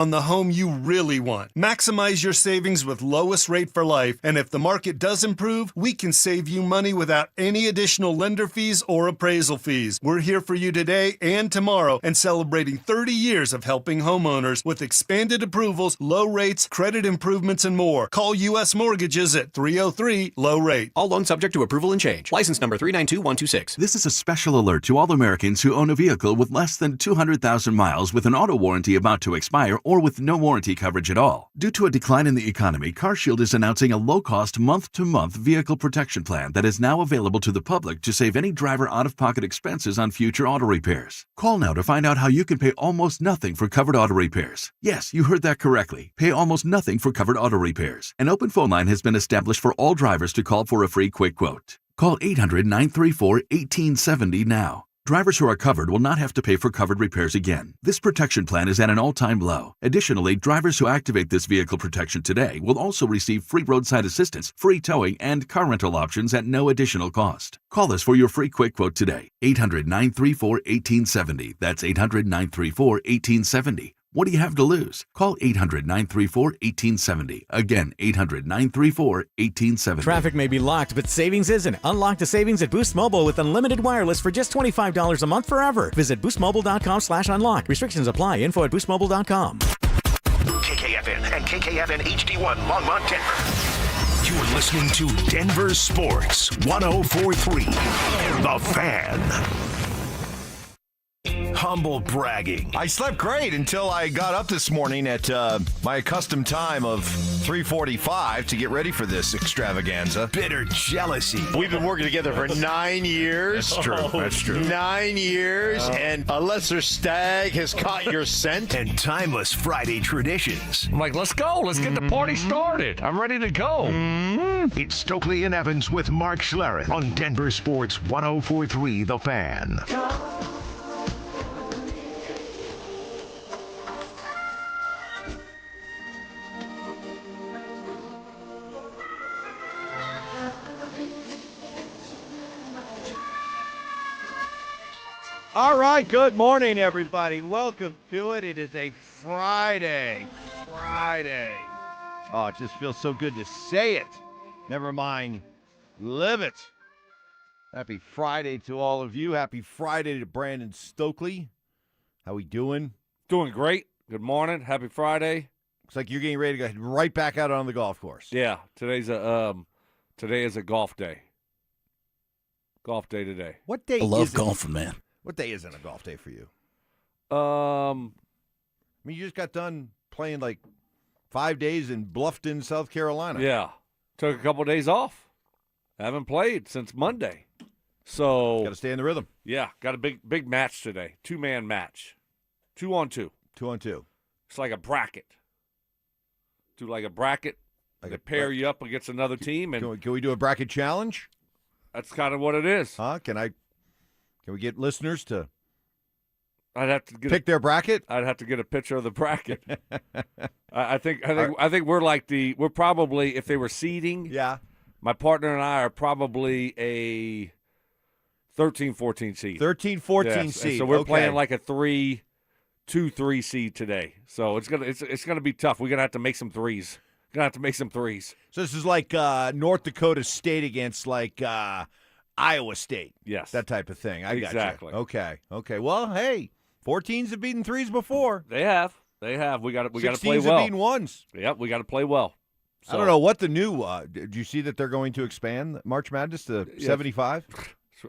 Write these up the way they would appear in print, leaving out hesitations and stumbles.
on the home you really want. Maximize your savings with lowest rate for life, and if the market does improve, we can save you money without any additional lender fees or appraisal fees. We're here for you today and tomorrow and celebrating 30 years of helping homeowners with expanded approvals, low rates, credit improvements, and more. Call U.S. Mortgages at 303-LOW-RATE. All loans subject to approval and change. License number 392126. This is a special alert to all Americans who own a vehicle with less than 200,000 miles with an auto warranty about to expire or with no warranty coverage at all. Due to a decline in the economy, CarShield is announcing a low-cost month-to-month vehicle protection plan that is now available to the public to save any driver out-of-pocket expenses on future auto repairs. Call now to find out how you can pay almost nothing for covered auto repairs. Yes, you heard that correctly. Pay almost nothing for covered auto repairs. An open phone line has been established for all drivers to call for a free quick quote. Call 800-934-1870 now. Drivers who are covered will not have to pay for covered repairs again. This protection plan is at an all-time low. Additionally, drivers who activate this vehicle protection today will also receive free roadside assistance, free towing, and car rental options at no additional cost. Call us for your free quick quote today. 800-934-1870. That's 800-934-1870. What do you have to lose? Call 800-934-1870. Again, 800-934-1870. Traffic may be locked, but savings isn't. Unlock the savings at Boost Mobile with unlimited wireless for just $25 a month forever. Visit boostmobile.com/unlock. Restrictions apply. Info at boostmobile.com. KKFN and KKFN HD1 Longmont, Denver. You're listening to Denver Sports 104.3. The Fan. Humble bragging. I slept great until I got up this morning at my accustomed time of 3:45 to get ready for this extravaganza. Bitter jealousy. We've been working together for 9 years. That's true. That's true. 9 years, and a lesser stag has caught your scent. And timeless Friday traditions. I'm like, let's go. Let's get the party started. I'm ready to go. It's Stokley and Evans with Mark Schlereth on Denver Sports 104.3 The Fan. All right, good morning, everybody. Welcome to it. It is a Friday. Oh, it just feels so good to say it. Never mind, live it. Happy Friday to all of you. Happy Friday to Brandon Stokley. How we doing? Doing great. Good morning. Happy Friday. Looks like you're getting ready to go right back out on the golf course. Yeah, today is a golf day. Golf day today. What day I love is golfing, man. What day isn't a golf day for you? Um, I mean, you just got done playing like 5 days in Bluffton, South Carolina. yeah. Took a couple days off. Haven't played since Monday. So Got to stay in the rhythm. yeah, got a big match today. 2-man match. 2-on-2. 2-on-2. It's like a bracket. Do like a bracket. Like They a pair you up against another team, and Can we do a bracket challenge? that's kind of what it is. Huh? Can we get listeners to I'd have to pick their bracket? I'd have to get a picture of the bracket. I think we're probably, if they were seeding, Yeah. my partner and I are probably a 13-14 seed. 13-14 Yes, seed. So we're Okay. playing like a 2-3 seed today. So it's gonna be tough. We're gonna have to make some threes. So this is like North Dakota State against like Iowa State. Yes. That type of thing. I got Exactly. you. Okay. Well, hey, 14s have beaten 3s before. They have. We got to play 16s well. have beaten 1s. Yep, we got to play well. I don't know what the new did you see that they're going to expand March Madness to 75?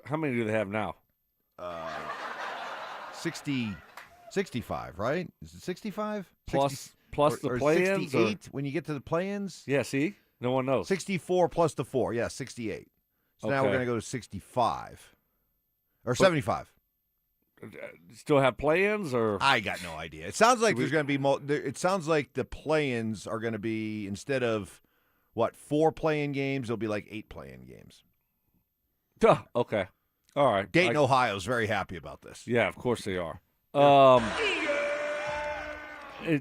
How many do they have now? 65, right? Is it 65? Plus the or play-ins? 68 when you get to the play-ins? Yeah, see? No one knows. 64 plus the 4. Yeah, 68. So now we're Okay. going to go to 65. Or 75. Still have play-ins, or I got no idea. It sounds like there's going to be it sounds like the play-ins are going to be, instead of 4 play-in games, it'll be like 8 play-in games. Okay. All right. Dayton, Ohio is very happy about this. Yeah, of course they are.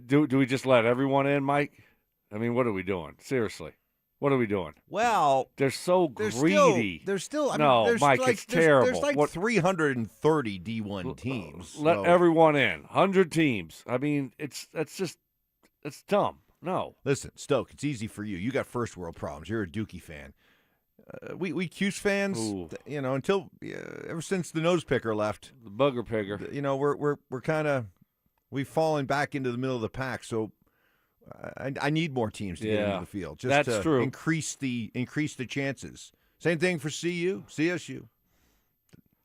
Do we just let everyone in, Mike? I mean, what are we doing? Seriously. What are we doing? Well, they're so greedy. Mike, it's terrible. There's like 330 D1 teams. Let everyone in. 100 teams. I mean, that's just It's dumb. No. Listen, Stoke, it's easy for you. You got first world problems. You're a Dookie fan. We Cuse fans, ever since the nose picker left, The bugger picker. we're kind of we've fallen back into the middle of the pack. So I need more teams to get into the field, just that's to true. increase the chances. Same thing for CSU.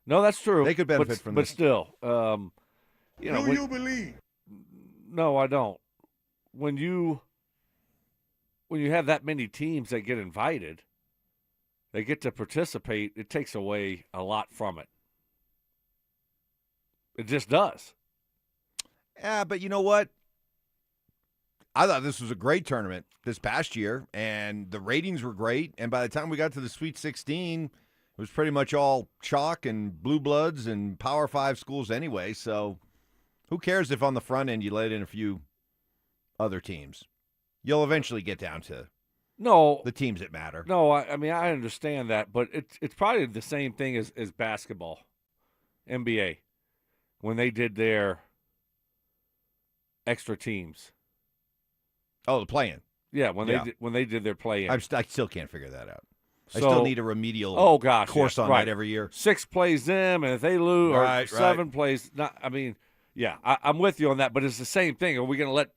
No, that's true. They could benefit from but this. still, you believe? No, I don't. When you have that many teams that get invited, they get to participate, it takes away a lot from it. It just does. Yeah, but you know what? I thought this was a great tournament this past year, and the ratings were great. And by the time we got to the Sweet 16, it was pretty much all chalk and blue bloods and Power 5 schools anyway. So who cares if on the front end you let in a few other teams? You'll eventually get down to the teams that matter. No, I mean, I understand that, but it's probably the same thing as basketball, NBA, when they did their extra teams. Oh, the play-in. Yeah, when they did their play-in. I still can't figure that out. I So- still need a remedial course on that every year. 6 plays them, and if they lose, Right, or 7 plays. Not. I mean, yeah, I'm with you on that, but it's the same thing. Are we going to let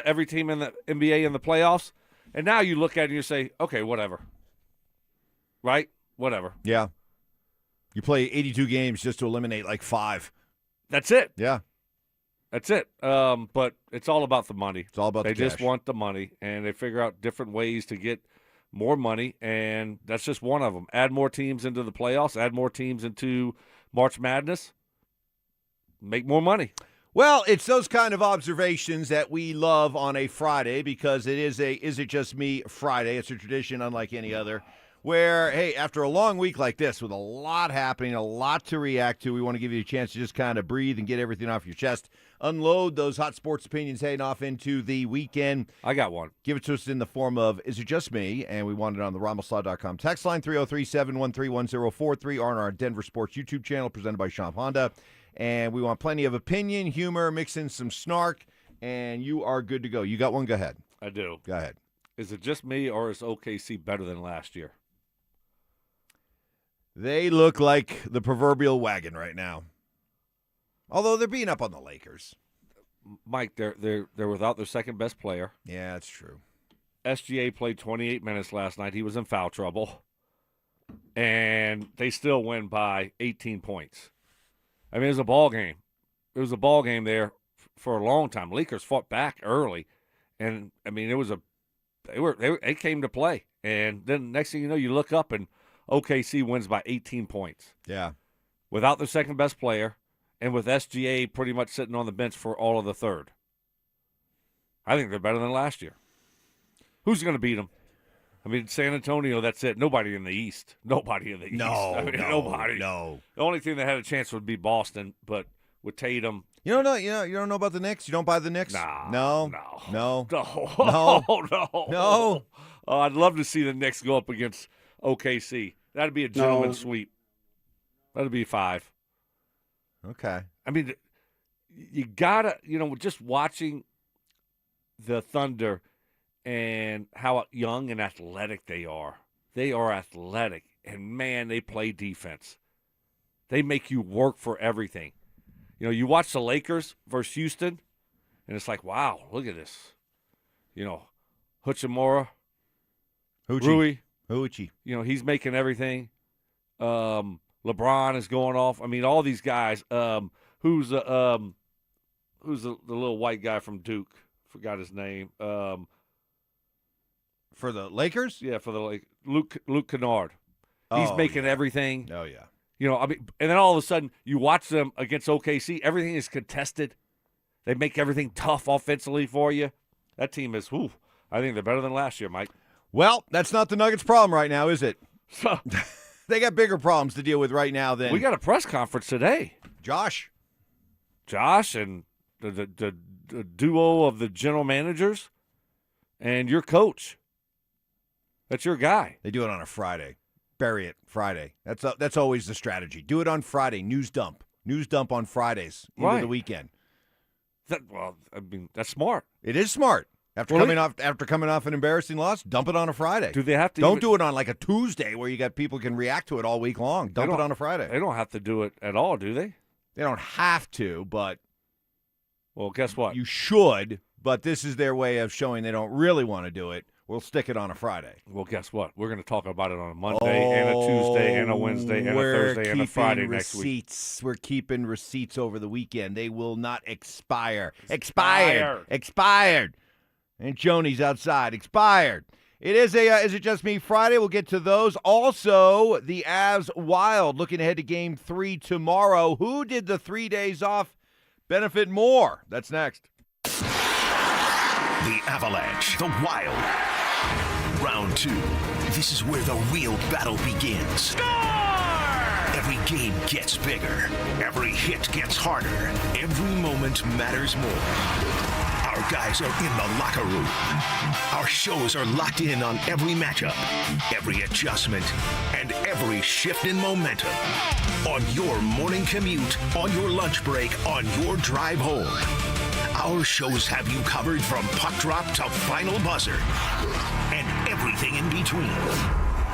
every team in the NBA in the playoffs? And now you look at it and you say, okay, whatever. Right? Whatever. Yeah. You play 82 games just to eliminate like 5. That's it. Yeah. That's it. But it's all about the money. It's all about they the cash. just want the money, and they figure out different ways to get more money, and that's just one of them. Add more teams into the playoffs, add more teams into March Madness, make more money. Well, it's those kind of observations that we love on a Friday because it is Is It Just Me Friday. It's a tradition unlike any other where, hey, after a long week like this with a lot happening, a lot to react to, we want to give you a chance to just kind of breathe and get everything off your chest, unload those hot sports opinions heading off into the weekend. I got one. Give it to us in the form of Is It Just Me? And we want it on the RamosLaw.com text line 303-713-1043 or on our Denver Sports YouTube channel presented by Shop Honda. And we want plenty of opinion, humor, mix in some snark, and you are good to go. You got one? Go ahead. I do. Go ahead. Is it just me, or is OKC better than last year? They look like the proverbial wagon right now. Although they're beating up on the Lakers. Mike, they're without their second best player. Yeah, that's true. SGA played 28 minutes last night. He was in foul trouble. And they still win by 18 points. I mean, it was a ball game. It was a ball game there for a long time. Lakers fought back early, and I mean, they came to play. And then next thing you know, you look up and OKC wins by 18 points. Yeah, without their second best player, and with SGA pretty much sitting on the bench for all of the third. I think they're better than last year. Who's going to beat them? I mean, San Antonio, that's it. Nobody in the East. Nobody in the East. Nobody. No. The only team that had a chance would be Boston, but with Tatum. You don't know. You don't know about the Knicks. You don't buy the Knicks. No. No. Oh, I'd love to see the Knicks go up against OKC. That'd be a gentleman's sweep. That'd be 5. Okay. I mean, you gotta, just watching the Thunder and how young and athletic they are. They are athletic, and man, they play defense. They make you work for everything. You watch the Lakers versus Houston, and it's like, wow, look at this. Hachimura, Rui. Hoochie. He's making everything. LeBron is going off. I mean, all these guys. Who's the little white guy from Duke? Forgot his name. For the Lakers? Yeah, for the Luke Kennard. He's making everything. Oh yeah. I mean, and then all of a sudden you watch them against OKC. Everything is contested. They make everything tough offensively for you. That team is. I think they're better than last year, Mike. Well, that's not the Nuggets' problem right now, is it? They got bigger problems to deal with right now than. We got a press conference today. Josh and the duo of the general managers and your coach. That's your guy. They do it on a Friday. Bury it Friday. That's always the strategy. Do it on Friday. News dump on Fridays into the weekend. That's smart. It is smart. After coming off an embarrassing loss, dump it on a Friday. Do they have to? Don't do it on like a Tuesday where you got people can react to it all week long. Dump it on a Friday. They don't have to do it at all, do they? They don't have to, but well, guess what? You should. But this is their way of showing they don't really want to do it. We'll stick it on a Friday. Well, guess what? We're going to talk about it on a Monday and a Tuesday and a Wednesday and a Thursday and a Friday next week. We're keeping receipts over the weekend. They will not expire. Expired. And Joni's outside. Expired. It is Is It Just Me Friday? We'll get to those. Also, the Avs Wild looking ahead to Game 3 tomorrow. Who did the 3 days off benefit more? That's next. The Avalanche, the Wild. Round 2. This is where the real battle begins. Score! Every game gets bigger. Every hit gets harder. Every moment matters more. Our guys are in the locker room. Our shows are locked in on every matchup, every adjustment, and every shift in momentum. On your morning commute, on your lunch break, on your drive home. Our shows have you covered from puck drop to final buzzer and everything in between.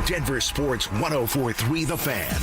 Denver Sports 104.3 The Fan.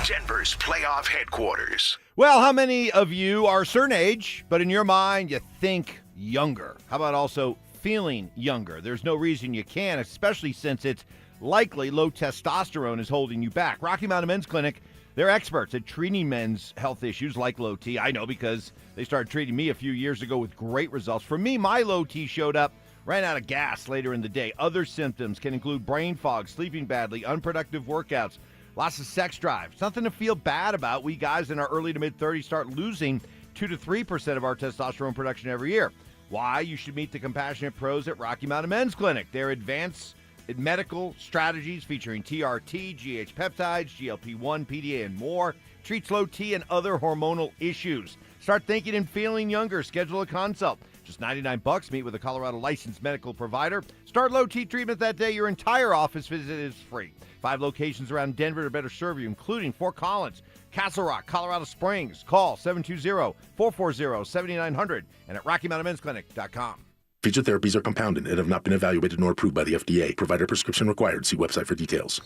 Denver's playoff headquarters. Well, how many of you are a certain age, but in your mind you think younger? How about also feeling younger? There's no reason you can, especially since it's likely low testosterone is holding you back. Rocky Mountain Men's Clinic, they're experts at treating men's health issues like low T. I know because they started treating me a few years ago with great results. For me, my low T showed up, ran out of gas later in the day. Other symptoms can include brain fog, sleeping badly, unproductive workouts, lots of sex drive. Something to feel bad about. We guys in our early to mid-30s start losing 2 to 3% of our testosterone production every year. Why? You should meet the compassionate pros at Rocky Mountain Men's Clinic. Their advanced medical strategies featuring TRT, GH peptides, GLP-1, PDA, and more treats low T and other hormonal issues. Start thinking and feeling younger. Schedule a consult. Just $99. Meet with a Colorado licensed medical provider. Start low T treatment that day. Your entire office visit is free. 5 locations around Denver to better serve you, including Fort Collins, Castle Rock, Colorado Springs. Call 720-440-7900 and at RockyMountainMen'sClinic.com. Featured therapies are compounded and have not been evaluated nor approved by the FDA. Provider prescription required. See website for details.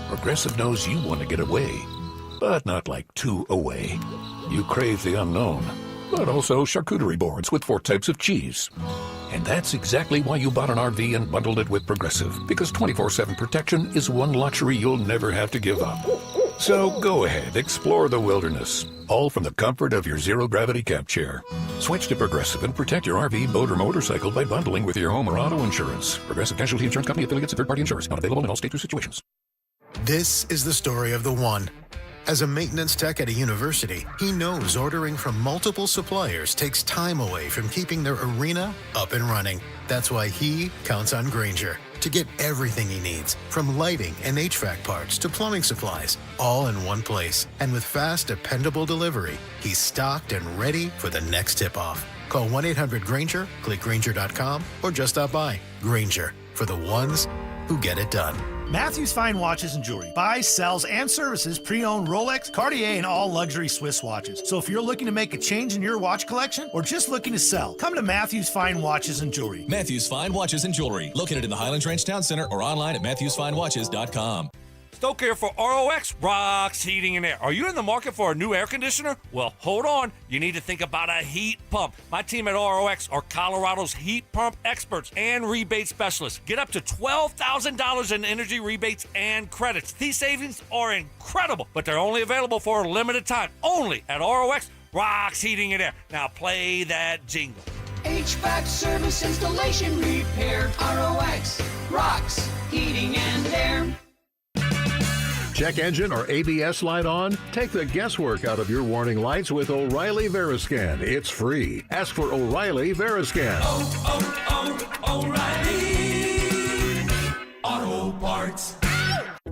Progressive knows you want to get away, but not like too away. You crave the unknown, but also charcuterie boards with 4 types of cheese. And that's exactly why you bought an RV and bundled it with Progressive, because 24/7 protection is one luxury you'll never have to give up. So go ahead, explore the wilderness, all from the comfort of your zero-gravity camp chair. Switch to Progressive and protect your RV, boat, or motorcycle by bundling with your home or auto insurance. Progressive Casualty Insurance Company, affiliates, and third-party insurers. Not available in all states or situations. This is the story of the one. As a maintenance tech at a university, he knows ordering from multiple suppliers takes time away from keeping their arena up and running. That's why he counts on Grainger to get everything he needs, from lighting and HVAC parts to plumbing supplies, all in one place. And with fast, dependable delivery, he's stocked and ready for the next tip-off. Call 1-800-GRAINGER, click Grainger.com, or just stop by. Grainger, for the ones who get it done. Matthews Fine Watches and Jewelry buys, sells, and services pre-owned Rolex, Cartier, and all luxury Swiss watches. So if you're looking to make a change in your watch collection or just looking to sell, come to Matthews Fine Watches and Jewelry. Matthews Fine Watches and Jewelry, located in the Highlands Ranch Town Center or online at MatthewsFineWatches.com. Stoke here for ROX Rocks Heating and Air. Are you in the market for a new air conditioner? Well, hold on. You need to think about a heat pump. My team at ROX are Colorado's heat pump experts and rebate specialists. Get up to $12,000 in energy rebates and credits. These savings are incredible, but they're only available for a limited time. Only at ROX Rocks Heating and Air. Now play that jingle. HVAC service, installation, repair. ROX Rocks Heating and Air. Check engine or ABS light on? Take the guesswork out of your warning lights with O'Reilly Veriscan. It's free. Ask for O'Reilly Veriscan. O'Reilly Auto Parts.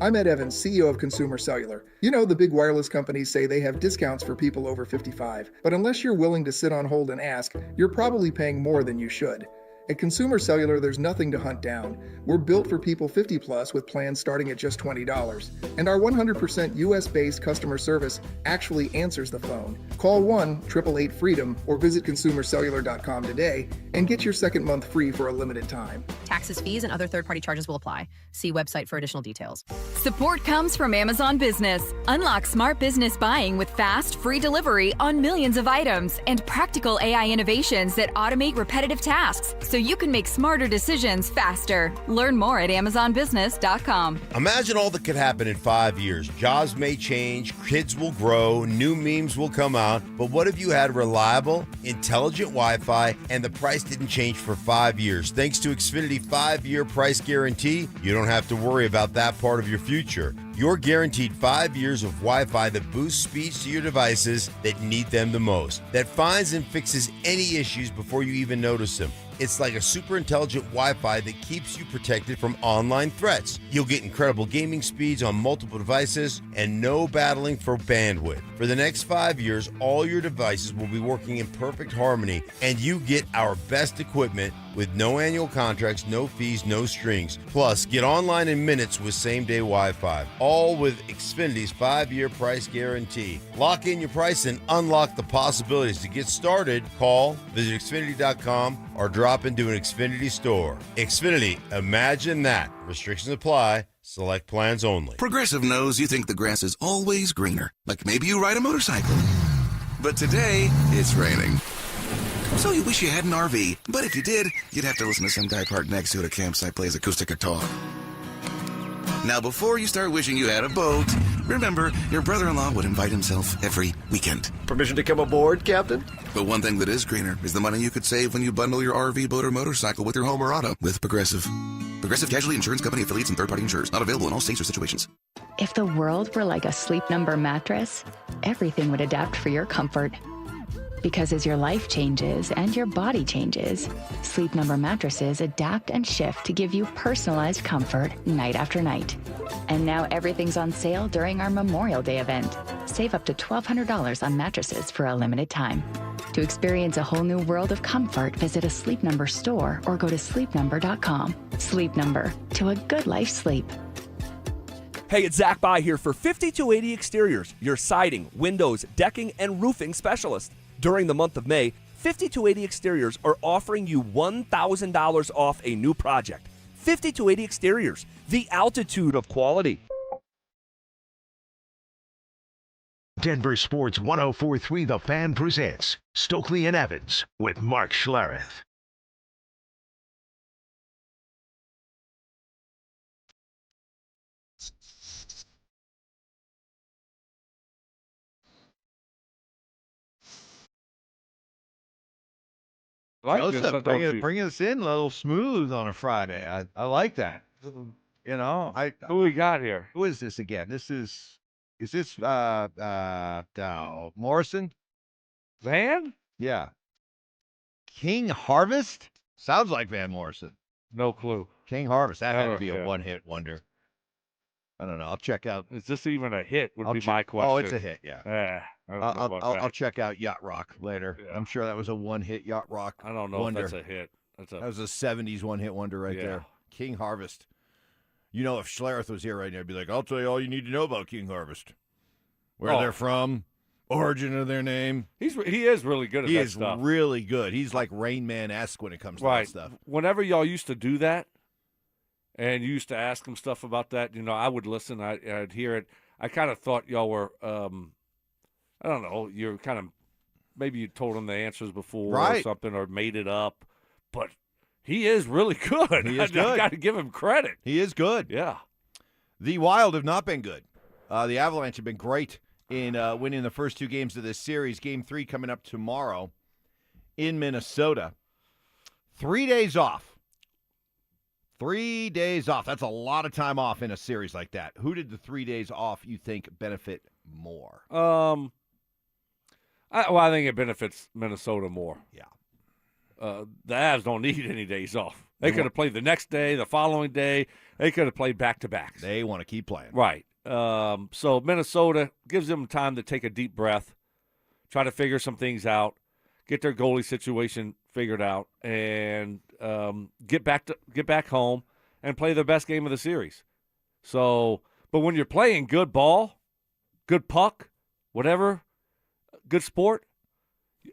I'm Ed Evans, CEO of Consumer Cellular. You know, the big wireless companies say they have discounts for people over 55. But unless you're willing to sit on hold and ask, you're probably paying more than you should. At Consumer Cellular, there's nothing to hunt down. We're built for people 50 plus with plans starting at just $20. And our 100% US-based customer service actually answers the phone. Call 1-888-FREEDOM or visit consumercellular.com today and get your second month free for a limited time. Taxes, fees, and other third-party charges will apply. See website for additional details. Support comes from Amazon Business. Unlock smart business buying with fast, free delivery on millions of items and practical AI innovations that automate repetitive tasks so you can make smarter decisions faster. Learn more at amazonbusiness.com. Imagine all that could happen in 5 years. Jobs may change, kids will grow, new memes will come out, but what if you had reliable, intelligent Wi-Fi and the price didn't change for 5 years? Thanks to Xfinity 5-year price guarantee, you don't have to worry about that part of your future. You're guaranteed 5 years of Wi-Fi that boosts speeds to your devices that need them the most, that finds and fixes any issues before you even notice them. It's like a super intelligent Wi-Fi that keeps you protected from online threats. You'll get incredible gaming speeds on multiple devices and no battling for bandwidth. For the next 5 years, all your devices will be working in perfect harmony, and you get our best equipment with no annual contracts, no fees, no strings. Plus, get online in minutes with same-day Wi-Fi, all with Xfinity's 5-year price guarantee. Lock in your price and unlock the possibilities. To get started, call, visit Xfinity.com, or drop into an Xfinity store. Xfinity, imagine that. Restrictions apply. Select plans only. Progressive knows you think the grass is always greener. Like maybe you ride a motorcycle. But today, it's raining. So you wish you had an RV, but if you did, you'd have to listen to some guy parked next to it at a campsite plays acoustic guitar. Now, before you start wishing you had a boat, remember, your brother-in-law would invite himself every weekend. Permission to come aboard, Captain? But one thing that is greener is the money you could save when you bundle your RV, boat, or motorcycle with your home or auto with Progressive. Progressive Casualty Insurance Company affiliates and third-party insurers. Not available in all states or situations. If the world were like a Sleep Number mattress, everything would adapt for your comfort. Because as your life changes and your body changes, Sleep Number mattresses adapt and shift to give you personalized comfort night after night. And now everything's on sale during our Memorial Day event. Save up to $1,200 on mattresses for a limited time. To experience a whole new world of comfort, visit a Sleep Number store or go to sleepnumber.com. Sleep Number, to a good life's sleep. Hey, it's Zach By here for 5280 Exteriors, your siding, windows, decking, and roofing specialist. During the month of May, 5280 Exteriors are offering you $1,000 off a new project. 5280 Exteriors, the altitude of quality. Denver Sports 104.3 The Fan presents Stokley and Evans with Mark Schlereth. Joseph, bring us in a little smooth on a Friday. I like that. You know, who we got here? Who is this again? Is this Morrison? Van? Yeah. King Harvest? Sounds like Van Morrison. No clue. King Harvest. That had to be a one-hit wonder. I don't know. I'll check out. Is this even a hit? Would be my question. Oh, it's a hit. Yeah. I'll check out Yacht Rock later. Yeah. I'm sure that was a one-hit Yacht Rock. I don't know wonder. If that's a hit. That was a '70s one-hit wonder right there. King Harvest. You know, if Schlereth was here right now, he'd be like, "I'll tell you all you need to know about King Harvest. Where they're from, origin of their name." He is really good at that stuff. He is really good. He's like Rain Man-esque when it comes to that stuff. Whenever y'all used to do that, and you used to ask him stuff about that, you know, I would listen. I'd hear it. I kind of thought y'all were, I don't know, you're kind of, maybe you told him the answers before or something or made it up. But he is really good. He is good. I got to give him credit. He is good. Yeah. The Wild have not been good. The Avalanche have been great in winning the first two games of this series. Game 3 coming up tomorrow in Minnesota. 3 days off. 3 days off. That's a lot of time off in a series like that. Who did the 3 days off you think benefit more? I think it benefits Minnesota more. Yeah. The Avs don't need any days off. They could have played the next day, the following day. They could have played back-to-backs. They want to keep playing. Right. So Minnesota gives them time to take a deep breath, try to figure some things out, get their goalie situation figured out and get back home and play their best game of the series. So, but when you're playing good ball, good puck, whatever, good sport,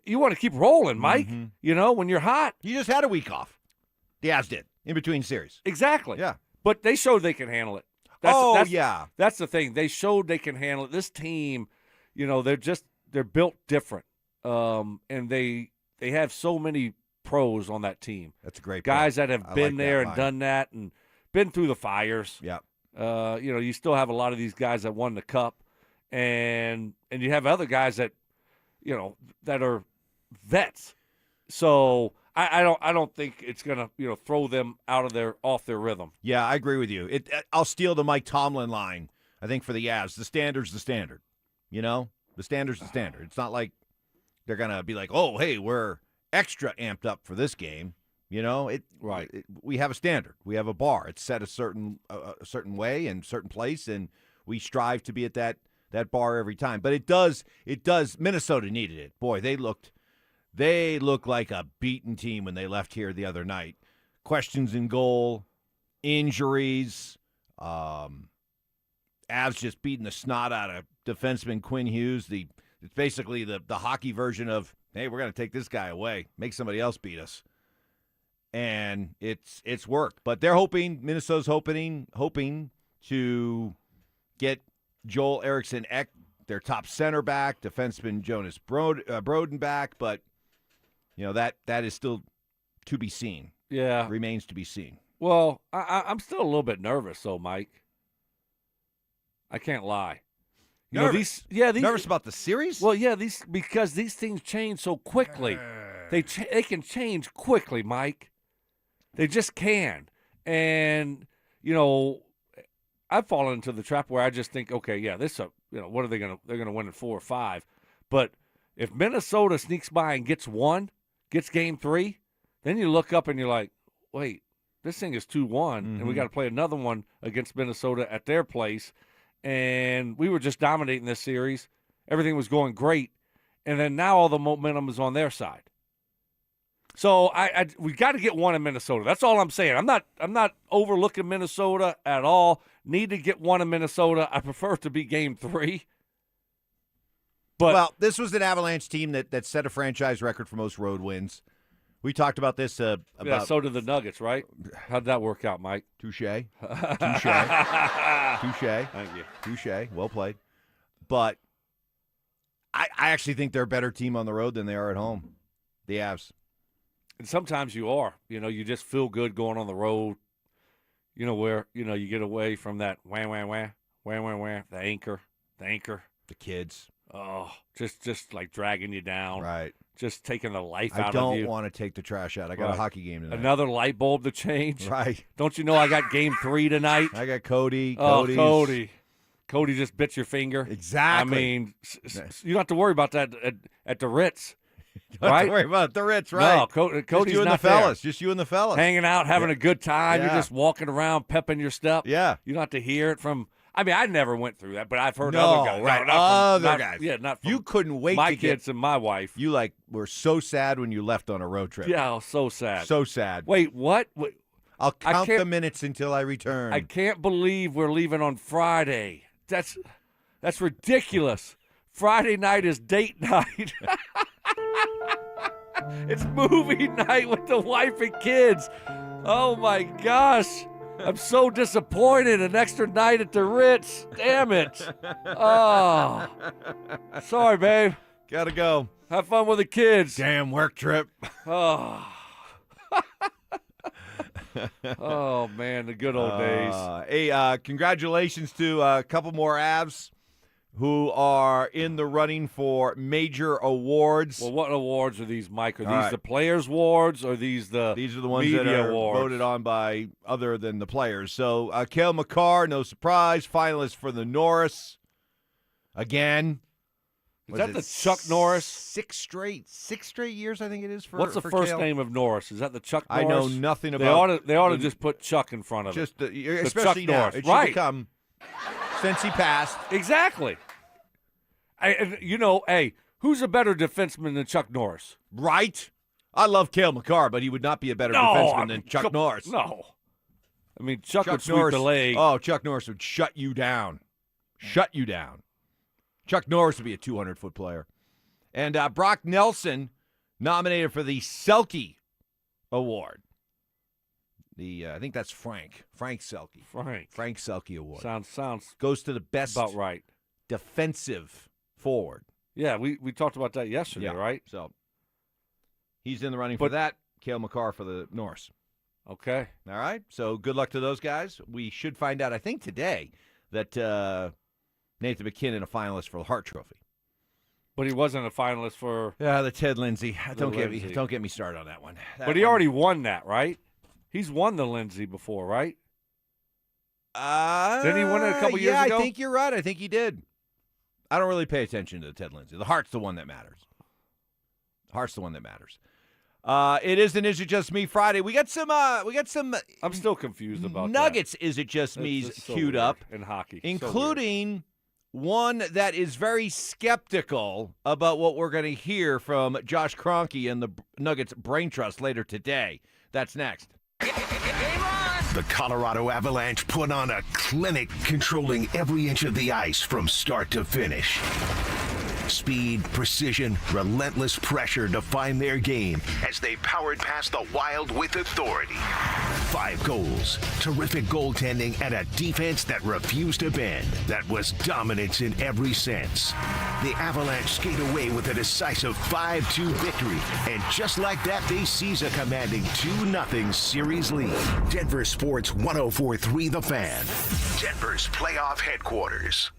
you want to keep rolling, Mike. Mm-hmm. You know, when you're hot. You just had a week off. The Avs did, in between series. Exactly. Yeah. But they showed they can handle it. Yeah. That's the thing. They showed they can handle it. This team, you know, they're built different. And they have so many pros on that team. That's a great guys point. that have I been like there that and line. done that and been through the fires. Yeah. You know, you still have a lot of these guys that won the cup, and you have other guys that, you know, that are vets. So I don't think it's gonna, you know, throw them off their rhythm. Yeah, I agree with you. I'll steal the Mike Tomlin line. I think for the Avs, the standard's the standard. You know, the standard's the standard. It's not like they're gonna be like, oh, hey, we're extra amped up for this game. You know, we have a standard. We have a bar. It's set a certain way and certain place, and we strive to be at that bar every time. But it does. Minnesota needed it. Boy, they looked like a beaten team when they left here the other night. Questions in goal, injuries, Avs just beating the snot out of defenseman Quinn Hughes. It's basically the hockey version of, hey, we're going to take this guy away, make somebody else beat us. And it's worked. But they're Minnesota's hoping to get Joel Eriksson Ek, their top center back, defenseman Jonas Broden back, but you know, that is still to be seen. Yeah. Remains to be seen. Well, I'm still a little bit nervous, though, Mike. I can't lie. You know, these nervous about the series? Well, yeah, because these things change so quickly. They can change quickly, Mike. They just can. And, you know, I've fallen into the trap where I just think, okay, yeah, what are they going to – they're going to win in 4 or 5. But if Minnesota sneaks by and gets game 3, then you look up and you're like, wait, this thing is 2-1, and we got to play another one against Minnesota at their place. And we were just dominating this series. Everything was going great. And then now all the momentum is on their side. So we got to get one in Minnesota. That's all I'm saying. I'm not overlooking Minnesota at all. Need to get one in Minnesota. I prefer it to be game 3. But this was an Avalanche team that set a franchise record for most road wins. We talked about this. So did the Nuggets, right? How'd that work out, Mike? Touche. Touche. Thank you. Touche. Well played. But I actually think they're a better team on the road than they are at home. The Avs. And sometimes you are. You know, you just feel good going on the road. You know, where, you know, you get away from that wah, the anchor. The kids. Oh, just like dragging you down. Right. Just taking the life out of you. I don't want to take the trash out. I got a hockey game tonight. Another light bulb to change. Right. Don't you know I got game 3 tonight? I got Cody. Cody just bit your finger. Exactly. I mean, you don't have to worry about that at the Ritz. Don't have to worry about the Ritz, right? No, Cody's just you and not the fellas. there. Just you and the fellas. Hanging out, having a good time. Yeah. You're just walking around, pepping your step. Yeah. You don't have to hear it from – I mean, I never went through that, but I've heard No, other guys. right. Other guys. Yeah, not from you couldn't wait my to kids and my wife. You, were so sad when you left on a road trip. Yeah, so sad. So sad. Wait, what? I'll count the minutes until I return. I can't believe we're leaving on Friday. That's ridiculous. Friday night is date night. It's movie night with the wife and kids. Oh, my gosh. I'm so disappointed. An extra night at the Ritz. Damn it. Oh. Sorry, babe. Gotta go. Have fun with the kids. Damn work trip. Oh. Oh, man, the good old days. Hey, congratulations to a couple more Avs who are in the running for major awards. Well, what awards are these, Mike? Are these the players' awards or these are the ones media that are awards? Voted on by other than the players. So, Cale Makar, no surprise, finalist for the Norris. Again. Is that the Chuck Norris? Six straight years, I think it is for What's the for first Cale? name of Norris? Is that the Chuck Norris? I know nothing about They ought to just put Chuck in front of it. Especially Chuck now. Norris. It should Right. become since he passed. Exactly. Hey, who's a better defenseman than Chuck Norris? Right. I love Cale Makar, but he would not be a better defenseman than Chuck Norris. No. I mean, Chuck would sweep Norris, the leg. Oh, Chuck Norris would shut you down. Shut you down. Chuck Norris would be a 200-foot player. And Brock Nelson nominated for the Selke Award. I think that's Frank Selke. Frank Selke Award. Sounds goes to the best about right defensive forward. Yeah, we talked about that yesterday, right? So he's in the running for that. Cale Makar for the Norse. Okay. All right. So good luck to those guys. We should find out, I think, today that Nathan McKinnon a finalist for the Hart Trophy. But he wasn't a finalist for the Ted Lindsay. Don't get me started on that one. But he already won that, right? He's won the Lindsay before, right? Didn't he win it a couple years ago? Yeah, I think you're right. I think he did. I don't really pay attention to the Ted Lindsay. The Hart's the one that matters. It is an Is It Just Me Friday. We got some. I'm still confused about Nuggets. that. Is It Just Me's so queued weird up in hockey, including one that is very skeptical about what we're going to hear from Josh Kroenke and the Nuggets Brain Trust later today. That's next. The Colorado Avalanche put on a clinic controlling every inch of the ice from start to finish. Speed, precision, relentless pressure define their game as they powered past the Wild with authority. 5 goals, terrific goaltending, and a defense that refused to bend. That was dominance in every sense. The Avalanche skate away with a decisive 5-2 victory, and just like that, they seize a commanding 2-0 series lead. Denver Sports 104.3 The Fan, Denver's playoff headquarters.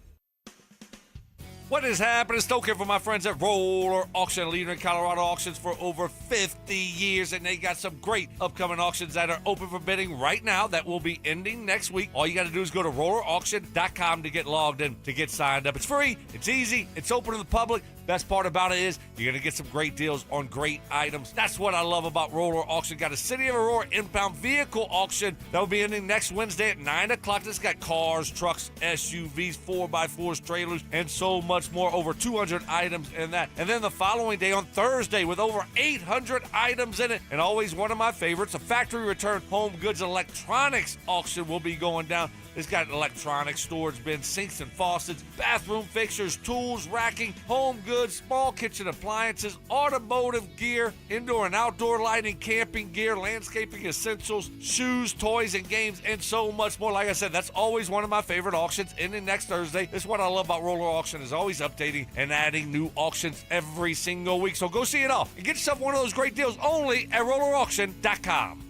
What is happening? Stoke for my friends at Roller Auction, leader in Colorado auctions for over 50 years, and they got some great upcoming auctions that are open for bidding right now that will be ending next week. All you got to do is go to rollerauction.com to get logged in, to get signed up. It's free, it's easy, it's open to the public. Best part about it is you're going to get some great deals on great items. That's what I love about Roller Auction. Got a City of Aurora impound vehicle auction that will be ending next Wednesday at 9 o'clock. This got cars, trucks, SUVs, 4x4s, trailers, and so much more. Over 200 items in that. And then the following day on Thursday with over 800 items in it. And always one of my favorites, a factory return home goods electronics auction will be going down. It's got electronics, storage bins, sinks and faucets, bathroom fixtures, tools, racking, home goods, small kitchen appliances, automotive gear, indoor and outdoor lighting, camping gear, landscaping essentials, shoes, toys, and games, and so much more. Like I said, that's always one of my favorite auctions ending next Thursday. This is what I love about Roller Auction, is always updating and adding new auctions every single week. So go see it all and get yourself one of those great deals only at rollerauction.com.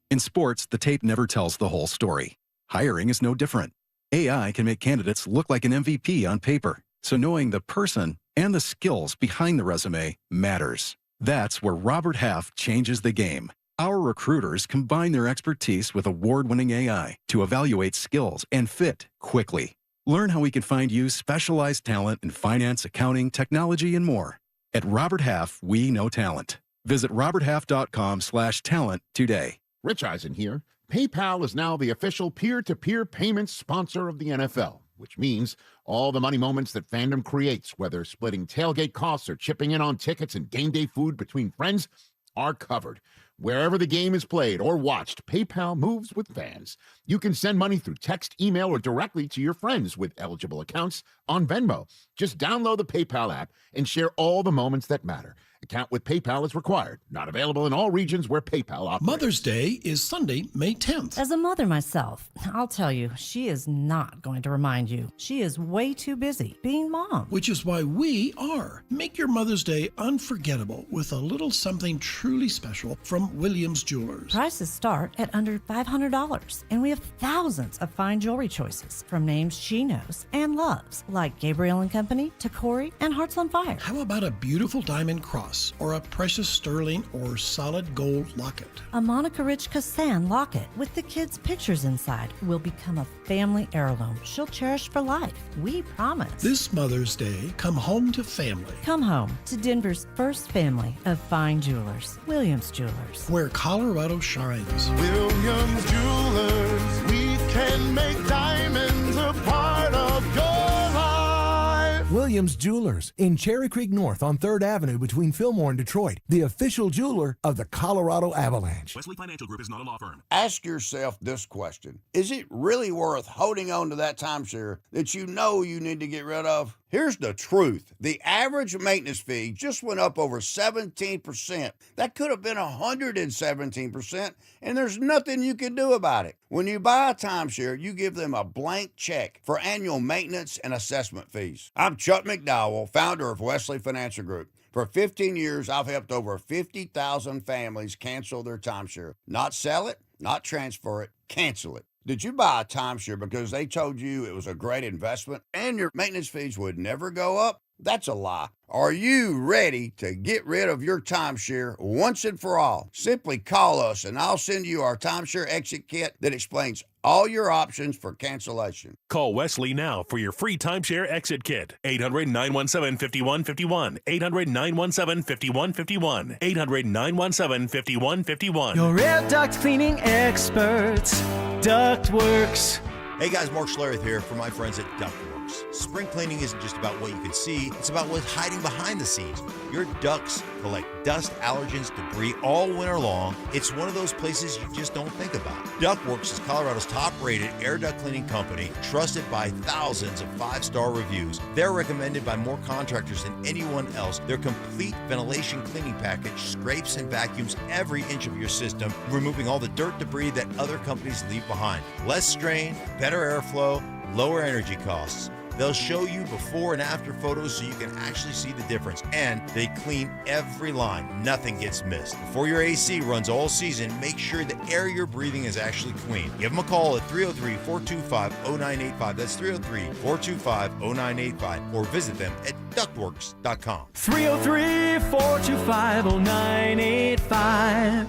In sports, the tape never tells the whole story. Hiring is no different. AI can make candidates look like an MVP on paper, so knowing the person and the skills behind the resume matters. That's where Robert Half changes the game. Our recruiters combine their expertise with award-winning AI to evaluate skills and fit quickly. Learn how we can find you specialized talent in finance, accounting, technology, and more. At Robert Half, we know talent. Visit roberthalf.com/talent today. Rich Eisen here. PayPal is now the official peer-to-peer payments sponsor of the NFL, which means all the money moments that fandom creates, whether splitting tailgate costs or chipping in on tickets and game day food between friends, are covered. Wherever the game is played or watched, PayPal moves with fans. You can send money through text, email, or directly to your friends with eligible accounts on Venmo. Just download the PayPal app and share all the moments that matter. Account with PayPal is required. Not available in all regions where PayPal operates. Mother's Day is Sunday, May 10th. As a mother myself, I'll tell you, she is not going to remind you. She is way too busy being mom. Which is why we are. Make your Mother's Day unforgettable with a little something truly special from Williams Jewelers. Prices start at under $500, and we have thousands of fine jewelry choices from names she knows and loves, like Gabriel & Company, Tacori, and Hearts on Fire. How about a beautiful diamond cross or a precious sterling or solid gold locket? A Monica Rich Cassan locket with the kids' pictures inside will become a family heirloom she'll cherish for life. We promise. This Mother's Day, come home to family. Come home to Denver's first family of fine jewelers, Williams Jewelers. Where Colorado shines. Williams Jewelers, we can make diamonds a part of your life. Williams Williams Jewelers in Cherry Creek North on 3rd Avenue between Fillmore and Detroit, the official jeweler of the Colorado Avalanche. Wesley Financial Group is not a law firm. Ask yourself this question. Is it really worth holding on to that timeshare that you know you need to get rid of? Here's the truth. The average maintenance fee just went up over 17%. That could have been 117%, and there's nothing you can do about it. When you buy a timeshare, you give them a blank check for annual maintenance and assessment fees. I'm Chuck McDowell, founder of Wesley Financial Group. For 15 years, I've helped over 50,000 families cancel their timeshare. Not sell it, not transfer it, cancel it. Did you buy a timeshare because they told you it was a great investment and your maintenance fees would never go up? That's a lie. Are you ready to get rid of your timeshare once and for all? Simply call us and I'll send you our timeshare exit kit that explains all your options for cancellation. Call Wesley now for your free timeshare exit kit. 800-917-5151. 800-917-5151. 800-917-5151. Your air duct cleaning experts, Ductworks. Hey guys, Mark Schlereth here for my friends at Ductworks. Spring cleaning isn't just about what you can see, it's about what's hiding behind the scenes. Your ducts collect dust, allergens, debris all winter long. It's one of those places you just don't think about. Ductworks is Colorado's top-rated air duct cleaning company, trusted by thousands of 5-star reviews. They're recommended by more contractors than anyone else. Their complete ventilation cleaning package scrapes and vacuums every inch of your system, removing all the dirt debris that other companies leave behind. Less strain, better airflow, lower energy costs. They'll show you before and after photos so you can actually see the difference. And they clean every line. Nothing gets missed. Before your AC runs all season, make sure the air you're breathing is actually clean. Give them a call at 303-425-0985. That's 303-425-0985. Or visit them at ductworks.com. 303-425-0985.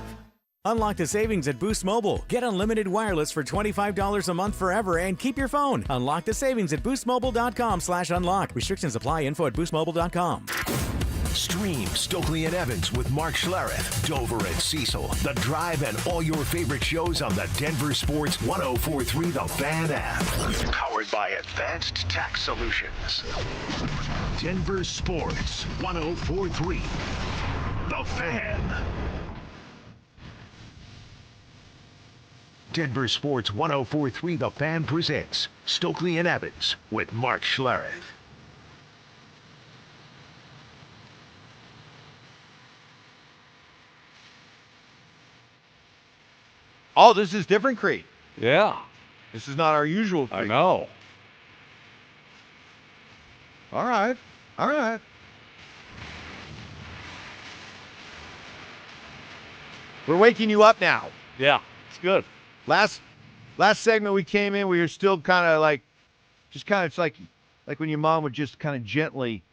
Unlock the savings at Boost Mobile. Get unlimited wireless for $25 a month forever and keep your phone. Unlock the savings at boostmobile.com/unlock. Restrictions apply. Info at boostmobile.com. Stream Stokley and Evans with Mark Schlereth, Dover and Cecil, The Drive, and all your favorite shows on the Denver Sports 104.3 The Fan app. Powered by Advanced Tax Solutions. Denver Sports 104.3 The Fan. Denver Sports 104.3 The Fan presents Stokley and Evans with Mark Schlereth. Oh, this is different, Creed. Yeah. This is not our usual Creed. I know. All right. All right. We're waking you up now. Yeah, it's good. Last segment we came in, we were still kind of like, it's like when your mom would just kind of gently,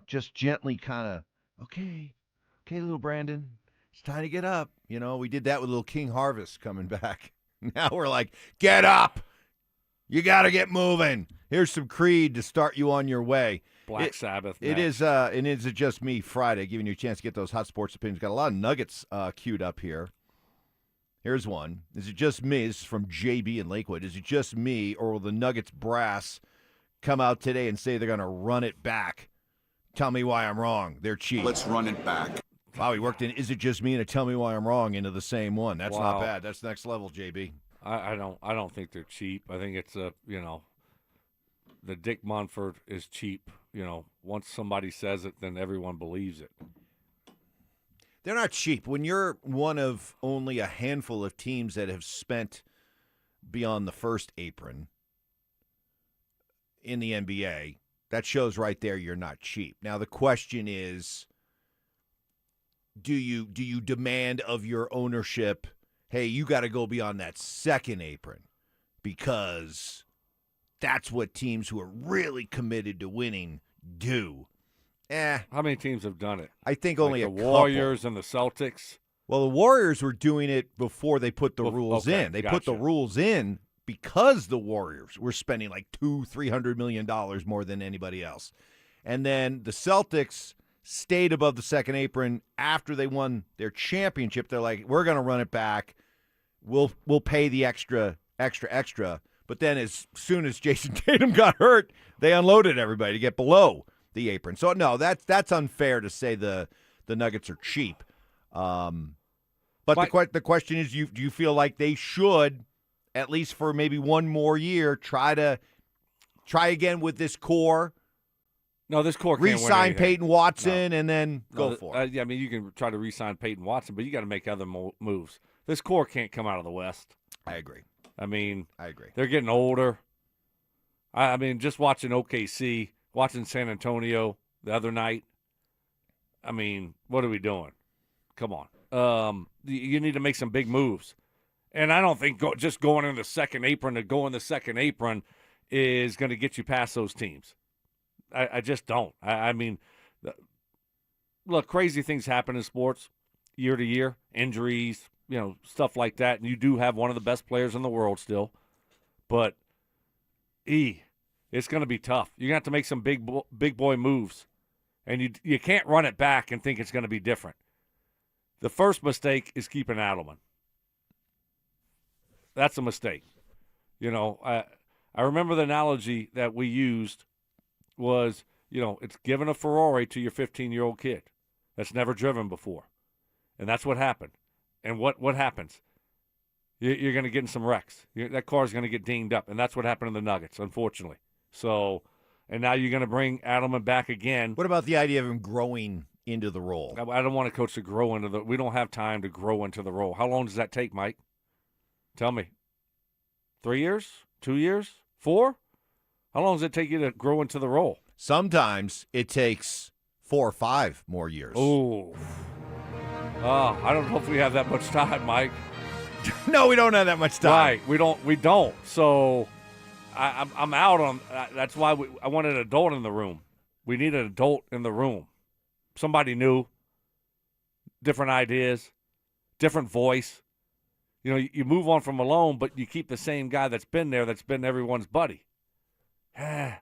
just gently kind of, okay, little Brandon, it's time to get up. We did that with little King Harvest coming back. Now we're like, get up. You got to get moving. Here's some Creed to start you on your way. Black Sabbath. It is Just Me Friday, giving you a chance to get those hot sports opinions. Got a lot of nuggets queued up here. Here's one. Is it just me? This is from JB in Lakewood. Is it just me, or will the Nuggets brass come out today and say they're going to run it back? Tell me why I'm wrong. They're cheap. Let's run it back. Wow, he worked in Is It Just Me and Tell Me Why I'm Wrong into the same one. That's Wow. not bad. That's next level, JB. I don't think they're cheap. I think it's the Dick Monfort is cheap. Once somebody says it, then everyone believes it. They're not cheap. When you're one of only a handful of teams that have spent beyond the first apron in the NBA, that shows right there you're not cheap. Now the question is, do you demand of your ownership, hey, you got to go beyond that second apron, because that's what teams who are really committed to winning do. How many teams have done it? I think only the a couple. Warriors and the Celtics. Well, the Warriors were doing it before they put the rules in. They put the rules in because the Warriors were spending like $200-300 million more than anybody else. And then the Celtics stayed above the second apron after they won their championship. They're like, we're going to run it back. We'll pay the extra. But then as soon as Jason Tatum got hurt, they unloaded everybody to get below the apron. So, no, that's unfair to say the Nuggets are cheap. But the question is, do you feel like they should, at least for maybe one more year, try again with this core? No, this core can't win re-sign anything. Peyton Watson and then go for it. Yeah, I mean, you can try to re-sign Peyton Watson, but you got to make other moves. This core can't come out of the West. I agree. I mean, I agree. They're getting older. I mean, just watching OKC, watching San Antonio the other night. I mean, what are we doing? Come on. You need to make some big moves. And I don't think just going in the second apron to go in the second apron is going to get you past those teams. I just don't. I mean, look, crazy things happen in sports year to year, injuries, stuff like that. And you do have one of the best players in the world still. But, it's going to be tough. You're going to have to make some big boy moves. And you can't run it back and think it's going to be different. The first mistake is keeping Adelman. That's a mistake. I remember the analogy that we used was, it's giving a Ferrari to your 15-year-old kid that's never driven before. And that's what happened. And what happens? You're going to get in some wrecks. That car's going to get dinged up. And that's what happened to the Nuggets, unfortunately. So, and now you're going to bring Adelman back again. What about the idea of him growing into the role? I don't want a coach to grow into we don't have time to grow into the role. How long does that take, Mike? Tell me. 3 years? 2 years? 4? How long does it take you to grow into the role? Sometimes it takes 4 or 5 more years. Oh, I don't know if we have that much time, Mike. No, we don't have that much time. Right, we don't. So I'm out on. That's why I want an adult in the room. We need an adult in the room. Somebody new, different ideas, different voice. You move on from Malone, but you keep the same guy that's been there, that's been everyone's buddy. That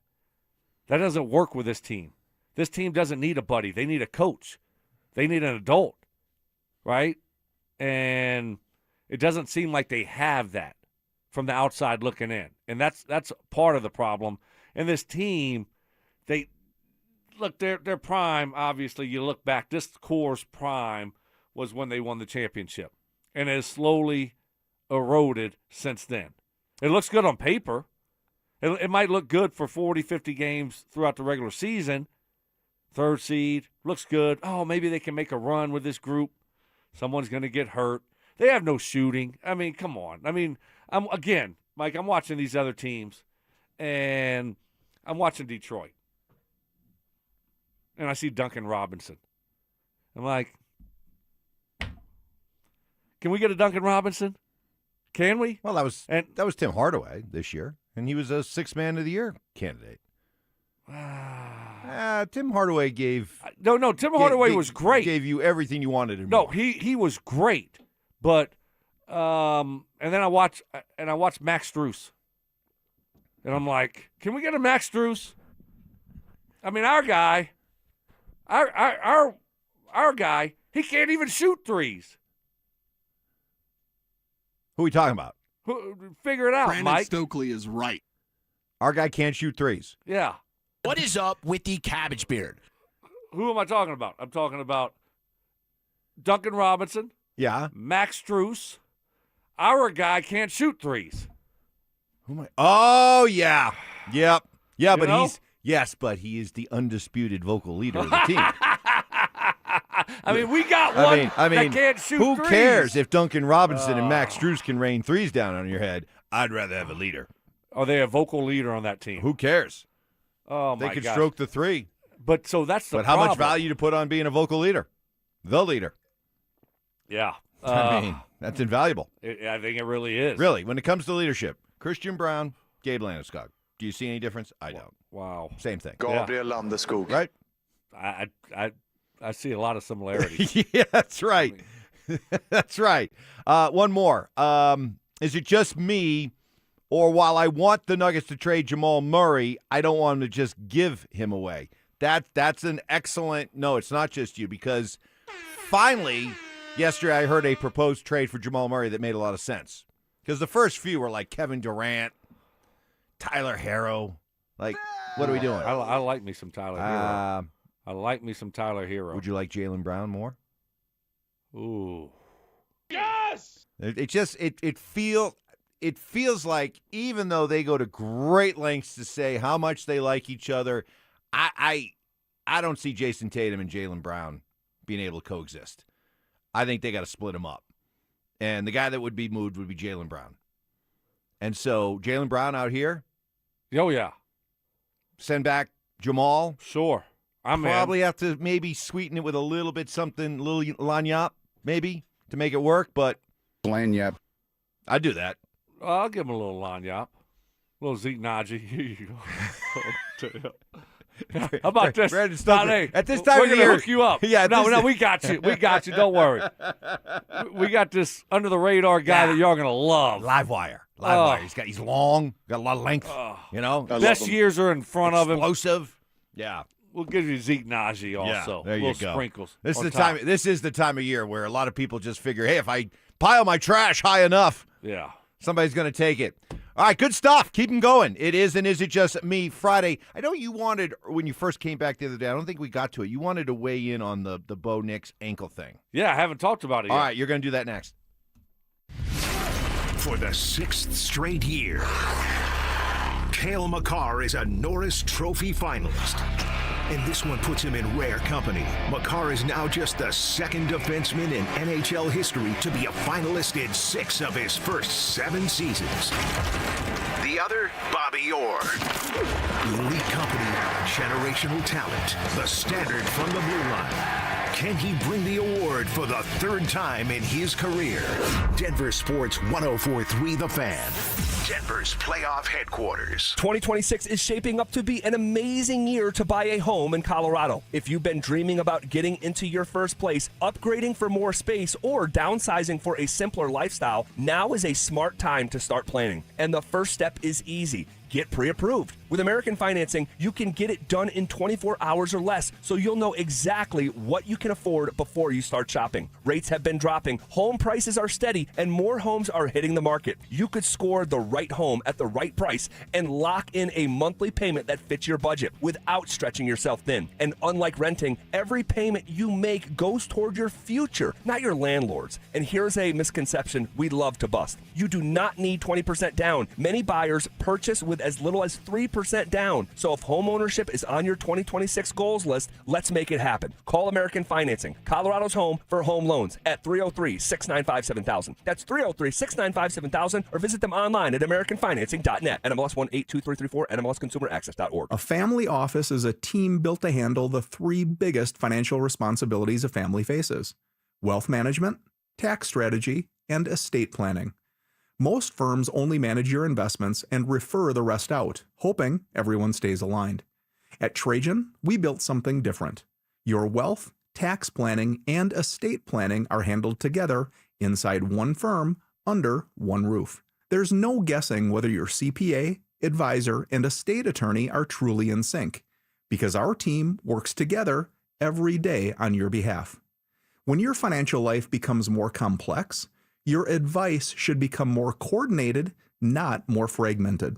doesn't work with this team. This team doesn't need a buddy. They need a coach. They need an adult, right? And it doesn't seem like they have that from the outside looking in. And that's part of the problem. And this team, their prime, obviously, you look back, this core's prime was when they won the championship. And it has slowly eroded since then. It looks good on paper. It might look good for 40, 50 games throughout the regular season. 3rd seed, looks good. Oh, maybe they can make a run with this group. Someone's going to get hurt. They have no shooting. I mean, come on. I mean, Mike, I'm watching these other teams, and I'm watching Detroit. And I see Duncan Robinson. I'm like, can we get a Duncan Robinson? Can we? Well, that was Tim Hardaway this year, and he was a 6th Man of the Year candidate. Tim Hardaway gave Tim Hardaway was great. Gave you everything you wanted him. No, he was great, but and then I watched Max Strus, and I'm like, can we get a Max Strus? I mean, our guy, he can't even shoot threes. Who are we talking about? Figure it out, Brandon Mike. Stokley is right. Our guy can't shoot threes. Yeah. What is up with the cabbage beard? Who am I talking about? I'm talking about Duncan Robinson. Yeah. Max Strus. Our guy can't shoot threes. Who am I? Oh, yeah. Yep. Yeah, but know? but he is the undisputed vocal leader of the team. I mean, we got one that can't shoot who threes. cares if Duncan Robinson and Max Strus can rain threes down on your head? I'd rather have a leader. Are they a vocal leader on that team? Who cares? Oh, my They could gosh. stroke the three. But so that's the But how problem. much value to put on being a vocal leader? The leader. Yeah. I mean, that's invaluable. I think it really is. Really, when it comes to leadership, Christian Brown, Gabe Landeskog. Do you see any difference? I don't. Wow. Same thing. Gabriel Landeskog. Right? I see a lot of similarities. Yeah, that's right. That's right. One more. Is it just me, or while I want the Nuggets to trade Jamal Murray, I don't want them to just give him away? That's an excellent – no, it's not just you, because finally yesterday I heard a proposed trade for Jamal Murray that made a lot of sense. Because the first few were like Kevin Durant, Tyler Herro. Like, what are we doing? I like me some Tyler Herro. I like me some Tyler Herro. Would you like Jaylen Brown more? Ooh. Yes! It feels like even though they go to great lengths to say how much they like each other, I don't see Jason Tatum and Jaylen Brown being able to coexist. I think they got to split them up. And the guy that would be moved would be Jaylen Brown. And so Jaylen Brown out here. Oh, yeah. Send back Jamal. Sure. Probably have to maybe sweeten it with a little bit something, little lanyap, maybe, to make it work, but lanyap. I'd do that. I'll give him a little lanyap. A little Zeke Najee. Here you go. How about this? Brandon Stokley, hey, at this time we're of the going to year. hook you up. Yeah, no, we got you. We got you. Don't worry. We got this under-the-radar guy that y'all going to love. Live wire. He's long, got a lot of length, Best years are in front of him. Explosive. Yeah. We'll give you Zeke Najee also. Yeah, there you go. Sprinkles. This is the time of year where a lot of people just figure, hey, if I pile my trash high enough, somebody's going to take it. All right, good stuff. Keep them going. It is and Is It Just Me Friday. I know you wanted, when you first came back the other day, I don't think we got to it. You wanted to weigh in on the Bo Nix ankle thing. Yeah, I haven't talked about it yet. All right, you're going to do that next. For the 6th straight year, Cale Makar is a Norris Trophy finalist. And this one puts him in rare company. Makar is now just the second defenseman in NHL history to be a finalist in 6 of his first 7 seasons. The other, Bobby Orr. Elite company, generational talent, the standard from the blue line. Can he bring the award for the 3rd time in his career? Denver Sports 104.3 The Fan. Denver's playoff headquarters. 2026 is shaping up to be an amazing year to buy a home in Colorado. If you've been dreaming about getting into your first place, upgrading for more space, or downsizing for a simpler lifestyle, now is a smart time to start planning. And the first step is easy. Get pre-approved. With American Financing, you can get it done in 24 hours or less, so you'll know exactly what you can afford before you start shopping. Rates have been dropping, home prices are steady, and more homes are hitting the market. You could score the right home at the right price and lock in a monthly payment that fits your budget without stretching yourself thin. And unlike renting, every payment you make goes toward your future, not your landlord's. And here's a misconception we'd love to bust. You do not need 20% down. Many buyers purchase with as little as 3% down. So if home ownership is on your 2026 goals list, let's make it happen. Call American Financing, Colorado's home for home loans, at 303-695-7000. That's 303-695-7000, or visit them online at americanfinancing.net. NMLS 182334, NMLSconsumeraccess.org. A family office is a team built to handle the 3 biggest financial responsibilities a family faces: wealth management, tax strategy, and estate planning. Most firms only manage your investments and refer the rest out, hoping everyone stays aligned. At Trajan, we built something different. Your wealth, tax planning, and estate planning are handled together inside one firm under one roof. There's no guessing whether your CPA, advisor, and estate attorney are truly in sync, because our team works together every day on your behalf. When your financial life becomes more complex, your advice should become more coordinated, not more fragmented.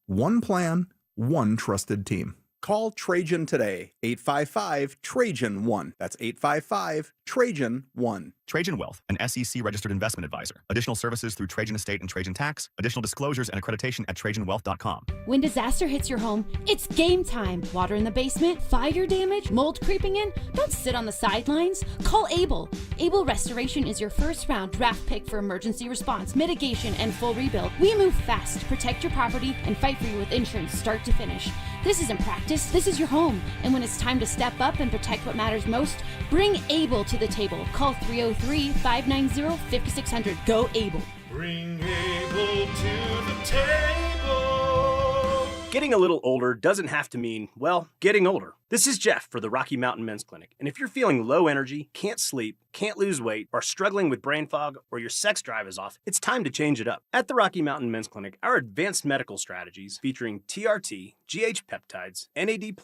One plan, one trusted team. Call Trajan today, 855-TRAJAN-1. That's 855-TRAJAN-1. Trajan Wealth, an SEC-registered investment advisor. Additional services through Trajan Estate and Trajan Tax. Additional disclosures and accreditation at TrajanWealth.com. When disaster hits your home, it's game time. Water in the basement, fire damage, mold creeping in? Don't sit on the sidelines. Call Able. Able Restoration is your first-round draft pick for emergency response, mitigation, and full rebuild. We move fast to protect your property and fight for you with insurance start to finish. This isn't practice, this is your home. And when it's time to step up and protect what matters most, bring Able to the table. Call 303-590-5600. Go Able. Bring Able to the table. Getting a little older doesn't have to mean, well, getting older. This is Jeff for the Rocky Mountain Men's Clinic, and if you're feeling low energy, can't sleep, can't lose weight, are struggling with brain fog, or your sex drive is off, it's time to change it up. At the Rocky Mountain Men's Clinic, our advanced medical strategies featuring TRT, GH peptides, NAD+,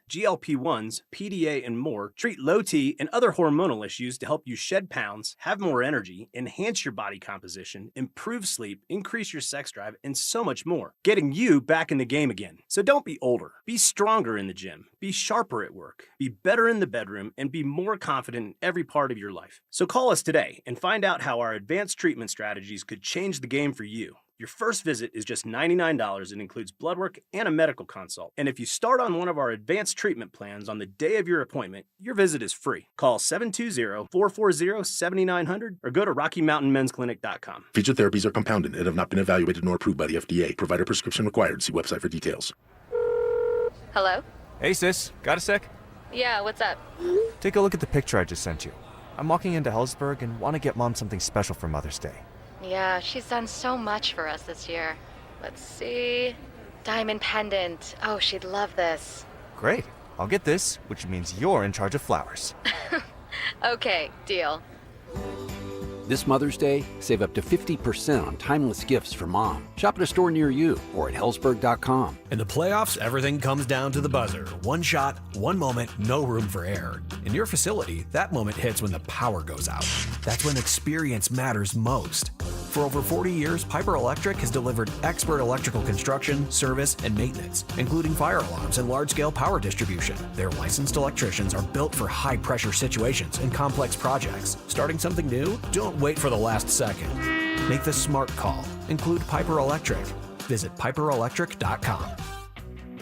GLP-1s, PDA, and more treat low T and other hormonal issues to help you shed pounds, have more energy, enhance your body composition, improve sleep, increase your sex drive, and so much more, getting you back in the game again. So don't be older. Be stronger in the gym. Be sharper at work, be better in the bedroom, and be more confident in every part of your life. So call us today and find out how our advanced treatment strategies could change the game for you. Your first visit is just $99 and includes blood work and a medical consult. And if you start on one of our advanced treatment plans on the day of your appointment, your visit is free. Call 720-440-7900 or go to RockyMountainMen'sClinic.com. Featured therapies are compounded and have not been evaluated nor approved by the FDA. Provider prescription required. See website for details. Hello? Hey sis, got a sec? Yeah, what's up? Take a look at the picture I just sent you. I'm walking into Hellsburg and want to get Mom something special for Mother's Day. Yeah, she's done so much for us this year. Let's see. Diamond pendant. Oh, she'd love this. Great. I'll get this, which means you're in charge of flowers. Okay, deal. This Mother's Day, save up to 50% on timeless gifts for Mom. Shop at a store near you or at Hellsburg.com. In the playoffs, everything comes down to the buzzer. One shot, one moment, no room for error. In your facility, that moment hits when the power goes out. That's when experience matters most. For over 40 years, Piper Electric has delivered expert electrical construction, service, and maintenance, including fire alarms and large-scale power distribution. Their licensed electricians are built for high-pressure situations and complex projects. Starting something new? Don't wait for the last second. Make the smart call. Include Piper Electric. Visit piperelectric.com.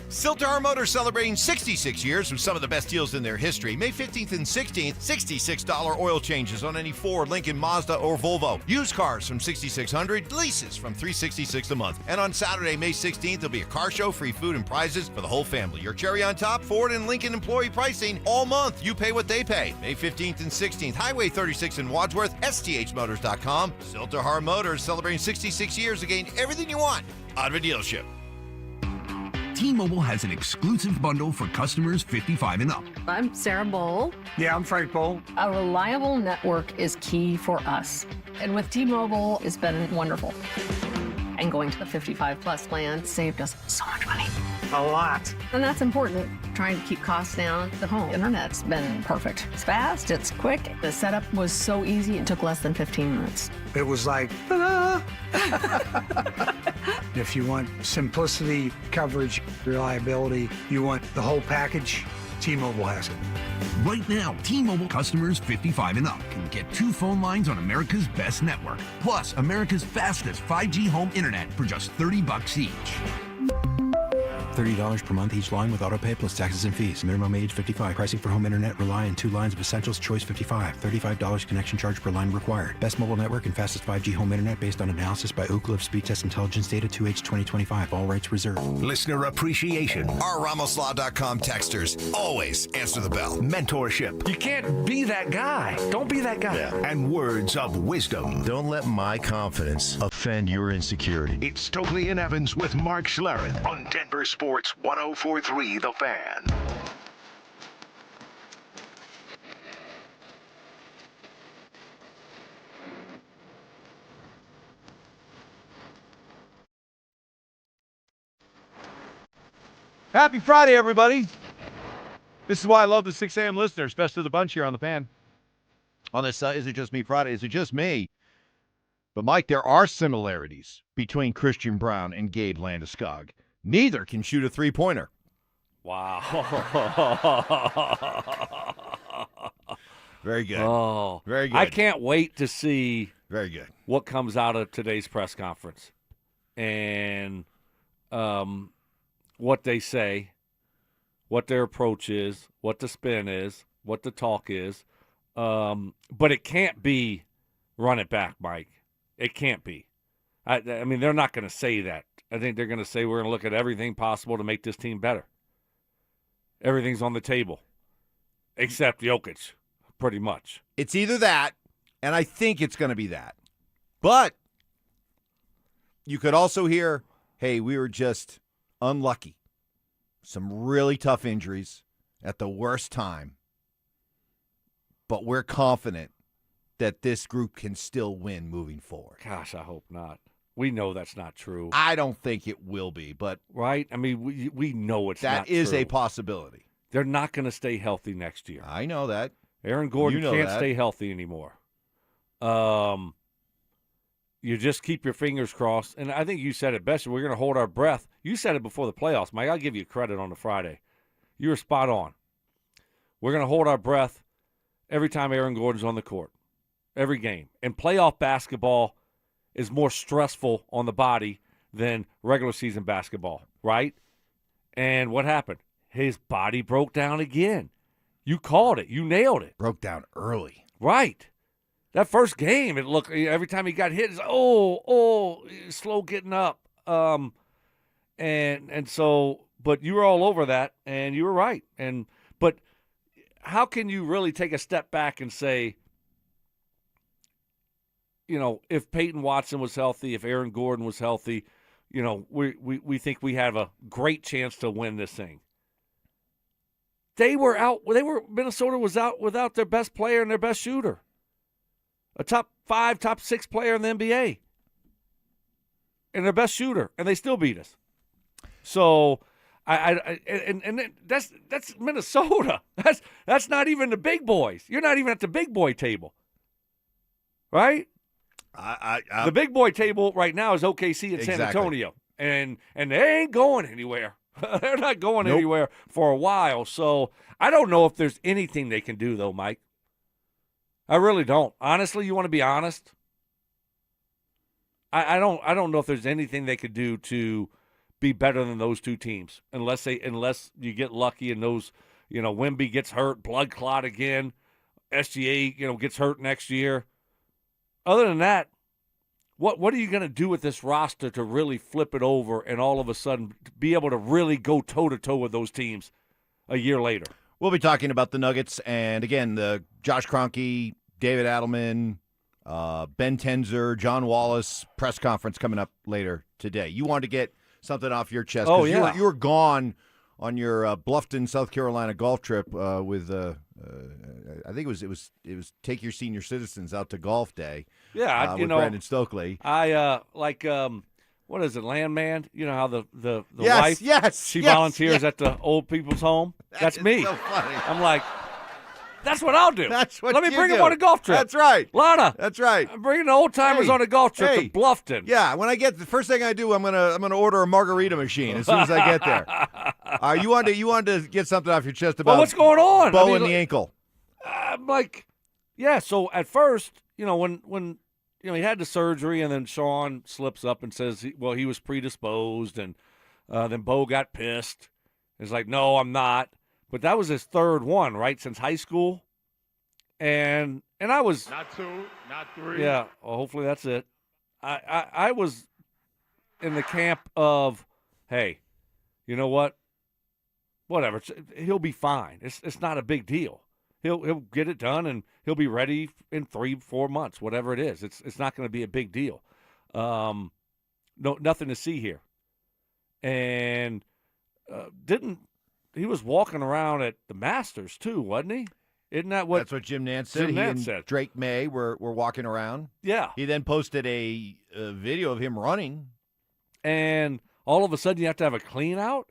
Siltar Motors celebrating 66 years with some of the best deals in their history. May 15th and 16th, $66 oil changes on any Ford, Lincoln, Mazda, or Volvo. Used cars from $6,600, leases from $366 a month. And on Saturday, May 16th, there'll be a car show, free food and prizes for the whole family. Your cherry on top, Ford and Lincoln employee pricing all month. You pay what they pay. May 15th and 16th, Highway 36 in Wadsworth, sthmotors.com. Siltar Motors celebrating 66 years to gain everything you want out of a dealership. T-Mobile has an exclusive bundle for customers 55 and up. I'm Sarah Bowl. Yeah, I'm Frank Bowl. A reliable network is key for us. And with T-Mobile, it's been wonderful. And going to the 55 plus plan saved us so much money. A lot. And that's important. Trying to keep costs down. The home internet's been perfect. It's fast, it's quick. The setup was so easy, it took less than 15 minutes. It was like, ta-da! If you want simplicity, coverage, reliability, you want the whole package, T-Mobile has it. Right now, T-Mobile customers 55 and up can get 2 phone lines on America's best network, plus America's fastest 5G home internet for just $30 each. $30 per month each line with autopay plus taxes and fees. Minimum age 55. Pricing for home internet rely on 2 lines of essentials. Choice 55. $35 connection charge per line required. Best mobile network and fastest 5G home internet based on analysis by Ookla of Speed Test Intelligence data 2H 2025. All rights reserved. Listener appreciation. Our RamosLaw.com texters always answer the bell. Mentorship. You can't be that guy. Don't be that guy. Yeah. And words of wisdom. Don't let my confidence offend your insecurity. It's Stokley and Evans with Mark Schlereth on Denver Sports 104.3 The Fan. Happy Friday, everybody. This is why I love the 6 a.m. listeners. Best of the bunch here on the Fan. On this Is It Just Me Friday? Is it just me? But, Mike, there are similarities between Christian Brown and Gabe Landeskog. Neither can shoot a three-pointer. Wow. Very good. Oh, very good. I can't wait to see very good what comes out of today's press conference and what they say, what their approach is, what the spin is, what the talk is. But it can't be run it back, Mike. It can't be. I mean, they're not going to say that. I think they're going to say we're going to look at everything possible to make this team better. Everything's on the table, except Jokic, pretty much. It's either that, and I think it's going to be that. But you could also hear, hey, we were just unlucky. Some really tough injuries. at the worst time. But we're confident that this group can still win moving forward. Gosh, I hope not. We know that's not true. I don't think it will be, but right? I mean, we know it's not true. That is a possibility. They're not going to stay healthy next year. I know that. Aaron Gordon can't stay healthy anymore. You just keep your fingers crossed. And I think you said it best. We're going to hold our breath. You said it before the playoffs, Mike. I'll give you credit on the Friday. You were spot on. We're going to hold our breath every time Aaron Gordon's on the court, every game. And playoff basketball is more stressful on the body than regular season basketball, right? And what happened? His body broke down again. You called it. You nailed it. Broke down early. Right. That first game, it looked, every time he got hit, it's slow getting up. And so, but you were all over that, and you were right. But how can you really take a step back and say, if Peyton Watson was healthy, if Aaron Gordon was healthy, we think we have a great chance to win this thing. Minnesota was out without their best player and their best shooter. A top 5, top 6 player in the NBA. And their best shooter, and they still beat us. So, that's Minnesota. That's not even the big boys. You're not even at the big boy table. Right? The big boy table right now is OKC and San Antonio. And they ain't going anywhere. They're not going anywhere for a while. So I don't know if there's anything they can do, though, Mike. I really don't. Honestly, you want to be honest? I don't know if there's anything they could do to be better than those two teams, unless you get lucky and those, Wemby gets hurt, blood clot again, SGA, gets hurt next year. Other than that, what are you going to do with this roster to really flip it over and all of a sudden be able to really go toe-to-toe with those teams a year later? We'll be talking about the Nuggets and, again, the Josh Kroenke, David Adelman, Ben Tenzer, John Wallace press conference coming up later today. You wanted to get something off your chest. Oh, yeah. You were gone on your Bluffton, South Carolina golf trip with I think it was take your senior citizens out to golf day. Yeah, with Brandon Stokley. What is it, Landman? You know how the yes, wife she volunteers at the old people's home. That's me. So funny. I'm like, that's what I'll do. That's what Let me you bring do. him on a golf trip. That's right, Lana. That's right. I'm bringing the old timers on a golf trip to Bluffton. Yeah, when I get the first thing I do, I'm gonna order a margarita machine as soon as I get there. You wanted to get something off your chest about what's going on? Bo and the ankle. I'm like, yeah. So at first, when he had the surgery, and then Sean slips up and says, he was predisposed, and then Bo got pissed. It's like, no, I'm not. But that was his third one, right, since high school. And I was not 2, not 3. Yeah, well, hopefully that's it. I was in the camp of, hey, you know what? Whatever, he'll be fine. It's not a big deal. He'll get it done, and he'll be ready in 3-4 months, whatever it is. It's not going to be a big deal. Nothing to see here. And he was walking around at the Masters too, wasn't he? Isn't that what? That's what Jim Nance said. Jim Nance and said. Drake May were walking around. Yeah. He then posted a video of him running, and all of a sudden you have to have a clean up.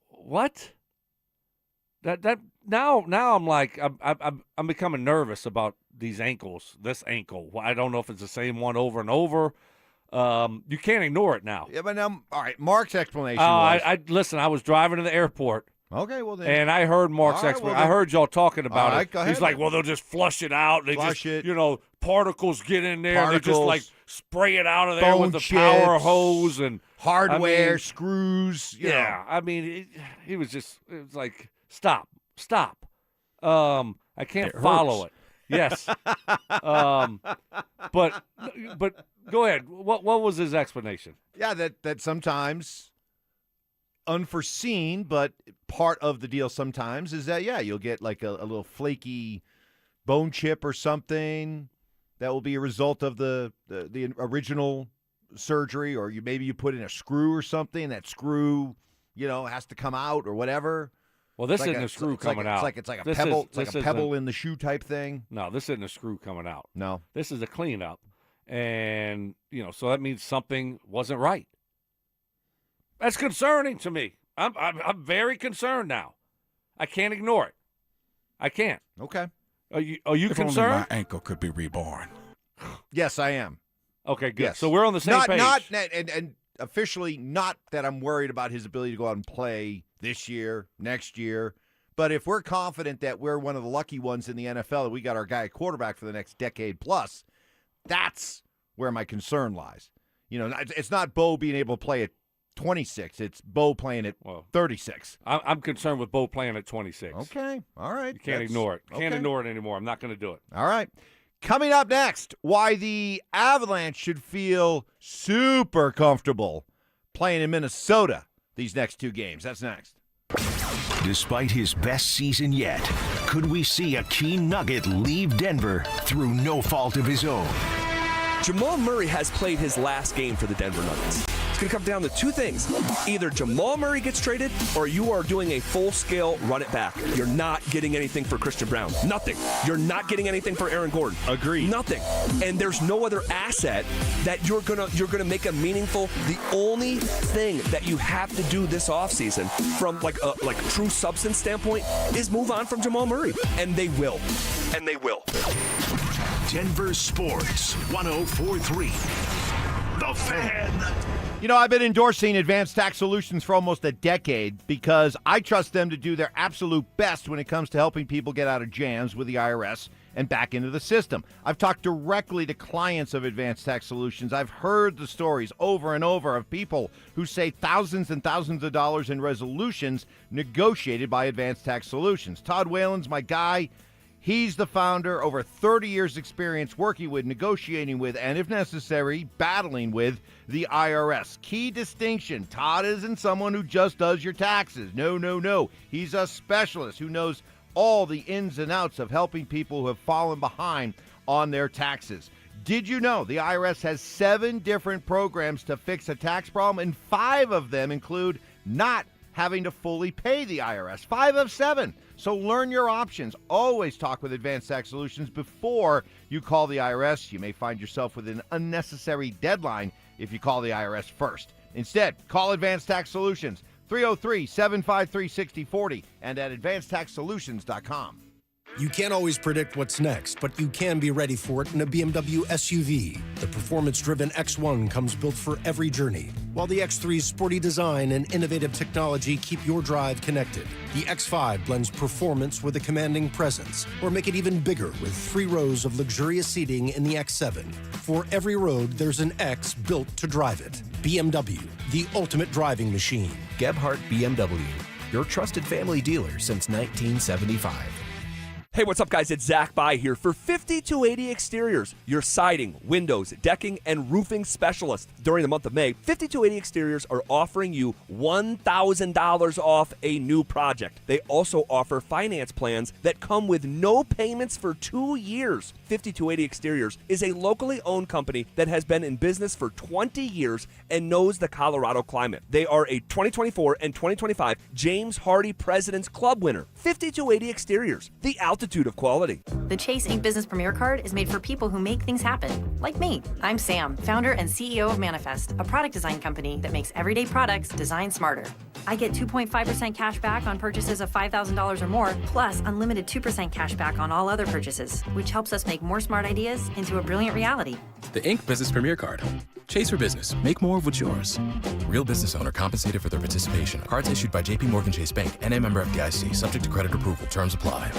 What? That now I'm like I'm becoming nervous about these ankles. This ankle, I don't know if it's the same one over and over. You can't ignore it now. Yeah, but now, all right. Mark's explanation was. Listen. I was driving to the airport. Okay, well then. And I heard Mark's explanation. I heard y'all talking about it. Go ahead. He's like, well, they'll just flush it out. They Flush just, it. Particles get in there. And they just like spray it out of there Bone with the chips, power hose and hardware, screws. Yeah, I mean, he was just. It was like, stop. I can't follow it. Yes. But go ahead. What was his explanation? Yeah, that sometimes unforeseen, but part of the deal sometimes is that you'll get like a little flaky bone chip or something that will be a result of the original surgery, or maybe you put in a screw or something. That screw has to come out or whatever. Well, this isn't a screw coming out. It's like a pebble. It's like a pebble in the shoe type thing. No, this isn't a screw coming out. No, this is a cleanup, and so that means something wasn't right. That's concerning to me. I'm very concerned now. I can't ignore it. I can't. Okay. Are you if concerned? Only my ankle could be reborn. Yes, I am. Okay, good. Yes. So we're on the same page. And officially, not that I'm worried about his ability to go out and play this year, next year. But if we're confident that we're one of the lucky ones in the NFL, that we got our guy at quarterback for the next decade plus, that's where my concern lies. It's not Bo being able to play at 26. It's Bo playing at 36. I'm concerned with Bo playing at 26. Okay. All right. You can't ignore it. Can't ignore it anymore. I'm not going to do it. All right. Coming up next, why the Avalanche should feel super comfortable playing in Minnesota these next 2 games. That's next. Despite his best season yet, could we see a key nugget leave Denver through no fault of his own? Jamal Murray has played his last game for the Denver Nuggets. It's going to come down to 2 things. Either Jamal Murray gets traded or you are doing a full-scale run-it-back. You're not getting anything for Christian Brown. Nothing. You're not getting anything for Aaron Gordon. Agreed. Nothing. And there's no other asset that you're gonna make a meaningful. The only thing that you have to do this offseason from like a true substance standpoint is move on from Jamal Murray. And they will. And they will. Denver Sports 104.3. The Fan. I've been endorsing Advanced Tax Solutions for almost a decade because I trust them to do their absolute best when it comes to helping people get out of jams with the IRS and back into the system. I've talked directly to clients of Advanced Tax Solutions. I've heard the stories over and over of people who say thousands and thousands of dollars in resolutions negotiated by Advanced Tax Solutions. Todd Whalen's my guy. He's the founder, over 30 years experience working with, negotiating with, and if necessary, battling with the IRS. Key distinction, Todd isn't someone who just does your taxes. No. He's a specialist who knows all the ins and outs of helping people who have fallen behind on their taxes. Did you know the IRS has 7 different programs to fix a tax problem, and 5 of them include not having to fully pay the IRS. 5 of 7. So learn your options. Always talk with Advanced Tax Solutions before you call the IRS. You may find yourself with an unnecessary deadline if you call the IRS first. Instead, call Advanced Tax Solutions, 303-753-6040, and at advancedtaxsolutions.com. You can't always predict what's next, but you can be ready for it in a BMW SUV. The performance-driven X1 comes built for every journey, while the X3's sporty design and innovative technology keep your drive connected. The X5 blends performance with a commanding presence, or make it even bigger with 3 rows of luxurious seating in the X7. For every road, there's an X built to drive it. BMW, the ultimate driving machine. Gebhardt BMW, your trusted family dealer since 1975. Hey, what's up, guys? It's Zach By here for 5280 Exteriors, your siding, windows, decking, and roofing specialist. During the month of May, 5280 Exteriors are offering you $1,000 off a new project. They also offer finance plans that come with no payments for 2 years. 5280 Exteriors is a locally owned company that has been in business for 20 years and knows the Colorado climate. They are a 2024 and 2025 James Hardy President's Club winner. 5280 Exteriors, the altitude of quality. The Chase Ink Business Premier Card is made for people who make things happen, like me. I'm Sam, founder and CEO of Manifest, a product design company that makes everyday products designed smarter. I get 2.5% cash back on purchases of $5,000 or more, plus unlimited 2% cash back on all other purchases, which helps us make more smart ideas into a brilliant reality. The Ink Business Premier Card. Chase for business. Make more of what's yours. Real business owner compensated for their participation. Cards issued by J.P. Morgan Chase Bank. N.A. member FDIC. Subject to credit approval. Terms apply.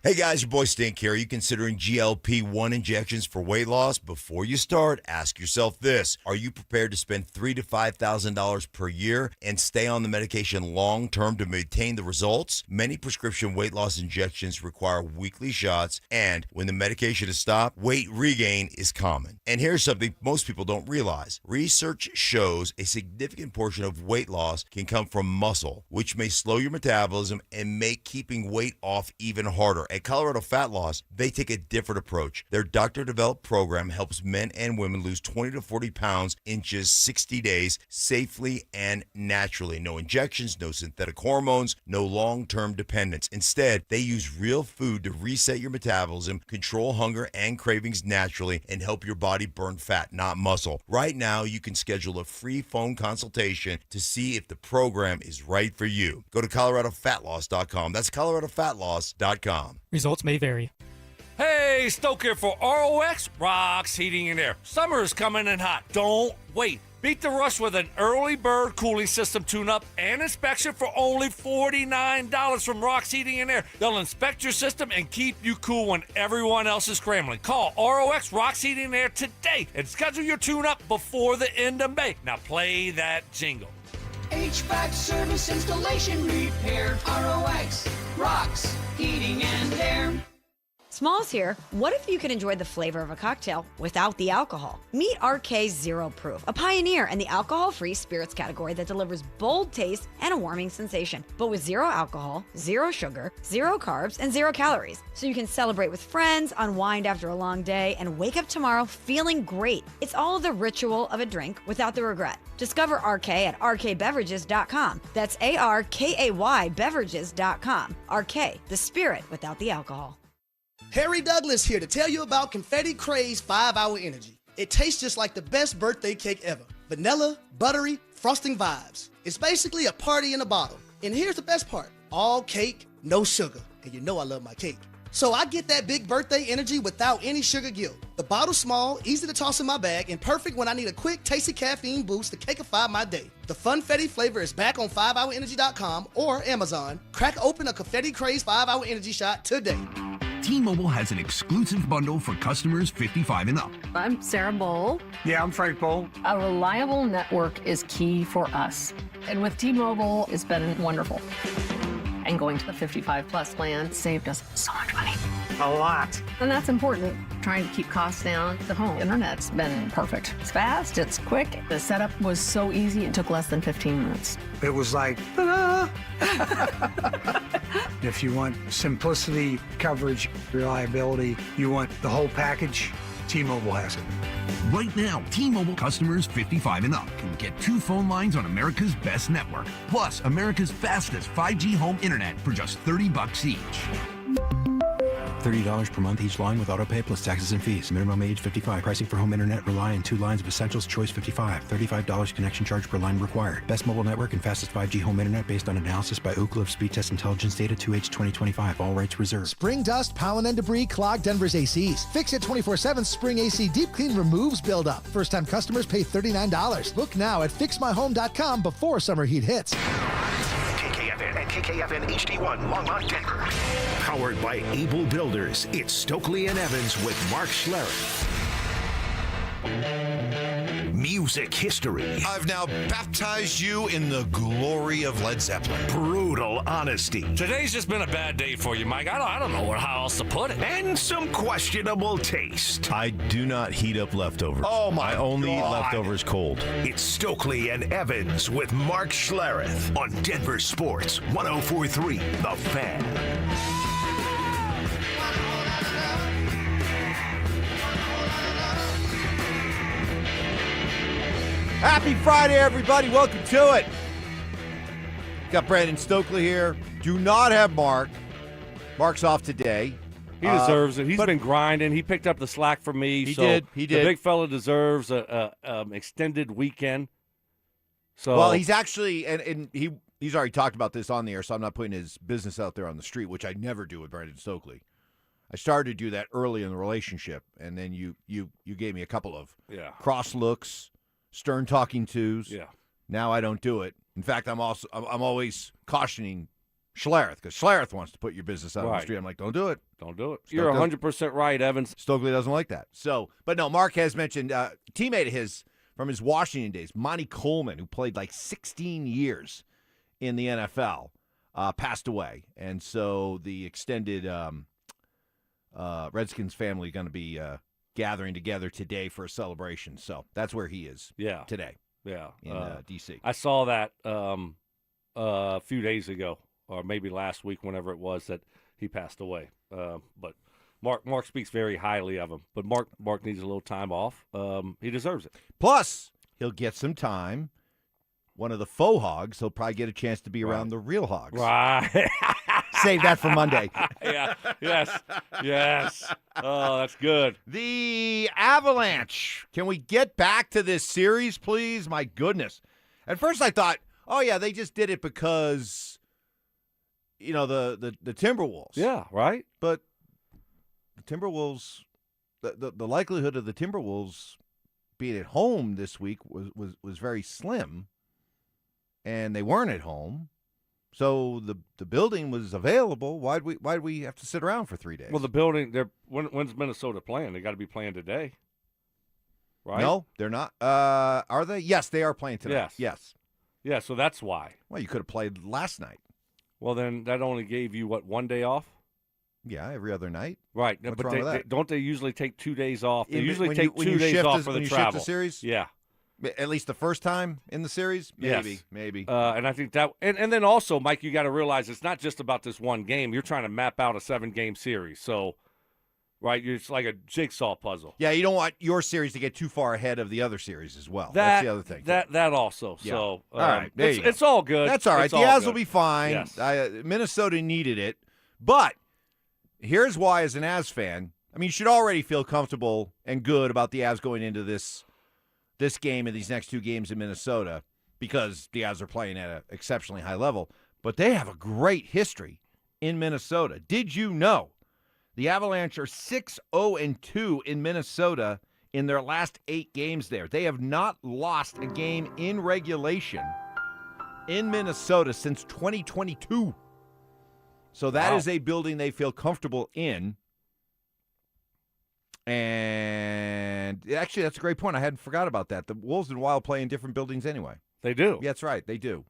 Hey guys, your boy Stink here. Are you considering GLP-1 injections for weight loss? Before you start, ask yourself this. Are you prepared to spend $3,000 to $5,000 per year and stay on the medication long-term to maintain the results? Many prescription weight loss injections require weekly shots, and when the medication is stopped, weight regain is common. And here's something most people don't realize. Research shows a significant portion of weight loss can come from muscle, which may slow your metabolism and make keeping weight off even harder. At Colorado Fat Loss, they take a different approach. Their doctor-developed program helps men and women lose 20 to 40 pounds in just 60 days safely and naturally. No injections, no synthetic hormones, no long-term dependence. Instead, they use real food to reset your metabolism, control hunger and cravings naturally, and help your body burn fat, not muscle. Right now, you can schedule a free phone consultation to see if the program is right for you. Go to coloradofatloss.com. That's coloradofatloss.com. Results may vary. Hey, Stoke here for ROX Rocks Heating and Air. Summer is coming in hot. Don't wait. Beat the rush with an early bird cooling system tune-up and inspection for only $49 from Rocks Heating and Air. They'll inspect your system and keep you cool when everyone else is scrambling. Call ROX Rocks Heating and Air today and schedule your tune-up before the end of May. Now play that jingle. HVAC service, installation, repair. ROX Rocks Heating and Air. Smalls here. What if you could enjoy the flavor of a cocktail without the alcohol? Meet RK Zero Proof, a pioneer in the alcohol-free spirits category that delivers bold taste and a warming sensation, but with zero alcohol, zero sugar, zero carbs, and zero calories. So you can celebrate with friends, unwind after a long day, and wake up tomorrow feeling great. It's all the ritual of a drink without the regret. Discover RK at rkbeverages.com. That's ARKAY beverages.com. RK, the spirit without the alcohol. Harry Douglas here to tell you about Confetti Craze 5-Hour Energy. It tastes just like the best birthday cake ever. Vanilla, buttery, frosting vibes. It's basically a party in a bottle. And here's the best part. All cake, no sugar. And you know I love my cake. So I get that big birthday energy without any sugar guilt. The bottle's small, easy to toss in my bag, and perfect when I need a quick, tasty caffeine boost to cakeify my day. The Funfetti flavor is back on 5hourenergy.com or Amazon. Crack open a Confetti Craze 5-Hour Energy shot today. T-Mobile has an exclusive bundle for customers 55 and up. I'm Sarah Bowl. Yeah, I'm Frank Bowl. A reliable network is key for us. And with T-Mobile, it's been wonderful. And going to the 55 plus plan saved us so much money. A lot. And that's important. Trying to keep costs down. The home internet's been perfect. It's fast, it's quick. The setup was so easy, it took less than 15 minutes. It was like, ta-da! If you want simplicity, coverage, reliability, you want the whole package, T-Mobile has it. Right now, T-Mobile customers 55 and up can get 2 phone lines on America's best network, plus America's fastest 5G home internet for just $30 each. $30 per month each line with autopay plus taxes and fees. Minimum age 55. Pricing for home internet rely on 2 lines of Essentials Choice 55. $35 connection charge per line required. Best mobile network and fastest 5G home internet based on analysis by Ookla of Speed Test Intelligence Data 2H 2025. All rights reserved. Spring dust, pollen, and debris clog Denver's ACs. Fix It 24/7 Spring AC Deep Clean removes buildup. First-time customers pay $39. Look now at fixmyhome.com before summer heat hits. KKFN and KKFN HD1 Longmont, Denver. Powered by Able Builders, it's Stokley and Evans with Mark Schlereth. Music history. I've now baptized you in the glory of Led Zeppelin. Brutal honesty. Today's just been a bad day for you, Mike. I don't know how else to put it. And some questionable taste. I do not heat up leftovers. Oh, my I only eat God. leftovers cold. It's Stokley and Evans with Mark Schlereth on Denver Sports 104.3 The Fan. Happy Friday, everybody. Welcome to it. Got Brandon Stokley here. Do not have Mark. Mark's off today. He deserves it. He's been grinding. He picked up the slack from me. He so did. The big fella deserves a extended weekend. So Well, he's actually, and he's already talked about this on the air, so I'm not putting his business out there on the street, which I never do with Brandon Stokley. I started to do that early in the relationship, and then you gave me a couple of cross looks, stern talking tos. Yeah. Now I don't do it. In fact, I'm always cautioning Schlereth, because Schlereth wants to put your business out on the street. I'm like, don't do it. Don't do it. You're 100% right, Evans. Stokley doesn't like that. So, but no, Mark has mentioned a teammate of his from his Washington days, Monty Coleman, who played like 16 years in the NFL, passed away. And so the extended Redskins family going to be gathering together today for a celebration. So that's where he is today. Yeah. In D.C. I saw that a few days ago, or maybe last week, whenever it was, that he passed away. But Mark speaks very highly of him. But Mark needs a little time off. He deserves it. Plus, he'll get some time. One of the faux hogs, he'll probably get a chance to be around the real hogs. Right. Save that for Monday. Yeah. Yes. Oh, that's good. The Avalanche. Can we get back to this series, please? My goodness. At first I thought, oh, yeah, they just did it because, the Timberwolves. Yeah, right? But the Timberwolves, the likelihood of the Timberwolves being at home this week was very slim, and they weren't at home. So the building was available. Why'd we have to sit around for 3 days? Well, the building, when's Minnesota playing? They got to be playing today, right? No, they're not. Are they? Yes, they are playing today. Yes. Yeah, so that's why. Well, you could have played last night. Well, then that only gave you, 1 day off? Yeah, every other night. Right. What's but wrong with that? don't they usually take 2 days off? They usually when take you 2 days shift off for when the you travel. shift the series? Yeah. At least the first time in the series? Yes. Maybe. And I think that – and then also, Mike, you got to realize it's not just about this one game. You're trying to map out a 7-game series. So, right, it's like a jigsaw puzzle. Yeah, you don't want your series to get too far ahead of the other series as well. That's the other thing. That also. Yeah. So, all right, there you go. It's all good. That's all right. The Avs will be fine. Yes. Minnesota needed it. But here's why, as an Avs fan, you should already feel comfortable and good about the Avs going into this game and these next 2 games in Minnesota because the Avs are playing at an exceptionally high level. But they have a great history in Minnesota. Did you know the Avalanche are 6-0-2 in Minnesota in their last 8 games there? They have not lost a game in regulation in Minnesota since 2022. So that is a building they feel comfortable in. And actually, that's a great point. I hadn't forgot about that. The Wolves and Wild play in different buildings anyway. They do. Yeah, that's right. They do.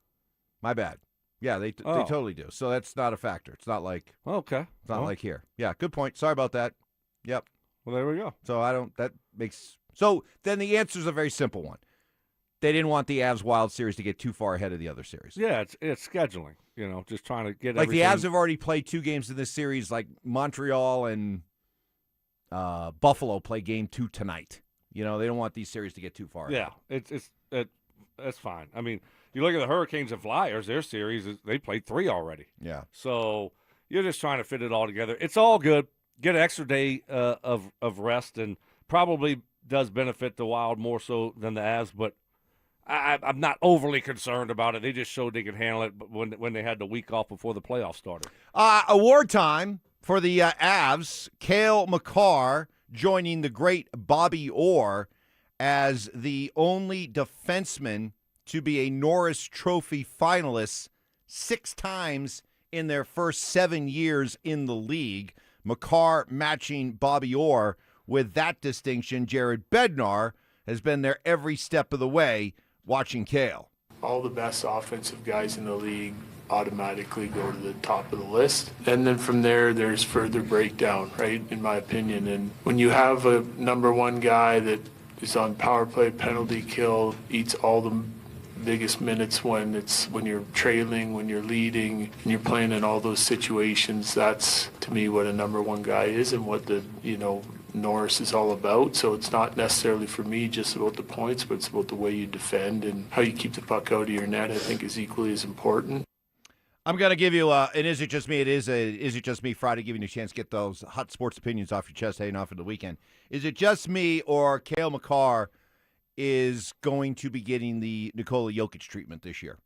My bad. Yeah, they totally do. So that's not a factor. It's not like It's not like here. Yeah, good point. Sorry about that. Yep. Well, there we go. So then the answer is a very simple one. They didn't want the Avs Wild series to get too far ahead of the other series. Yeah, it's scheduling. Just trying to get like everything. The Avs have already played 2 games in this series. Like Montreal and Buffalo play game 2 tonight. They don't want these series to get too far ahead. Yeah, that's fine. You look at the Hurricanes and Flyers, their series, they played 3 already. Yeah. So you're just trying to fit it all together. It's all good. Get an extra day of rest, and probably does benefit the Wild more so than the Avs, but I'm not overly concerned about it. They just showed they could handle it when they had the week off before the playoffs started. Award time for the Avs. Cale Makar joining the great Bobby Orr as the only defenseman to be a Norris Trophy finalist 6 times in their first 7 years in the league. Makar matching Bobby Orr with that distinction. Jared Bednar has been there every step of the way watching Cale. All the best offensive guys in the league automatically go to the top of the list. And then from there, there's further breakdown, right, in my opinion. And when you have a number 1 guy that is on power play, penalty kill, eats all the biggest minutes when you're trailing, when you're leading, and you're playing in all those situations, that's, to me, what a number 1 guy is and what the, Norris is all about. So it's not necessarily for me just about the points, but it's about the way you defend and how you keep the puck out of your net, I think, is equally as important. I'm going to give you an Is It Just Me? It is a Is It Just Me Friday, giving you a chance to get those hot sports opinions off your chest heading off for the weekend. Is it just me or Cale Makar is going to be getting the Nikola Jokic treatment this year?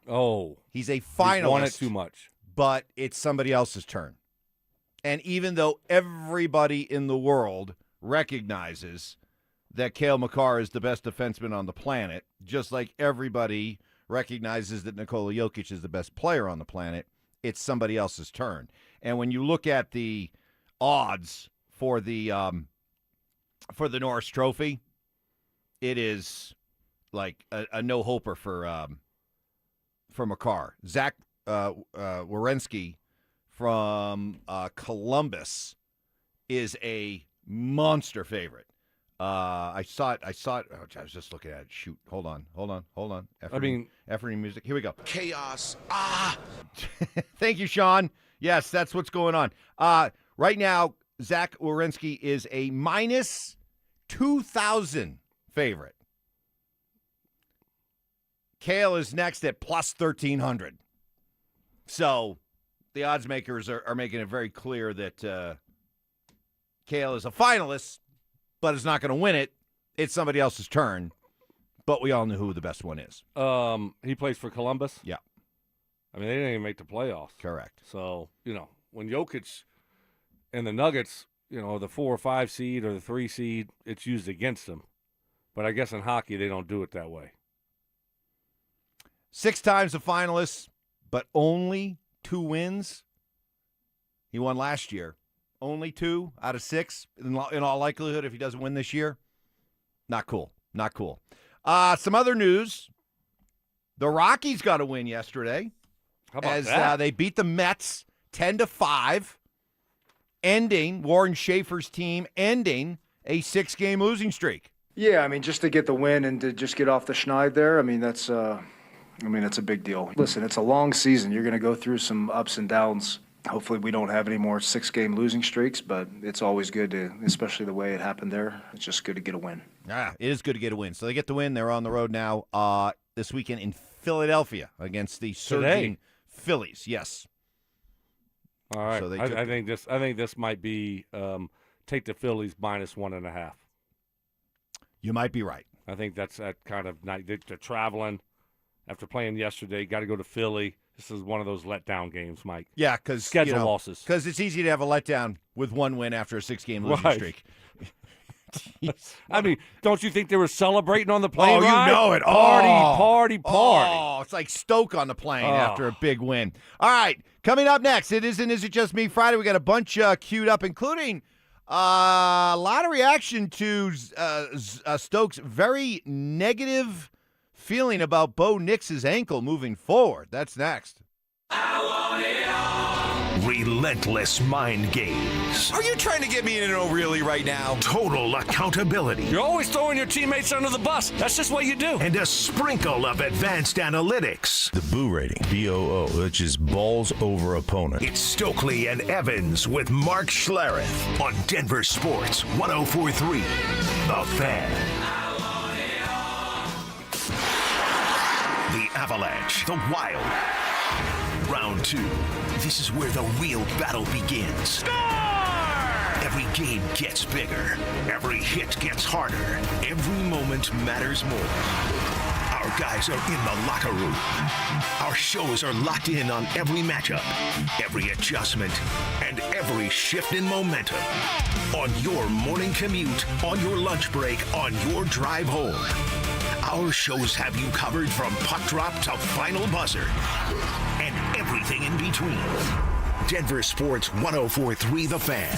Oh. He's a finalist. He's won it too much. But it's somebody else's turn. And even though everybody in the world recognizes that Cale Makar is the best defenseman on the planet, just like everybody recognizes that Nikola Jokic is the best player on the planet, it's somebody else's turn. And when you look at the odds for the Norris Trophy, it is like a no-hoper for Makar. Zach Werenski from Columbus is a monster favorite. I saw it. Oh, I was just looking at it. Shoot. Hold on. Efforting music. Here we go. Chaos. Thank you, Sean. Yes, that's what's going on. Right now, Zach Werenski is a minus 2,000 favorite. Kale is next at plus 1,300. So the odds makers are making it very clear that Kale is a finalist, but is not going to win it. It's somebody else's turn, but we all know who the best one is. He plays for Columbus? Yeah. I mean, they didn't even make the playoffs. Correct. So, when Jokic and the Nuggets, the 4 or 5 seed or the 3 seed, it's used against them. But I guess in hockey, they don't do it that way. 6 times a finalist, but only 2 wins. He won last year. Only 2 out of 6, in all likelihood, if he doesn't win this year. Not cool. Not cool. Some other news. The Rockies got a win yesterday. How about as that? They beat the Mets 10-5, ending Warren Schaefer's team, ending a 6-game losing streak. Yeah, I mean, just to get the win and to just get off the schneid there, I mean, that's a big deal. Listen, it's a long season. You're going to go through some ups and downs. Hopefully we don't have any more 6-game losing streaks, but it's always good to, especially the way it happened there, it's just good to get a win. Yeah, it is good to get a win. So they get the win. They're on the road now this weekend in Philadelphia against the surging Phillies. Yes. All right. So I think this might be take the Phillies minus 1.5. You might be right. I think that's that kind of night. They're traveling after playing yesterday. Got to go to Philly. This is one of those letdown games, Mike. Yeah, because schedule losses. Because it's easy to have a letdown with 1 win after a 6-game losing streak. I mean, don't you think they were celebrating on the plane ride? You know it. Party. Oh, it's like Stoke on the plane after a big win. All right, coming up next, Is It Just Me Friday. We got a bunch queued up, including a lot of reaction to Stoke's very negative feeling about Bo Nix's ankle moving forward. That's next. Relentless mind games. Are you trying to get me in an oh really right now? Total accountability. You're always throwing your teammates under the bus. That's just what you do. And a sprinkle of advanced analytics. The Boo rating, BOO, which is balls over opponent. It's Stokley and Evans with Mark Schlereth on Denver Sports 104.3. The Fan. The Avalanche, the Wild. Round 2. This is where the real battle begins. Score! Every game gets bigger. Every hit gets harder. Every moment matters more. Our guys are in the locker room. Our shows are locked in on every matchup, every adjustment, and every shift in momentum. On your morning commute, on your lunch break, on your drive home. Our shows have you covered from puck drop to final buzzer. And everything in between. Denver Sports 104.3 The Fan.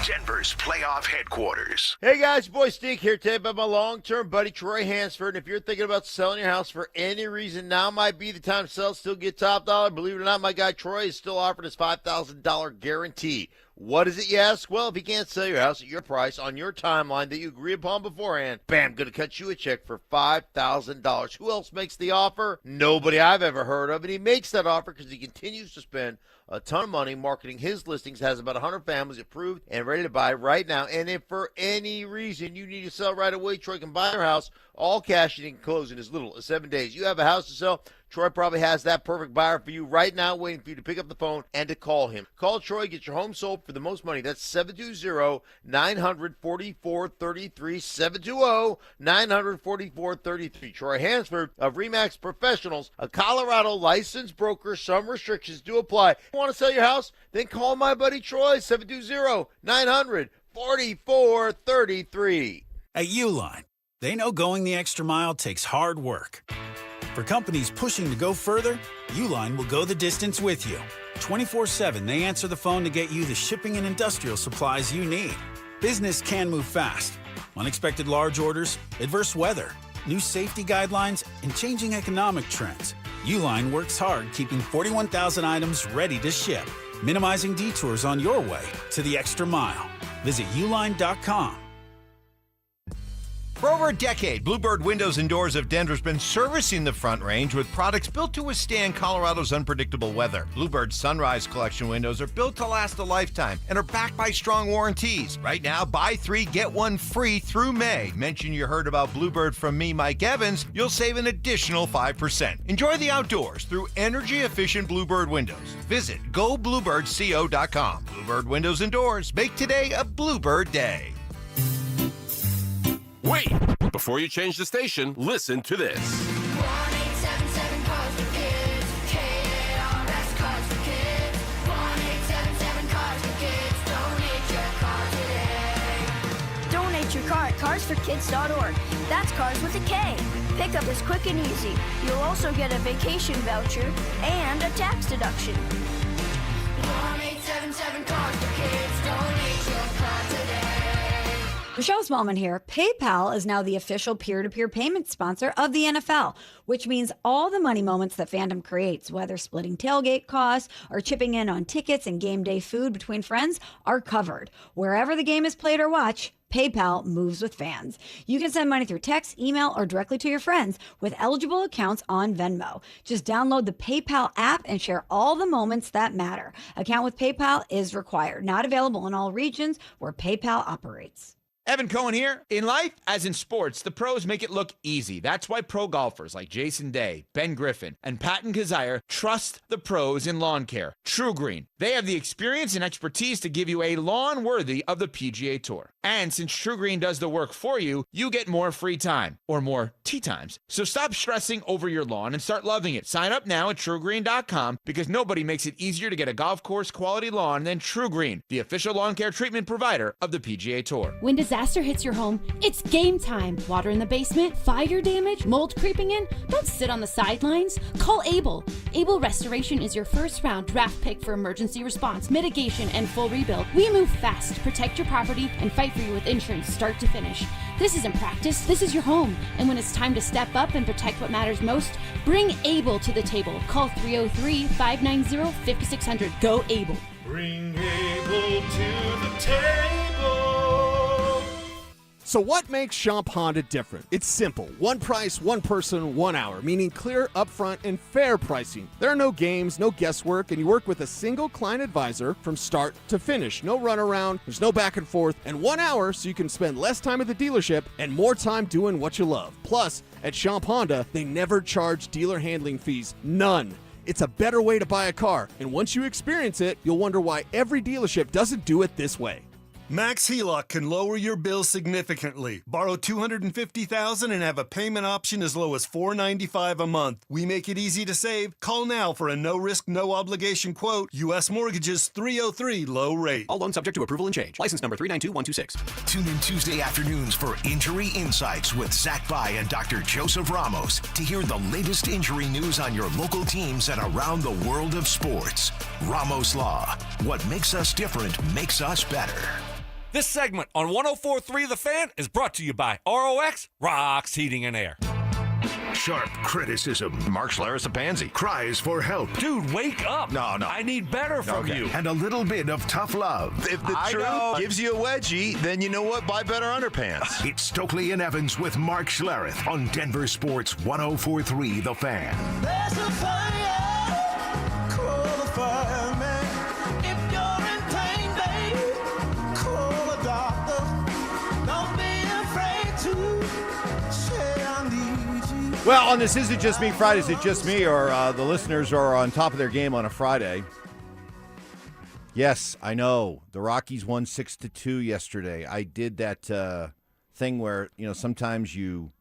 Denver's playoff headquarters. Hey guys, boy Stink here today by my long-term buddy Troy Hansford. And if you're thinking about selling your house for any reason, now might be the time to sell, still get top dollar. Believe it or not, my guy Troy is still offering his $5,000 guarantee. What is it, you ask? Well, if you can't sell your house at your price on your timeline that you agree upon beforehand, bam, going to cut you a check for $5,000. Who else makes the offer? Nobody I've ever heard of. And he makes that offer because he continues to spend a ton of money marketing his listings, has about 100 families approved and ready to buy right now. And if for any reason you need to sell right away, Troy can buy your house, all cash, and he can close in as little as 7 days. You have a house to sell, Troy probably has that perfect buyer for you right now, waiting for you to pick up the phone and to call him. Call Troy, get your home sold for the most money. That's 720-900-4433, 720-900-4433. Troy Hansford of RE/MAX Professionals, a Colorado licensed broker. Some restrictions do apply. Want to sell your house? Then call my buddy Troy, 720-900-4433. At Uline, they know going the extra mile takes hard work. For companies pushing to go further, Uline will go the distance with you. 24/7, they answer the phone to get you the shipping and industrial supplies you need. Business can move fast. Unexpected large orders, adverse weather, new safety guidelines, and changing economic trends. Uline works hard keeping 41,000 items ready to ship, minimizing detours on your way to the extra mile. Visit uline.com. For over a decade, Bluebird Windows and Doors of Denver's been servicing the Front Range with products built to withstand Colorado's unpredictable weather. Bluebird's Sunrise Collection windows are built to last a lifetime and are backed by strong warranties. Right now, buy 3, get 1 free through May. Mention you heard about Bluebird from me, Mike Evans, you'll save an additional 5%. Enjoy the outdoors through energy-efficient Bluebird windows. Visit gobluebirdco.com. Bluebird Windows and Doors, make today a Bluebird day. Wait! Before you change the station, listen to this. 1-877 Cars for Kids. KARS Cars for Kids. 1-877 Cars for Kids. Donate your car today. Donate your car at carsforkids.org. That's cars with a K. Pickup is quick and easy. You'll also get a vacation voucher and a tax deduction. 1-877 Cars for Kids. Donate your car today. Michelle Smallman here. PayPal is now the official peer-to-peer payment sponsor of the NFL, which means all the money moments that fandom creates, whether splitting tailgate costs or chipping in on tickets and game day food between friends, are covered. Wherever the game is played or watched, PayPal moves with fans. You can send money through text, email, or directly to your friends with eligible accounts on Venmo. Just download the PayPal app and share all the moments that matter. Account with PayPal is required. Not available in all regions where PayPal operates. Evan Cohen here. In life, as in sports, the pros make it look easy. That's why pro golfers like Jason Day, Ben Griffin, and Patton Kazire trust the pros in lawn care. True Green. They have the experience and expertise to give you a lawn worthy of the PGA Tour. And since True Green does the work for you, you get more free time, or more tee times. So stop stressing over your lawn and start loving it. Sign up now at TrueGreen.com because nobody makes it easier to get a golf course quality lawn than True Green, the official lawn care treatment provider of the PGA Tour. When disaster hits your home, it's game time. Water in the basement, fire damage, mold creeping in? Don't sit on the sidelines. Call Able. Able Restoration is your first round draft pick for emergency response, mitigation, and full rebuild. We move fast, protect your property, and fight for you with insurance start to finish. This isn't practice, this is your home. And when it's time to step up and protect what matters most, bring Able to the table. Call 303-590-5600. Go Able. Bring Able to the table. So what makes Champ Honda different? It's simple. One price, one person, 1 hour, meaning clear, upfront, and fair pricing. There are no games, no guesswork, and you work with a single client advisor from start to finish. No runaround, there's no back and forth, and 1 hour so you can spend less time at the dealership and more time doing what you love. Plus, at Champ Honda, they never charge dealer handling fees. None. It's a better way to buy a car, and once you experience it, you'll wonder why every dealership doesn't do it this way. Max HELOC can lower your bill significantly. Borrow $250,000 and have a payment option as low as $495 a month. We make it easy to save. Call now for a no-risk, no-obligation quote. U.S. Mortgages 303 low rate. All loans subject to approval and change. License number 392126. Tune in Tuesday afternoons for Injury Insights with Zach Bai and Dr. Joseph Ramos to hear the latest injury news on your local teams and around the world of sports. Ramos Law. What makes us different makes us better. This segment on 104.3 The Fan is brought to you by ROX Rocks Heating and Air. Sharp criticism. Mark Schlereth a pansy. Cries for help. Dude, wake up. No. I need better from you. And a little bit of tough love. If the truth gives you a wedgie, then you know what? Buy better underpants. It's Stokley and Evans with Mark Schlereth on Denver Sports 104.3 The Fan. There's a fire, call the fireman. If you're in pain, babe, call a doctor. Don't be afraid to say I need you. Well, on this Is It Just Me Friday, is it just me or the listeners are on top of their game on a Friday? Yes, I know. The Rockies won 6-2 yesterday. I did that thing where, sometimes you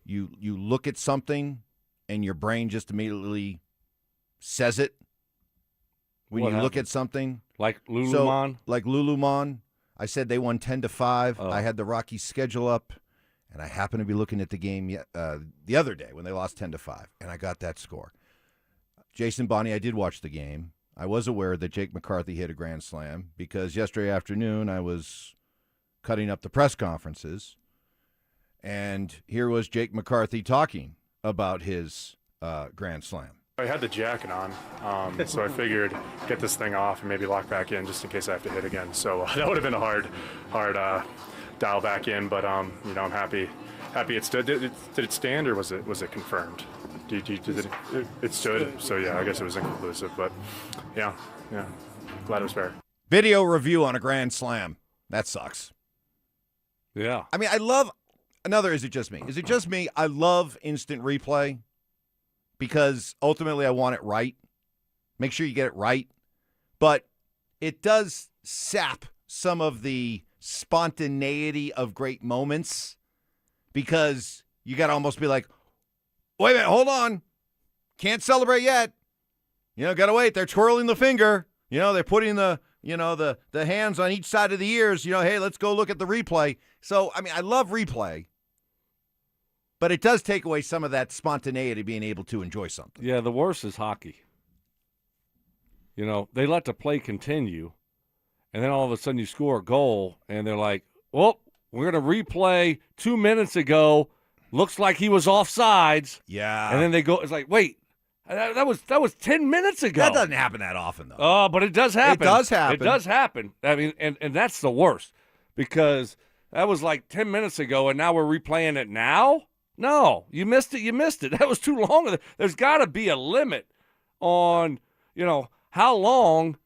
look at something and your brain just immediately says it. When you look at something. Like Lululemon? Like Lululemon. I said they won 10-5. Oh. I had the Rockies schedule up. And I happened to be looking at the game the other day when they lost 10-5, and I got that score. Jason Bonnie, I did watch the game. I was aware that Jake McCarthy hit a grand slam because yesterday afternoon I was cutting up the press conferences, and here was Jake McCarthy talking about his grand slam. I had the jacket on, so I figured get this thing off and maybe lock back in just in case I have to hit again. So that would have been a hard dial back in. But I'm happy it stood. Did it stand, or was it confirmed? It stood. So yeah, I guess it was inconclusive. But yeah, glad it was fair. Video review on a grand slam. That sucks. Yeah. I mean, is it just me? Is it just me? I love instant replay because ultimately I want it right. Make sure you get it right. But it does sap some of the spontaneity of great moments because you got to almost be like, wait a minute, hold on. Can't celebrate yet. Got to wait. They're twirling the finger. They're putting the hands on each side of the ears. Hey, let's go look at the replay. So, I mean, I love replay, but it does take away some of that spontaneity, being able to enjoy something. Yeah, the worst is hockey. They let the play continue, and then all of a sudden you score a goal, and they're like, well, we're going to replay 2 minutes ago. Looks like he was offsides. Yeah. And then they go, it's like, wait, that was 10 minutes ago. That doesn't happen that often, though. Oh, but it does happen. It does happen. It does happen. I mean, and that's the worst because that was like 10 minutes ago, and now we're replaying it now? No, you missed it. You missed it. That was too long. There's got to be a limit on, how long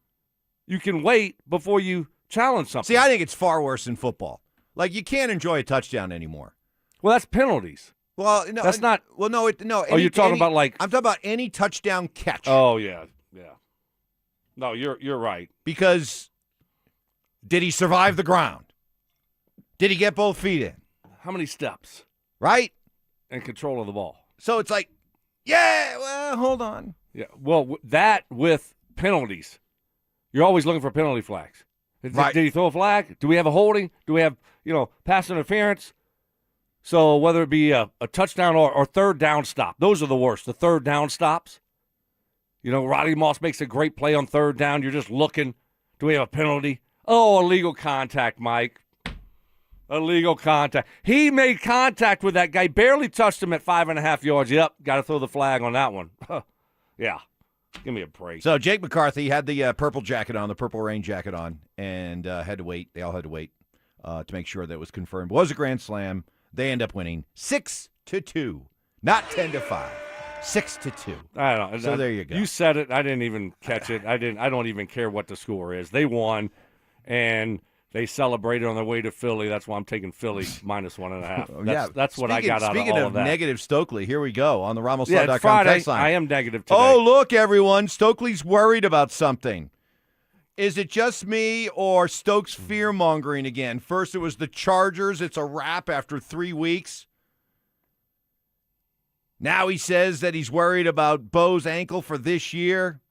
you can wait before you challenge something. See, I think it's far worse in football. Like, you can't enjoy a touchdown anymore. Well, that's penalties. Well, no, that's not. Well, no. You're talking about like. I'm talking about any touchdown catch. Oh yeah. No, you're right. Because did he survive the ground? Did he get both feet in? How many steps? Right. And control of the ball. So it's like, yeah. Well, hold on. Yeah. Well, that with penalties, you're always looking for penalty flags. Right. Did he throw a flag? Do we have a holding? Do we have pass interference? So whether it be a touchdown or third down stop, those are the worst, the third down stops. Roddy Moss makes a great play on third down. You're just looking. Do we have a penalty? Oh, illegal contact, Mike. Illegal contact. He made contact with that guy, barely touched him at 5.5 yards. Yep, got to throw the flag on that one. Yeah, give me a break. So Jake McCarthy had the purple jacket on, the purple rain jacket on, and had to wait. They all had to wait to make sure that it was confirmed. It was a grand slam. They end up winning 6-2, not 10-5, 6-2. I don't know. So there you go. You said it. I didn't even catch it. I don't even care what the score is. They won, and they celebrated on their way to Philly. That's why I'm taking Philly -1.5. That's what I got out of all of that. Speaking of negative Stokely, here we go on the RamosLaw.com Friday, text line. I am negative today. Oh, look, everyone. Stokely's worried about something. Is it just me or Stokes fear-mongering again? First it was the Chargers. It's a wrap after 3 weeks. Now he says that he's worried about Bo's ankle for this year.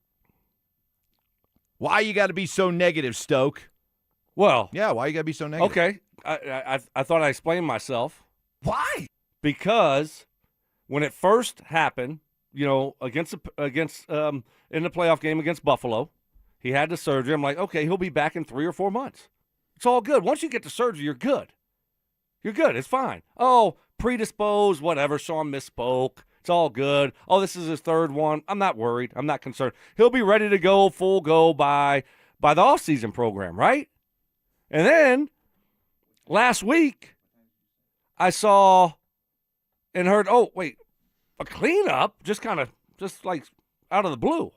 Why you got to be so negative, Stoke? Well, yeah, why you got to be so negative? Okay, I thought I explained myself. Why? Because when it first happened, against in the playoff game against Buffalo, he had the surgery. I'm like, okay, he'll be back in 3 or 4 months. It's all good. Once you get the surgery, you're good. You're good. It's fine. Oh, predisposed, whatever. Sean misspoke. It's all good. Oh, this is his third one. I'm not worried. I'm not concerned. He'll be ready to go, full go by the offseason program, right? And then last week, I saw and heard, oh, wait, a cleanup just like out of the blue.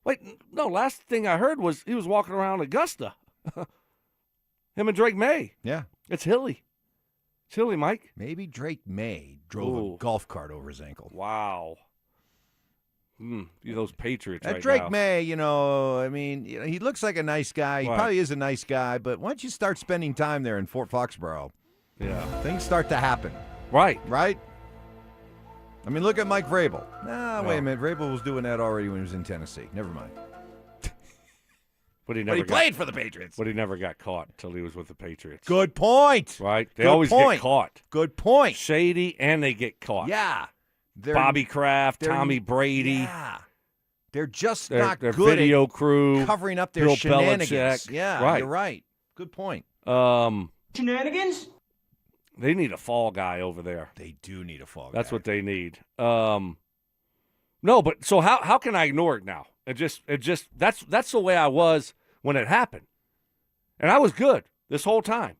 Wait, no, last thing I heard was he was walking around Augusta. Him and Drake May. Yeah. It's hilly. It's hilly, Mike. Maybe Drake May drove a golf cart over his ankle. Wow. Those Patriots that right Drake now. May, he looks like a nice guy. He probably is a nice guy, but once you start spending time there in Fort Foxborough, things start to happen. Right. Right? I mean, look at Mike Vrabel. Wait a minute. Vrabel was doing that already when he was in Tennessee. Never mind. But he played for the Patriots. But he never got caught until he was with the Patriots. Good point. Right? They always get caught. Good point. Shady, and they get caught. Yeah. Bobby Kraft, Tommy Brady. Yeah. They're just their not good video at crew, covering up their Bill shenanigans. Belichick. Yeah, right. You're right. Good point. Shenanigans? They need a fall guy over there. They do need a fall guy. That's what they need. No, but so how can I ignore it now? It just that's the way I was when it happened. And I was good this whole time.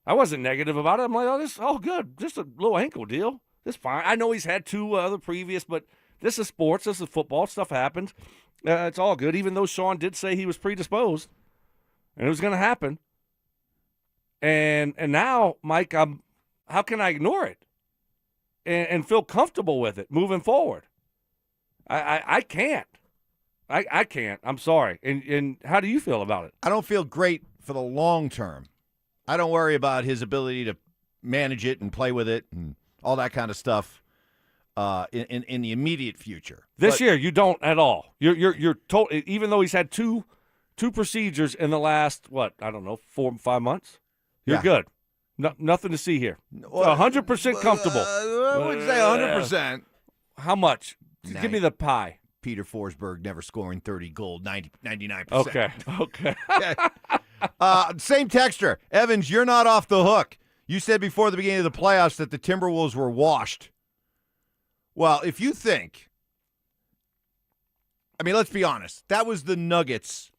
I wasn't negative about it. I'm like, oh, this is all good. Just a little ankle deal. This fine. I know he's had 2 other previous, but this is sports. This is football. Stuff happens. It's all good, even though Sean did say he was predisposed and it was going to happen. And now, Mike, how can I ignore it and feel comfortable with it moving forward? I can't. I can't. I'm sorry. And how do you feel about it? I don't feel great for the long term. I don't worry about his ability to manage it and play with it and all that kind of stuff in the immediate future. This year, you don't at all. You're totally. Even though he's had two procedures in the last 4 or 5 months, you're good. Nothing to see here. 100% comfortable. I wouldn't say 100%. How much? Give me the pie. Peter Forsberg never scoring 30 goals, 99%. Okay. Same texture. Evans, you're not off the hook. You said before the beginning of the playoffs that the Timberwolves were washed. Well, if you think, let's be honest. That was the Nuggets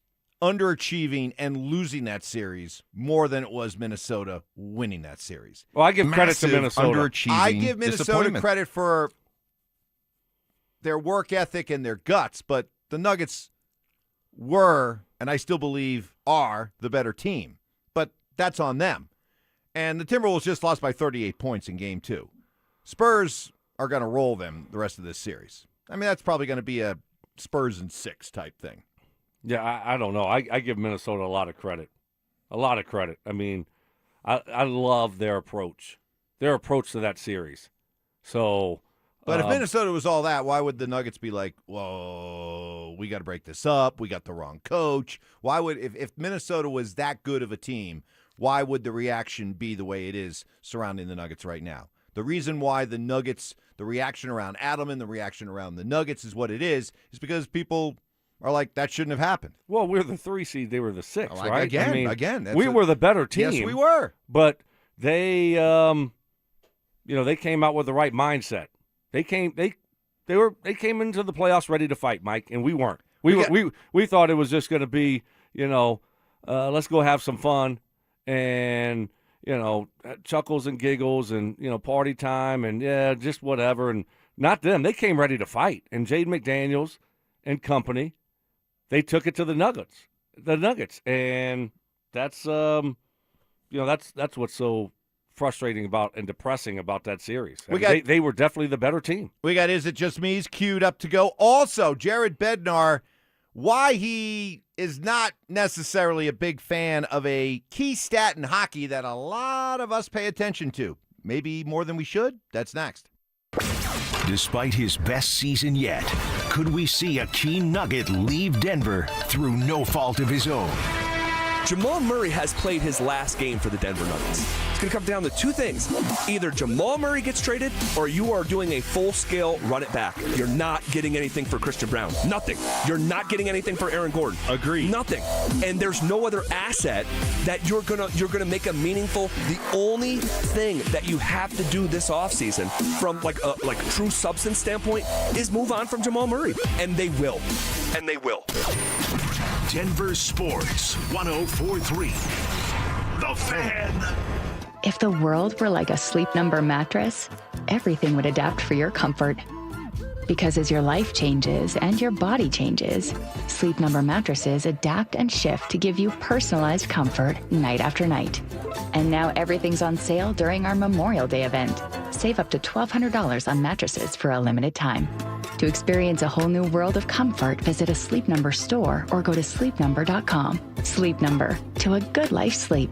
underachieving and losing that series more than it was Minnesota winning that series. Well, I give credit to Minnesota. Underachieving. I give Minnesota credit for their work ethic and their guts, but the Nuggets were, and I still believe are, the better team. But that's on them. And the Timberwolves just lost by 38 points in Game 2. Spurs are going to roll them the rest of this series. That's probably going to be a Spurs in 6 type thing. Yeah, I don't know. I give Minnesota a lot of credit. A lot of credit. I love their approach. Their approach to that series. So, but if Minnesota was all that, why would the Nuggets be like, whoa, we got to break this up. We got the wrong coach. Why would, if Minnesota was that good of a team, why would the reaction be the way it is surrounding the Nuggets right now? The reason why the Nuggets, the reaction around Adelman, the reaction around the Nuggets is what it is because people are like, that shouldn't have happened. Well, we're the 3 seed. They were the 6, right? Again. We were the better team. Yes, we were. But they, they came out with the right mindset. They came into the playoffs ready to fight, Mike, and we weren't. We thought it was just going to be, let's go have some fun and, chuckles and giggles and, party time and, just whatever. And not them. They came ready to fight. And Jaden McDaniels and company, they took it to the Nuggets. And that's, that's what's so frustrating about and depressing about that series. They were definitely the better team. We got Is It Just Me's queued up to go. Also, Jared Bednar, why he is not necessarily a big fan of a key stat in hockey that a lot of us pay attention to. Maybe more than we should. That's next. Despite his best season yet, could we see a key Nugget leave Denver through no fault of his own? Jamal Murray has played his last game for the Denver Nuggets. It's going to come down to 2 things. Either Jamal Murray gets traded or you are doing a full-scale run it back. You're not getting anything for Christian Brown. Nothing. You're not getting anything for Aaron Gordon. Agreed. Nothing. And there's no other asset that you're gonna make a meaningful. The only thing that you have to do this offseason from like a true substance standpoint is move on from Jamal Murray. And they will. Denver Sports 104.3. The Fan. If the world were like a Sleep Number mattress, everything would adapt for your comfort. Because as your life changes and your body changes, Sleep Number mattresses adapt and shift to give you personalized comfort night after night. And now everything's on sale during our Memorial Day event. Save up to $1,200 on mattresses for a limited time. To experience a whole new world of comfort, visit a Sleep Number store or go to sleepnumber.com. Sleep Number, to a good life sleep.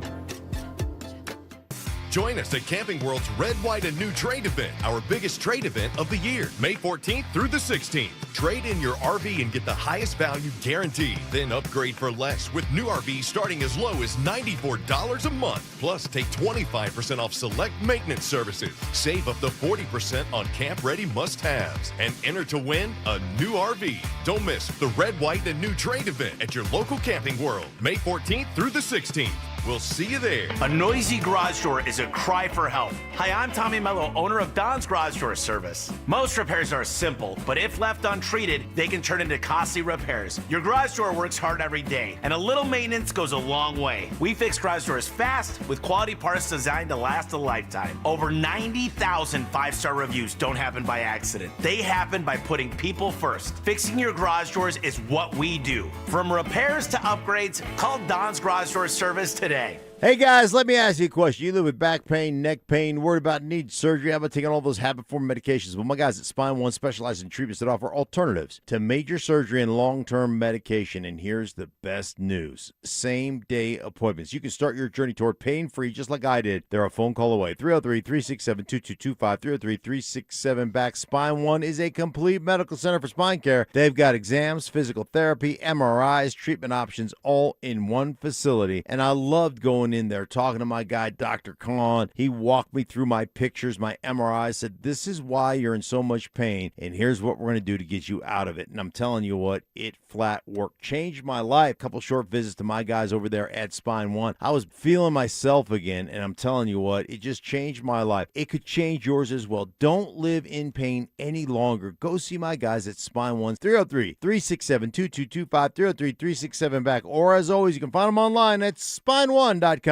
Join us at Camping World's Red, White, and New Trade event, our biggest trade event of the year, May 14th through the 16th. Trade in your RV and get the highest value guaranteed. Then upgrade for less with new RVs starting as low as $94 a month. Plus, take 25% off select maintenance services. Save up to 40% on camp-ready must-haves. And enter to win a new RV. Don't miss the Red, White, and New Trade event at your local Camping World, May 14th through the 16th. We'll see you there. A noisy garage door is a cry for help. Hi, I'm Tommy Mello, owner of Don's Garage Door Service. Most repairs are simple, but if left untreated, they can turn into costly repairs. Your garage door works hard every day, and a little maintenance goes a long way. We fix garage doors fast with quality parts designed to last a lifetime. Over 90,000 five-star reviews don't happen by accident. They happen by putting people first. Fixing your garage doors is what we do. From repairs to upgrades, call Don's Garage Door Service today. Hey guys, let me ask you a question. You live with back pain, neck pain, worried about needing surgery, how about taking all those habit-forming medications? Well, my guys at Spine One specialize in treatments that offer alternatives to major surgery and long-term medication. And here's the best news. Same-day appointments. You can start your journey toward pain-free just like I did. They're a phone call away. 303-367-2225, 303-367-BACK. Spine One is a complete medical center for spine care. They've got exams, physical therapy, MRIs, treatment options all in one facility. And I loved going in there talking to my guy, Dr. Khan. He walked me through my pictures, my MRI, said, this is why you're in so much pain, and here's what we're going to do to get you out of it. And I'm telling you what, it flat worked. Changed my life. A couple short visits to my guys over there at Spine One. I was feeling myself again, and I'm telling you what, it just changed my life. It could change yours as well. Don't live in pain any longer. Go see my guys at Spine One. 303-367-2225, 303-367-BACK. Or as always, you can find them online at spine1.com.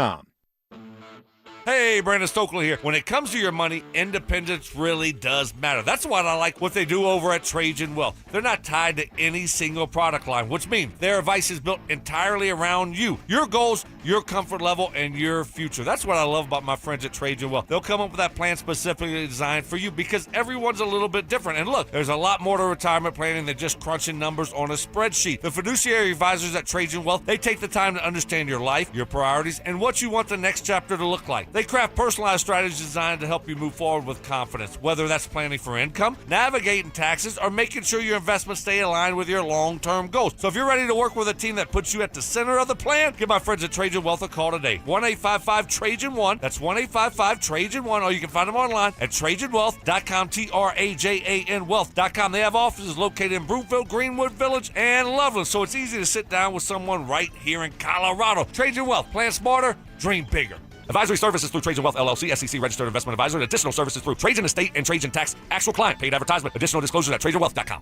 Hey, Brandon Stokley here. When it comes to your money, independence really does matter. That's why I like what they do over at Trajan Wealth. They're not tied to any single product line, which means their advice is built entirely around you, your goals, your comfort level, and your future. That's what I love about my friends at Trajan Wealth. They'll come up with that plan specifically designed for you because everyone's a little bit different. And look, there's a lot more to retirement planning than just crunching numbers on a spreadsheet. The fiduciary advisors at Trajan Wealth, they take the time to understand your life, your priorities, and what you want the next chapter to look like. They craft personalized strategies designed to help you move forward with confidence, whether that's planning for income, navigating taxes, or making sure your investments stay aligned with your long-term goals. So if you're ready to work with a team that puts you at the center of the plan, give my friends at Trajan Wealth a call today. 1-855-TRAJAN-1. That's 1-855-TRAJAN-1, or you can find them online at TrajanWealth.com, TRAJAN Wealth.com. They have offices located in Broomfield, Greenwood Village, and Loveland, so it's easy to sit down with someone right here in Colorado. Trajan Wealth. Plan smarter, dream bigger. Advisory services through Trajan Wealth LLC, SEC registered investment advisor. Additional services through Trajan Estate and Trajan Tax. Actual client paid advertisement. Additional disclosures at TrajanWealth.com.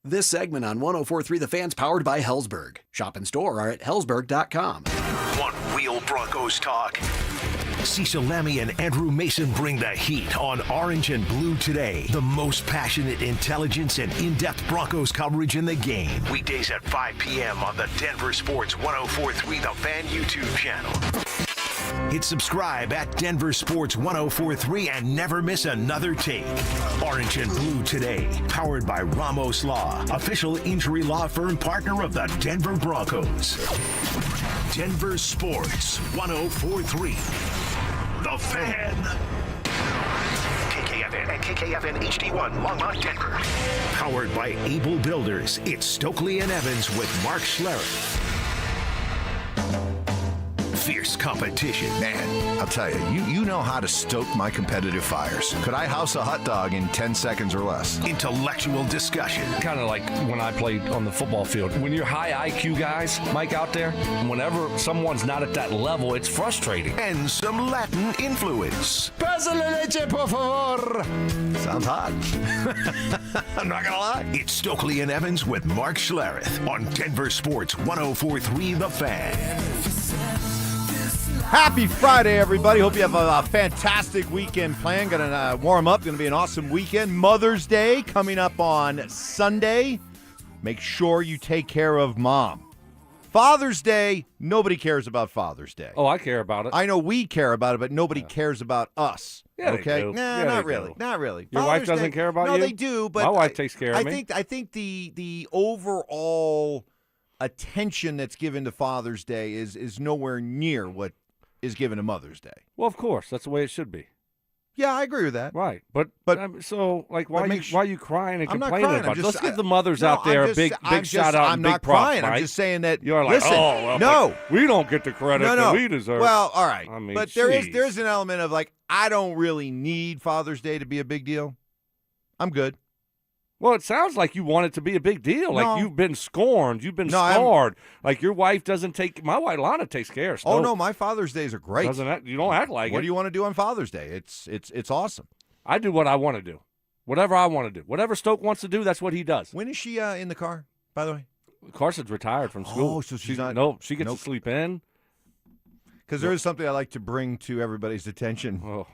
This segment on 104.3 The Fan's powered by Hellsberg. Shop and store are at hellsberg.com. One Wheel Broncos talk. Cecil Lammy and Andrew Mason bring the heat on Orange and Blue today. The most passionate intelligence and in-depth Broncos coverage in the game. Weekdays at 5 p.m. on the Denver Sports 104.3 The Fan YouTube channel. Hit subscribe at Denver Sports 104.3 and never miss another take. Orange and Blue today, powered by Ramos Law, official injury law firm partner of the Denver Broncos. Denver Sports 104.3. The Fan. KKFN and KKFN HD1, Longmont, Denver. Powered by Able Builders, it's Stokley and Evans with Mark Schlereth. Fierce competition. Man, I'll tell you know how to stoke my competitive fires. Could I house a hot dog in 10 seconds or less? Intellectual discussion. Kind of like when I played on the football field. When you're high IQ guys, Mike, out there, whenever someone's not at that level, it's frustrating. And some Latin influence. Pasa la leche, por favor. Sounds hot. I'm not gonna lie. It's Stokley and Evans with Mark Schlereth on Denver Sports 104.3 The Fan. Happy Friday, everybody. Hope you have a fantastic weekend planned. Going to warm up. Going to be an awesome weekend. Mother's Day coming up on Sunday. Make sure you take care of Mom. Father's Day, nobody cares about Father's Day. Oh, I care about it. I know we care about it, but nobody cares about us. Yeah, okay? they do. Nah, Yeah, not they really. do. Not really. Your wife doesn't care about you? No, they do, but my wife takes care of me. I think the overall attention that's given to Father's Day is nowhere near what is given to Mother's Day. Well, of course, that's the way it should be. Yeah, I agree with that. Right, but so like, why are you crying and I'm not complaining crying. about I'm it? just- Let's give the mothers No, out there I'm a big just- shout out. I'm and not big props, crying. I'm Mike. just saying that. You're like, listen, oh, well, no, but we don't get the credit that we deserve. Well, all right, I mean, but geez. there's an element of like, I don't really need Father's Day to be a big deal. I'm good. Well, it sounds like you want it to be a big deal. Like No. you've been scorned. You've been No, scarred. Like your wife doesn't take – my wife, Lana, takes care of stuff. Oh, no, my Father's Days are great. You don't act like it. What do you want to do on Father's Day? It's awesome. I do what I want to do. Whatever I want to do. Whatever Stoke wants to do, that's what he does. When is she in the car, by the way? Carson's retired from school. Oh, so she's not – No, she gets to sleep in. Because there is something I like to bring to everybody's attention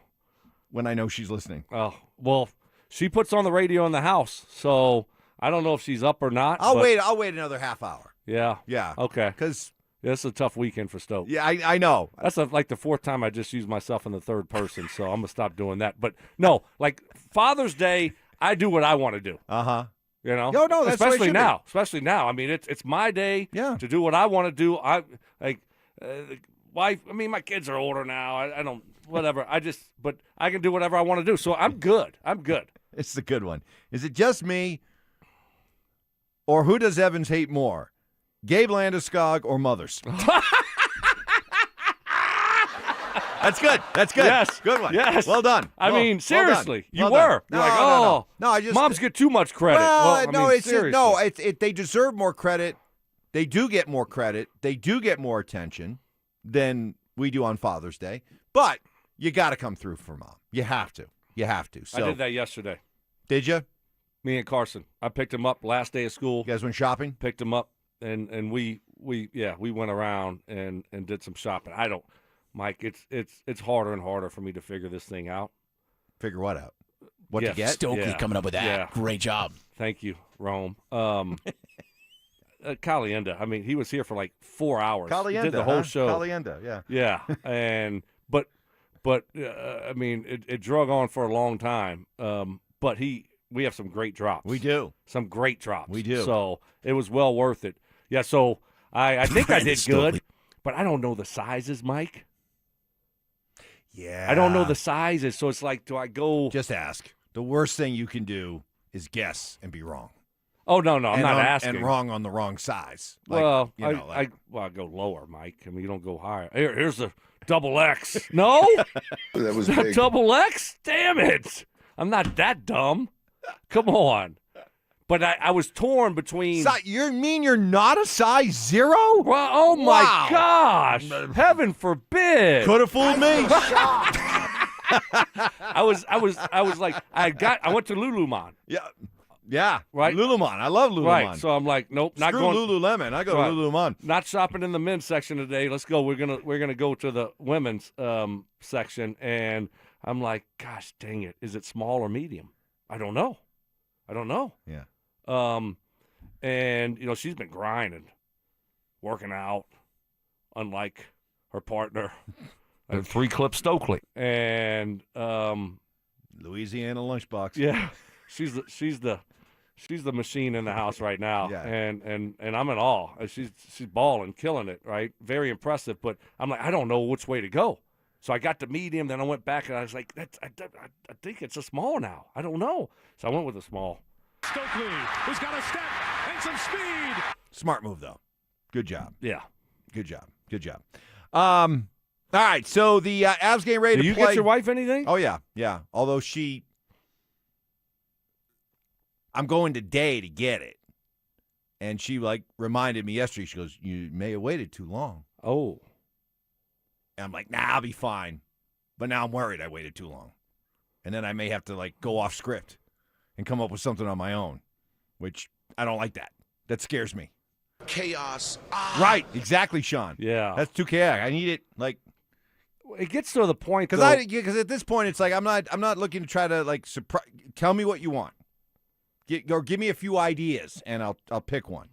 when I know she's listening. Oh, well, she puts on the radio in the house, so I don't know if she's up or not. I'll wait another half hour. Yeah. Yeah. Okay. Because it's a tough weekend for Stoke. Yeah, I know. That's like the fourth time I just used myself in the third person, so I'm going to stop doing that. But, no, like Father's Day, I do what I want to do. Uh-huh. You know? No, that's the way it especially should be. now. Especially now. I mean, it's my day to do what I want to do. Wife, I mean, my kids are older now. I don't, whatever. But I can do whatever I want to do. So I'm good. It's the good one. Is it just me, or who does Evans hate more, Gabe Landeskog or Mothers? That's good. Yes. Good one. Yes. Well done. I mean, seriously, you Well were. done. You're like, No, I just moms get too much credit. Well, seriously. they deserve more credit. They do get more credit. They do get more attention than we do on Father's Day. But you got to come through for Mom. You have to. So I did that yesterday. Did you? Me and Carson. I picked him up last day of school. You guys went shopping? Picked him up, and we went around and did some shopping. Mike, it's harder and harder for me to figure this thing out. Figure what out? What to get? Stokley coming up with that. Yeah. Great job. Thank you, Rome. Calienda. I mean, he was here for like 4 hours. Calienda, did the whole show. Calienda, yeah. Yeah, and but I mean, it drug on for a long time. But we have some great drops. We do. Some great drops. We do. So it was well worth it. Yeah. So I think I did good, but I don't know the sizes, Mike. Yeah. I don't know the sizes, so it's like, do I go? Just ask. The worst thing you can do is guess and be wrong. Oh no, I'm not asking. And wrong on the wrong size. Well, I go lower, Mike. I mean, you don't go higher. Here's the double X. No, that was big. Double X. Damn it! I'm not that dumb. Come on. But I was torn between. You're not a size 0? Well, oh my gosh! Heaven forbid. Could have fooled me. I was like, I went to Lululemon. Yeah. Right. Lululemon. I love Lululemon. Right. So I'm like, nope, not Screw going. Lululemon. I go to Lululemon. Not shopping in the men's section today. Let's go. We're gonna go to the women's section, and I'm like, gosh, dang it, is it small or medium? I don't know. Yeah. And she's been grinding, working out, unlike her partner. The 3-clip Stokley. And Louisiana lunchbox. Yeah, she's the machine in the house right now. Yeah. And I'm in awe. She's balling, killing it, right? Very impressive. But I'm like, I don't know which way to go. So I got the medium, then I went back and I was like, I think it's a small now. I don't know. So I went with a small. Stokley, who's got a step and some speed. Smart move, though. Good job. Yeah. Good job. All right, so the Avs getting ready to play. Do you get your wife anything? Oh, yeah. Although I'm going today to get it. And she, reminded me yesterday. She goes, you may have waited too long. Oh. And I'm like, nah, I'll be fine. But now I'm worried I waited too long. And then I may have to, go off script and come up with something on my own, which I don't like that. That scares me. Chaos. Right, exactly, Sean. Yeah. That's too chaotic. I need it, It gets to the point, because at this point, it's like I'm not looking to try to, surprise. Tell me what you want. Or give me a few ideas, and I'll pick one.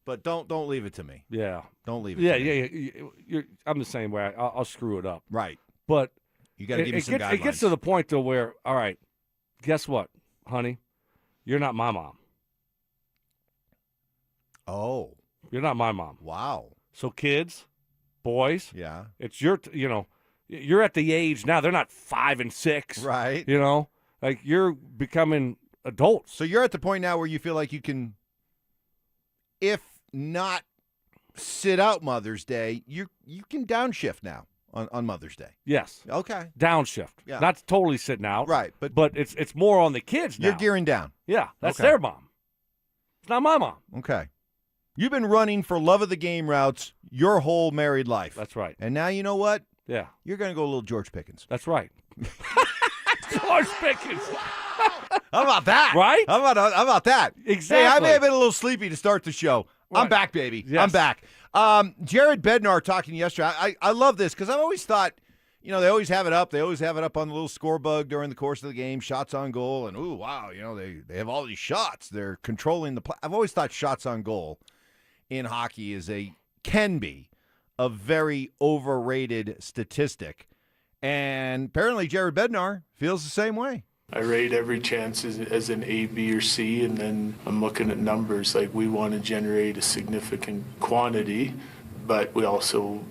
But don't leave it to me. Yeah. Don't leave it to me. Yeah. I'm the same way. I'll screw it up. Right. But you got to give me some guidelines. It gets to the point, though, where, all right, guess what, honey? You're not my mom. Oh. You're not my mom. Wow. So kids, boys. Yeah. It's you're at the age now. They're not 5 and 6. Right. You're becoming adults. So you're at the point now where you feel like you can, if not sit out Mother's Day, you can downshift now on Mother's Day. Yes. Okay. Downshift. Yeah. Not totally sitting out. Right. But it's more on the kids now. You're gearing down. Yeah. That's Okay. their mom. It's not my mom. Okay. You've been running for love of the game routes your whole married life. That's right. And now you know what? Yeah. You're going to go a little George Pickens. That's right. George Pickens. How about that? Right? How about that? Exactly. Hey, I may have been a little sleepy to start the show. Right. I'm back, baby. Yes. I'm back. Jared Bednar talking yesterday. I love this because I've always thought, they always have it up. They always have it up on the little score bug during the course of the game, shots on goal. And, ooh, wow, they have all these shots. They're controlling the play. I've always thought shots on goal in hockey can be a very overrated statistic. And apparently Jared Bednar feels the same way. I rate every chance as an A, B, or C, and then I'm looking at numbers. Like, we want to generate a significant quantity, but we also,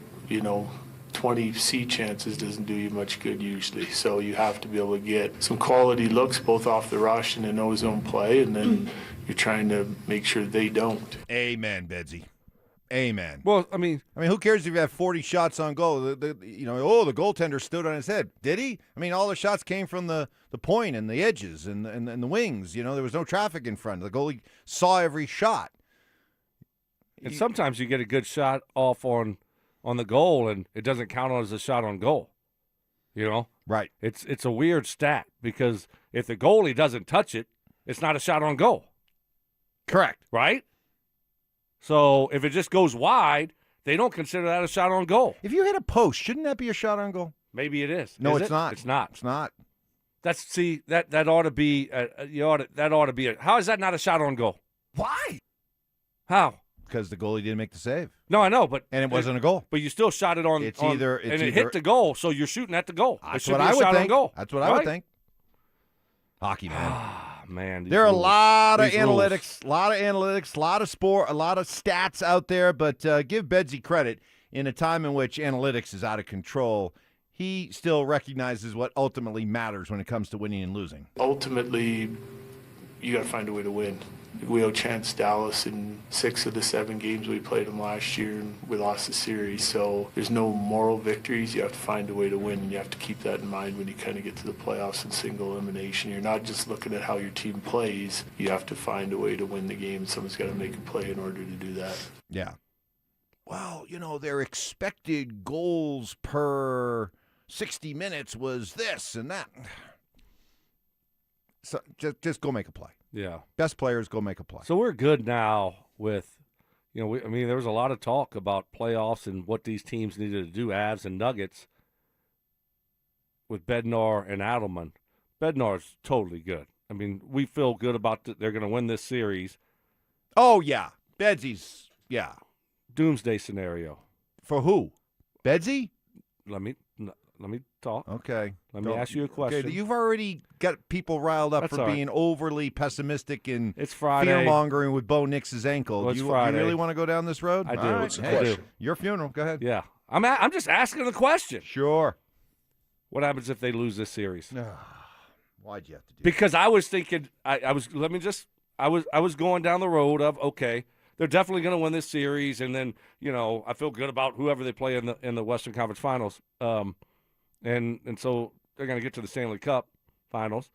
20 C chances doesn't do you much good usually. So you have to be able to get some quality looks both off the rush and in ozone play, and then you're trying to make sure they don't. Amen, Bedsy. Amen. Well, I mean, who cares if you have 40 shots on goal? The goaltender stood on his head. Did he? I mean, all the shots came from the point and the edges and the wings. There was no traffic in front. The goalie saw every shot. And sometimes you get a good shot off on the goal, and it doesn't count as a shot on goal. Right. It's a weird stat because if the goalie doesn't touch it, it's not a shot on goal. Correct. Right? So if it just goes wide, they don't consider that a shot on goal. If you hit a post, shouldn't that be a shot on goal? Maybe it is. No, Is it's it? not. It's not. It's not. That ought to be. That ought to be. How is that not a shot on goal? Why? How? Because the goalie didn't make the save. No, I know, but and it wasn't a goal. But you still shot it on. It hit the goal, so you're shooting at the goal. That's what I would think. Goal, That's what I would think. Hockey, man. Man, there are a lot of analytics, a lot of sport, a lot of stats out there. But give Bedsy credit. In a time in which analytics is out of control, he still recognizes what ultimately matters when it comes to winning and losing. Ultimately, you got to find a way to win. We outchanced Dallas in 6 of the 7 games we played them last year, and we lost the series. So there's no moral victories. You have to find a way to win, and you have to keep that in mind when you kind of get to the playoffs and single elimination. You're not just looking at how your team plays. You have to find a way to win the game, and someone's got to make a play in order to do that. Yeah. Well, their expected goals per 60 minutes was this and that. So just go make a play. Yeah. Best players go make a play. So we're good now with, there was a lot of talk about playoffs and what these teams needed to do, Avs and Nuggets, with Bednar and Adelman. Bednar's totally good. I mean, we feel good about they're going to win this series. Oh, yeah. Bedsy's, yeah. Doomsday scenario. For who? Bedsy? Let me talk. Okay. Let me ask you a question. Okay, you've already got people riled up That's for all right. being overly pessimistic and It's Friday. fear-mongering with Bo Nix's ankle. Well, Do it's you Friday. really want to go down this road? I do. All right. What's the Hey, question? Your funeral. Go ahead. Yeah. I'm just asking the question. Sure. What happens if they lose this series? Why'd you have to do Because I was thinking, I was going down the road of, okay, they're definitely going to win this series, and then, I feel good about whoever they play in the Western Conference Finals. And so they're going to get to the Stanley Cup Finals.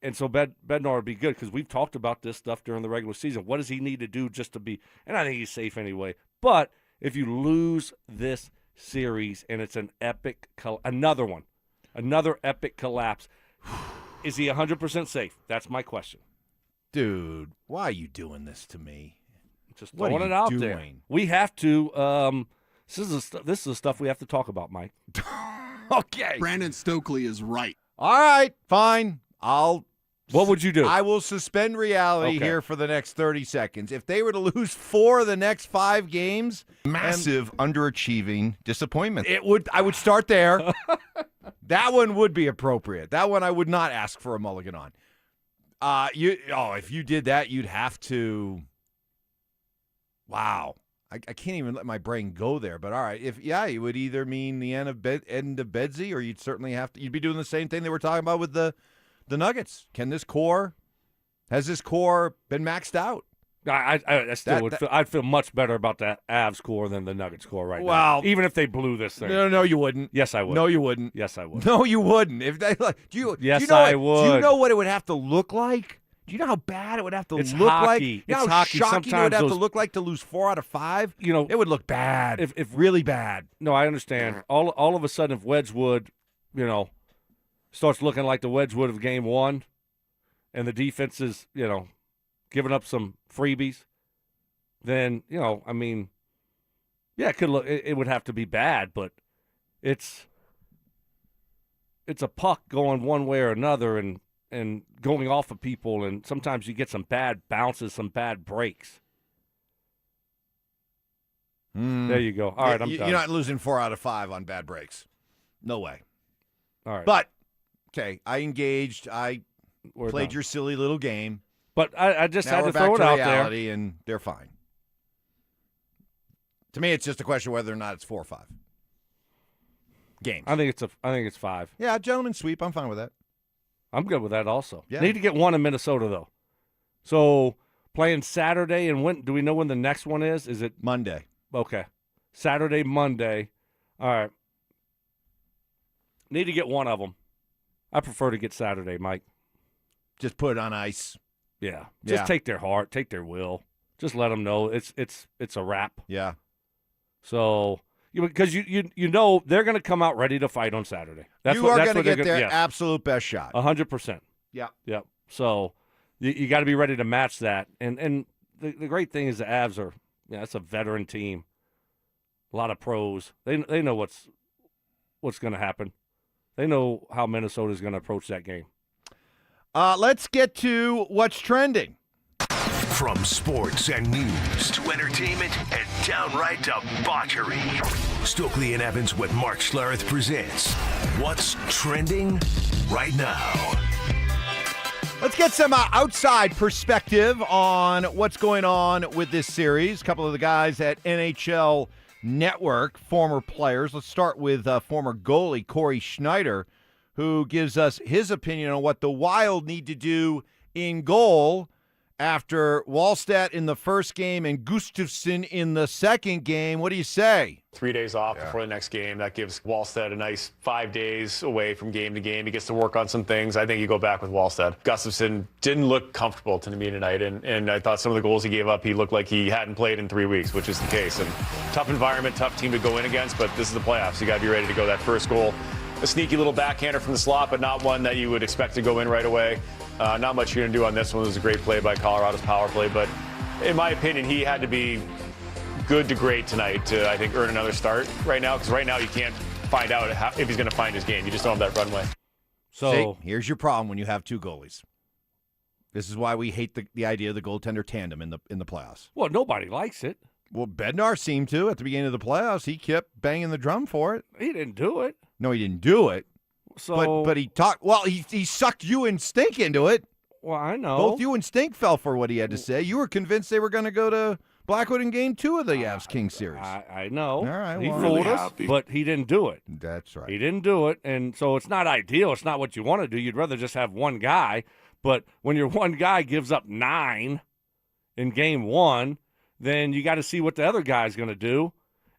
And so Bednar would be good because we've talked about this stuff during the regular season. What does he need to do just to be – and I think he's safe anyway. But if you lose this series and it's an epic – another epic collapse, is he 100% safe? That's my question. Dude, why are you doing this to me? Just What throwing are it you out doing? there. We have to this is the stuff we have to talk about, Mike. Okay. Brandon Stokley is right. All right, fine. What would you do? I will suspend reality Okay. here for the next 30 seconds. If they were to lose 4 of the next 5 games, Massive underachieving disappointment. I would start there. That one would be appropriate. That one I would not ask for a mulligan on. If you did that, you'd have to. Wow. I can't even let my brain go there. But all right, it would either mean the end of Bedsy, or you'd certainly have to. You'd be doing the same thing they were talking about with the Nuggets. Has this core been maxed out? I still would. I'd feel much better about the Avs score than the Nuggets score right Well, now. Even if they blew this thing. No, you wouldn't. Yes, I would. No, you wouldn't. Yes, I would. No, you wouldn't. If they Yes, I would. Do you know what it would have to look like? Do you know how bad it would have to look hockey. like? You know It's how hockey. shocking it would Sometimes have to look like to lose 4 out of 5? You know, it would look bad. If really bad. No, I understand. All of a sudden, if Wedgwood, starts looking like the Wedgwood of Game 1, and the defense is, giving up some freebies, then it could look. It would have to be bad, but it's a puck going one way or another, and going off of people, and sometimes you get some bad bounces, some bad breaks. There you go. All right, I'm done. You're not losing 4 out of 5 on bad breaks. No way. All right. But, okay, I engaged. I played done. your silly little game. But I just Now had we're to throw back it to out reality, there. and they're fine. To me, it's just a question of whether or not it's 4 or 5 games. I think it's 5. Yeah, gentleman sweep. I'm fine with that. I'm good with that also. Yeah. Need to get one in Minnesota, though. So, playing Saturday, and when do we know when the next one is? Is it Monday? Okay. Saturday, Monday. All right. Need to get one of them. I prefer to get Saturday, Mike. Just put it on ice. Yeah. Just take their heart, take their will. Just let them know it's a wrap. Yeah. So, because you know they're going to come out ready to fight on Saturday. That's you are going to they're get their yes. absolute best shot. 100%. Yeah. Yep. So you got to be ready to match that. And the great thing is the Avs are, it's a veteran team. A lot of pros. They know what's going to happen. They know how Minnesota is going to approach that game. Let's get to what's trending. From sports and news to entertainment and downright debauchery, Stokley and Evans with Mark Schlereth presents What's Trending Right Now. Let's get some outside perspective on what's going on with this series. A couple of the guys at NHL Network, former players. Let's start with former goalie Corey Schneider, who gives us his opinion on what the Wild need to do in goal after Wallstedt in the first game and Gustafsson in the second game. What do you say? 3 days off before the next game. That gives Wallstedt a nice 5 days away from game to game. He gets to work on some things. I think you go back with Wallstedt. Gustafsson didn't look comfortable to me tonight, and I thought some of the goals he gave up, he looked like he hadn't played in 3 weeks, which is the case. And tough environment, tough team to go in against, but this is the playoffs. You got to be ready to go. That first goal, a sneaky little backhander from the slot, but not one that you would expect to go in right away. Not much you're going to do on this one. It was a great play by Colorado's power play, but in my opinion, he had to be good to great tonight to, I think, earn another start right now, because right now you can't find out if he's going to find his game. You just don't have that runway. So see, here's your problem when you have two goalies. This is why we hate the idea of the goaltender tandem in the playoffs. Well, nobody likes it. Well, Bednar seemed to at the beginning of the playoffs. He kept banging the drum for it. He didn't do it. No, he didn't do it. So, but he talked. Well, he sucked you and Stink into it. Well, I know. Both you and Stink fell for what he had to say. You were convinced they were going to go to Blackwood in Game 2 of the Avs Kings series. I know. All right, he well, fooled really us, happy. but he didn't do it. That's right. He didn't do it, and so it's not ideal. It's not what you want to do. You'd rather just have one guy. But when your one guy gives up 9 in Game 1, then you got to see what the other guy's going to do.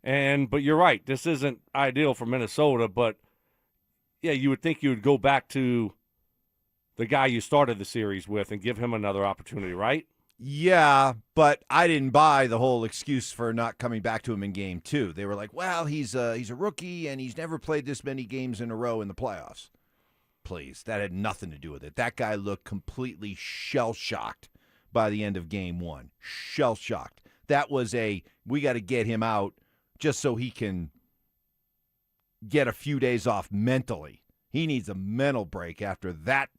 But you're right. This isn't ideal for Minnesota, but yeah, you would think you would go back to the guy you started the series with and give him another opportunity, right? Yeah, but I didn't buy the whole excuse for not coming back to him in Game 2. They were like, well, he's a rookie, and he's never played this many games in a row in the playoffs. Please, that had nothing to do with it. That guy looked completely shell-shocked by the end of Game 1. Shell-shocked. That was we got to get him out just so he can get a few days off mentally. He needs a mental break after that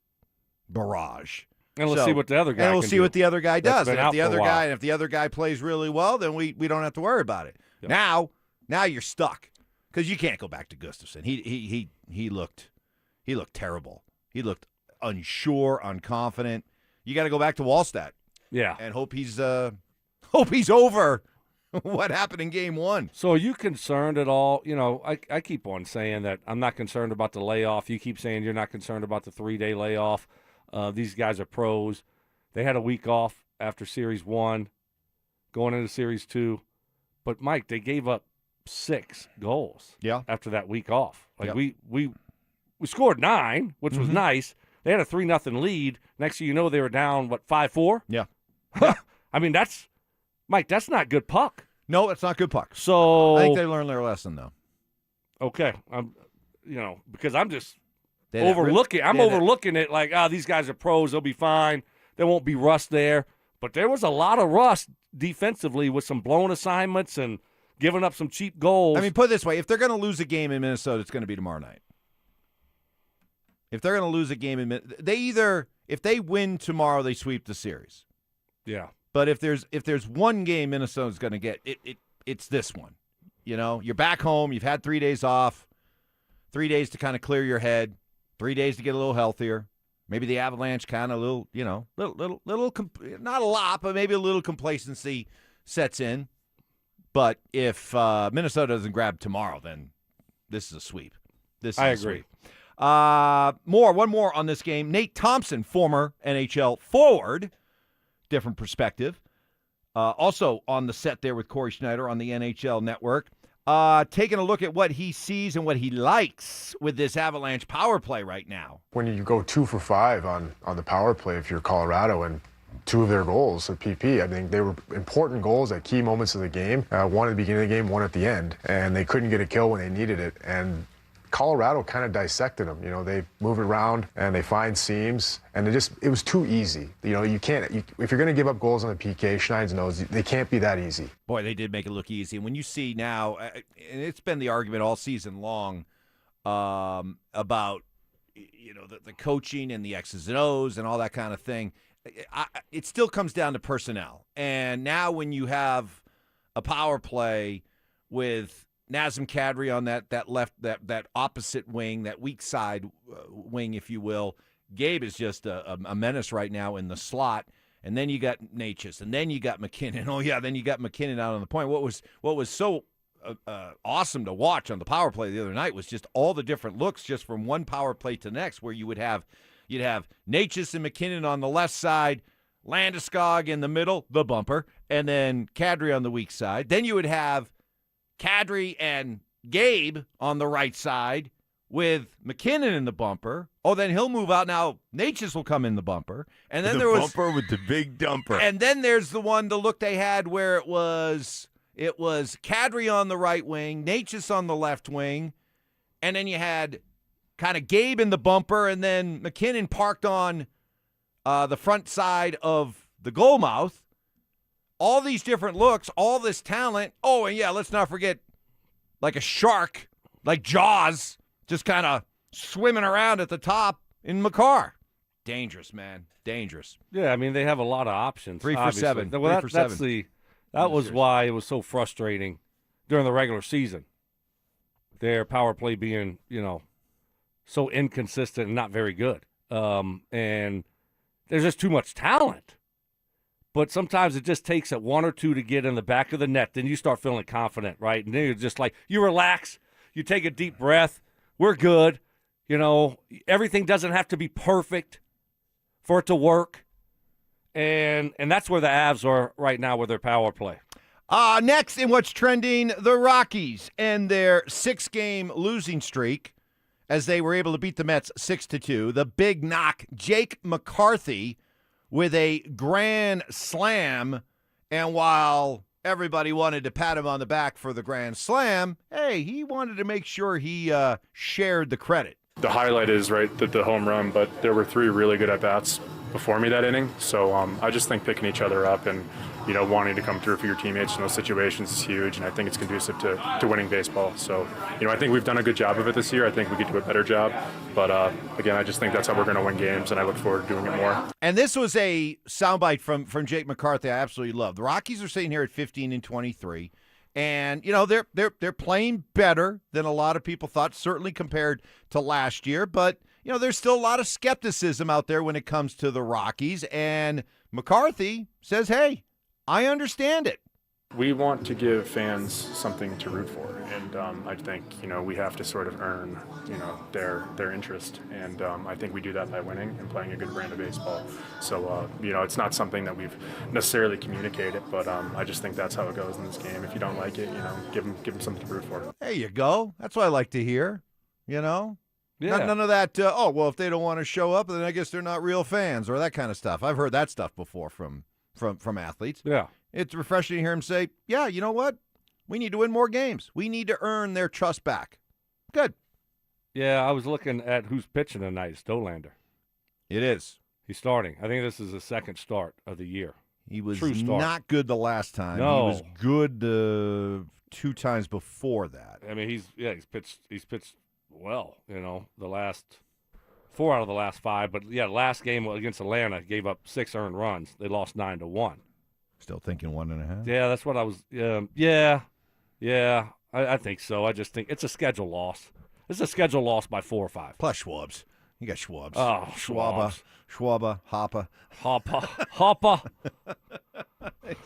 barrage. And let's see what the other guy And we'll can see do. what the other guy does. And if the other guy plays really well, then we don't have to worry about it. Yep. Now you're stuck because you can't go back to Gustafsson. He looked terrible. He looked unsure, unconfident. You got to go back to Wallstedt. Yeah, and hope he's over what happened in Game 1. So are you concerned at all? You know, I keep on saying that I'm not concerned about the layoff. You keep saying you're not concerned about the 3-day layoff. These guys are pros. They had a week off after Series 1. going into Series 2. But, Mike, they gave up 6 goals after that week off. Like, we scored 9, which was nice. They had a 3-0 lead. Next thing you know, they were down, 5-4? Yeah. I mean, that's not good puck. No, it's not good puck. So I think they learned their lesson, though. Okay. Because I'm just overlooking. I'm overlooking it like, these guys are pros. They'll be fine. There won't be rust there. But there was a lot of rust defensively with some blown assignments and giving up some cheap goals. I mean, put it this way. If they're going to lose a game in Minnesota, it's going to be tomorrow night. If they're going to lose a game in Minnesota, if they win tomorrow, they sweep the series. Yeah. But if there's one game Minnesota's going to get, it's this one. You know, you're back home. You've had 3 days off, 3 days to kind of clear your head, 3 days to get a little healthier. Maybe the Avalanche kind of little, not a lot, but maybe a little complacency sets in. But if Minnesota doesn't grab tomorrow, then this is a sweep. I agree. One more on this game. Nate Thompson, former NHL forward, different perspective. Also on the set there with Corey Schneider on the NHL Network. Taking a look at what he sees and what he likes with this Avalanche power play right now. When you go 2 for 5 on the power play, if you're Colorado, and 2 of their goals at PP, I think they were important goals at key moments of the game. One at the beginning of the game, one at the end, and they couldn't get a kill when they needed it. And Colorado kind of dissected them. You know, they move it around and they find seams, and it was too easy. You know, if you're going to give up goals on the PK, Schneid's knows they can't be that easy. Boy, they did make it look easy. And when you see now, and it's been the argument all season long about, the coaching and the X's and O's and all that kind of thing, it still comes down to personnel. And now when you have a power play with Nazem Kadri on that left, that opposite wing, that weak side wing, if you will. Gabe is just a menace right now in the slot. And then you got Natchez, and then you got McKinnon. Oh yeah, then you got McKinnon out on the point. What was so awesome to watch on the power play the other night was just all the different looks, just from one power play to the next, where you'd have Natchez and McKinnon on the left side, Landeskog in the middle, the bumper, and then Kadri on the weak side. Then you would have Kadri and Gabe on the right side with McKinnon in the bumper. Oh, then he'll move out. Now Natchez will come in the bumper. And then there was bumper with the big dumper. And then there's the look they had where it was Kadri on the right wing, Natchez on the left wing, and then you had kind of Gabe in the bumper, and then McKinnon parked on the front side of the goal mouth. All these different looks, all this talent. Oh, and yeah, let's not forget, like a shark, like Jaws, just kind of swimming around at the top in Makar. Dangerous, man. Dangerous. Yeah, I mean, they have a lot of options. 3 for 7. Well, 3 for 7. That was why it was so frustrating during the regular season. Their power play being, so inconsistent and not very good. And there's just too much talent. But sometimes it just takes a 1 or 2 to get in the back of the net. Then you start feeling confident, right? And then you're just like, you relax, you take a deep breath. We're good. Everything doesn't have to be perfect for it to work. And that's where the Avs are right now with their power play. Next in what's trending, the Rockies and their 6-game losing streak as they were able to beat the Mets 6-2. The big knock, Jake McCarthy, with a grand slam, and while everybody wanted to pat him on the back for the grand slam, hey, he wanted to make sure he shared the credit. The highlight is, the home run, but there were 3 really good at-bats before me that inning, so I just think picking each other up and, wanting to come through for your teammates in those situations is huge, and I think it's conducive to winning baseball. So, I think we've done a good job of it this year. I think we could do a better job, but again, I just think that's how we're going to win games, and I look forward to doing it more. And this was a soundbite from Jake McCarthy I absolutely love. The Rockies are sitting here at 15-23. And, they're playing better than a lot of people thought, certainly compared to last year. But, there's still a lot of skepticism out there when it comes to the Rockies. And McCarthy says, hey, I understand it. We want to give fans something to root for. and I think, we have to sort of earn, their interest, and I think we do that by winning and playing a good brand of baseball. So, it's not something that we've necessarily communicated, but I just think that's how it goes in this game. If you don't like it, give them something to root for. There you go. That's what I like to hear, Yeah. None of that, if they don't want to show up, then I guess they're not real fans or that kind of stuff. I've heard that stuff before from athletes. Yeah. It's refreshing to hear him say, yeah, you know what? We need to win more games. We need to earn their trust back. Good. Yeah, I was looking at who's pitching tonight. Stolander. It is. He's starting. I think this is the second start of the year. He was True start. not good the last time. No. He was good the 2 times before that. I mean, he's pitched well, the last 4 out of the last 5. But, last game against Atlanta gave up 6 earned runs. They lost 9-1. Still thinking 1.5? Yeah, that's what I was I think so. I just think it's a schedule loss. It's a schedule loss by 4 or 5. Plus Schwabs. You got Schwabs. Oh, Schwaba, Hoppa.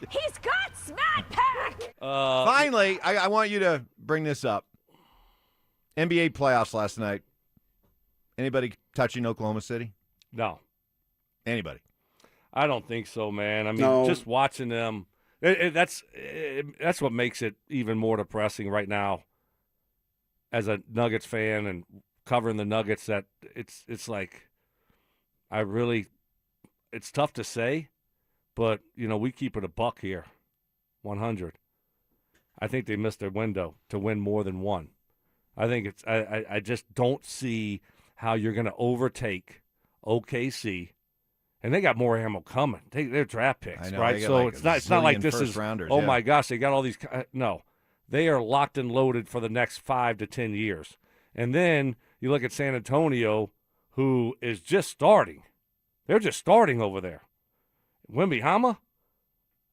He's got Smat Pack! Finally, I want you to bring this up. NBA playoffs last night. Anybody touching Oklahoma City? No. Anybody? I don't think so, man. I mean, just watching them, that's what makes it even more depressing right now as a Nuggets fan and covering the Nuggets, that it's like it's tough to say, but, we keep it a buck here, 100. I think they missed their window to win more than one. I think I just don't see how you're going to overtake OKC. And they got more ammo coming. They're draft picks, right? So it's not like this is, rounders, my gosh, they got all these. No, they are locked and loaded for the next 5 to 10 years. And then you look at San Antonio, who is just starting. They're just starting over there. Wembyhama,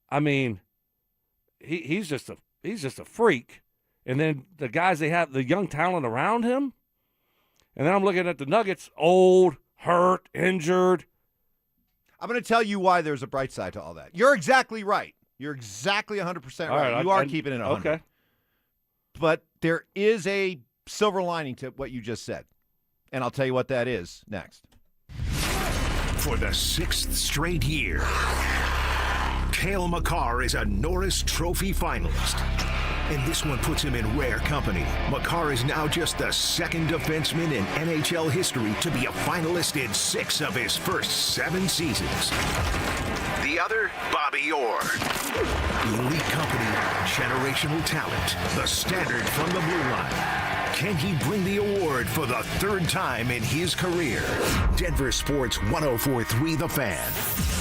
I mean, he's just a freak. And then the guys they have, the young talent around him. And then I'm looking at the Nuggets, old, hurt, injured. I'm going to tell you why there's a bright side to all that. You're exactly right. You're exactly 100% right. You are keeping it 100. Okay. But there is a silver lining to what you just said. And I'll tell you what that is next. For the 6th straight year, Cale Makar is a Norris Trophy finalist. And this one puts him in rare company. Makar is now just the second defenseman in NHL history to be a finalist in 6 of his first 7 seasons. The other, Bobby Orr. Elite company, generational talent, the standard from the blue line. Can he bring the award for the 3rd time in his career? Denver Sports 104.3 The Fan.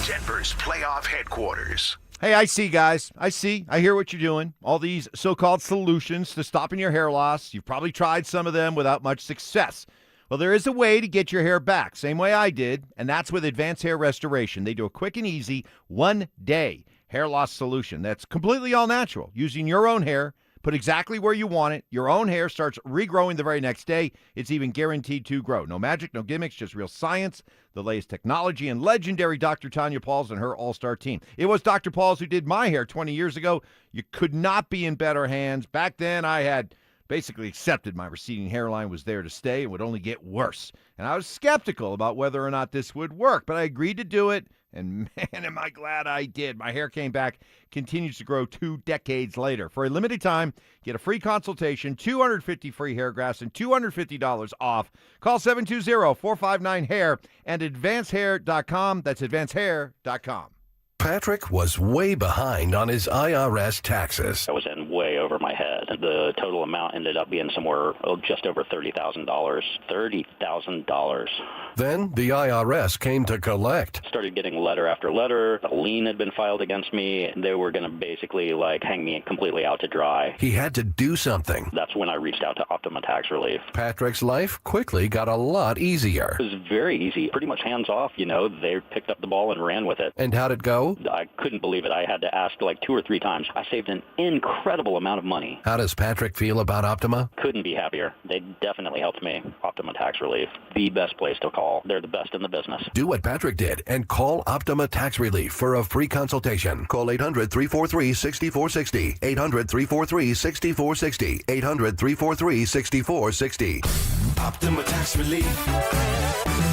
Denver's playoff headquarters. Hey, I see, guys. I hear what you're doing. All these so-called solutions to stopping your hair loss. You've probably tried some of them without much success. Well, there is a way to get your hair back, same way I did, and that's with Advanced Hair Restoration. They do a quick and easy 1-day hair loss solution that's completely all natural, using your own hair, put exactly where you want it. Your own hair starts regrowing the very next day. It's even guaranteed to grow. No magic, no gimmicks, just real science, the latest technology, and legendary Dr. Tanya Pauls and her all-star team. It was Dr. Pauls who did my hair 20 years ago. You could not be in better hands. Back then, I had basically accepted my receding hairline was there to stay and would only get worse. And I was skeptical about whether or not this would work, but I agreed to do it. And man, am I glad I did. My hair came back, continues to grow 2 decades later. For a limited time, get a free consultation, 250 free hair grafts, and $250 off. Call 720-459-HAIR and advancehair.com. That's advancehair.com. Patrick was way behind on his IRS taxes. I was in way over my head. The total amount ended up being somewhere just over $30,000. $30,000. Then the IRS came to collect. Started getting letter after letter. A lien had been filed against me. They were going to basically hang me completely out to dry. He had to do something. That's when I reached out to Optima Tax Relief. Patrick's life quickly got a lot easier. It was very easy. Pretty much hands off, They picked up the ball and ran with it. And how'd it go? I couldn't believe it. I had to ask 2 or 3 times. I saved an incredible amount amount of money. How does Patrick feel about Optima? Couldn't be happier. They definitely helped me. Optima Tax Relief, the best place to call. They're the best in the business. Do what Patrick did and call Optima Tax Relief for a free consultation. Call 800-343-6460. 800-343-6460. 800-343-6460. Optima Tax Relief.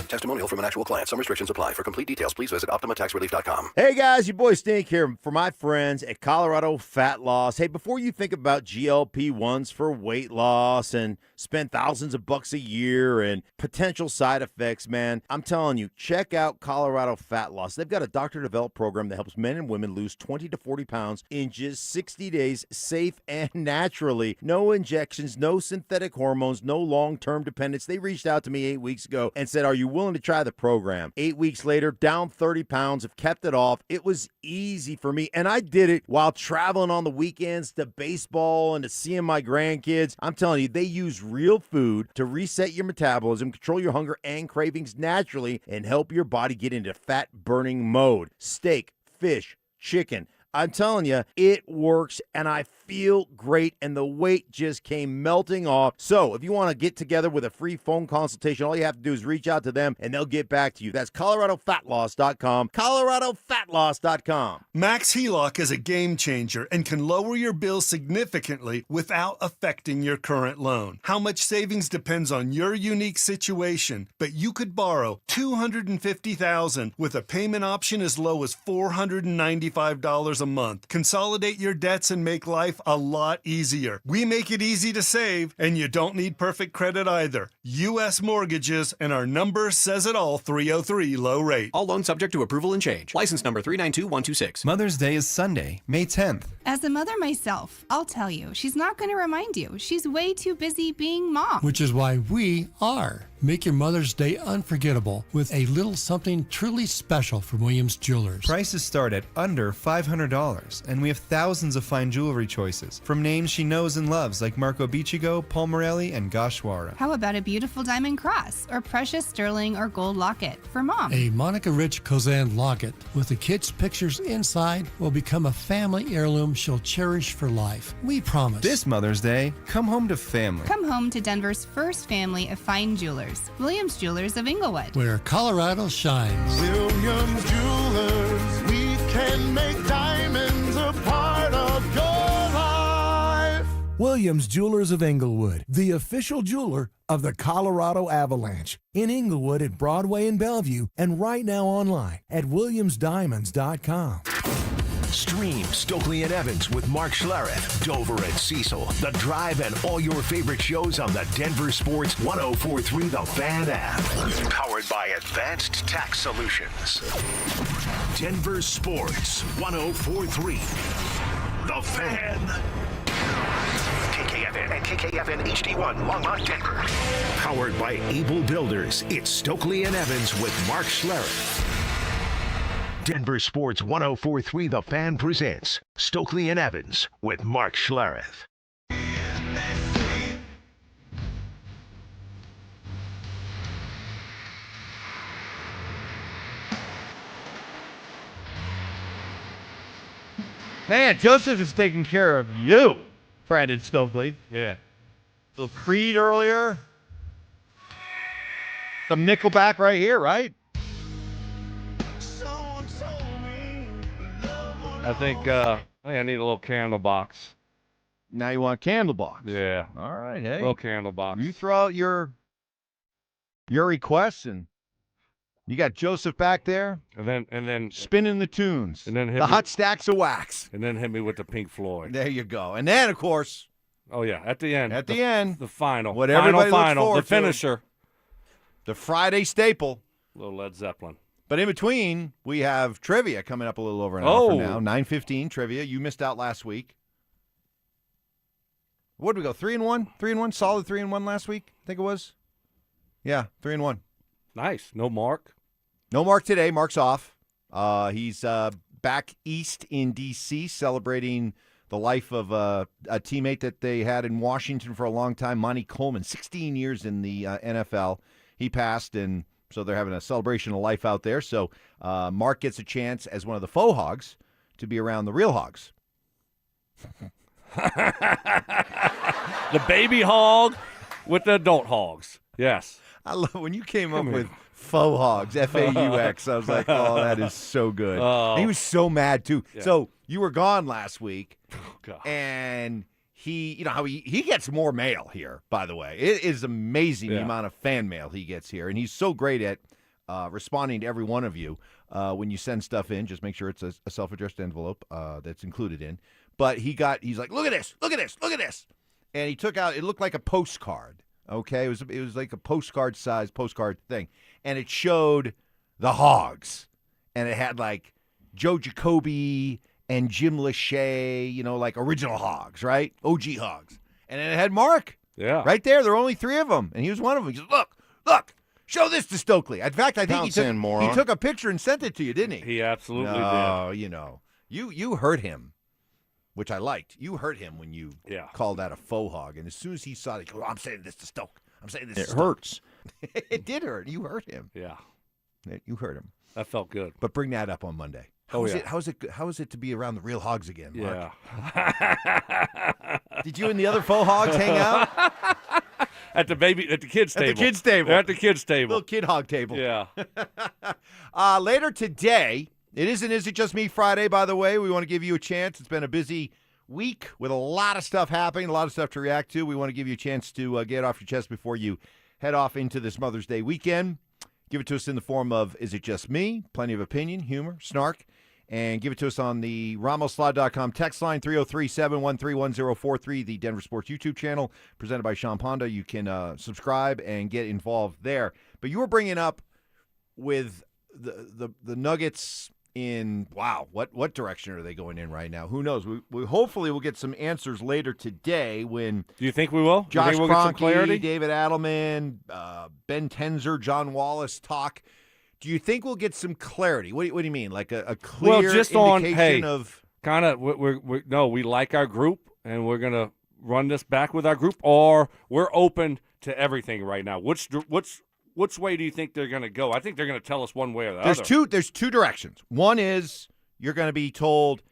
Testimonial from an actual client. Some restrictions apply. For complete details, please visit OptimaTaxRelief.com. Hey guys, your boy Stink here for my friends at Colorado Fat Loss. Hey, before you think about GLP-1s for weight loss and spend thousands of bucks a year and potential side effects, man, I'm telling you, check out Colorado Fat Loss. They've got a doctor-developed program that helps men and women lose 20 to 40 pounds in just 60 days, safe and naturally. No injections, no synthetic hormones, no long-term dependence. They reached out to me 8 weeks ago and said, are you willing to try the program? 8 weeks later, down 30 pounds, have kept it off. It was easy for me, and I did it while traveling on the weekends to baseball and to seeing my grandkids. I'm telling you, they use real food to reset your metabolism, control your hunger and cravings naturally, and help your body get into fat-burning mode. Steak, fish, chicken. I'm telling you, it works, and I feel great, and the weight just came melting off. So if you want to get together with a free phone consultation, all you have to do is reach out to them, and they'll get back to you. That's ColoradoFatLoss.com, ColoradoFatLoss.com. Max HELOC is a game changer and can lower your bill significantly without affecting your current loan. How much savings depends on your unique situation, but you could borrow $250,000 with a payment option as low as $495 a month. Consolidate your debts and make life a lot easier. We make it easy to save, and you don't need perfect credit either. U.S. Mortgages, and our number says it all, 303 low rate. All loans subject to approval and change. License number 392126. Mother's Day is Sunday, May 10th. As a mother myself, I'll tell you, she's not going to remind you. She's way too busy being mom. Which is why we are. Make your Mother's Day unforgettable with a little something truly special from Williams Jewelers. Prices start at under $500, and we have thousands of fine jewelry choices from names she knows and loves like Marco Biccigo, Paul Morelli, and Goshwara. How about a beautiful diamond cross or precious sterling or gold locket for mom? A Monica Rich Kozan locket with the kids' pictures inside will become a family heirloom she'll cherish for life. We promise. This Mother's Day, come home to family. Come home to Denver's first family of fine jewelers, Williams Jewelers of Inglewood. Where Colorado shines. Williams Jewelers, we can make diamonds a part of your life. Williams Jewelers of Inglewood, the official jeweler of the Colorado Avalanche. In Inglewood at Broadway and Bellevue, and right now online at WilliamsDiamonds.com. Stream Stokley and Evans with Mark Schlereth, Dover and Cecil, The Drive, and all your favorite shows on the Denver Sports 104.3 The Fan app. Powered by Advanced Tax Solutions. Denver Sports 104.3 The Fan. KKFN and KKFN HD1, Longmont, Denver. Powered by Able Builders, it's Stokley and Evans with Mark Schlereth. Denver Sports 104.3 The Fan presents Stokley and Evans with Mark Schlereth. Man, Joseph is taking care of you, Brandon Stokley. Yeah. The Creed earlier. Some Nickelback right here, right? I think I need a little candle box. Now you want candle box. Yeah. All right, hey. Little candle box. You throw out your requests, and you got Joseph back there. And then spinning the tunes. And then the hot stacks of wax. And then hit me with the Pink Floyd. There you go. And then, of course. Oh yeah, at the end. At the end. The final. What everybody looks forward the finisher. The Friday staple. A little Led Zeppelin. But in between, we have trivia coming up a little over an hour from now. 9:15 trivia. You missed out last week. What did we go? 3-1? 3-1? Solid 3-1 last week, I think it was. Yeah, 3-1. Nice. No Mark. No Mark today. Mark's off. He's back east in D.C. celebrating the life of a teammate that they had in Washington for a long time, Monty Coleman, 16 years in the NFL. He passed, and so they're having a celebration of life out there. So Mark gets a chance as one of the faux hogs to be around the real hogs. The baby hog with the adult hogs. Yes. I love when you came up with faux hogs, F-A-U-X. I was like, oh, that is so good. Oh. And he was so mad, too. Yeah. So you were gone last week, God. and he, you know how he gets more mail here, by the way. It is amazing the amount of fan mail he gets here, and he's so great at responding to every one of you when you send stuff in. Just make sure it's a self-addressed envelope that's included in. But he's like, look at this, look at this, look at this. And he took out, it looked like a postcard. Okay, it was like a postcard thing, and it showed the Hogs, and it had like Joe Jacoby and Jim Lachey, you know, like original Hogs, right? OG Hogs, and then it had Mark, right there. There were only 3 of them, and he was one of them. He said, "Look, show this to Stokely." In fact, I think he took a picture and sent it to you, didn't he? He absolutely did. Oh, you know, you hurt him. Which I liked. You hurt him when you called that a faux hog. And as soon as he saw it, he goes, I'm saying this to Stoke. I'm saying this to Stoke. It hurts. It did hurt. You hurt him. Yeah. You hurt him. That felt good. But bring that up on Monday. How is it to be around the real hogs again, Mark? Yeah. Did you and the other faux hogs hang out? At the kids' table. At the kids' table. They're at the kids' table. Little kid hog table. Yeah. Later today, it isn't Is It Just Me Friday, by the way. We want to give you a chance. It's been a busy week with a lot of stuff happening, a lot of stuff to react to. We want to give you a chance to get off your chest before you head off into this Mother's Day weekend. Give it to us in the form of Is It Just Me? Plenty of opinion, humor, snark. And give it to us on the RamosLaw.com text line, 303-713-1043, the Denver Sports YouTube channel, presented by Sean Ponda. You can subscribe and get involved there. But you were bringing up with the Nuggets in, what direction are they going in right now? Who knows? We hopefully will get some answers later today when. Do you think we will? Josh we'll Kroenke, get some clarity? David Adelman, Ben Tenzer, John Wallace talk. Do you think we'll get some clarity? What do you mean? Like a clear indication of kind of we like our group and we're gonna run this back with our group, or we're open to everything right now. Which way do you think they're gonna go? I think they're gonna tell us one way or the other. There's two directions. One is you're gonna be told,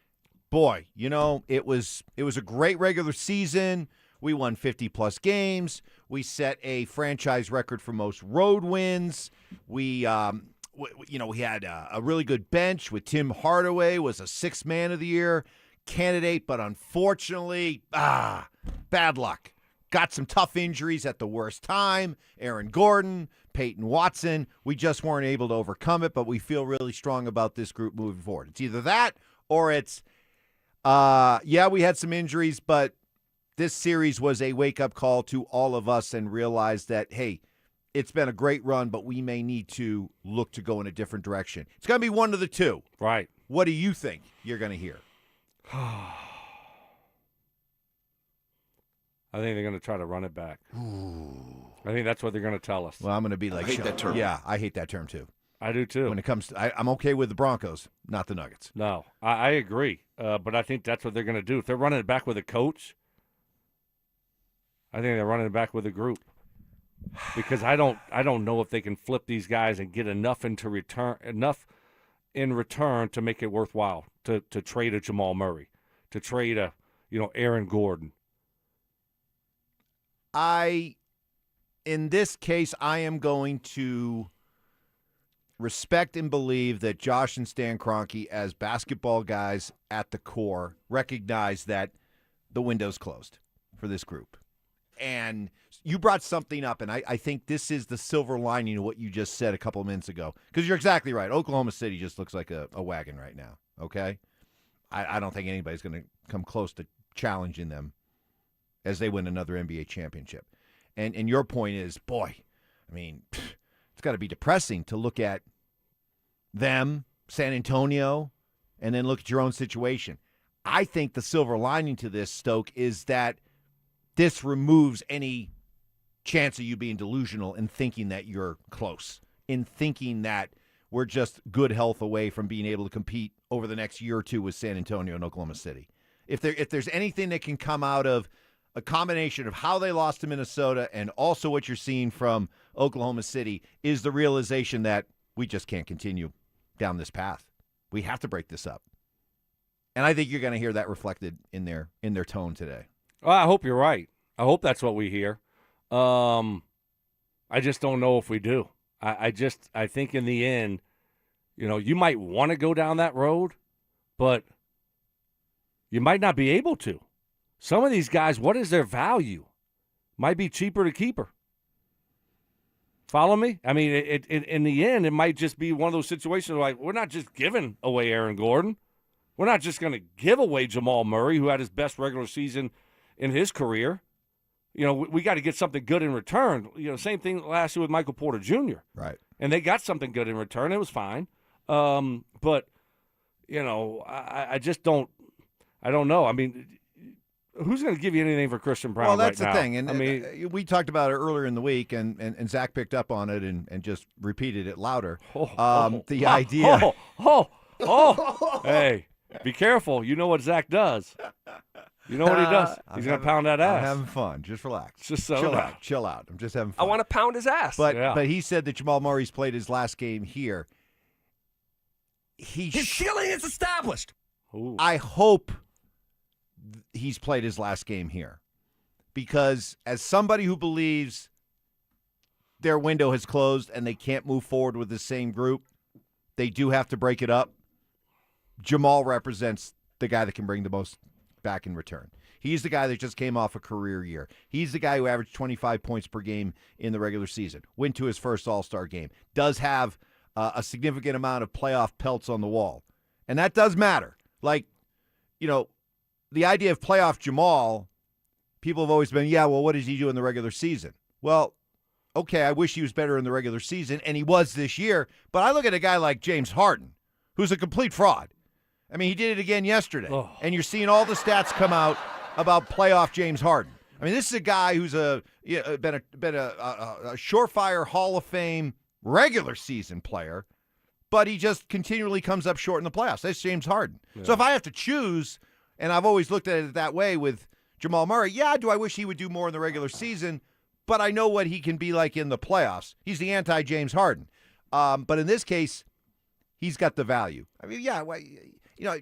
boy, you know, it was a great regular season. We won 50-plus games. We set a franchise record for most road wins. We had a really good bench with Tim Hardaway was a 6th man of the year candidate, but unfortunately, bad luck. Got some tough injuries at the worst time. Aaron Gordon, Payton Watson. We just weren't able to overcome it, but we feel really strong about this group moving forward. It's either that or it's, we had some injuries, but this series was a wake-up call to all of us and realize that, hey, it's been a great run, but we may need to look to go in a different direction. It's going to be one of the two. Right. What do you think you're going to hear? I think they're going to try to run it back. Ooh. I think that's what they're going to tell us. Well, I'm going to be like, I hate that term. Yeah, I hate that term too. I do too. When it comes to, I'm okay with the Broncos, not the Nuggets. No, I agree. But I think that's what they're going to do. If they're running it back with a coach, I think they're running it back with a group. Because I don't know if they can flip these guys and get enough in return to make it worthwhile to trade a Jamal Murray, to trade a Aaron Gordon. In this case, I am going to respect and believe that Josh and Stan Kroenke, as basketball guys at the core, recognize that the window's closed for this group. And you brought something up, and I think this is the silver lining of what you just said a couple of minutes ago. Because you're exactly right. Oklahoma City just looks like a wagon right now, okay? I don't think anybody's going to come close to challenging them as they win another NBA championship. And your point is, boy, I mean, it's got to be depressing to look at them, San Antonio, and then look at your own situation. I think the silver lining to this, Stoke, is that this removes any chance of you being delusional in thinking that you're close, in thinking that we're just good health away from being able to compete over the next year or two with San Antonio and Oklahoma City. If there's anything that can come out of a combination of how they lost to Minnesota and also what you're seeing from Oklahoma City is the realization that we just can't continue down this path. We have to break this up. And I think you're going to hear that reflected in their tone today. Well, I hope you're right. I hope that's what we hear. I just don't know if we do. I think in the end, you might want to go down that road, but you might not be able to. Some of these guys, what is their value? Might be cheaper to keep her. Follow me? I mean, in the end, it might just be one of those situations like we're not just giving away Aaron Gordon. We're not just going to give away Jamal Murray, who had his best regular season in his career. We got to get something good in return. Same thing last year with Michael Porter Jr. Right. And they got something good in return. It was fine. But, I just don't – I don't know. I mean, who's going to give you anything for Christian Brown right now? Well, that's the thing. And we talked about it earlier in the week, and Zach picked up on it and just repeated it louder. The idea – Hey, be careful. You know what Zach does. You know what he does? He's going to pound that ass. I'm having fun. Just relax. Just chill out. I'm just having fun. I want to pound his ass. But he said that Jamal Murray's played his last game here. His ceiling is established. Ooh. I hope he's played his last game here, because as somebody who believes their window has closed and they can't move forward with the same group, they do have to break it up. Jamal represents the guy that can bring the most back in return. He's the guy that just came off a career year. He's the guy who averaged 25 points per game in the regular season, went to his first All-Star game, does have a significant amount of playoff pelts on the wall. And that does matter. Like, the idea of playoff Jamal, people have always been, what does he do in the regular season? Well, okay, I wish he was better in the regular season, and he was this year, but I look at a guy like James Harden, who's a complete fraud. I mean, he did it again yesterday, and you're seeing all the stats come out about playoff James Harden. I mean, this is a guy who's been a surefire Hall of Fame regular season player, but he just continually comes up short in the playoffs. That's James Harden. Yeah. So if I have to choose, and I've always looked at it that way with Jamal Murray, do I wish he would do more in the regular season, but I know what he can be like in the playoffs. He's the anti-James Harden. But in this case, he's got the value. I mean,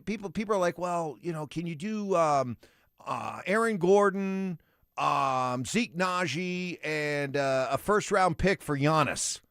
people are like, can you do Aaron Gordon, Zeke Najee, and a first-round pick for Giannis?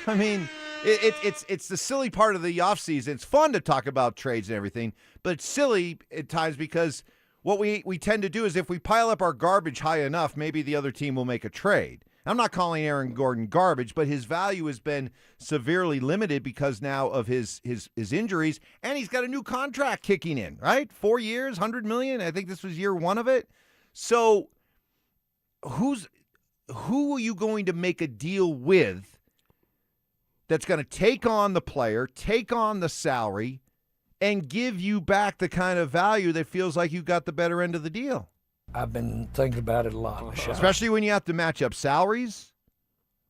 I mean, it's the silly part of the offseason. It's fun to talk about trades and everything, but it's silly at times because what we tend to do is if we pile up our garbage high enough, maybe the other team will make a trade. I'm not calling Aaron Gordon garbage, but his value has been severely limited because now of his injuries, and he's got a new contract kicking in, right? 4 years, $100 million. I think this was year one of it. So who are you going to make a deal with that's going to take on the player, take on the salary, and give you back the kind of value that feels like you got the better end of the deal? I've been thinking about it a lot, Michelle. Especially when you have to match up salaries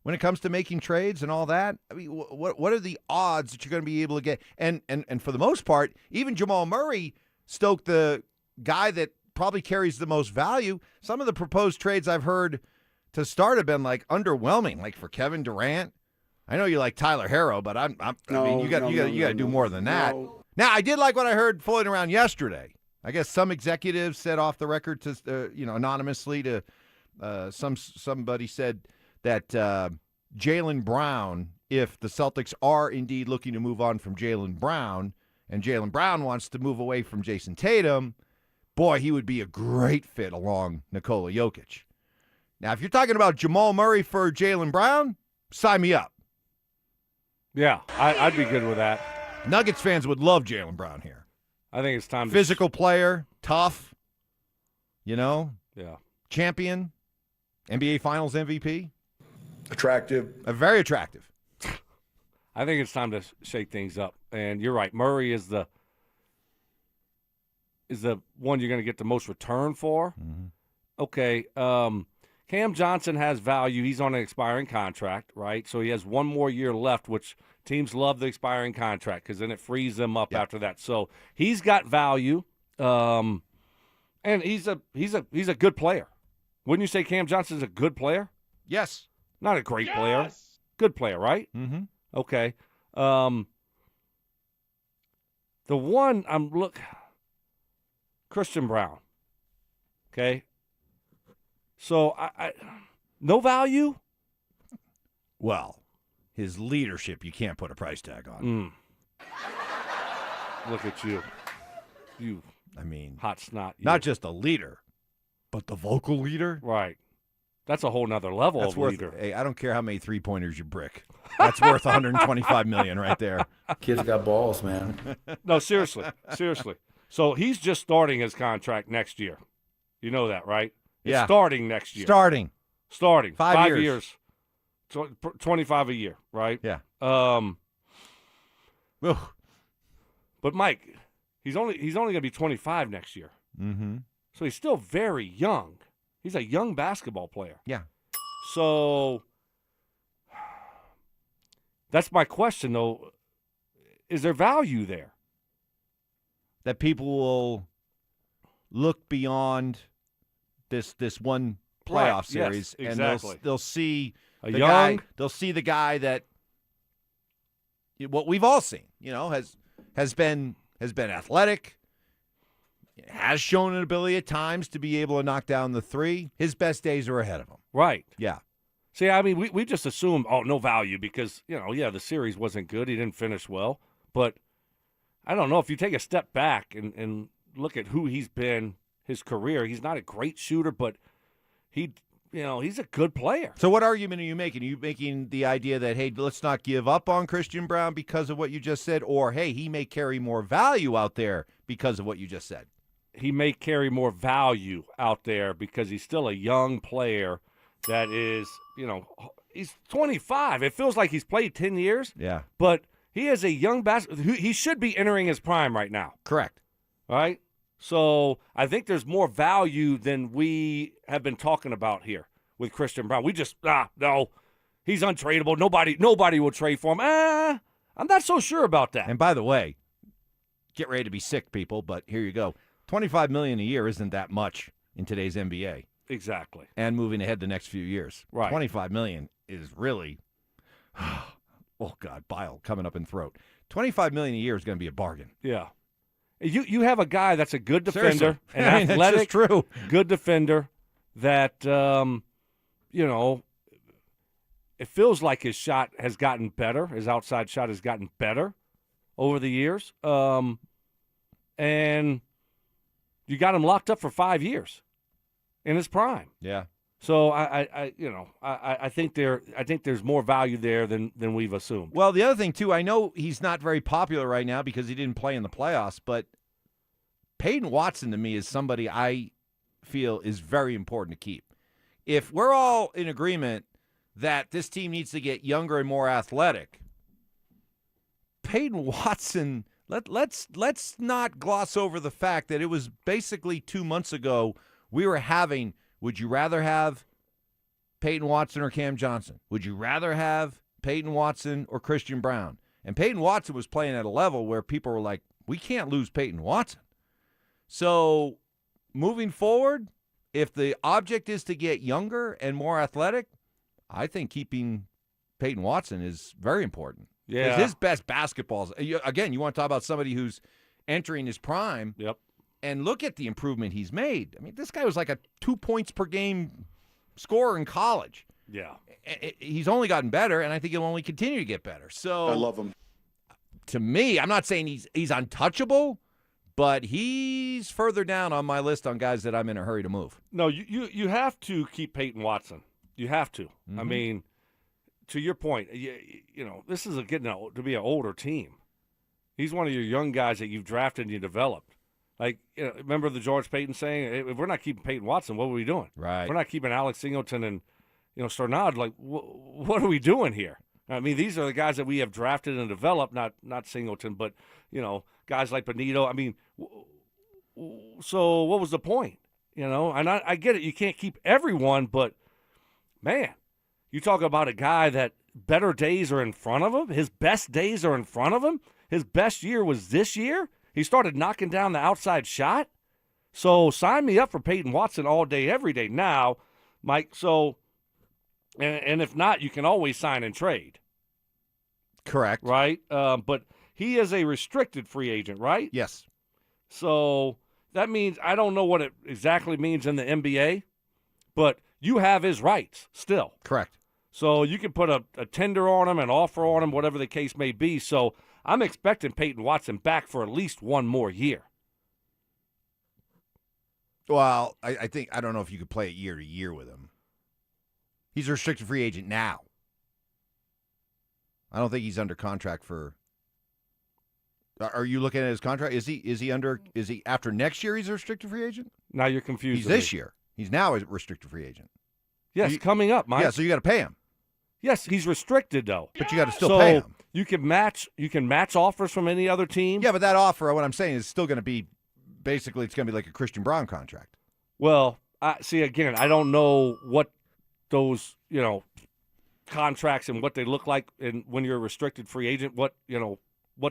when it comes to making trades and all that. I mean, what are the odds that you're going to be able to get? And for the most part, even Jamal Murray, Stoke, the guy that probably carries the most value, some of the proposed trades I've heard to start have been like underwhelming, like for Kevin Durant. I know you like Tyler Herro, but I mean, you got to do more than that. Now, I did like what I heard floating around yesterday. I guess some executives said off the record to, anonymously to somebody said that Jaylen Brown, if the Celtics are indeed looking to move on from Jaylen Brown, and Jaylen Brown wants to move away from Jason Tatum, boy, he would be a great fit along Nikola Jokic. Now, if you're talking about Jamal Murray for Jaylen Brown, sign me up. Yeah, I'd be good with that. Nuggets fans would love Jaylen Brown here. I think it's time. Physical player, tough, Yeah. champion, NBA Finals MVP. Attractive. Very attractive. I think it's time to shake things up. And you're right. Murray is the one you're going to get the most return for. Mm-hmm. Okay. Cam Johnson has value. He's on an expiring contract, right? So he has one more year left, which teams love the expiring contract because then it frees them up after that. So he's got value, and he's a good player. Wouldn't you say Cam Johnson's a good player? Yes. Not a great player. Good player, right? Mm-hmm. Okay. The one Christian Brown. Okay? So, I no value? Well, his leadership, you can't put a price tag on. Look at you. You, I mean, hot snot. You. Not just a leader, but the vocal leader. Right. That's a whole nother level That's of worth, leader. Hey, I don't care how many three-pointers you brick. That's worth $125 million right there. Kid's got balls, man. No, seriously. Seriously. So he's just starting his contract next year. You know that, right? It's Yeah. starting next year. Starting. 5 years. 25 a year, right? Yeah. But Mike, he's only going to be 25 next year. Mm-hmm. So he's still very young. He's a young basketball player. Yeah. So that's my question, though. Is there value there? That people will look beyond this one playoff Right, series, yes, and exactly. they'll see A the young- guy. They'll see the guy that what we've all seen. Has been athletic. Has shown an ability at times to be able to knock down the three. His best days are ahead of him. Right. Yeah. See, I mean, we just assume, no value because, the series wasn't good. He didn't finish well. But I don't know. If you take a step back and look at who he's been his career, he's not a great shooter, but he's a good player. So what argument are you making? Are you making the idea that, hey, let's not give up on Christian Brown because of what you just said, or, hey, he may carry more value out there because of what you just said? He may carry more value out there because he's still a young player that is, he's 25. It feels like he's played 10 years. Yeah. But he is a young basketball. He should be entering his prime right now. Correct. All right? So I think there's more value than we have been talking about here with Christian Brown. We just, no, he's untradeable. Nobody will trade for him. I'm not so sure about that. And by the way, get ready to be sick, people, but here you go. $25 million a year isn't that much in today's NBA. Exactly. And moving ahead the next few years. Right. $25 million is really, oh, God, bile coming up in throat. $25 million a year is going to be a bargain. Yeah. You have a guy that's a good defender, Seriously. an I mean, that's athletic, just true. good defender that, it feels like his shot has gotten better. His outside shot has gotten better over the years. And you got him locked up for 5 years in his prime. Yeah. So I think there's more value there than we've assumed. Well, the other thing, too, I know he's not very popular right now because he didn't play in the playoffs, but Payton Watson to me is somebody I feel is very important to keep. If we're all in agreement that this team needs to get younger and more athletic, Payton Watson, let's not gloss over the fact that it was basically 2 months ago we were having, would you rather have Payton Watson or Cam Johnson? Would you rather have Payton Watson or Christian Brown? And Payton Watson was playing at a level where people were like, we can't lose Payton Watson. So moving forward, if the object is to get younger and more athletic, I think keeping Payton Watson is very important. Yeah. Because his best basketballs, again, you want to talk about somebody who's entering his prime. Yep. And look at the improvement he's made. I mean, this guy was like a 2 points per game scorer in college. Yeah. He's only gotten better, and I think he'll only continue to get better. So I love him. To me, I'm not saying he's untouchable, but he's further down on my list on guys that I'm in a hurry to move. No, you have to keep Payton Watson. You have to. Mm-hmm. I mean, to your point, this is getting to be an older team. He's one of your young guys that you've drafted and you developed. Like, remember the George Payton saying, if we're not keeping Payton Watson, what are we doing? Right. If we're not keeping Alex Singleton and, Stornad, like, what are we doing here? I mean, these are the guys that we have drafted and developed, not Singleton, but, guys like Benito. I mean, so what was the point? And I get it. You can't keep everyone, but, man, you talk about a guy that better days are in front of him. His best days are in front of him. His best year was this year. He started knocking down the outside shot. So sign me up for Payton Watson all day, every day. Now, Mike, and if not, you can always sign and trade. Correct. Right? But he is a restricted free agent, right? Yes. So that means I don't know what it exactly means in the NBA, but you have his rights still. Correct. So you can put a tender on him, an offer on him, whatever the case may be. So I'm expecting Payton Watson back for at least one more year. Well, I think I don't know if you could play it year to year with him. He's a restricted free agent now. I don't think he's under contract for. Are you looking at his contract? Is he after next year? He's a restricted free agent. Now you're confused. He's this year. He's now a restricted free agent. Yes, coming up, Mike. Yeah, so you got to pay him. Yes, he's restricted though. But you got to still pay him. You can match offers from any other team. Yeah, but that offer, what I'm saying, is still going to be basically it's going to be like a Christian Brown contract. Well, see again, I don't know what those contracts and what they look like, and when you're a restricted free agent, what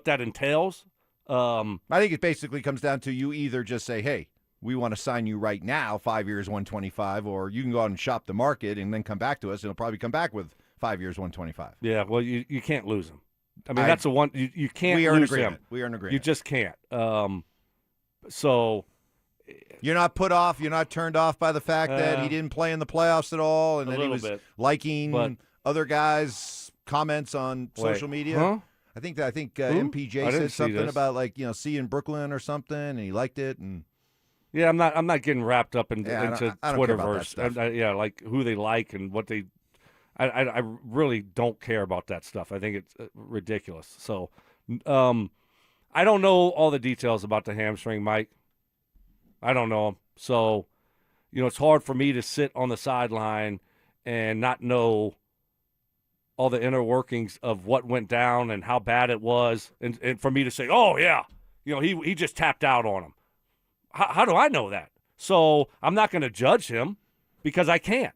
that entails. I think it basically comes down to you either just say, hey, we want to sign you right now, 5 years, 125, or you can go out and shop the market and then come back to us, and he'll probably come back with 5 years, 125. Yeah, well, you can't lose him. I mean, that's the one you can't lose him. We are in agreement. You just can't. So you're not put off. You're not turned off by the fact that he didn't play in the playoffs at all, and then he was liking other guys' comments on social media. Huh? I think MPJ said something about seeing Brooklyn or something, and he liked it. And yeah, I'm not getting wrapped up into I don't care about Twitterverse. that stuff. Yeah, like who they like and what they. I really don't care about that stuff. I think it's ridiculous. So, I don't know all the details about the hamstring, Mike. I don't know them. So, it's hard for me to sit on the sideline and not know all the inner workings of what went down and how bad it was, and for me to say, oh, yeah, he just tapped out on him. How do I know that? So I'm not going to judge him because I can't.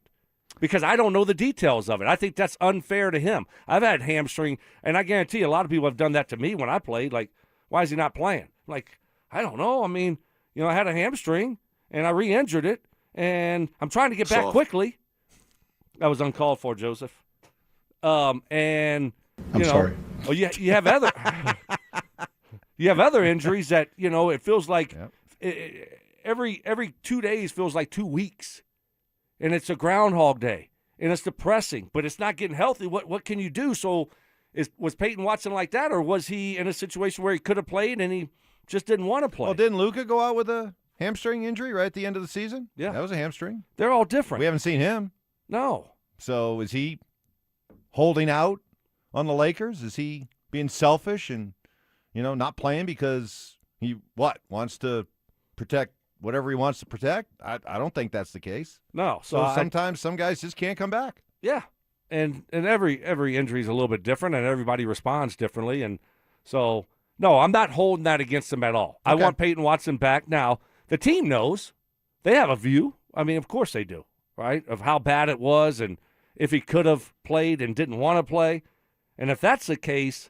Because I don't know the details of it. I think that's unfair to him. I've had hamstring, and I guarantee a lot of people have done that to me when I played. Like, why is he not playing? Like, I don't know. I mean, I had a hamstring, and I re-injured it, and I'm trying to get back quickly. That was uncalled for, Joseph. And I'm sorry. Well, you have other you have other injuries that it feels like every 2 days feels like 2 weeks. And it's a Groundhog Day, and it's depressing, but it's not getting healthy. What can you do? So was Payton Watson like that, or was he in a situation where he could have played and he just didn't want to play? Well, didn't Luka go out with a hamstring injury right at the end of the season? Yeah. That was a hamstring. They're all different. We haven't seen him. No. So is he holding out on the Lakers? Is he being selfish and, not playing because he wants to protect whatever he wants to protect? I don't think that's the case. No. So sometimes some guys just can't come back. Yeah. And every injury is a little bit different, and everybody responds differently. And so, no, I'm not holding that against him at all. Okay. I want Payton Watson back. Now, the team knows. They have a view. I mean, of course they do, right, of how bad it was and if he could have played and didn't want to play. And if that's the case,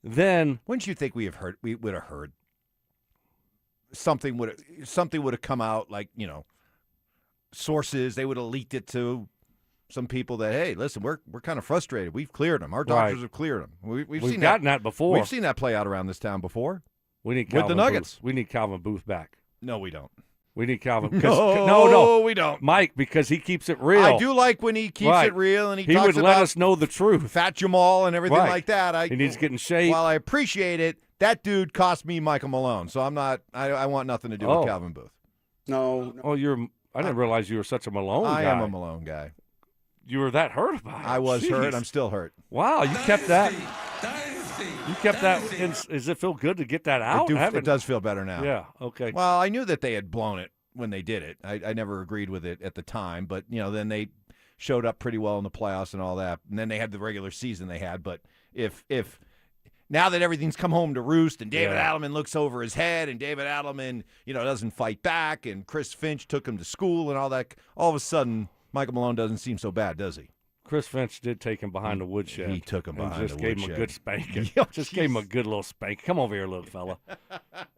then wouldn't you think we would have heard something would have come out, like, sources, they would have leaked it to some people that, hey, listen, we're kind of frustrated. We've cleared them. Our doctors have cleared them. We've seen gotten that before. We've seen that play out around this town before. We need with the Nuggets. Booth. We need Calvin Booth back. No, we don't. We need Calvin. No, we don't. Mike, because he keeps it real. I do like when he keeps it real, and he talks would about let us know the truth. Fat Jamal and everything like that. He needs to get in shape. While I appreciate it, that dude cost me Michael Malone, so I'm not. I want nothing to do with Calvin Booth. No. Oh, I didn't realize you were such a Malone guy. I am a Malone guy. You were that hurt about it. I was hurt. I'm still hurt. Wow, you kept that. You kept that. Does it feel good to get that out? It does feel better now. Yeah. Okay. Well, I knew that they had blown it when they did it. I never agreed with it at the time, but then they showed up pretty well in the playoffs and all that, and then they had the regular season they had. But if now that everything's come home to roost, and David Adelman looks over his head, and David Adelman doesn't fight back, and Chris Finch took him to school and all that, all of a sudden Michael Malone doesn't seem so bad, does he? Chris Finch did take him behind the woodshed. He took him behind the woodshed. Just gave him a good spanking. Just gave him a good little spanking. Come over here, little fella.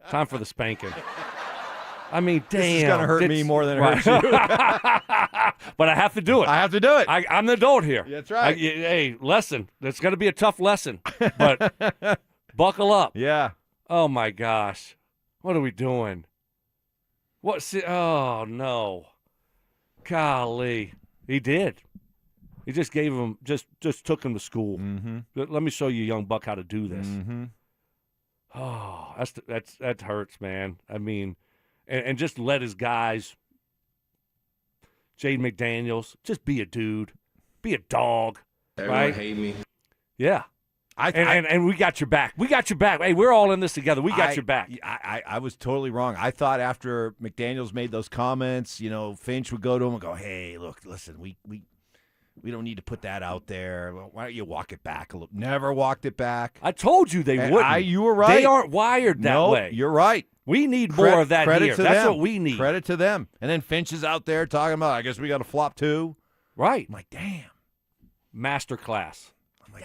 Time for the spanking. I mean, damn. This is going to hurt me more than it hurts you. But I have to do it. I have to do it. I'm the adult here. That's right. Hey, lesson. It's going to be a tough lesson, but buckle up. Yeah. Oh, my gosh. What are we doing? What? Oh, no. Golly. He did. He just gave him, just took him to school. Mm-hmm. Let me show you, young buck, how to do this. Mm-hmm. Oh, that hurts, man. I mean, and just let his guys, Jaden McDaniels, just be a dude. Be a dog. Everyone right? hate me. Yeah. And we got your back. We got your back. Hey, we're all in this together. We got your back. I was totally wrong. I thought after McDaniels made those comments, Finch would go to him and go, "Hey, look, listen, we don't need to put that out there. Why don't you walk it back a little?" Never walked it back. I told you they wouldn't. You were right. They aren't wired that way. You're right. We need more of that here. That's what we need. Credit to them. And then Finch is out there talking about, I guess we got to flop too. Right. I'm like, damn. Masterclass.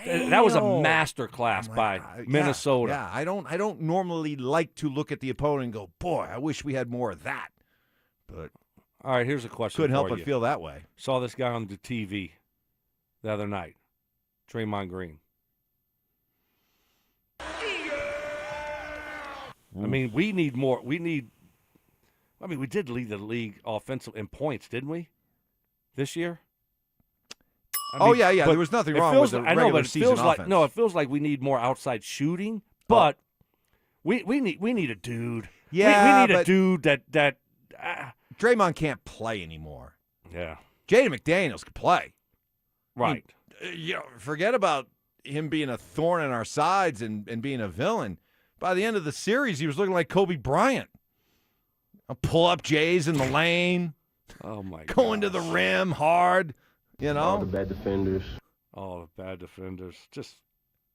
Damn. That was a masterclass by Minnesota. Yeah, I don't normally like to look at the opponent and go, boy, I wish we had more of that. But all right, here's a question. Couldn't help for but you. feel that way. Saw this guy on the TV the other night, Draymond Green. I mean, we need more. We did lead the league offensive in points, didn't we? This year. Yeah. There was nothing wrong with the regular season offense. It feels like we need more outside shooting, but we need a dude. Yeah, we need a dude that Draymond can't play anymore. Yeah. Jaden McDaniels can play. Right. Forget about him being a thorn in our sides and being a villain. By the end of the series, he was looking like Kobe Bryant. A pull-up Jays in the lane. Oh, my God. Going to the rim hard. All the bad defenders. Just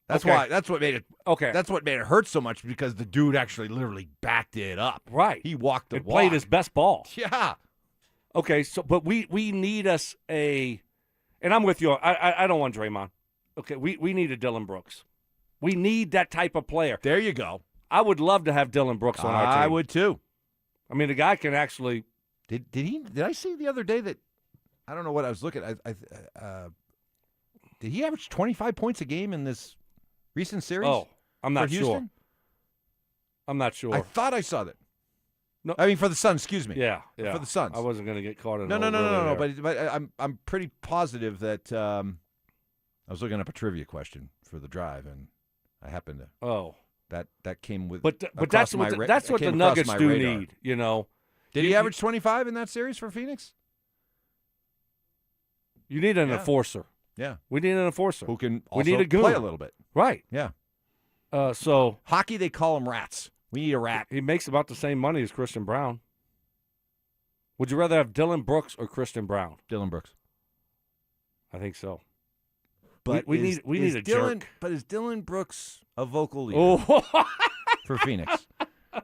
that's okay. why. That's what made it. Okay. That's what made it hurt so much because the dude actually literally backed it up. Right. He walked the walk. Played his best ball. Yeah. Okay. So, but we need us and I'm with you. I don't want Draymond. Okay. We need a Dylan Brooks. We need that type of player. There you go. I would love to have Dylan Brooks on our team. I would too. I mean, the guy can actually. Did I see the other day that? I don't know what I was looking at. Did he average 25 points a game in this recent series? Oh, I'm not sure. Houston? I'm not sure. I thought I saw that. No, I mean for the Suns. Excuse me. Yeah. For the Suns. I wasn't going to get caught in. No. But I'm pretty positive that I was looking up a trivia question for the drive, and I happened to. Oh. That came with. But that's what the Nuggets do need. Did he average 25 in that series for Phoenix? You need an enforcer. Yeah. We need an enforcer. Who can we need also a goon. play a little bit. Right. Yeah. So hockey, they call them rats. We need a rat. He makes about the same money as Christian Brown. Would you rather have Dylan Brooks or Christian Brown? Dylan Brooks. I think so. But we need a jerk. But is Dylan Brooks a vocal leader Oh. for Phoenix?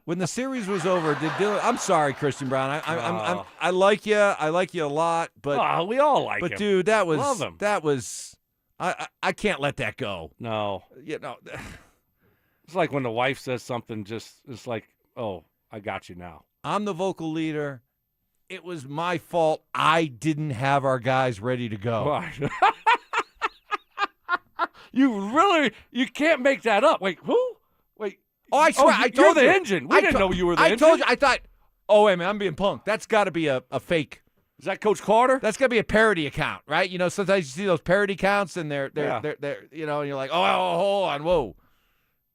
When the series was over, did Dylan? I'm sorry, Christian Brown. I like you. I like you a lot, but we all like him. But dude, that was Love him. That was. I can't let that go. No. It's like when the wife says something. It's like, oh, I got you now. I'm the vocal leader. It was my fault. I didn't have our guys ready to go. Right. You can't make that up. Wait, who? Wait. Oh, I swear, I told you. You're the engine. We didn't know you were the engine. I told you. I thought, oh, wait a minute, I'm being punked. That's got to be a fake. Is that Coach Carter? That's got to be a parody account, right? Sometimes you see those parody accounts, and they're and you're like, oh, hold on, whoa.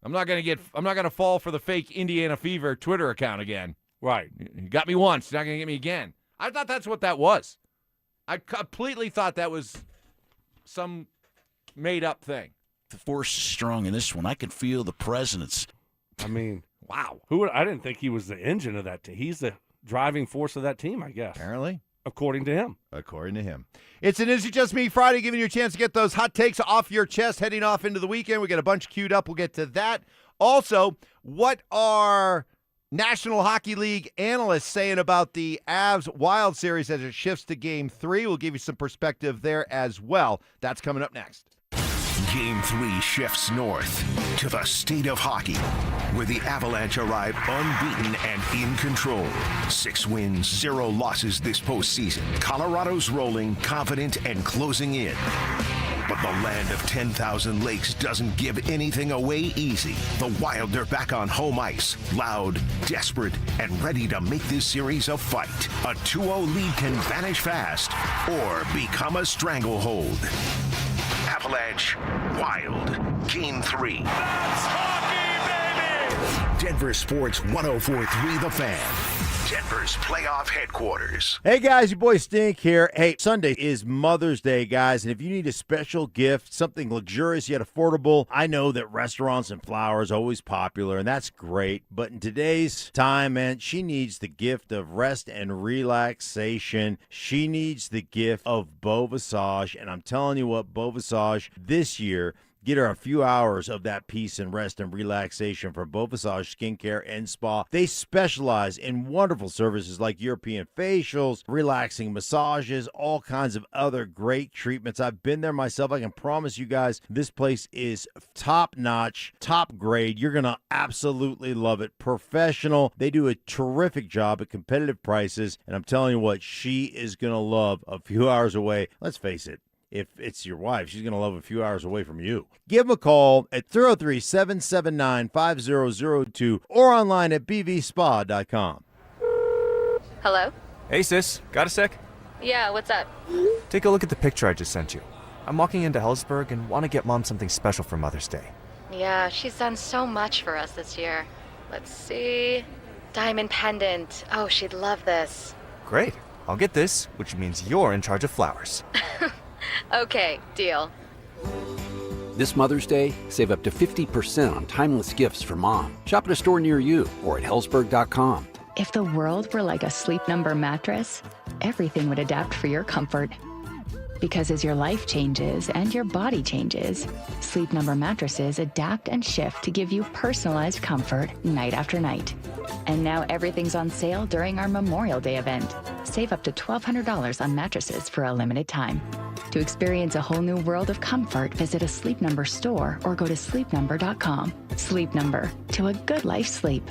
I'm not gonna fall for the fake Indiana Fever Twitter account again. Right. You got me once, you're not gonna get me again. I thought that's what that was. I completely thought that was some made up thing. The force is strong in this one. I can feel the presence. I mean, wow. I didn't think he was the engine of that team. He's the driving force of that team, I guess. Apparently. According to him. It's an Is It Just Me Friday, giving you a chance to get those hot takes off your chest, heading off into the weekend. We got a bunch queued up. We'll get to that. Also, what are National Hockey League analysts saying about the Avs Wild series as it shifts to Game 3? We'll give you some perspective there as well. That's coming up next. Game 3 shifts north to the state of hockey, where the Avalanche arrive unbeaten and in control. 6 wins, 0 losses this postseason. Colorado's rolling, confident, and closing in. But the land of 10,000 lakes doesn't give anything away easy. The Wild are back on home ice, loud, desperate, and ready to make this series a fight. A 2-0 lead can vanish fast or become a stranglehold. Avalanche, Wild, Game 3. That's hockey, baby! Denver Sports 104.3 The Fan. Denver's playoff headquarters. Hey guys, your boy Stink here. Hey, Sunday is Mother's Day, guys, and if you need a special gift, something luxurious yet affordable, I know that restaurants and flowers are always popular, and that's great, but in today's time, man, she needs the gift of rest and relaxation. She needs the gift of Beau Visage, and I'm telling you what, Beau Visage this year, get her a few hours of that peace and rest and relaxation from Beau Visage Skincare and Spa. They specialize in wonderful services like European facials, relaxing massages, all kinds of other great treatments. I've been there myself. I can promise you guys this place is top-notch, top grade. You're going to absolutely love it. Professional. They do a terrific job at competitive prices, and I'm telling you what, she is going to love a few hours away. Let's face it. If it's your wife, she's going to love a few hours away from you. Give them a call at 303-779-5002 or online at bvspa.com. Hello? Hey, sis. Got a sec? Yeah, what's up? Take a look at the picture I just sent you. I'm walking into Hellsburg and want to get Mom something special for Mother's Day. Yeah, she's done so much for us this year. Let's see. Diamond pendant. Oh, she'd love this. Great. I'll get this, which means you're in charge of flowers. Okay, deal. This Mother's Day, save up to 50% on timeless gifts for Mom. Shop at a store near you or at hellsburg.com. If the world were like a Sleep Number mattress, everything would adapt for your comfort. Because as your life changes and your body changes, Sleep Number mattresses adapt and shift to give you personalized comfort night after night. And now everything's on sale during our Memorial Day event. Save up to $1,200 on mattresses for a limited time. To experience a whole new world of comfort, visit a Sleep Number store or go to sleepnumber.com. Sleep Number, to a good night's sleep.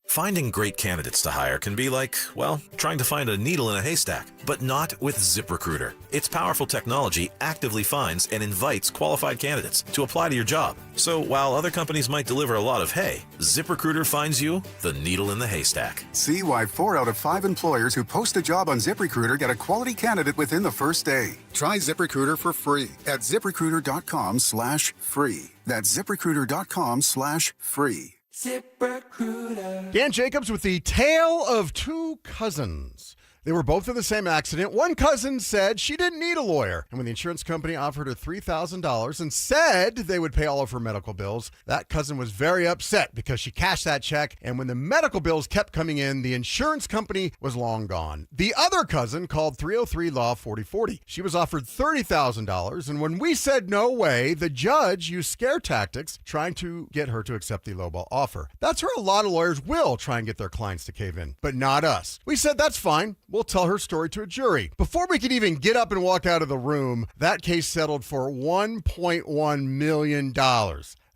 Finding great candidates to hire can be like, well, trying to find a needle in a haystack, but not with ZipRecruiter. Its powerful technology actively finds and invites qualified candidates to apply to your job. So while other companies might deliver a lot of hay, ZipRecruiter finds you the needle in the haystack. See why 4 out of 5 employers who post a job on ZipRecruiter get a quality candidate within the first day. Try ZipRecruiter for free at ZipRecruiter.com/free. That's ZipRecruiter.com/free. ZipRecruiter. Dan Jacobs with the tale of two cousins. They were both in the same accident. One cousin said she didn't need a lawyer. And when the insurance company offered her $3,000 and said they would pay all of her medical bills, that cousin was very upset because she cashed that check. And when the medical bills kept coming in, the insurance company was long gone. The other cousin called 303-LAW-4040. She was offered $30,000. And when we said no way, the judge used scare tactics trying to get her to accept the lowball offer. That's where a lot of lawyers will try and get their clients to cave in, but not us. We said that's fine. We'll tell her story to a jury. Before we could even get up and walk out of the room, that case settled for $1.1 million.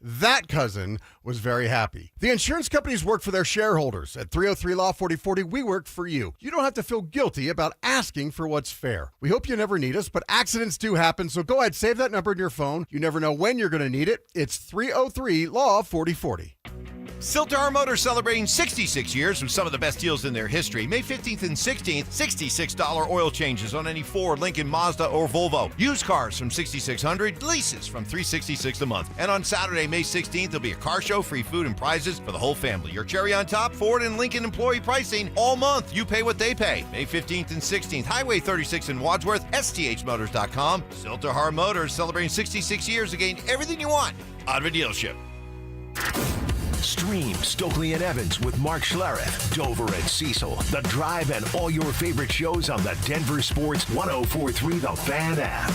That cousin was very happy. The insurance companies work for their shareholders. At 303-LAW-4040, we work for you. You don't have to feel guilty about asking for what's fair. We hope you never need us, but accidents do happen, so go ahead, save that number in your phone. You never know when you're going to need it. It's 303-LAW-4040. Siltar Motors celebrating 66 years with some of the best deals in their history. May 15th and 16th, $66 oil changes on any Ford, Lincoln, Mazda, or Volvo. Used cars from $6,600, leases from $366 a month. And on Saturday, May 16th, there'll be a car show, free food and prizes for the whole family. Your cherry on top, Ford and Lincoln employee pricing all month. You pay what they pay. May 15th and 16th, Highway 36 in Wadsworth, sthmotors.com. Siltar Motors celebrating 66 years to gain everything you want out of a dealership. Stream Stokley and Evans with Mark Schlereth, Dover and Cecil, The Drive, and all your favorite shows on the Denver Sports 104.3 The Fan app.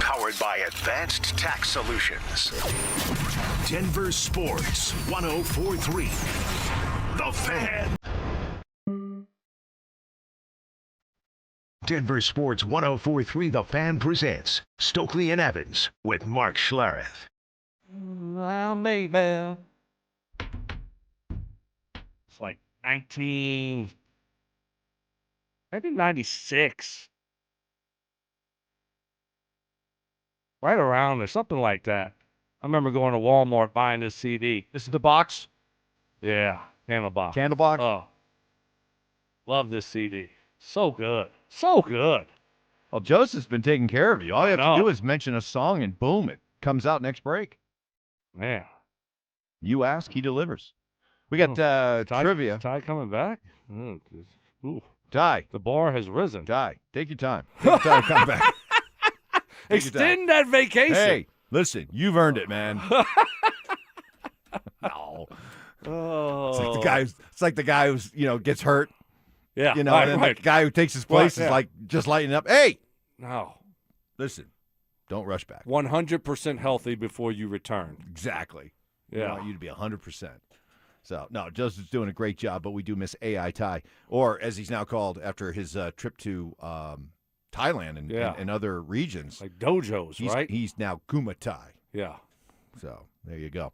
Powered by Advanced Tax Solutions. Denver Sports 104.3 The Fan. Denver Sports 104.3 The Fan presents Stokley and Evans with Mark Schlereth. Well, maybe. It's like 96. Right around there, something like that. I remember going to Walmart buying this CD. This is the box? Yeah, Candlebox. Candlebox? Oh, love this CD. So good. So good. Well, Joseph's been taking care of you. All you have I know. to do is mention a song, and boom, it comes out next break. Man. You ask, he delivers. We got trivia. Ty coming back? Ooh. Ty. The bar has risen. Ty, take your time. Take your time to come back. Take your time. Extend that vacation. Hey, listen, you've earned it, man. No. Oh. It's like the guy who's gets hurt. Yeah, and right, then right. the guy who takes his place Right, is yeah. like just lighting up. Hey, No. listen, don't rush back. 100% healthy before you return. Exactly. We Yeah. want you to be 100%. So, no, Joseph's doing a great job, but we do miss AI Ty, or as he's now called after his trip to Thailand and other regions. Like dojos, right? He's now Kuma Thai. Yeah. So, there you go.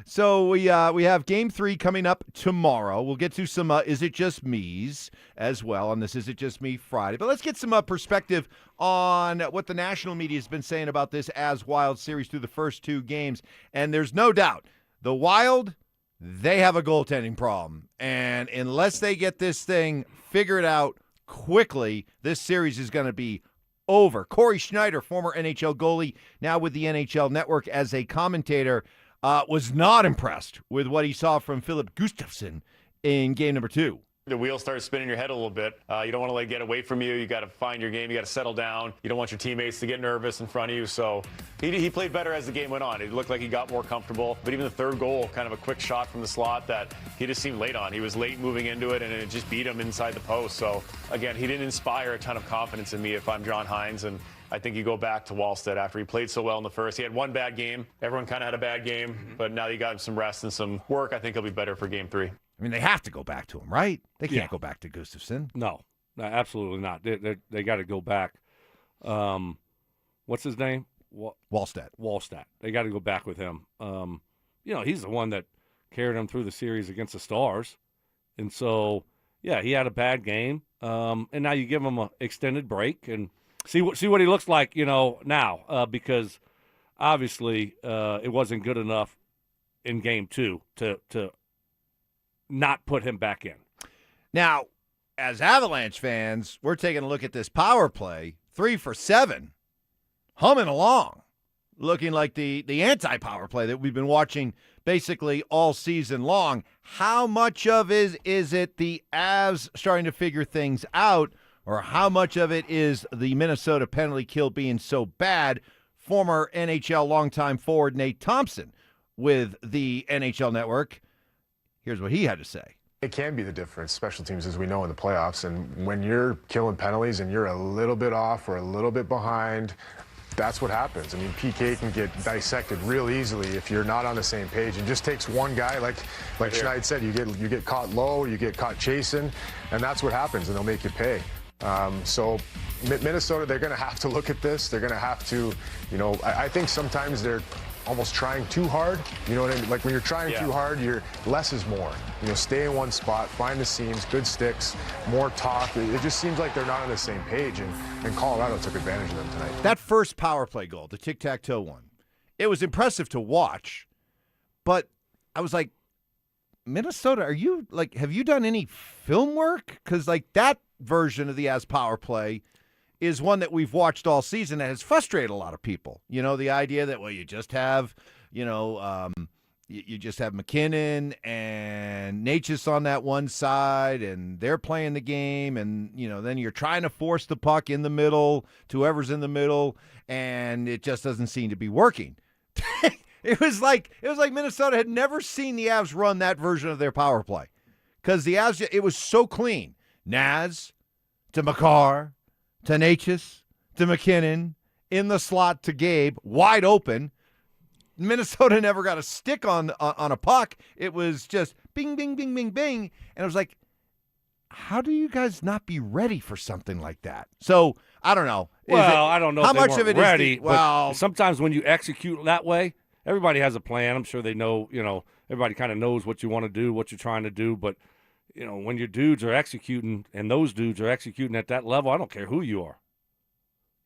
So we have Game 3 coming up tomorrow. We'll get to some Is It Just Me's as well on this Is It Just Me Friday. But let's get some perspective on what the national media has been saying about this As Wild series through the first 2 games. And there's no doubt the Wild, they have a goaltending problem. And unless they get this thing figured out quickly, this series is going to be over. Corey Schneider, former NHL goalie, now with the NHL Network as a commentator, was not impressed with what he saw from Philip Gustafsson in game number 2. The wheels start spinning in your head a little bit. You don't want to let it get away from you. You got to find your game. You got to settle down. You don't want your teammates to get nervous in front of you. So he played better as the game went on. It looked like he got more comfortable. But even the third goal, kind of a quick shot from the slot that he just seemed late on. He was late moving into it, and it just beat him inside the post. So, again, he didn't inspire a ton of confidence in me if I'm John Hines. And I think you go back to Wallstedt after he played so well in the first. He had one bad game. Everyone kind of had a bad game. But now you got him some rest and some work. I think he'll be better for game 3. I mean, they have to go back to him, right? They can't go back to Gustafsson. No, absolutely not. They got to go back. What's his name? Wallstedt. They got to go back with him. He's the one that carried him through the series against the Stars. And so, yeah, he had a bad game. And now you give him an extended break and see what he looks like, now, because obviously it wasn't good enough in game 2 to not put him back in. Now, as Avalanche fans, we're taking a look at this power play, 3 for 7, humming along, looking like the anti-power play that we've been watching basically all season long. How much of it is it the Avs starting to figure things out, or how much of it is the Minnesota penalty kill being so bad? Former NHL longtime forward Nate Thompson with the NHL Network. Here's what he had to say. It can be the difference, special teams, as we know, in the playoffs. And when you're killing penalties and you're a little bit off or a little bit behind, that's what happens. I mean, PK can get dissected real easily if you're not on the same page. It just takes one guy, like Schneid said, you get caught low, you get caught chasing, and that's what happens, and they'll make you pay. So Minnesota, they're going to have to look at this. They're going to have to, I think sometimes they're almost trying too hard. You know what I mean? Like when you're trying too hard, less is more. Stay in one spot, find the seams, good sticks, more talk. It just seems like they're not on the same page, and Colorado took advantage of them tonight. That first power play goal, the tic-tac-toe one, it was impressive to watch, but I was like, Minnesota, have you done any film work? Because that version of the As power play is one that we've watched all season that has frustrated a lot of people. The idea that, you just have, you just have McKinnon and Natchez on that one side, and they're playing the game, and, then you're trying to force the puck in the middle to whoever's in the middle, and it just doesn't seem to be working. It was like Minnesota had never seen the Avs run that version of their power play, because the Avs, it was so clean. Naz to Makar to Natchez to McKinnon, in the slot to Gabe, wide open. Minnesota never got a stick on a puck. It was just bing, bing, bing, bing, bing. And it was like, how do you guys not be ready for something like that? So, I don't know. I don't know how if they much weren't of it ready, is but sometimes when you execute that way, everybody has a plan. I'm sure they know, everybody kind of knows what you want to do, what you're trying to do. But, when your dudes are executing and those dudes are executing at that level, I don't care who you are.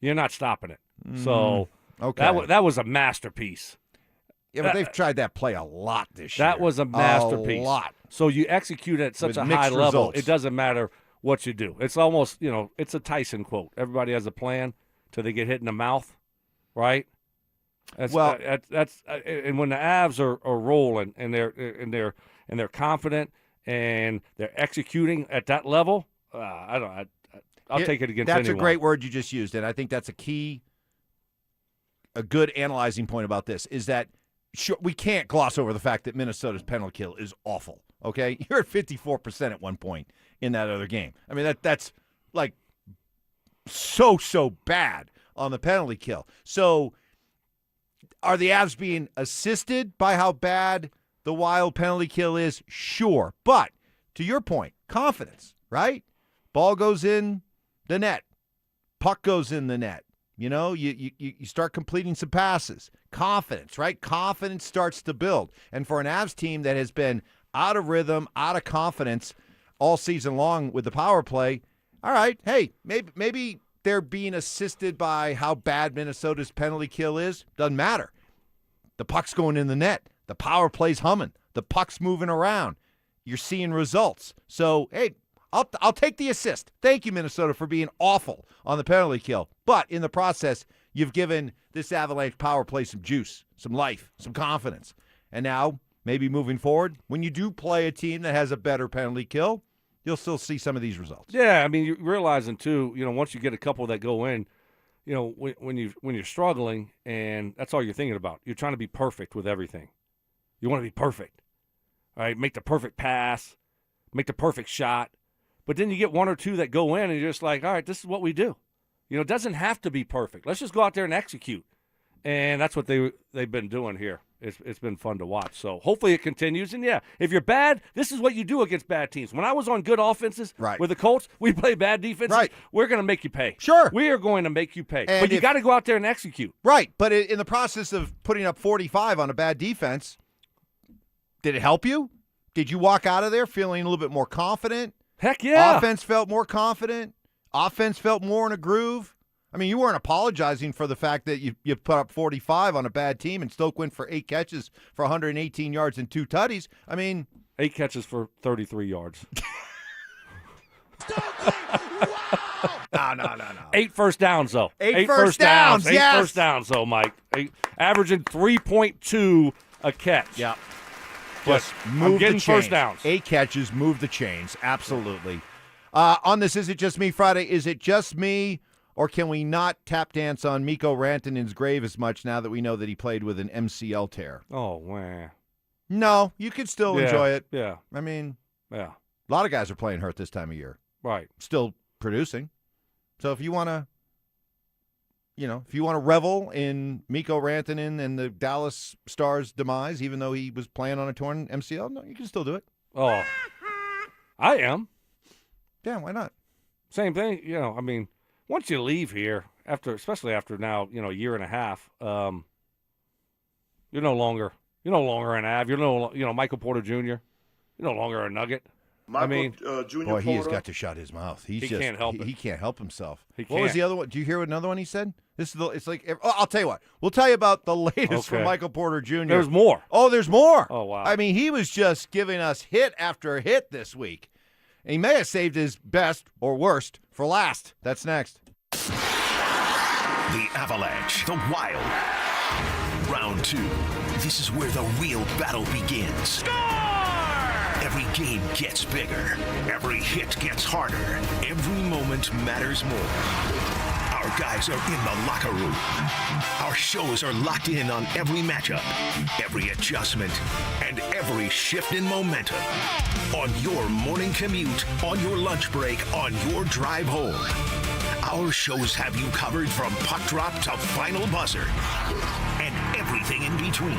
You're not stopping it. So okay. that was a masterpiece. Yeah, but they've tried that play a lot this year. That was a masterpiece. A lot. So you execute at such With a mixed high level, results. it doesn't matter what you do. It's almost, it's a Tyson quote. Everybody has a plan till they get hit in the mouth, right? And when the Avs are rolling and they're confident and they're executing at that level, I'll take it against anyone. That's a great word you just used, and I think that's a good analyzing point about this is that we can't gloss over the fact that Minnesota's penalty kill is awful, okay? You're at 54% at one point in that other game. I mean, that's like so bad on the penalty kill. So are the Avs being assisted by how bad the Wild penalty kill is? Sure. But to your point, confidence, right? Ball goes in the net. Puck goes in the net. You start completing some passes. Confidence, right? Confidence starts to build. And for an Avs team that has been out of rhythm, out of confidence all season long with the power play, all right, hey, maybe they're being assisted by how bad Minnesota's penalty kill is. Doesn't matter. The puck's going in the net. The power play's humming. The puck's moving around. You're seeing results. So, hey, I'll take the assist. Thank you, Minnesota, for being awful on the penalty kill. But in the process, you've given this Avalanche power play some juice, some life, some confidence. And now, maybe moving forward, when you do play a team that has a better penalty kill, you'll still see some of these results. Yeah, I mean, you're realizing, too, once you get a couple that go in, when you're struggling and that's all you're thinking about, you're trying to be perfect with everything. You want to be perfect, all right? Make the perfect pass, make the perfect shot. But then you get one or two that go in and you're just like, all right, this is what we do. It doesn't have to be perfect. Let's just go out there and execute. And that's what they've been doing here. It's been fun to watch. So hopefully it continues. And, yeah, if you're bad, this is what you do against bad teams. When I was on good offenses with the Colts, we play bad defenses. Right. We're going to make you pay. Sure. We are going to make you pay. And but you got to go out there and execute. Right. But in the process of putting up 45 on a bad defense, did it help you? Did you walk out of there feeling a little bit more confident? Heck yeah. Offense felt more confident. Offense felt more in a groove. I mean, you weren't apologizing for the fact that you put up 45 on a bad team and Stoke went for 8 catches for 118 yards and 2 tutties. I mean, 8 catches for 33 yards. No. 8 first downs, though. 8 first downs, yes. 8 first downs, though, Mike. Averaging 3.2 a catch. Yeah. Just move getting the chains. first downs. 8 catches, move the chains. Absolutely. On this Is It Just Me Friday, is it just me, or can we not tap dance on Mikko Rantanen's grave as much now that we know that he played with an MCL tear? Oh, wow. No, you can still enjoy it. Yeah. I mean, yeah. A lot of guys are playing hurt this time of year. Right. Still producing. So if you want to, revel in Mikko Rantanen and the Dallas Stars' demise, even though he was playing on a torn MCL, no, you can still do it. Oh, I am. Yeah, why not? Same thing. I mean, once you leave here, especially after now, a year and a half, you're no longer an Av. You're Michael Porter Jr. You're no longer a Nugget. Junior boy, he has Porter. got to shut his mouth. He can't help it. He can't help himself. What was the other one? Do you hear another one he said? It's like, I'll tell you what. We'll tell you about the latest from Michael Porter Jr. There's more. Oh, there's more. Oh, wow. I mean, he was just giving us hit after hit this week. And he may have saved his best or worst for last. That's next. The Avalanche, the Wild. Round 2. This is where the real battle begins. Score! Every game gets bigger. Every hit gets harder. Every moment matters more. Our guys are in the locker room. Our shows are locked in on every matchup, every adjustment, and every shift in momentum. On your morning commute, on your lunch break, on your drive home. Our shows have you covered from puck drop to final buzzer and everything in between.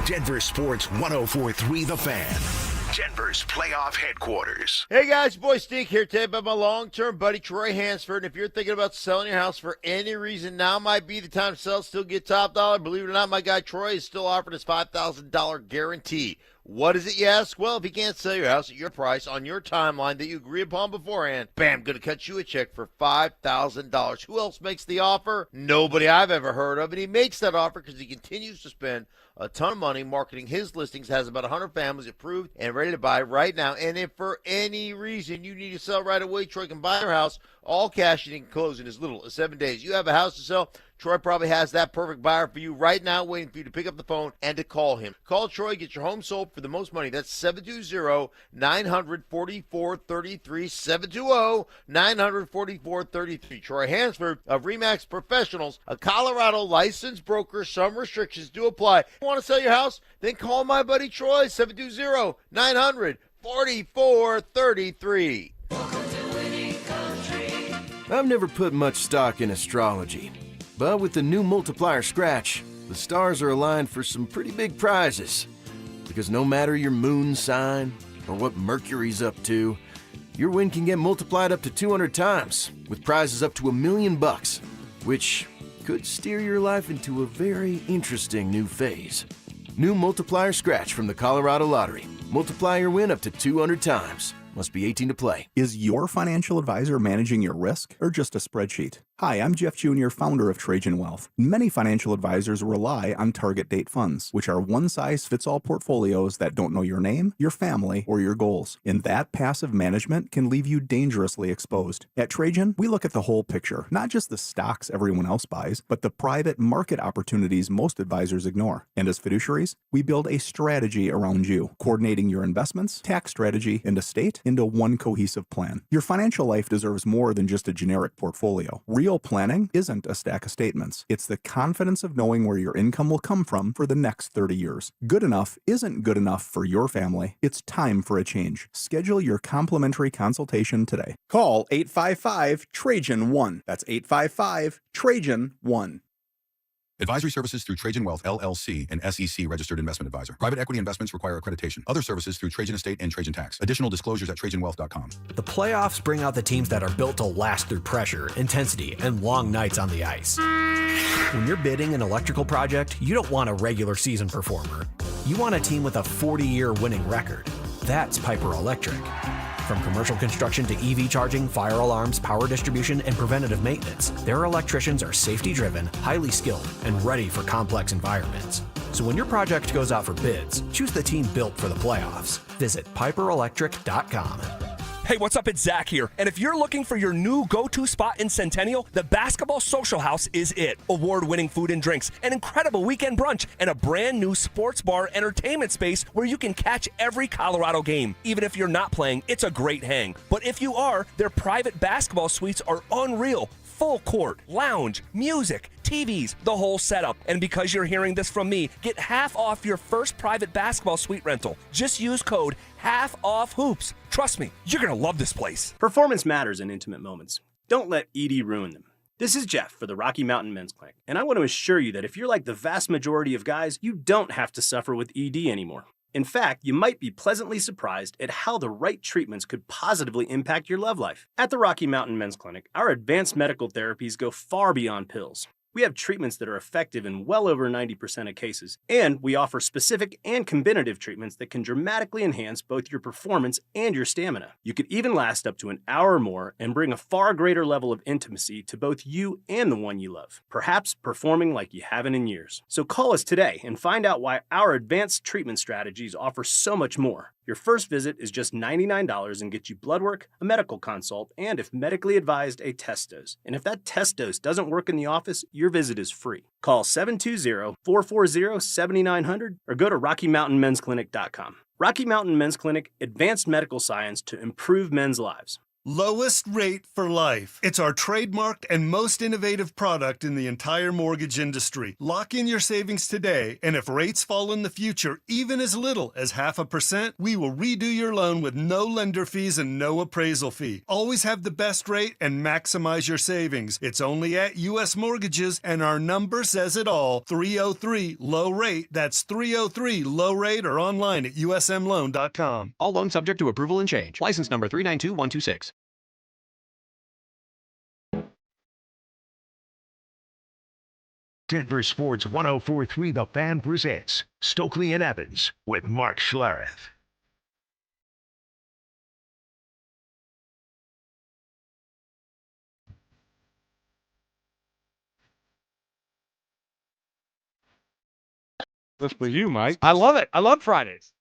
Denver Sports 104.3 The Fan. Denver's playoff headquarters. Hey guys, boy Steve here today about my long-term buddy Troy Hansford. And if you're thinking about selling your house for any reason, now might be the time to sell, still get top dollar. Believe it or not, my guy Troy is still offering his $5,000 guarantee. What is it, you ask? Well, if you can't sell your house at your price on your timeline that you agree upon beforehand, bam, going to cut you a check for $5,000. Who else makes the offer? Nobody I've ever heard of, and he makes that offer because he continues to spend a ton of money marketing his listings, has about 100 families approved and ready to buy right now. And if for any reason you need to sell right away, Troy can buy your house, all cash, and he can close in as little as 7 days. You have a house to sell, Troy probably has that perfect buyer for you right now, waiting for you to pick up the phone and to call him. Call Troy, get your home sold for the most money. That's 720-900-4433, 720-900-4433. Troy Hansford of RE/MAX Professionals, a Colorado licensed broker. Some restrictions do apply. Want to sell your house? Then call my buddy Troy, 720-900-4433. I've never put much stock in astrology, but with the new multiplier scratch, the stars are aligned for some pretty big prizes. Because no matter your moon sign or what Mercury's up to, your win can get multiplied up to 200 times, with prizes up to $1 million, which could steer your life into a very interesting new phase. New multiplier scratch from the Colorado Lottery. Multiply your win up to 200 times. Must be 18 to play. Is your financial advisor managing your risk or just a spreadsheet? Hi, I'm Jeff Jr., founder of Trajan Wealth. Many financial advisors rely on target date funds, which are one-size-fits-all portfolios that don't know your name, your family, or your goals. And that passive management can leave you dangerously exposed. At Trajan, we look at the whole picture, not just the stocks everyone else buys, but the private market opportunities most advisors ignore. And as fiduciaries, we build a strategy around you, coordinating your investments, tax strategy, and estate into one cohesive plan. Your financial life deserves more than just a generic portfolio. Real planning isn't a stack of statements. It's the confidence of knowing where your income will come from for the next 30 years. Good enough isn't good enough for your family. It's time for a change. Schedule your complimentary consultation today. Call 855-TRAJAN-1. That's 855-TRAJAN-1. Advisory services through Trajan Wealth, LLC, an SEC registered investment advisor. Private equity investments require accreditation. Other services through Trajan Estate and Trajan Tax. Additional disclosures at TrajanWealth.com. The playoffs bring out the teams that are built to last through pressure, intensity, and long nights on the ice. When you're bidding an electrical project, you don't want a regular season performer. You want a team with a 40-year winning record. That's Piper Electric. From commercial construction to EV charging, fire alarms, power distribution, and preventative maintenance, their electricians are safety-driven, highly skilled, and ready for complex environments. So when your project goes out for bids, choose the team built for the playoffs. Visit piperelectric.com. Hey, what's up? It's Zach here. And if you're looking for your new go-to spot in Centennial, the Basketball Social House is it. Award-winning food and drinks, an incredible weekend brunch, and a brand new sports bar entertainment space where you can catch every Colorado game. Even if you're not playing, it's a great hang. But if you are, their private basketball suites are unreal. Full court, lounge, music, TVs, the whole setup. And because you're hearing this from me, get half off your first private basketball suite rental. Just use code HALFOFFHOOPS. Trust me, you're going to love this place. Performance matters in intimate moments. Don't let ED ruin them. This is Jeff for the Rocky Mountain Men's Clinic, and I want to assure you that if you're like the vast majority of guys, you don't have to suffer with ED anymore. In fact, you might be pleasantly surprised at how the right treatments could positively impact your love life. At the Rocky Mountain Men's Clinic, our advanced medical therapies go far beyond pills. We have treatments that are effective in well over 90% of cases, and we offer specific and combinative treatments that can dramatically enhance both your performance and your stamina. You could even last up to an hour or more and bring a far greater level of intimacy to both you and the one you love, perhaps performing like you haven't in years. So call us today and find out why our advanced treatment strategies offer so much more. Your first visit is just $99 and gets you blood work, a medical consult, and if medically advised, a test dose. And if that test dose doesn't work in the office, your visit is free. Call 720-440-7900 or go to RockyMountainMen'sClinic.com. Rocky Mountain Men's Clinic, advanced medical science to improve men's lives. Lowest rate for life. It's our trademarked and most innovative product in the entire mortgage industry. Lock in your savings today, and if rates fall in the future, even as little as 0.5%, we will redo your loan with no lender fees and no appraisal fee. Always have the best rate and maximize your savings. It's only at U.S. Mortgages, and our number says it all. 303 low rate. That's 303 low rate, or online at usmloan.com. All loans subject to approval and change. License number 392126. Denver Sports 104.3 The Fan presents Stokley and Evans with Mark Schlereth. That's for you, Mike. I love it. I love Fridays.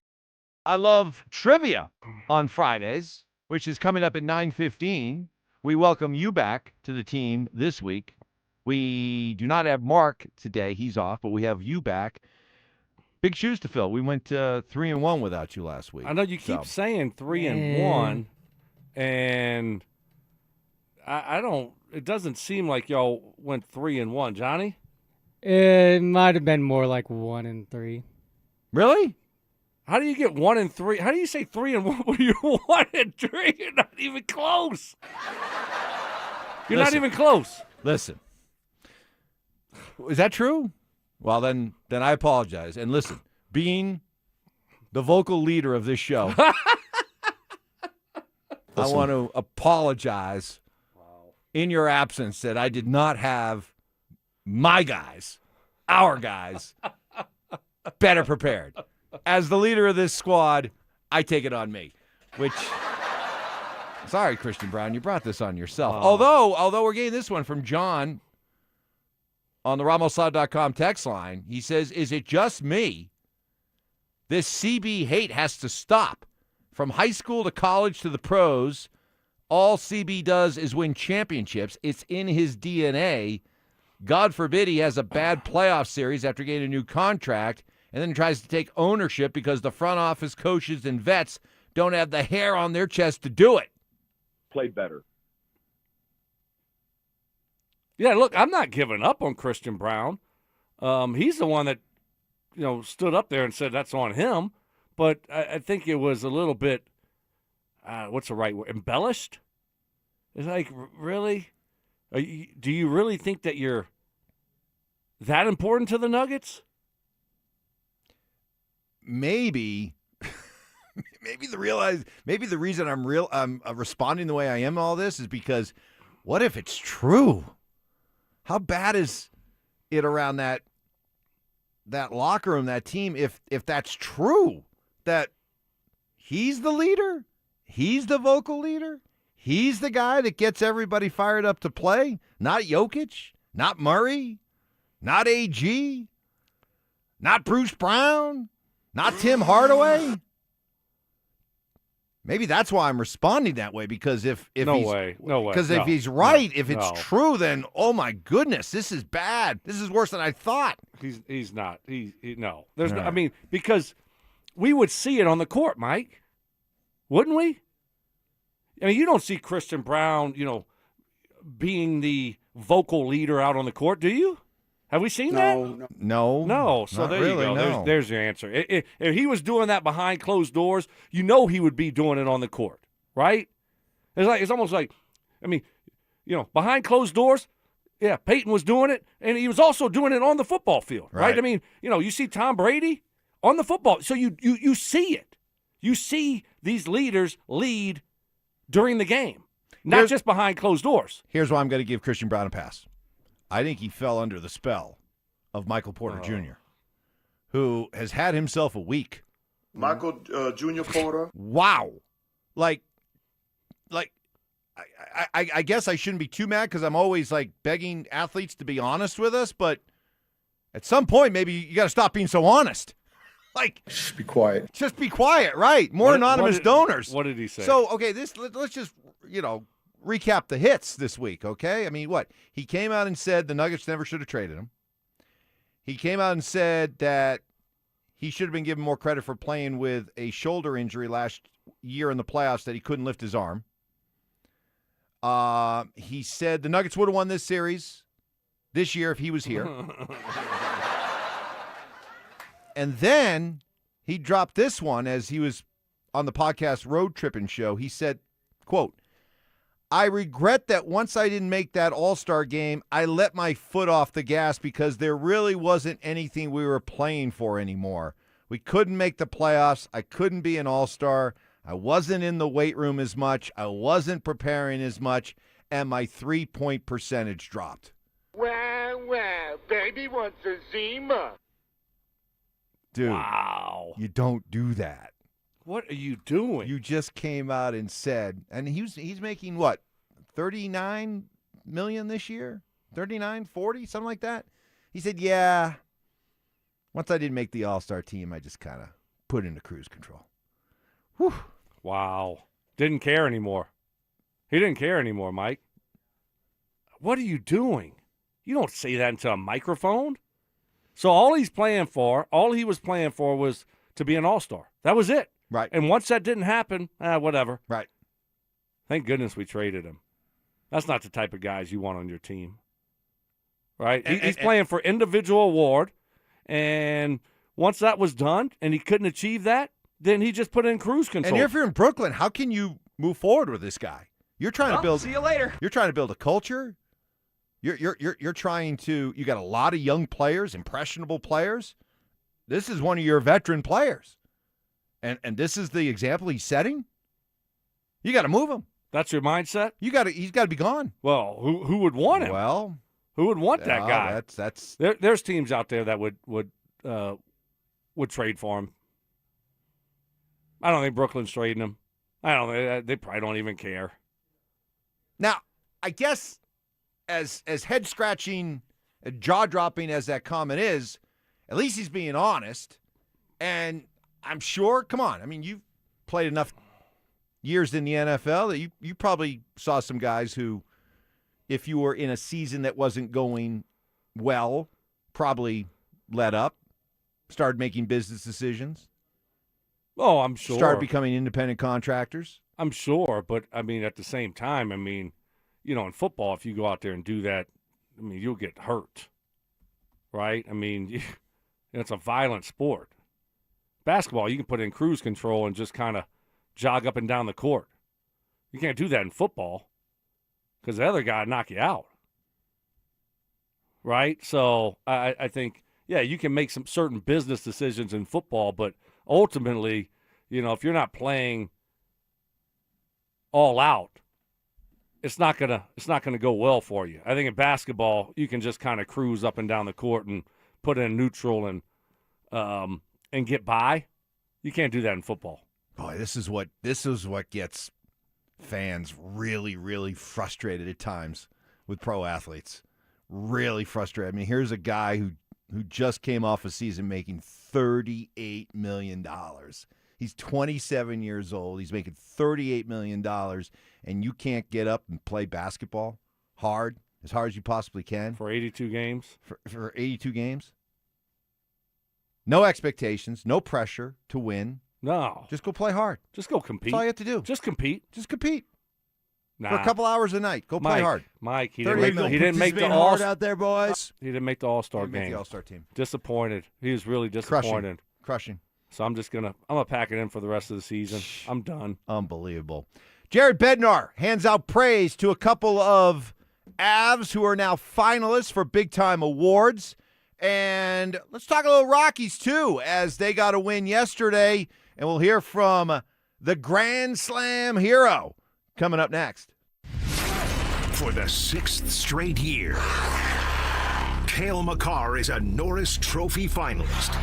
I love trivia on Fridays, which is coming up at 9:15. We welcome you back to the team this week. We do not have Mark today. He's off, but we have you back. Big shoes to fill. We went 3-1 without you last week. I know you keep saying 3-1, and I don't. It doesn't seem like y'all went 3-1, Johnny. It might have been more like 1-3. Really? How do you get 1-3? How do you say 3-1 when you're 1-3? You're not even close. You're not even close. Listen. Is that true? Well, then I apologize. And listen, being the vocal leader of this show, I want to apologize in your absence that I did not have my guys, our guys, better prepared. As the leader of this squad, I take it on me. Which, sorry, Christian Brown, you brought this on yourself. Although we're getting this one from John on the RamosLoud.com text line. He says, is it just me? This CB hate has to stop. From high school to college to the pros, all CB does is win championships. It's in his DNA. God forbid he has a bad playoff series after getting a new contract and then tries to take ownership because the front office coaches and vets don't have the hair on their chest to do it. Played better. Yeah, look, I'm not giving up on Christian Brown. He's the one that, stood up there and said that's on him. But I think it was a little bit, what's the right word, embellished? It's like, really? Do you really think that you're that important to the Nuggets? Maybe the reason I'm responding the way I am to all this is because what if it's true? How bad is it around that locker room, that team, if that's true, that he's the leader, he's the vocal leader, he's the guy that gets everybody fired up to play, not Jokic, not Murray, not AG, not Bruce Brown, not Tim Hardaway. Maybe that's why I'm responding that way, because if No he's, way. Because if he's right, if it's true, then oh my goodness, this is bad. This is worse than I thought. He's not. No. There's All no, right. I mean, because we would see it on the court, Mike. Wouldn't we? I mean, you don't see Christian Brown, being the vocal leader out on the court, do you? Have we seen that? No. So Not there really, you go. no. There's your answer. If he was doing that behind closed doors, he would be doing it on the court, right? It's almost like, behind closed doors. Yeah, Payton was doing it, and he was also doing it on the football field, right? I mean, you see Tom Brady on the football, so you see it. You see these leaders lead during the game, not just behind closed doors. Here's why I'm going to give Christian Brown a pass. I think he fell under the spell of Michael Porter Jr., who has had himself a week. Michael Jr. Porter. Wow. Like, I guess I shouldn't be too mad because I'm always, begging athletes to be honest with us, but at some point, maybe you got to stop being so honest. Just be quiet. Just be quiet, right? More anonymous donors. What did he say? So, okay, let's just, recap the hits this week, okay? I mean, what? He came out and said the Nuggets never should have traded him. He came out and said that he should have been given more credit for playing with a shoulder injury last year in the playoffs, that he couldn't lift his arm. He said the Nuggets would have won this series this year if he was here. And then he dropped this one as he was on the podcast Road Trippin' Show. He said, quote, I regret that once I didn't make that All-Star game, I let my foot off the gas because there really wasn't anything we were playing for anymore. We couldn't make the playoffs. I couldn't be an All-Star. I wasn't in the weight room as much. I wasn't preparing as much, and my three-point percentage dropped. Well, baby, baby wants a Zima. Dude, wow. You don't do that. What are you doing? You just came out and said, and he's making what, 39 million this year? 39, 40, something like that? He said, yeah, once I didn't make the All-Star team, I just kind of put into cruise control. Whew. Wow. Didn't care anymore. He didn't care anymore, Mike. What are you doing? You don't say that into a microphone. So all he was playing for was to be an all-star. That was it. Right. And once that didn't happen, whatever. Right. Thank goodness we traded him. That's not the type of guys you want on your team. Right? He's playing for individual award, and once that was done and he couldn't achieve that, then he just put in cruise control. And if you're in Brooklyn, how can you move forward with this guy? You're trying to build. See you later. You're trying to build a culture. You're trying to. You got a lot of young players, impressionable players. This is one of your veteran players, and this is the example he's setting. You got to move him. That's your mindset. He's got to be gone. Well, who would want him? Well, who would want that guy? That's. There's teams out there that would trade for him. I don't think Brooklyn's trading him. They probably don't even care. Now, I guess as head scratching, jaw dropping as that comment is, at least he's being honest. And I'm sure. Come on, I mean, you've played enough years in the NFL that you probably saw some guys who, if you were in a season that wasn't going well, probably let up, started making business decisions. Oh, I'm sure. Started becoming independent contractors. I'm sure, but, I mean, at the same time, I mean, in football, if you go out there and do that, I mean, you'll get hurt, right? I mean, it's a violent sport. Basketball, you can put in cruise control and just kind of jog up and down the court. You can't do that in football because the other guy will knock you out, right? So I think, yeah, you can make some certain business decisions in football, but ultimately, if you're not playing all out, it's not gonna go well for you. I think in basketball, you can just kind of cruise up and down the court and put in neutral and get by. You can't do that in football. Boy, this is what gets fans really, really frustrated at times with pro athletes. Really frustrated. I mean, here's a guy who just came off a season making $38 million. He's 27 years old. He's making $38 million, and you can't get up and play basketball as hard as you possibly can. For 82 games? For 82 games? No expectations, no pressure to win. No. Just go play hard. Just go compete. That's all you have to do. Just compete. Just compete. Nah. For a couple hours a night. Go play hard. Mike, he didn't make the hard out there, boys. He didn't make the All-Star game. Make the All-Star team. Disappointed. He was really disappointed. Crushing. So I'm gonna pack it in for the rest of the season. I'm done. Unbelievable. Jared Bednar hands out praise to a couple of Avs who are now finalists for big-time awards. And let's talk a little Rockies, too, as they got a win yesterday. And we'll hear from the Grand Slam hero coming up next. For the 6th straight year, Cale Makar is a Norris Trophy finalist.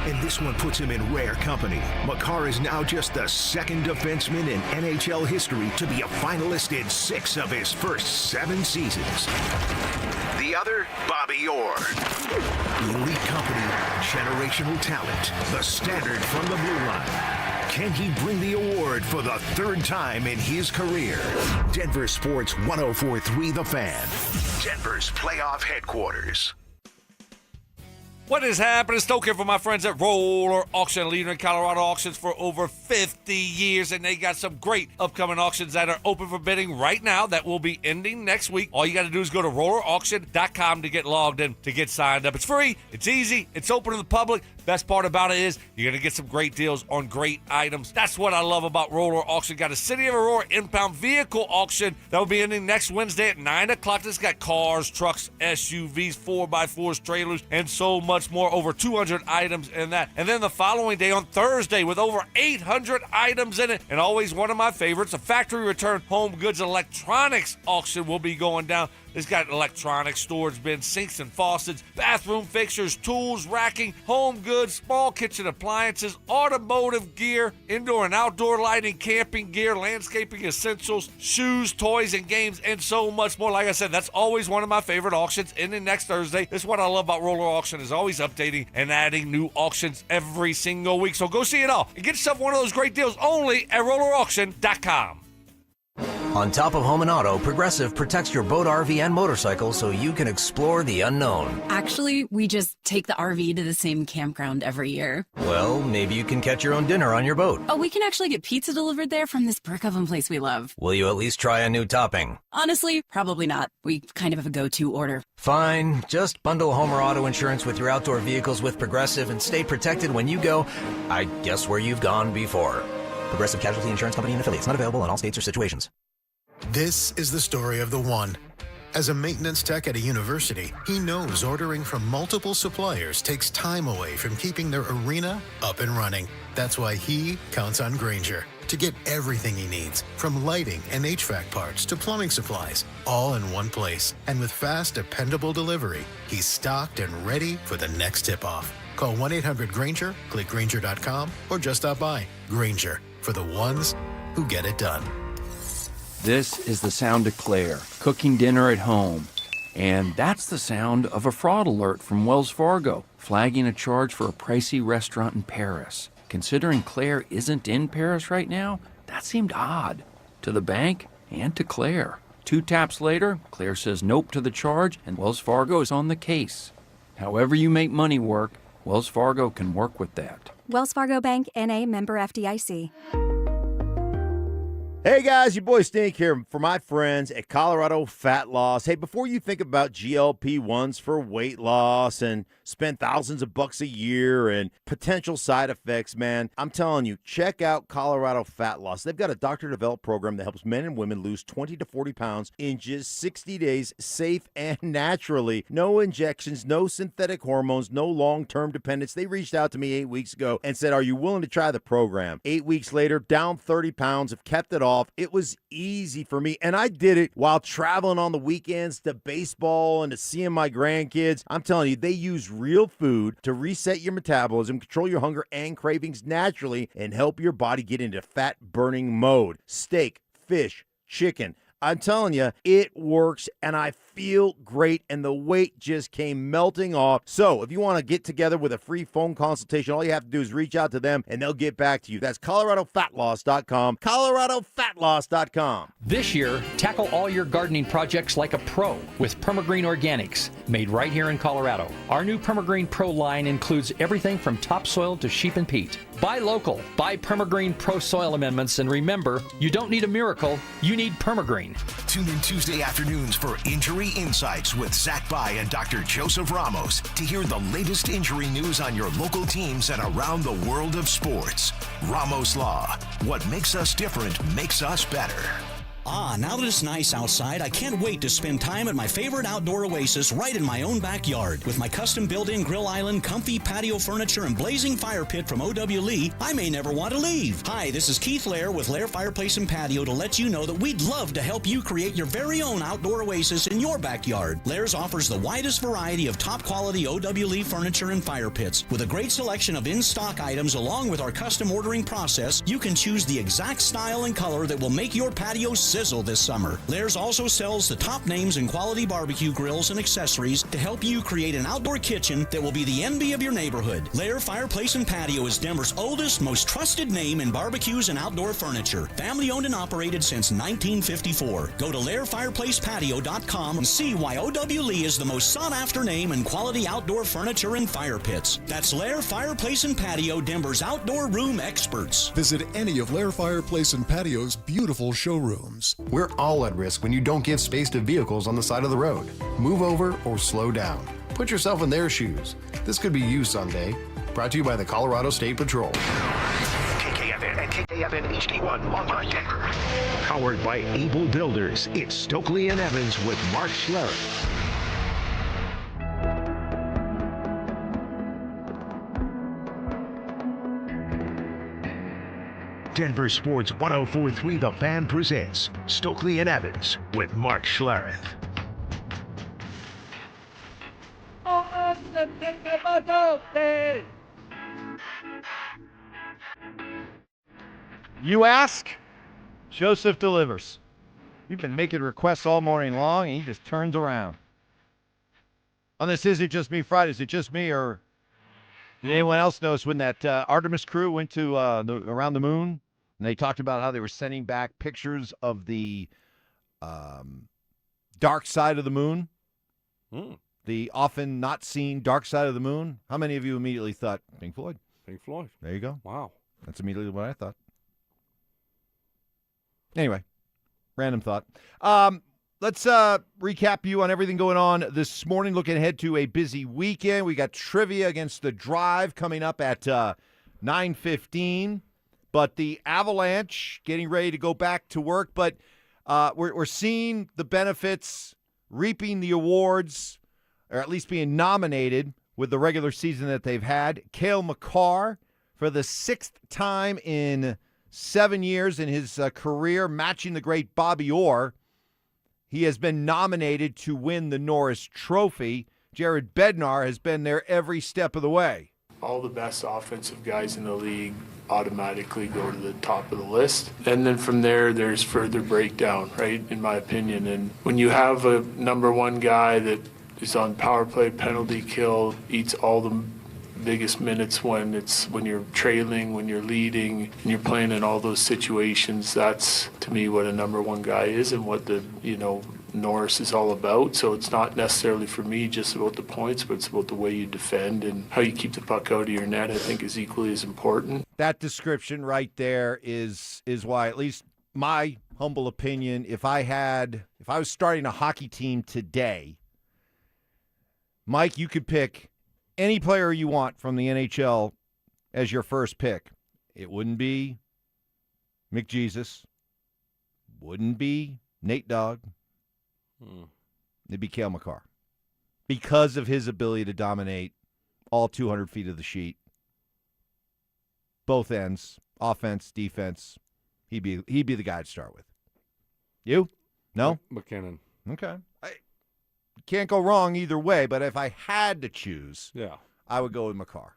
And this one puts him in rare company. Makar is now just the second defenseman in NHL history to be a finalist in 6 of his first 7 seasons. The other, Bobby Orr. Elite company, generational talent, the standard from the blue line. Can he bring the award for the 3rd time in his career? Denver Sports 104.3 The Fan. Denver's playoff headquarters. What is happening? Stoke here for my friends at Roller Auction, leader in Colorado auctions for over 50 years, and they got some great upcoming auctions that are open for bidding right now that will be ending next week. All you got to do is go to rollerauction.com to get logged in, to get signed up. It's free, it's easy, it's open to the public. Best part about it is you're going to get some great deals on great items. That's what I love about Roller Auction. Got a City of Aurora impound vehicle auction that will be ending next Wednesday at 9 o'clock. This got cars, trucks, SUVs, 4x4s, trailers, and so much more. Over 200 items in that. And then the following day on Thursday with over 800 items in it. And always one of my favorites, a factory return home goods electronics auction will be going down. It's got electronics, storage bins, sinks and faucets, bathroom fixtures, tools, racking, home goods, small kitchen appliances, automotive gear, indoor and outdoor lighting, camping gear, landscaping essentials, shoes, toys, and games, and so much more. Like I said, that's always one of my favorite auctions. Ending next Thursday. That's what I love about Roller Auction, is always updating and adding new auctions every single week. So go see it all and get yourself one of those great deals only at rollerauction.com. On top of home and auto, Progressive protects your boat, RV, and motorcycle so you can explore the unknown. Actually, we just take the RV to the same campground every year. Well, maybe you can catch your own dinner on your boat. Oh, we can actually get pizza delivered there from this brick oven place we love. Will you at least try a new topping? Honestly, probably not. We kind of have a go-to order. Fine. Just bundle home or auto insurance with your outdoor vehicles with Progressive and stay protected when you go, I guess, where you've gone before. Progressive Casualty Insurance Company and affiliates. Not available in all states or situations. This is the story of the one. As a maintenance tech at a university, he knows ordering from multiple suppliers takes time away from keeping their arena up and running. That's why he counts on Grainger to get everything he needs, from lighting and HVAC parts to plumbing supplies, all in one place. And with fast, dependable delivery, he's stocked and ready for the next tip-off. Call 1-800-GRAINGER, click Grainger.com, or just stop by. Grainger, for the ones who get it done. This is the sound of Claire, cooking dinner at home. And that's the sound of a fraud alert from Wells Fargo, flagging a charge for a pricey restaurant in Paris. Considering Claire isn't in Paris right now, that seemed odd to the bank and to Claire. 2 taps later, Claire says nope to the charge, and Wells Fargo is on the case. However you make money work, Wells Fargo can work with that. Wells Fargo Bank, N.A., member FDIC. Hey guys, your boy Stink here for my friends at Colorado Fat Loss. Hey, before you think about GLP-1s for weight loss and spend thousands of bucks a year and potential side effects, man, I'm telling you, check out Colorado Fat Loss. They've got a doctor-developed program that helps men and women lose 20 to 40 pounds in just 60 days, safe and naturally. No injections, no synthetic hormones, no long-term dependence. They reached out to me 8 weeks ago and said, are you willing to try the program? 8 weeks later, down 30 pounds, have kept it off. It was easy for me, and I did it while traveling on the weekends to baseball and to seeing my grandkids. I'm telling you, they use real food to reset your metabolism, control your hunger and cravings naturally, and help your body get into fat-burning mode. Steak, fish, chicken. I'm telling you, it works, and I feel great, and the weight just came melting off. So if you want to get together with a free phone consultation, all you have to do is reach out to them, and they'll get back to you. That's ColoradoFatLoss.com, ColoradoFatLoss.com. This year, tackle all your gardening projects like a pro with Permagreen Organics, made right here in Colorado. Our new Permagreen Pro line includes everything from topsoil to sheep and peat. Buy local, buy Permagreen Pro Soil Amendments, and remember, you don't need a miracle, you need Permagreen. Tune in Tuesday afternoons for Injury Insights with Zach Bai and Dr. Joseph Ramos to hear the latest injury news on your local teams and around the world of sports. Ramos Law. What makes us different makes us better. Now that it's nice outside, I can't wait to spend time at my favorite outdoor oasis right in my own backyard. With my custom built-in grill island, comfy patio furniture, and blazing fire pit from O.W. Lee, I may never want to leave. Hi, this is Keith Lair with Lair Fireplace and Patio to let you know that we'd love to help you create your very own outdoor oasis in your backyard. Lair's offers the widest variety of top-quality O.W. Lee furniture and fire pits. With a great selection of in-stock items along with our custom ordering process, you can choose the exact style and color that will make your patio sizzle this summer. Lair's also sells the top names in quality barbecue grills and accessories to help you create an outdoor kitchen that will be the envy of your neighborhood. Lair Fireplace and Patio is Denver's oldest, most trusted name in barbecues and outdoor furniture. Family owned and operated since 1954. Go to LairFireplacePatio.com and see why O.W. Lee is the most sought after name in quality outdoor furniture and fire pits. That's Lair Fireplace and Patio, Denver's outdoor room experts. Visit any of Lair Fireplace and Patio's beautiful showrooms. We're all at risk when you don't give space to vehicles on the side of the road. Move over or slow down. Put yourself in their shoes. This could be you someday. Brought to you by the Colorado State Patrol. KKFN and KKFN HD1 Longmont, Denver. Powered by Able Builders, it's Stokley and Evans with Mark Schlereth. Denver Sports 104.3 The Fan presents Stokley and Evans with Mark Schlereth. You ask, Joseph delivers. You've been making requests all morning long, and he just turns around. On this Is It Just Me Friday, is it just me, or did anyone else notice when that Artemis crew went to around the moon, and they talked about how they were sending back pictures of the dark side of the moon? The often not seen dark side of the moon. How many of you immediately thought Pink Floyd? Pink Floyd. There you go. Wow. That's immediately what I thought. Anyway, random thought. Let's recap you on everything going on this morning. Looking ahead to a busy weekend. We got trivia against the Drive coming up at 9:15. But the Avalanche getting ready to go back to work. But we're seeing the benefits, reaping the awards, or at least being nominated with the regular season that they've had. Cale Makar, for the 6th time in 7 years in his career, matching the great Bobby Orr. He has been nominated to win the Norris Trophy. Jared Bednar has been there every step of the way. All the best offensive guys in the league automatically go to the top of the list. And then from there, there's further breakdown, right, in my opinion. And when you have a number one guy that is on power play, penalty kill, eats all the biggest minutes when you're trailing, when you're leading, and you're playing in all those situations, that's to me what a number one guy is and what the Norris is all about. So it's not necessarily for me just about the points, but it's about the way you defend and how you keep the puck out of your net, I think, is equally as important. That description right there is why, at least my humble opinion, if I was starting a hockey team today, Mike, you could pick any player you want from the NHL as your first pick. It wouldn't be McJesus. Wouldn't be Nate Dogg. It'd be Cale Makar. Because of his ability to dominate all 200 feet of the sheet. Both ends, offense, defense. He'd be the guy to start with. You? No? McKinnon. Okay. Can't go wrong either way, but if I had to choose, I would go with Makar.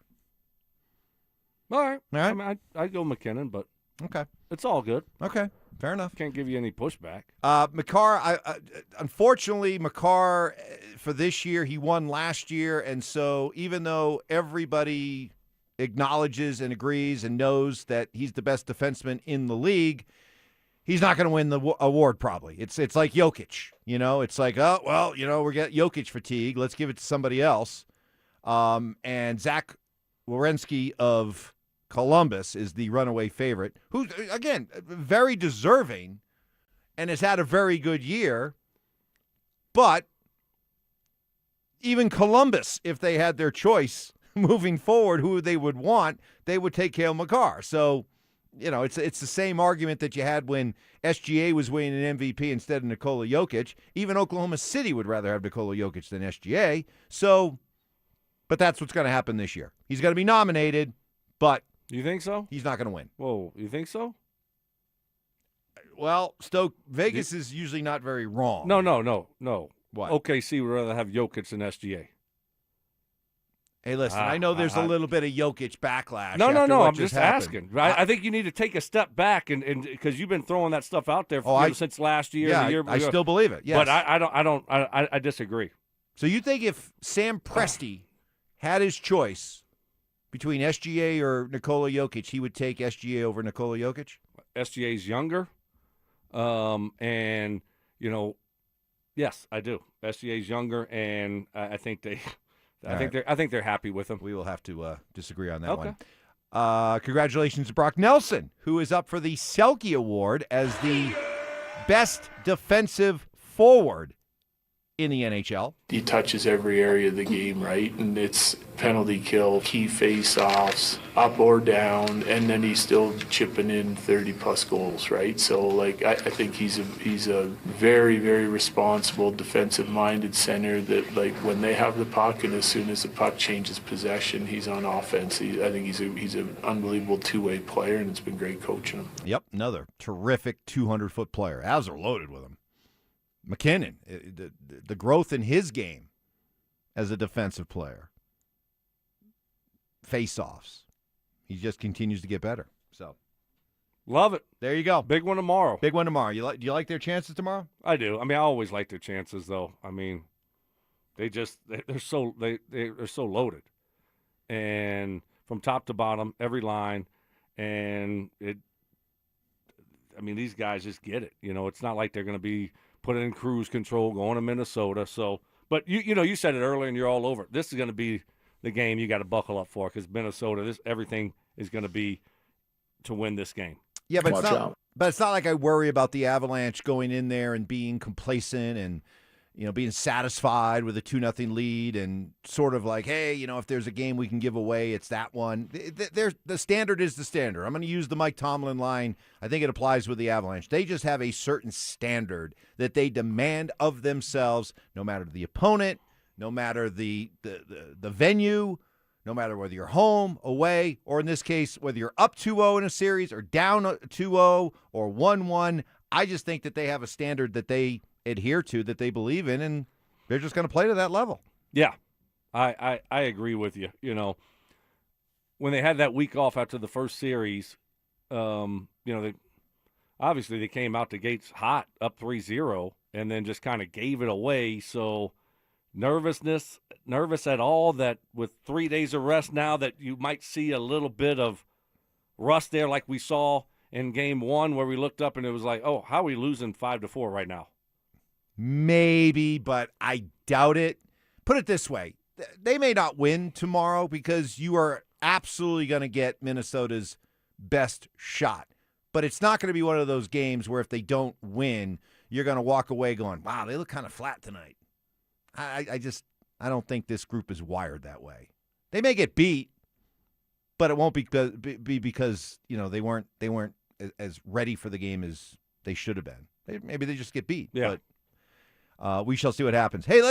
All right. All right. I mean, I'd go McKinnon, but okay, it's all good. Okay, fair enough. Can't give you any pushback. Makar, unfortunately, Makar, for this year, he won last year, and so even though everybody acknowledges and agrees and knows that he's the best defenseman in the league, he's not going to win the award probably. It's like Jokic. It's like, oh, well, we're getting Jokic fatigue. Let's give it to somebody else. And Zach Werenski of Columbus is the runaway favorite, who, again, very deserving and has had a very good year. But even Columbus, if they had their choice moving forward, who they would want, they would take Cale Makar. So, it's the same argument that you had when SGA was winning an MVP instead of Nikola Jokic. Even Oklahoma City would rather have Nikola Jokic than SGA. So, but that's what's going to happen this year. He's going to be nominated, but you think so? He's not going to win. Whoa, you think so? Well, Vegas is usually not very wrong. No. What? OKC would rather have Jokic than SGA. Hey, listen, I know there's a little bit of Jokic backlash. No. I'm just happened. asking. I think you need to take a step back and because you've been throwing that stuff out there since last year. Yeah, the year I still believe it. Yes. But I disagree. So you think if Sam Presti had his choice between SGA or Nikola Jokic, he would take SGA over Nikola Jokic? SGA's younger, and yes, I do. SGA's younger, and I think they. I think they're happy with him. We will have to disagree on that one. Congratulations to Brock Nelson, who is up for the Selke Award as the best defensive forward in the NHL. He touches every area of the game, right? And it's penalty kill, key face-offs, up or down, and then he's still chipping in 30-plus goals, right? So, I think he's a very, very responsible, defensive-minded center that, when they have the puck and as soon as the puck changes possession, he's on offense. I think he's an unbelievable two-way player, and it's been great coaching him. Yep, another terrific 200-foot player. Avs are loaded with him. McKinnon, the growth in his game as a defensive player. Face-offs. He just continues to get better. So, Love it. There you go. Big one tomorrow. Big one tomorrow. Do you like their chances tomorrow? I do. I mean, I always like their chances, though. I mean, they're so loaded, and from top to bottom, every line, and I mean, these guys just get it. It's not like they're going to be put in cruise control going to Minnesota. So, but you said it earlier, and you're all over it. This is going to be the game you got to buckle up for because Minnesota. Everything is going to be to win this game. Yeah, but it's not like I worry about the Avalanche going in there and being complacent and being satisfied with a 2-0 lead and sort of like, hey, if there's a game we can give away, it's that one. The standard is the standard. I'm going to use the Mike Tomlin line. I think it applies with the Avalanche. They just have a certain standard that they demand of themselves, no matter the opponent, no matter the venue, no matter whether you're home, away, or in this case, whether you're up 2-0 in a series or down 2-0 or 1-1. I just think that they have a standard that they adhere to, that they believe in, and they're just going to play to that level. Yeah, I agree with you. When they had that week off after the first series, they came out the gates hot, up 3-0, and then just kind of gave it away. So nervous at all that with 3 days of rest now that you might see a little bit of rust there like we saw in game 1 where we looked up and it was like, oh, how are we losing 5-4 right now? Maybe, but I doubt it. Put it this way. They may not win tomorrow because you are absolutely going to get Minnesota's best shot. But it's not going to be one of those games where if they don't win, you're going to walk away going, wow, they look kind of flat tonight. I don't think this group is wired that way. They may get beat, but it won't be because they weren't as ready for the game as they should have been. Maybe they just get beat. Yeah. But we shall see what happens. Hey,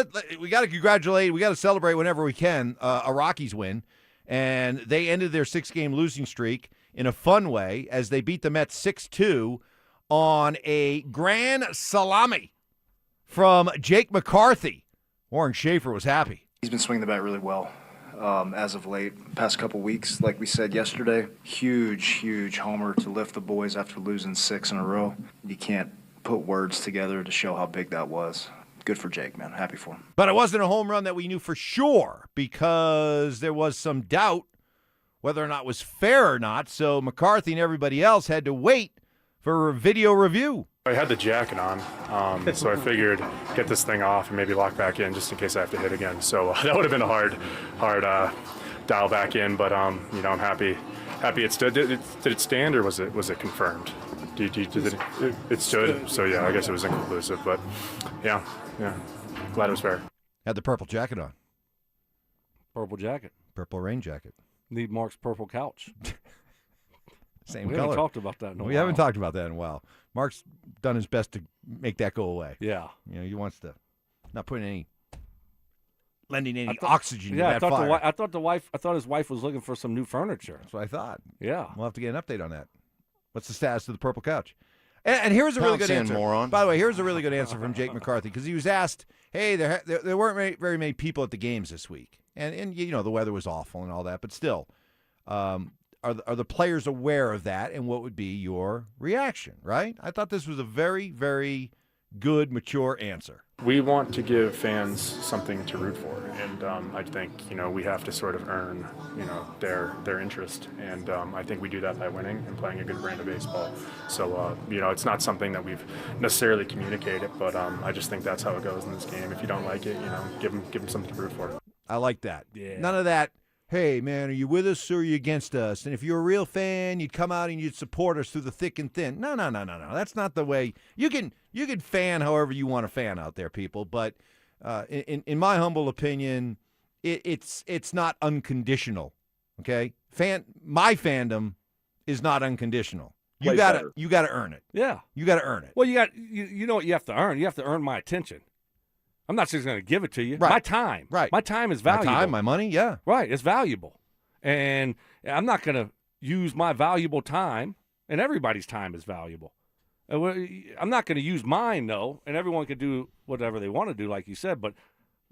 we got to congratulate, we got to celebrate whenever we can a Rockies win, and they ended their 6-game losing streak in a fun way as they beat the Mets 6-2 on a grand salami from Jake McCarthy. Warren Schaefer was happy. He's been swinging the bat really well as of late. Past couple weeks, like we said yesterday, huge homer to lift the boys after losing 6 in a row. You can't put words together to show how big that was. Good for Jake, man. Happy for him. But it wasn't a home run that we knew for sure because there was some doubt whether or not it was fair or not. So McCarthy and everybody else had to wait for a video review. I had the jacket on, so I figured get this thing off and maybe lock back in just in case I have to hit again. So that would have been a hard dial back in, but I'm happy it stood. Did it stand or was it confirmed? It stood. So yeah, I guess it was inconclusive, but yeah, glad it was fair. Had the purple jacket on. Purple jacket. Purple rain jacket. Need Mark's purple couch. Same we color. haven't talked about that in a while. We haven't talked about that in a while. Mark's done his best to make that go away. Yeah. He wants to not put lending any oxygen to that fire. I thought his wife was looking for some new furniture. That's what I thought. Yeah. We'll have to get an update on that. What's the status of the purple couch? And here's a really good answer. Moron. By the way, here's a really good answer from Jake McCarthy because he was asked, hey, there weren't very many people at the games this week. And the weather was awful and all that, but still, are the players aware of that, and what would be your reaction, right? I thought this was a very, very good, mature answer. We want to give fans something to root for, and I think we have to sort of earn their interest, and I think we do that by winning and playing a good brand of baseball. So it's not something that we've necessarily communicated, but I just think that's how it goes in this game. If you don't like it, give them something to root for. I like that. Yeah. None of that. Hey, man, are you with us or are you against us? And if you're a real fan, you'd come out and you'd support us through the thick and thin. No. That's not the way. You can fan however you want to fan out there, people. But in my humble opinion, it's not unconditional. Okay, my fandom is not unconditional. You gotta earn it. Yeah, you gotta earn it. Well, you know what you have to earn. You have to earn my attention. I'm not just going to give it to you. Right. My time. Right. My time is valuable. My time, my money, yeah. Right. It's valuable. And I'm not going to use my valuable time, and everybody's time is valuable. I'm not going to use mine, though, and everyone can do whatever they want to do, like you said, but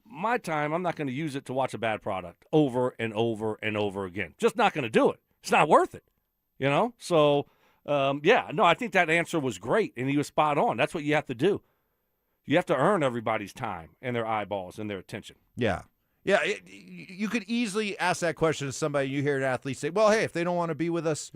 my time, I'm not going to use it to watch a bad product over and over and over again. Just not going to do it. It's not worth it, So I think that answer was great, and he was spot on. That's what you have to do. You have to earn everybody's time and their eyeballs and their attention. Yeah. Yeah, you could easily ask that question to somebody. You hear an athlete say, "Well, hey, if they don't want to be with us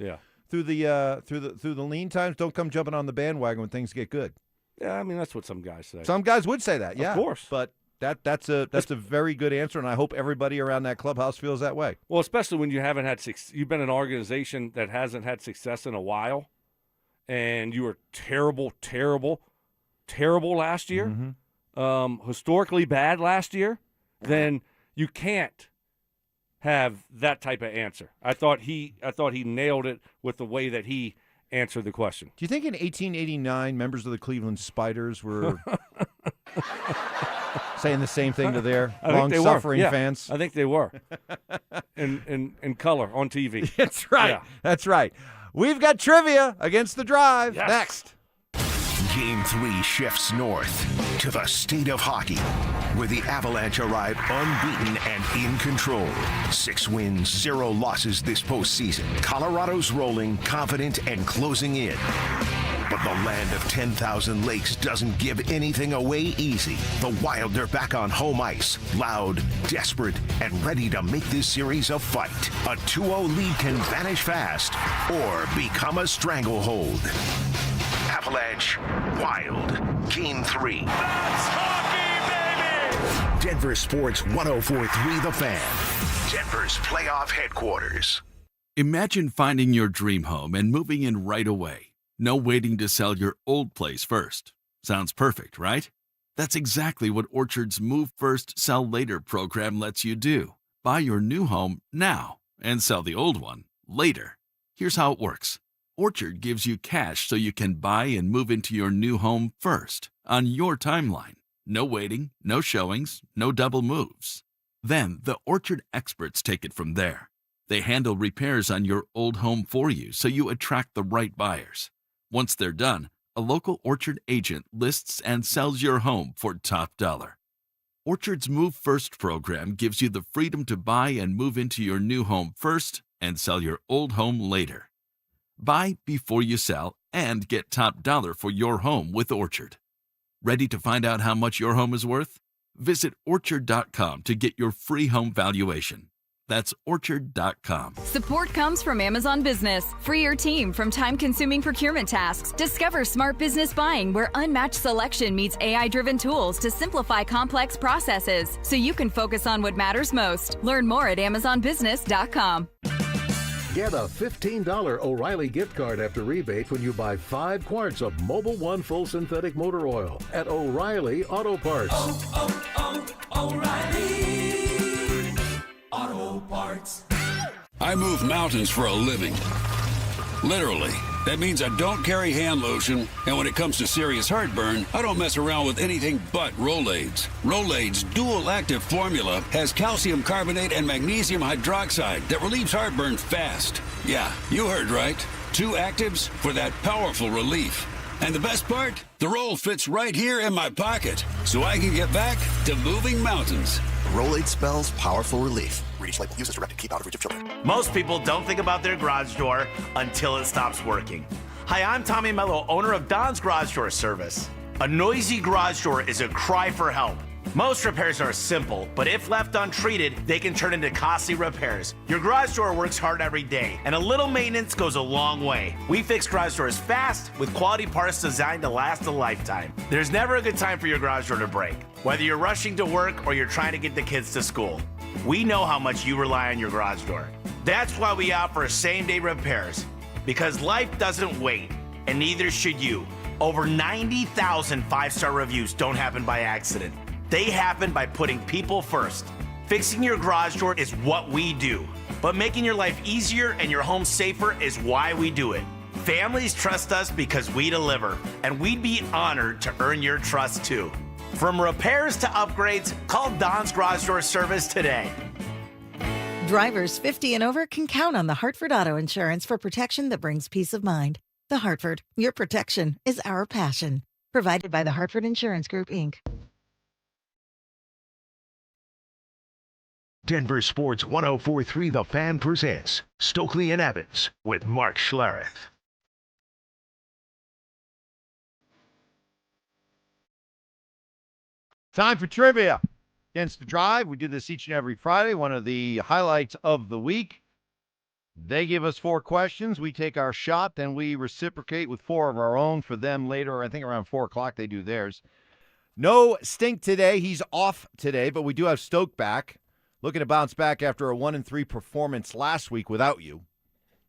through the lean times, don't come jumping on the bandwagon when things get good." Yeah, I mean that's what some guys say. Some guys would say that, yeah, of course. But that's a very good answer, and I hope everybody around that clubhouse feels that way. Well, especially when you haven't had you've been an organization that hasn't had success in a while, and you were terrible last year, historically bad last year, then you can't have that type of answer. I thought he nailed it with the way that he answered the question. Do you think in 1889 members of the Cleveland Spiders were saying the same thing to their long-suffering fans? I think they were. in color on TV. That's right. Yeah. That's right. We've got trivia against the drive next. Game 3 shifts north to the state of hockey, where the Avalanche arrive unbeaten and in control. 6 wins, 0 losses this postseason. Colorado's rolling, confident, and closing in. But the land of 10,000 lakes doesn't give anything away easy. The Wild are back on home ice, loud, desperate, and ready to make this series a fight. A 2-0 lead can vanish fast or become a stranglehold. Avalanche, Wild, Game 3. That's hockey, baby! Denver Sports 104.3 The Fan. Denver's playoff headquarters. Imagine finding your dream home and moving in right away. No waiting to sell your old place first. Sounds perfect, right? That's exactly what Orchard's Move First, Sell Later program lets you do. Buy your new home now and sell the old one later. Here's how it works. Orchard gives you cash so you can buy and move into your new home first, on your timeline. No waiting, no showings, no double moves. Then the Orchard experts take it from there. They handle repairs on your old home for you so you attract the right buyers. Once they're done, a local Orchard agent lists and sells your home for top dollar. Orchard's Move First program gives you the freedom to buy and move into your new home first and sell your old home later. Buy before you sell and get top dollar for your home with Orchard. Ready to find out how much your home is worth? Visit Orchard.com to get your free home valuation. That's Orchard.com. Support comes from Amazon Business. Free your team from time-consuming procurement tasks. Discover smart business buying where unmatched selection meets AI-driven tools to simplify complex processes so you can focus on what matters most. Learn more at AmazonBusiness.com. Get a $15 O'Reilly gift card after rebate when you buy 5 quarts of Mobil 1 full synthetic motor oil at O'Reilly Auto Parts. O'Reilly Auto Parts. I move mountains for a living. Literally. That means I don't carry hand lotion, and when it comes to serious heartburn, I don't mess around with anything but Rolaids. Rolaids' dual-active formula has calcium carbonate and magnesium hydroxide that relieves heartburn fast. Yeah, you heard right. 2 actives for that powerful relief. And the best part? The roll fits right here in my pocket, so I can get back to moving mountains. Rolade spells powerful relief. Read each label. Use as directed. Keep out of reach of children. Most people don't think about their garage door until it stops working. Hi, I'm Tommy Mello, owner of Don's Garage Door Service. A noisy garage door is a cry for help. Most repairs are simple, but if left untreated, they can turn into costly repairs. Your garage door works hard every day, and a little maintenance goes a long way. We fix garage doors fast with quality parts designed to last a lifetime. There's never a good time for your garage door to break, whether you're rushing to work or you're trying to get the kids to school. We know how much you rely on your garage door. That's why we offer same-day repairs, because life doesn't wait, and neither should you. Over 90,000 5-star reviews don't happen by accident. They happen by putting people first. Fixing your garage door is what we do, but making your life easier and your home safer is why we do it. Families trust us because we deliver, and we'd be honored to earn your trust too. From repairs to upgrades, call Don's Garage Door Service today. Drivers 50 and over can count on the Hartford Auto Insurance for protection that brings peace of mind. The Hartford, your protection is our passion. Provided by the Hartford Insurance Group, Inc. Denver Sports 104.3 The Fan presents Stokley and Evans with Mark Schlereth. Time for trivia. Against the Drive. We do this each and every Friday, one of the highlights of the week. They give us 4 questions. We take our shot, then we reciprocate with 4 of our own for them later. I think around 4 o'clock they do theirs. No Stink today. He's off today, but we do have Stoke back. Looking to bounce back after a 1-3 performance last week without you.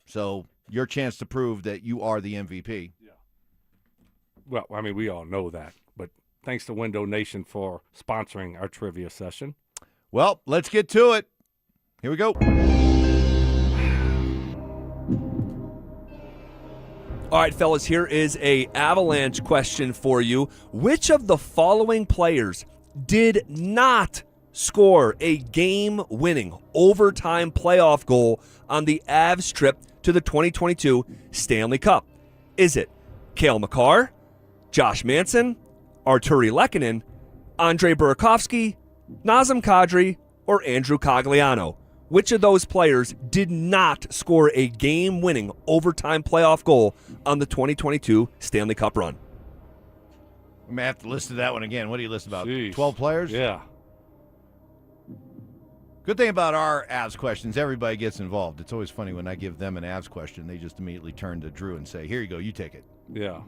So your chance to prove that you are the MVP. Yeah. Well, I mean, we all know that. But thanks to Window Nation for sponsoring our trivia session. Well, let's get to it. Here we go. All right, fellas, here is a Avalanche question for you. Which of the following players did not score a game-winning overtime playoff goal on the Avs trip to the 2022 Stanley Cup? Is it Cale Makar, Josh Manson, Arturi Lehkonen, Andrei Burakovsky, Nazem Kadri, or Andrew Cogliano? Which of those players did not score a game-winning overtime playoff goal on the 2022 Stanley Cup run? We may have to listen to that one again. What do you list about? Jeez. 12 players? Yeah. Good thing about our Avs questions, everybody gets involved. It's always funny when I give them an Avs question, they just immediately turn to Drew and say, here you go, you take it. Yeah.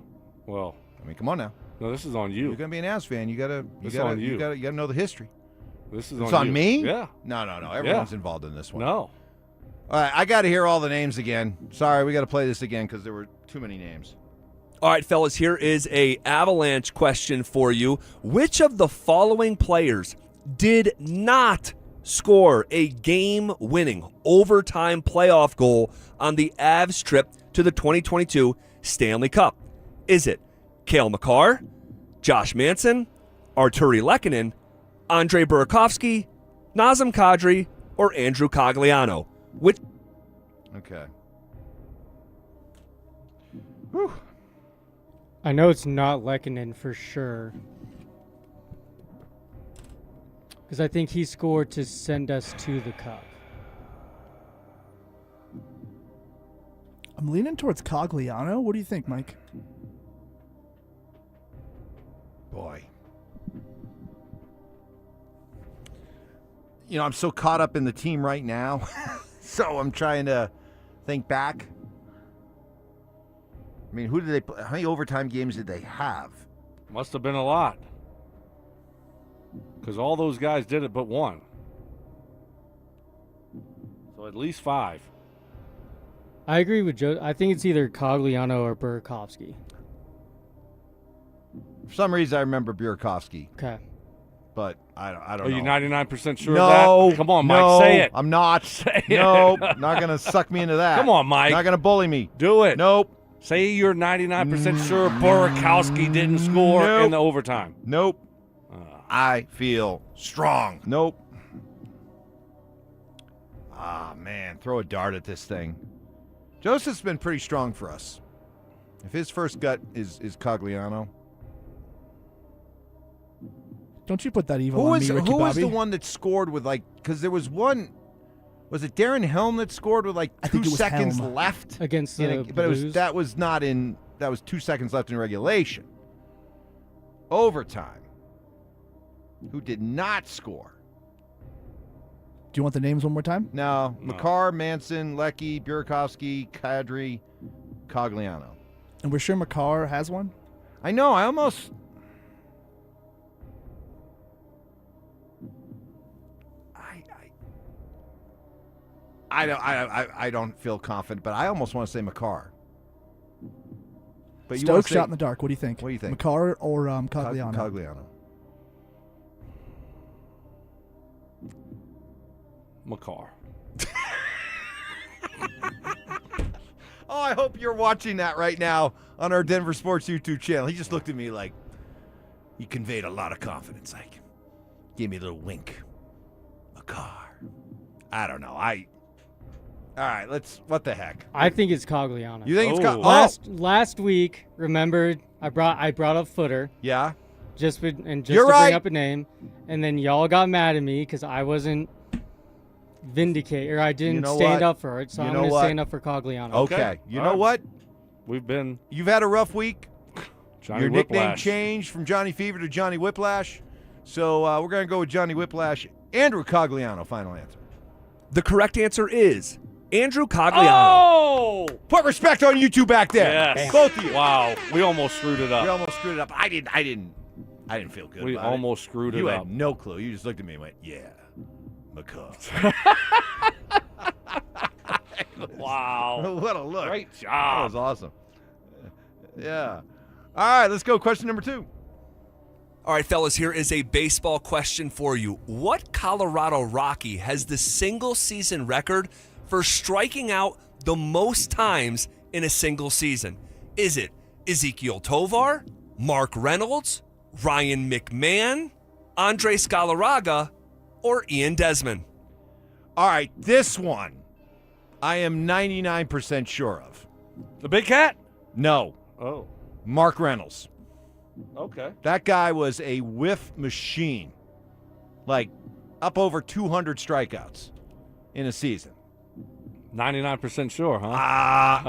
Well. I mean, come on now. No, this is on you. You're going to be an Avs fan. You got to know the history. This is it's on on me? Yeah. No. Everyone's involved in this one. No. All right, I got to hear all the names again. Sorry, we got to play this again because there were too many names. All right, fellas, here is a Avalanche question for you. Which of the following players did not score a game-winning overtime playoff goal on the Avs trip to the 2022 Stanley Cup? Is it Cale Makar, Josh Manson, Arturi Lehkonen, Andrei Burakovsky, Nazem Kadri, or Andrew Cogliano? Which? Okay. Whew. I know it's not Lehkonen for sure. Because I think he scored to send us to the Cup. I'm leaning towards Cogliano. What do you think, Mike? Boy. You know, I'm so caught up in the team right now, so I'm trying to think back. I mean, who did they play? How many overtime games did they have? Must have been a lot. Because all those guys did it but one. So at least 5. I agree with Joe. I think it's either Cogliano or Burakovsky. For some reason, I remember Burakovsky. Okay. But I don't Are know. you 99% sure No. of that? Come on, Mike, say it. I'm not. Say Nope. it. Not going to suck me into that. Come on, Mike. Not going to bully me. Do it. Nope. Say you're 99% sure Burakovsky didn't score in the overtime. Nope. I feel strong. Nope. Ah, man. Throw a dart at this thing. Joseph's been pretty strong for us. If his first gut is Cogliano. Don't you put that evil on me, Ricky Who was Bobby? the one that scored with, because there was one, was it Darren Helm that scored with, 2 seconds Helm. left? Against the But Blues? that was 2 seconds left in regulation. Overtime. Who did not score? Do you want the names one more time? No. Makar, Manson, Leckie, Burakovsky, Kadri, Cogliano. And we're sure Makar has one? I know. I almost... I don't feel confident, but I almost want to say Makar. But Stoke shot in the dark. What do you think? What do you think? Makar or Cogliano? Cogliano. Makar. Oh, I hope you're watching that right now on our Denver Sports YouTube channel. He just looked at me like he conveyed a lot of confidence. Like, gave me a little wink. Makar. I don't know. All right, what the heck? I think it's Cogliano. You think it's Last week, remember, I brought up Footer. Yeah. Just to You're bring right. up a name, and then y'all got mad at me because I wasn't vindicate, or I didn't stand up for it. So I'm going to stand up for Cogliano. Okay. You know what? You've had a rough week. Johnny Your nickname Whiplash. changed from Johnny Fever to Johnny Whiplash. So we're going to go with Johnny Whiplash. Andrew Cogliano, final answer. The correct answer is Andrew Cogliano. Oh! Put respect on you two back there. Yes. Both of you. Wow. We almost screwed it up. We almost screwed it up. I didn't feel good We about it. almost screwed it You up. had no clue. You just looked at me and went, yeah, McCall. Wow. What a look. Great That job. was awesome. Yeah. All right, let's go. Question number 2. All right, fellas, here is a baseball question for you. What Colorado Rocky has the single season record for striking out the most times in a single season? Is it Ezekiel Tovar, Mark Reynolds, Ryan McMahon, Andres Galarraga, or Ian Desmond? All right, this one I am 99% sure of. The Big Cat? No. Oh. Mark Reynolds. Okay. That guy was a whiff machine. Like, up over 200 strikeouts in a season. 99% sure, huh?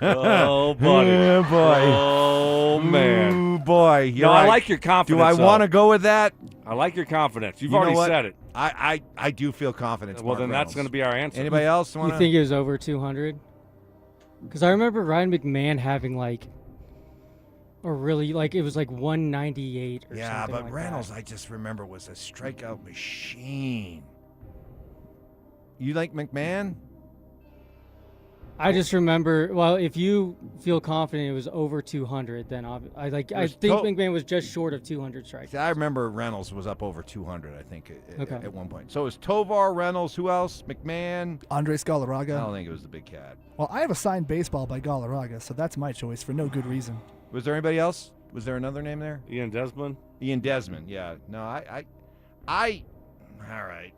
Oh, buddy. Yeah, boy. Oh, man. Ooh, boy. No, I like your confidence. Do I though. want to go with that? I like your confidence. You've You know already what? said it. I do feel confident. Well, then that's going to be our answer. Anybody else want You think it was over 200? Because I remember Ryan McMahon having like a really it was like 198 or Yeah, something but like Reynolds, that. I just remember, was a strikeout machine. You like McMahon? I just remember. Well, if you feel confident it was over 200, then I think McMahon was just short of 200 strikes. See, I remember Reynolds was up over 200, I think, Okay. at one point. So it was Tovar, Reynolds, who else? McMahon? Andres I Galarraga. don't think it was the Big Cat. Well, I have a signed baseball by Galarraga, so that's my choice for no good reason. Was there anybody else? Was there another name there? Ian Desmond? Ian Desmond, yeah. No, all right.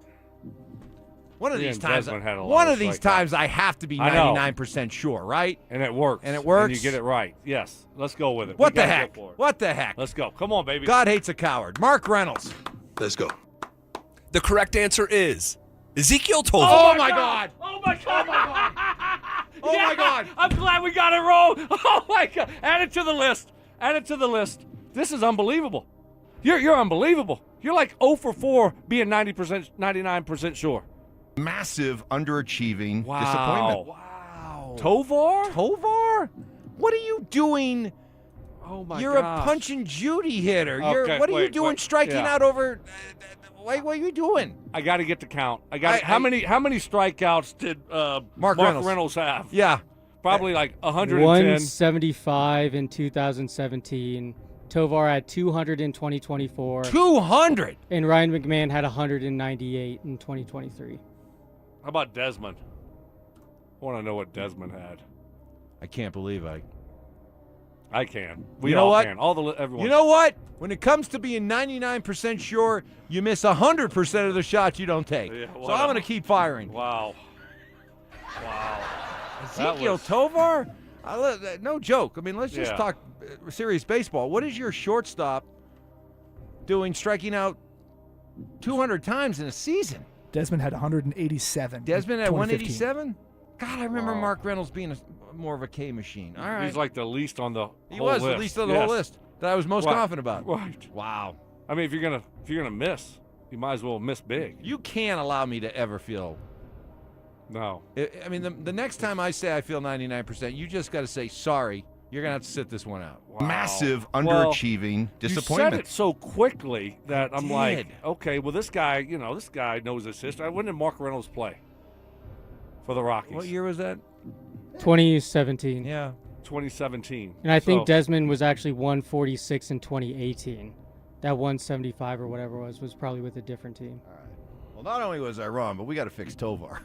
One of Ian these times, Desmond had a lot of strikeouts. I have to be I know. 99% sure, right? And it works. And it works? And you get it right. Yes. Let's go with it. What We the gotta heck? go for it. What the heck? Let's go. Come on, baby. God hates a coward. Mark Reynolds. Let's go. The correct answer is Ezekiel Tovar. Oh, my God. Oh, my God. Oh, my God. I'm glad we got it wrong. Oh, my God. Add it to the list. Add it to the list. This is unbelievable. You're unbelievable. You're like 0 for 4 being 99% sure. Massive underachieving Wow. disappointment. Wow. Tovar? What are you doing? Oh, my You're gosh. a Punch and Judy hitter. Okay, What are you wait, doing wait. striking Yeah. out over? What are you doing? I got to get the count. How many strikeouts did Mark Reynolds have? Yeah. Probably like 110. 175 in 2017. Tovar had 200 in 2024. 200? And Ryan McMahon had 198 in 2023. How about Desmond? I want to know what Desmond had. I can't believe I can. We You know all what? can. Everyone. You know what? When it comes to being 99% sure, you miss 100% of the shots you don't take. Yeah, So I'm going to keep firing. Wow. Wow. Ezekiel Tovar? No joke. I mean, let's just Yeah. talk serious baseball. What is your shortstop doing striking out 200 times in a season? Desmond had 187. Desmond in at 2015. 187? God, I remember Wow. Mark Reynolds being more of a K machine. All right. He's like the least on the He whole was list. the least on the Yes. whole list that I was most Right. confident about. Right. Wow. I mean, if you're gonna miss, you might as well miss big. You can't allow me to ever feel. No. I mean, the next time I say I feel 99%, you just got to say, sorry, you're going to have to sit this one out. Wow. Massive Well, underachieving You disappointment. said it so quickly that I'm like, did. okay, well, this guy knows his history. When did Mark Reynolds play for the Rockies? What year was that? 2017. Yeah. 2017. And I think So- Desmond was actually 146 in 2018. That 175 or whatever it was probably with a different team. Well, not only was I wrong, but we got to fix Tovar.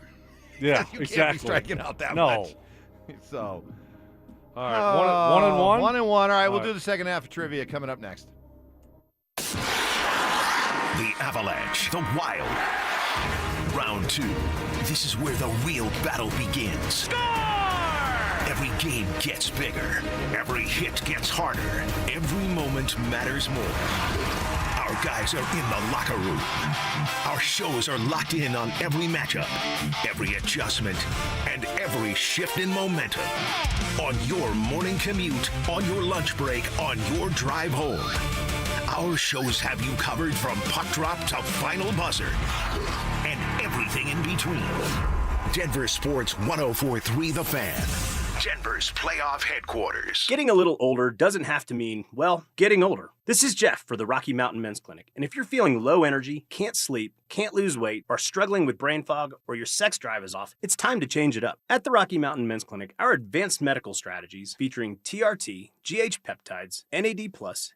Yeah, you exactly. can't be striking out that much. So, all right, one and one. 1 and 1. All right, we'll All do right. the second half of trivia coming up next. The Avalanche, the Wild. Round 2. This is where the real battle begins. Every game gets bigger. Every hit gets harder. Every moment matters more. Our guys are in the locker room. Our shows are locked in on every matchup, every adjustment, and every shift in momentum. On your morning commute, on your lunch break, on your drive home. Our shows have you covered from puck drop to final buzzer and everything in between. Denver Sports 104.3 The Fan. Denver's playoff headquarters. Getting a little older doesn't have to mean, well, getting older. This is Jeff for the Rocky Mountain Men's Clinic. And if you're feeling low energy, can't sleep, can't lose weight, are struggling with brain fog, or your sex drive is off, it's time to change it up. At the Rocky Mountain Men's Clinic, our advanced medical strategies featuring TRT, GH peptides, NAD+,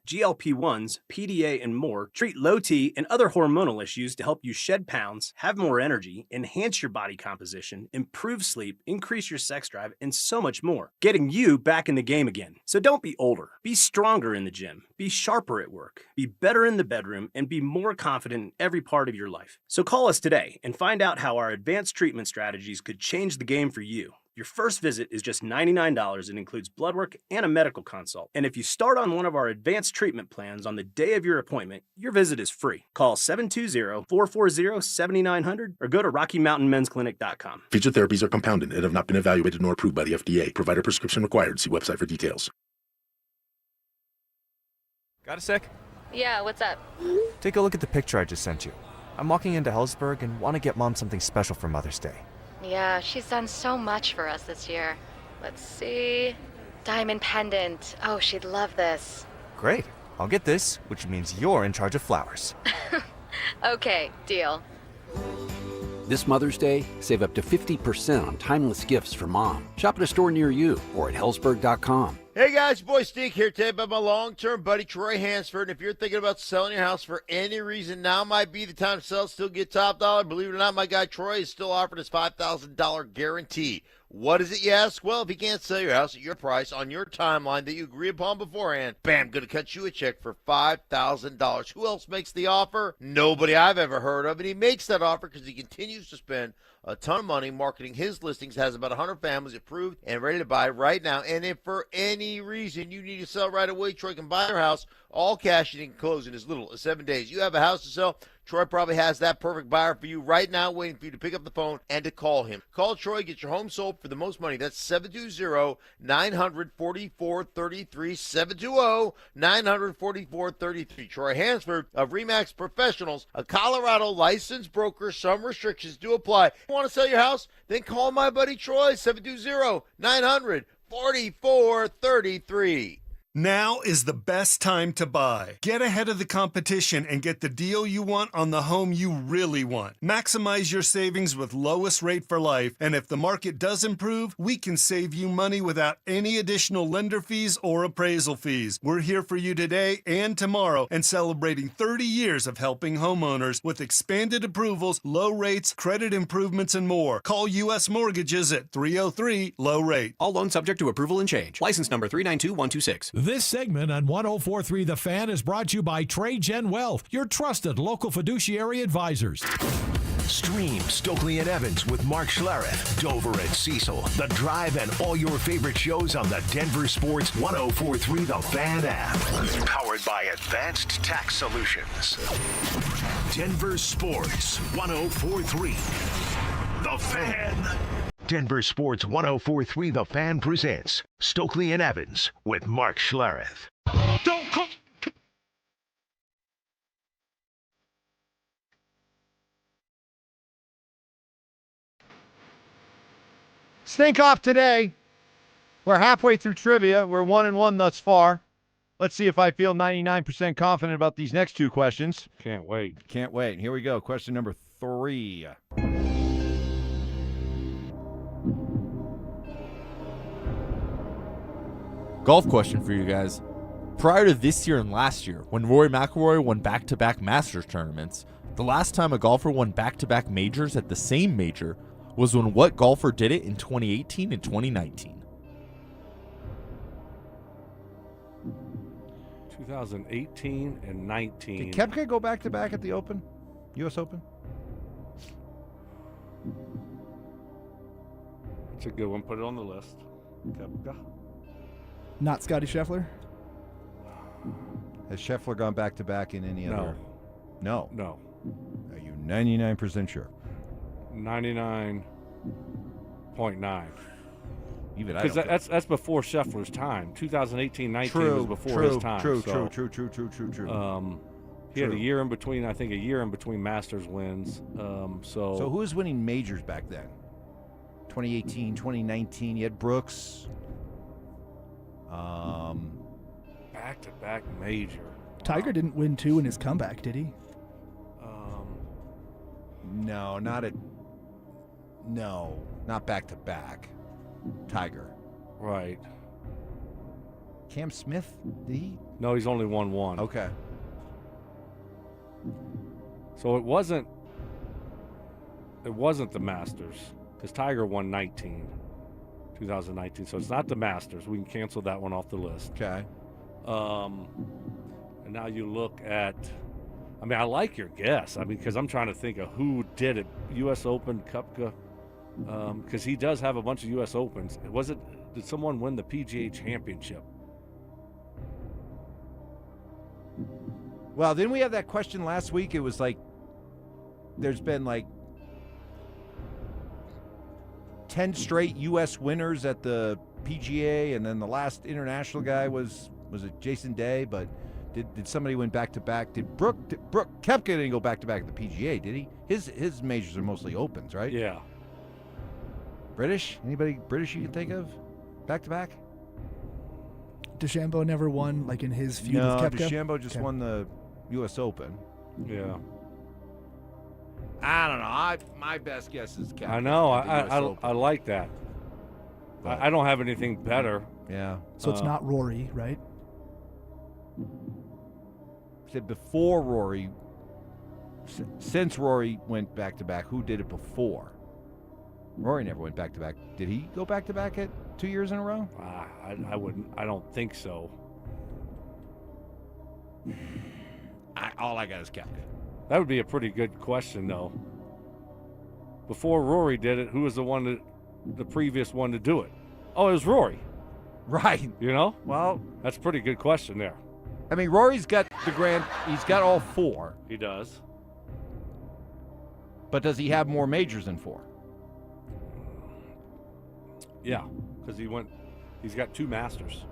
GLP-1s, PDA, and more treat low T and other hormonal issues to help you shed pounds, have more energy, enhance your body composition, improve sleep, increase your sex drive, and so much more. Getting you back in the game again. So don't be older. Be stronger in the gym. Be sharper at work. Be better in the bedroom, and be more confident in every part of your life. So call us today and find out how our advanced treatment strategies could change the game for you. Your first visit is just $99 and includes blood work and a medical consult. And if you start on one of our advanced treatment plans on the day of your appointment, your visit is free. Call 720-440-7900 or go to RockyMountainMen'sClinic.com. Featured therapies are compounded and have not been evaluated nor approved by the FDA. Provider prescription required. See website for details. Got a sec? Yeah, what's up? Take a look at the picture I just sent you. I'm walking into Hellsberg and want to get Mom something special for Mother's Day. Yeah, she's done so much for us this year. Let's see. Diamond pendant. Oh, she'd love this. Great. I'll get this, which means you're in charge of flowers. Okay, deal. This Mother's Day, save up to 50% on timeless gifts for Mom. Shop at a store near you or at Hellsberg.com. Hey guys, your boy Steve here today about my long-term buddy Troy Hansford. And if you're thinking about selling your house for any reason, now might be the time to sell, still get top dollar. Believe it or not, my guy Troy is still offering his $5,000 guarantee. What is it, you ask? Well, if you can't sell your house at your price on your timeline that you agree upon beforehand, bam, going to cut you a check for $5,000. Who else makes the offer? Nobody I've ever heard of. And he makes that offer because he continues to spend a ton of money marketing his listings, has about 100 families approved and ready to buy right now. And if for any reason you need to sell right away, Troy can buy your house all cash and he can close in as little as 7 days. You have a house to sell, Troy probably has that perfect buyer for you right now, waiting for you to pick up the phone and to call him. Call Troy, get your home sold for the most money. That's 720-944-3333, 720-944-33. Troy Hansford of RE/MAX Professionals, a Colorado licensed broker. Some restrictions do apply. Want to sell your house? Then call my buddy Troy, 720-900-4433. Now is the best time to buy. Get ahead of the competition and get the deal you want on the home you really want. Maximize your savings with lowest rate for life, and if the market does improve, we can save you money without any additional lender fees or appraisal fees. We're here for you today and tomorrow and celebrating 30 years of helping homeowners with expanded approvals, low rates, credit improvements, and more. Call U.S. Mortgages at 303-LOW-RATE. All loans subject to approval and change. License number 392126. This segment on 104.3 The Fan is brought to you by TradeGen Wealth, your trusted local fiduciary advisors. Stream Stokley and Evans with Mark Schlereth, Dover and Cecil, The Drive, and all your favorite shows on the Denver Sports 104.3 The Fan app. Powered by Advanced Tax Solutions. Denver Sports 104.3 The Fan. Denver Sports 104.3 The Fan presents Stokley and Evans with Mark Schlereth. Don't come. Stink off today. We're halfway through trivia. We're 1-1 thus far. Let's see if I feel 99% confident about these next two questions. Can't wait. Can't wait. Here we go. Question number 3. Golf question for you guys. Prior to this year and last year, when Rory McIlroy won back-to-back Masters tournaments, the last time a golfer won back-to-back majors at the same major was when what golfer did it in 2018 and 2019? 2018 and 19. Did Koepka go back-to-back at the Open? U.S. Open? That's a good one. Put it on the list. Koepka. Not Scotty Scheffler? Has Scheffler gone back-to-back in any other? No. No. Are you 99% sure? 99.9. Even because that's before Scheffler's time. 2018-19 was before his time. True. He had a year in between. I think a year in between Masters wins. So who was winning majors back then? 2018, 2019. You had Brooks. Back-to-back major. Tiger didn't win 2 in his comeback, did he? No, not back-to-back. Tiger. Right. Cam Smith, did he? No, he's only won 1. Okay. So it wasn't the Masters because Tiger won 2019. So it's not the Masters. We can cancel that one off the list. Okay. And now you look at, I like your guess. Because I'm trying to think of who did it. U.S. Open, Koepka, because he does have a bunch of U.S. Opens. Did someone win the PGA Championship? Well, didn't we have that question last week? It was like, there's been like 10 straight U.S. winners at the PGA, and then the last international guy was it Jason Day? But did somebody win back-to-back? Did Brooke Koepka didn't go back-to-back at the PGA, did he? His majors are mostly Opens, right? Yeah. British? Anybody British you can think of? Back-to-back? DeChambeau never won, like in his feud with Koepka? No, DeChambeau just won the U.S. Open. Yeah. I don't know. My best guess is Koepka. I know. I like that. I don't have anything better. Yeah. So it's not Rory, right? Said before Rory, since Rory went back-to-back, who did it before? Rory never went back-to-back. Did he go back-to-back at 2 years in a row? I wouldn't. I don't think so. All I got is Koepka. That would be a pretty good question, though. Before Rory did it, who was the previous one to do it? Oh, it was Rory. Right. You know? Well, that's a pretty good question there. Rory's got he's got all 4. He does. But does he have more majors than 4? Yeah, because he's got 2 Masters.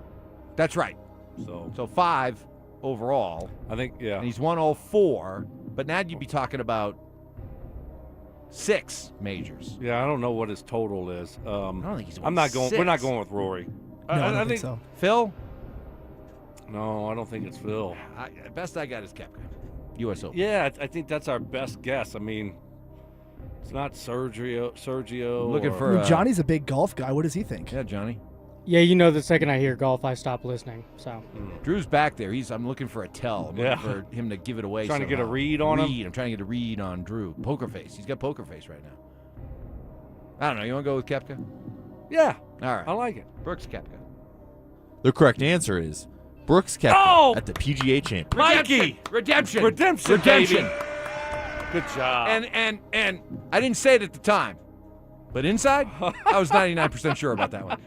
That's right. So 5 overall. I think, yeah. And he's won all 4, but now you'd be talking about 6 majors. Yeah, I don't know what his total is. I don't think he's won I'm not going. 6. We're not going with Rory. No, I don't think so. Phil? No, I don't think it's Phil. Best I got is Koepka. U.S. Open. Yeah, I think that's our best guess. It's not Sergio. Looking for Johnny's a big golf guy. What does he think? Yeah, Johnny. Yeah, the second I hear golf, I stop listening. So Drew's back there. I'm looking for a tell. I'm looking for him to give it away. Trying to get a somehow. read on him. I'm trying to get a read on Drew. Poker face. He's got poker face right now. I don't know. You want to go with Koepka? Yeah. All right. I like it. Brooks Koepka. The correct answer is Brooks Koepka at the PGA Championship. Mikey! Redemption. Baby. Good job. And I didn't say it at the time, but inside, I was 99% sure about that one.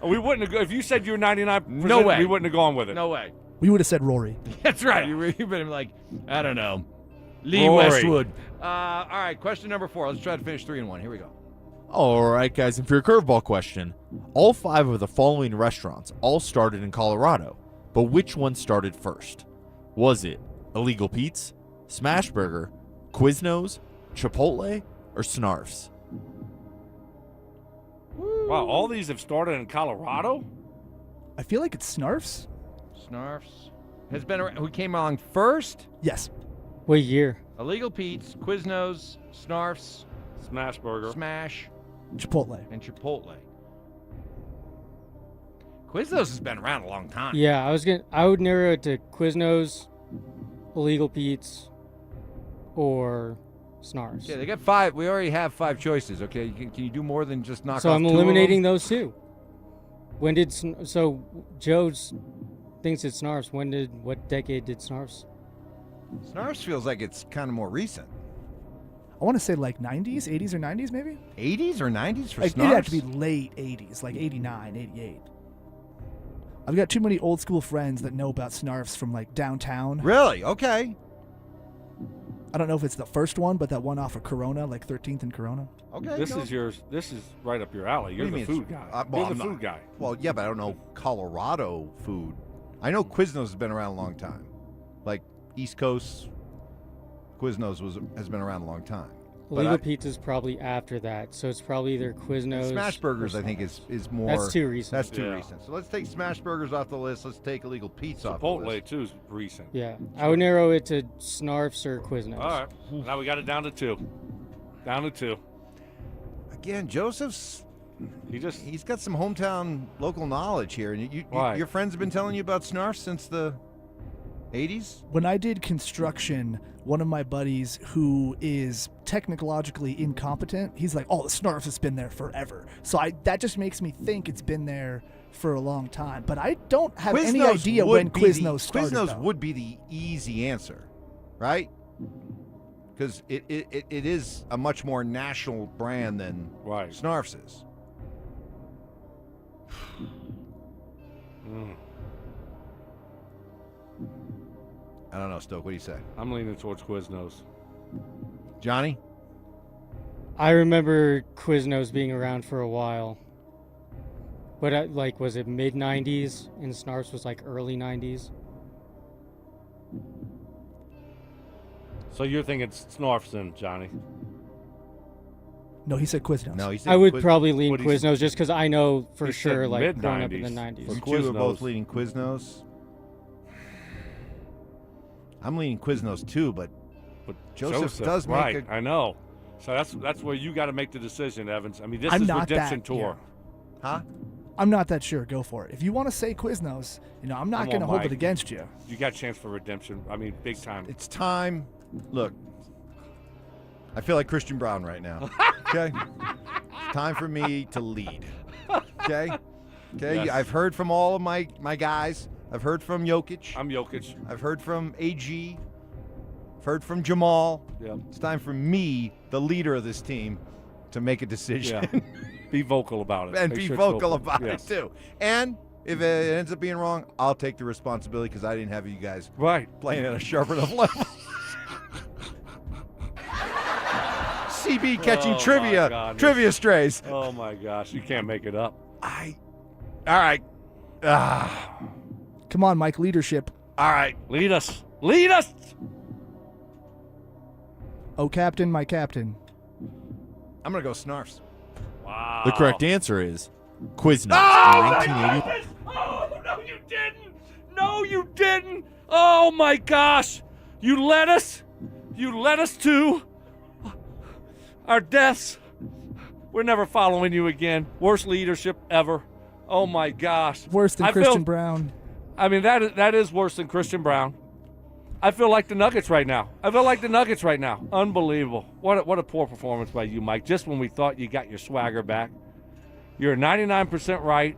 We wouldn't have. If you said you were 99%, no way. We wouldn't have gone with it. No way. We would have said Rory. That's right. You've been like, I don't know, Lee Rory. Westwood. All right, question number 4. Let's try to finish 3 and 1. Here we go. All right, guys, and for your curveball question, all 5 of the following restaurants all started in Colorado, but which one started first? Was it Illegal Pete's, Smash Burger, Quiznos, Chipotle, or Snarf's? Wow, all these have started in Colorado? I feel like it's Snarf's. Snarf's has been around. Who came along first? Yes. what year? Illegal Pete's, Quiznos, Snarf's, Smash Burger, Smash, Chipotle. and Chipotle. Quiznos has been around a long time. Yeah, I would narrow it to Quiznos, Illegal Pete's, or Snarf's. Okay, they got 5. We already have 5 choices. Okay, can you do more than just knock off 2 So I'm of them? eliminating those 2. When did so Joe's thinks it's Snarf's? What decade did Snarf's? Snarf's feels like it's kind of more recent. I want to say like 90s, 80s or 90s maybe? 80s or 90s for like, Snarf's? it'd have to be late 80s, like 89, 88. I've got too many old school friends that know about Snarfs from like downtown. Really? Okay. I don't know if it's the first one, but that one off of Corona, like 13th and Corona. Okay. This is yours. This is right up your alley. You're What do the you mean food guy. well, You're I'm the not. food guy. Well, yeah, but I don't know Colorado food. I know Quiznos has been around a long time. Like East Coast, Quiznos has been around a long time. Legal Pizza's probably after that, so it's probably either Quiznos. Smash Burgers, or I think, is more. That's too recent. That's too Yeah. recent. So let's take Smash Burgers off the list. Let's take Illegal Pizza off the Chipotle list. too is recent. Yeah, I would narrow it to Snarfs or Quiznos. All right. Now we got it down to 2. Down to 2. Again, Joseph's. He's got some hometown local knowledge here, and your friends have been telling you about Snarf since the 80s. When I did construction, one of my buddies who is technologically incompetent, he's like, "Oh, the Snarfs has been there forever." So that just makes me think it's been there for a long time. But I don't have any Quiznos idea would when be Quiznos started. Quiznos though. would be the easy answer, right? Because it is a much more national brand than Snarfs is. I don't know, Stoke. What do you say? I'm leaning towards Quiznos. Johnny? I remember Quiznos being around for a while. But was it mid 90s and Snarfs was like early 90s? So you're thinking Snarfs then, Johnny? No, he said Quiznos. No, he said I would probably lean Quiznos just because I know for He sure, said like growing up in mid-90s. the 90s. You two are both leading Quiznos. I'm leaning Quiznos too, but Joseph does make right. I know. So that's where you got to make the decision, Evans. I mean, this I'm is not redemption that- tour. Huh? I'm not that sure. Go for it. If you want to say Quiznos, I'm not going to hold it against you. You got a chance for redemption. I mean, big time. It's time. Look, I feel like Christian Brown right now. Okay? It's time for me to lead. Okay? Okay? Yes. I've heard from all of my guys. I've heard from Jokic. I'm Jokic. I've heard from AG. I've heard from Jamal. Yep. It's time for me, the leader of this team, to make a decision. Yeah. Be vocal about it. And Make be sure it's vocal about Yes. it, too. And if it ends up being wrong, I'll take the responsibility because I didn't have you guys playing at a sharp enough level. CB catching trivia strays. Oh, my gosh. You can't make it up. All right. Come on, Mike. Leadership. All right. Lead us. Lead us. Oh, Captain, my Captain. I'm going to go Snarfs. Wow. The correct answer is Quiznos. Oh, in my 1980. goodness. Oh, no, you didn't. No, you didn't. Oh, my gosh. You led us to our deaths. We're never following you again. Worst leadership ever. Oh, my gosh. Worse than Christian Brown. I mean, that is worse than Christian Brown. I feel like the Nuggets right now. Unbelievable. What a poor performance by you, Mike. Just when we thought you got your swagger back. You're 99% right.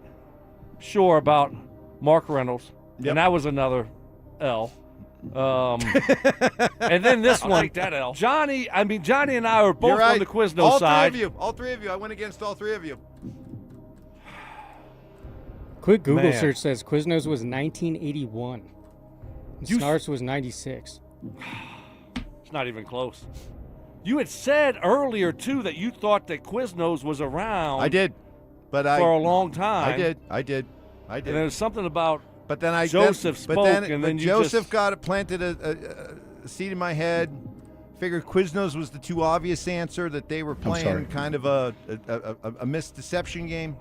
Sure about Mark Reynolds. Yep. And that was another L. And then this I'll one. take that L. Johnny and I are both You're right. on the Quiznos all side. All three of you. I went against all three of you. Quick Google Man. search says Quiznos was 1981. And Snarfs was 96. It's not even close. You had said earlier, too, that you thought that Quiznos was around. I did. But for a long time. I did. And there's something about But then Joseph spoke, and then you Joseph just... got it planted a seed in my head. Figured Quiznos was the too obvious answer, that they were playing kind of a misdeception game.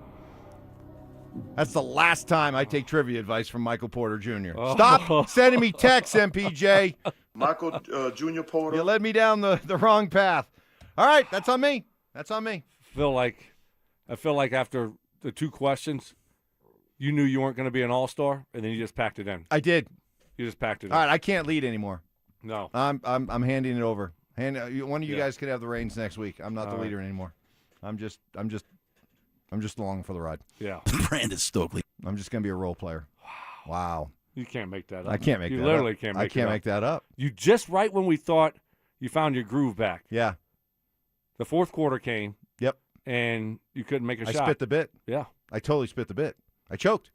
That's the last time I take trivia advice from Michael Porter Jr. Oh. Stop sending me texts, MPJ. Michael Jr. Porter. You led me down the wrong path. All right, that's on me. I feel like after the two questions, you knew you weren't going to be an all-star, and then you just packed it in. I did. You just packed it in. All right, I can't lead anymore. No. I'm handing it over. One of you guys could have the reins next week. I'm not the All leader anymore. I'm just along for the ride. Yeah. Brandon Stokley. I'm just going to be a role player. Wow. You can't make that up. I can't make that up. You literally can't make I can't make that up. You just right when we thought you found your groove back. Yeah. The fourth quarter came. Yep. And you couldn't make a I shot. spit the bit. Yeah. I totally spit the bit. I choked.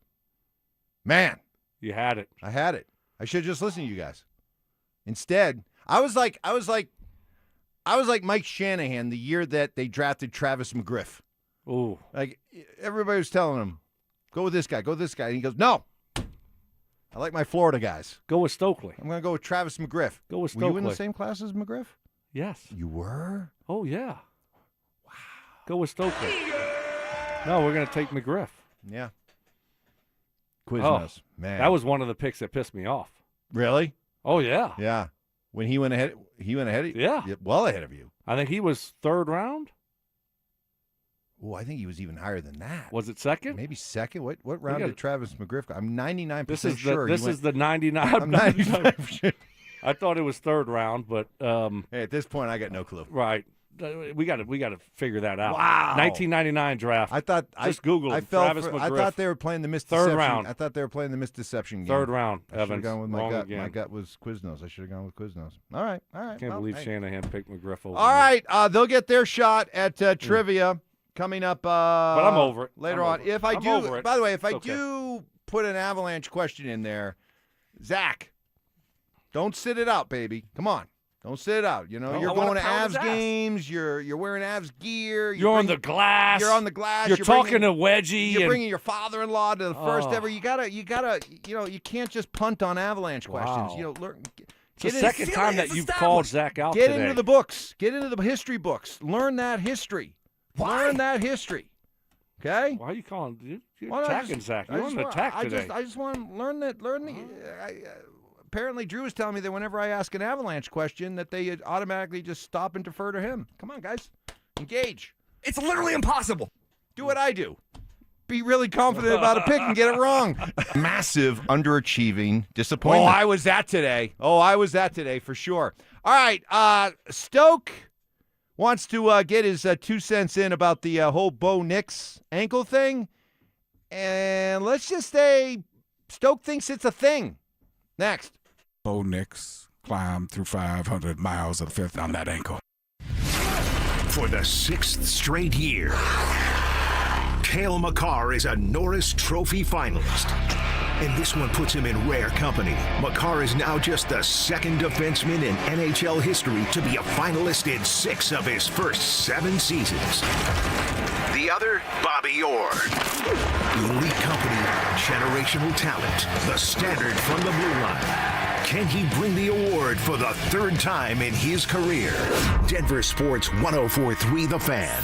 Man. You had it. I had it. I should have just listened to you guys. Instead, I was like Mike Shanahan the year that they drafted Travis McGriff. Ooh. Like, everybody was telling him, go with this guy, go with this guy. And he goes, no. I like my Florida guys. Go with Stokley. I'm going to go with Travis McGriff. Go with Stokley. Were you in the same class as McGriff? Yes. You were? Oh, yeah. Wow. Go with Stokley. No, we're going to take McGriff. Yeah. Quiznos. Man. That was one of the picks that pissed me off. Really? Oh, yeah. Yeah. When he went ahead of you? Yeah. Well ahead of you. I think he was third round. Oh, I think he was even higher than that. Was it second? Maybe second. What round did Travis McGriff go? I'm 99% sure. This is the 99. I'm 99%. I thought it was third round, but hey, at this point, I got no clue. Right. We got to figure that out. Wow. 1999 draft. I thought just Google Travis McGriff. I thought they were playing the misdeception. Third round. I thought they were playing the misdeception game. Third round. I should have Evans. gone with my Wrong gut. again. My gut was Quiznos. I should have gone with Quiznos. All right. Can't believe Shanahan picked McGriff over. All right. They'll get their shot at trivia coming up. But I'm over it. Later on. If I do, over it. by the way, if I Okay. do put an Avalanche question in there, Zach, don't sit it out, baby. Come on. Don't sit it out. You know, Oh, you're I wanna going to pound his Avs ass. games. You're wearing Avs gear. You're on the glass. You're on the glass. You're talking to Wedgie. You're and- bringing your father-in-law to the first Oh. ever. You gotta. You know, you can't just punt on Avalanche questions. Wow. You know, learn. It's the second time that you've called Zach out Get today. into the books. Get into the history books. Learn that history. Learn that history. Okay. Why are you calling? You're Well, no, I attacking just- Zach. I You're just on an want- attack today. I just want to learn that. Apparently, Drew was telling me that whenever I ask an Avalanche question, that they automatically just stop and defer to him. Come on, guys, engage. It's literally impossible. Do what I do. Be really confident about a pick and get it wrong. Massive underachieving disappointment. I was that today. For sure. All right, Stoke wants to get his 2 cents in about the whole Bo Nix ankle thing. And let's just say Stoke thinks it's a thing. Next. Bo Nix climbed through 500 miles of the fifth on that ankle. For the 6th straight year, Cale Makar is a Norris Trophy finalist. And this one puts him in rare company. Makar is now just the second defenseman in NHL history to be a finalist in 6 of his first 7 seasons. The other, Bobby Orr. Elite company, generational talent, the standard from the blue line. Can he bring the award for the 3rd time in his career? Denver Sports 104.3 The Fan.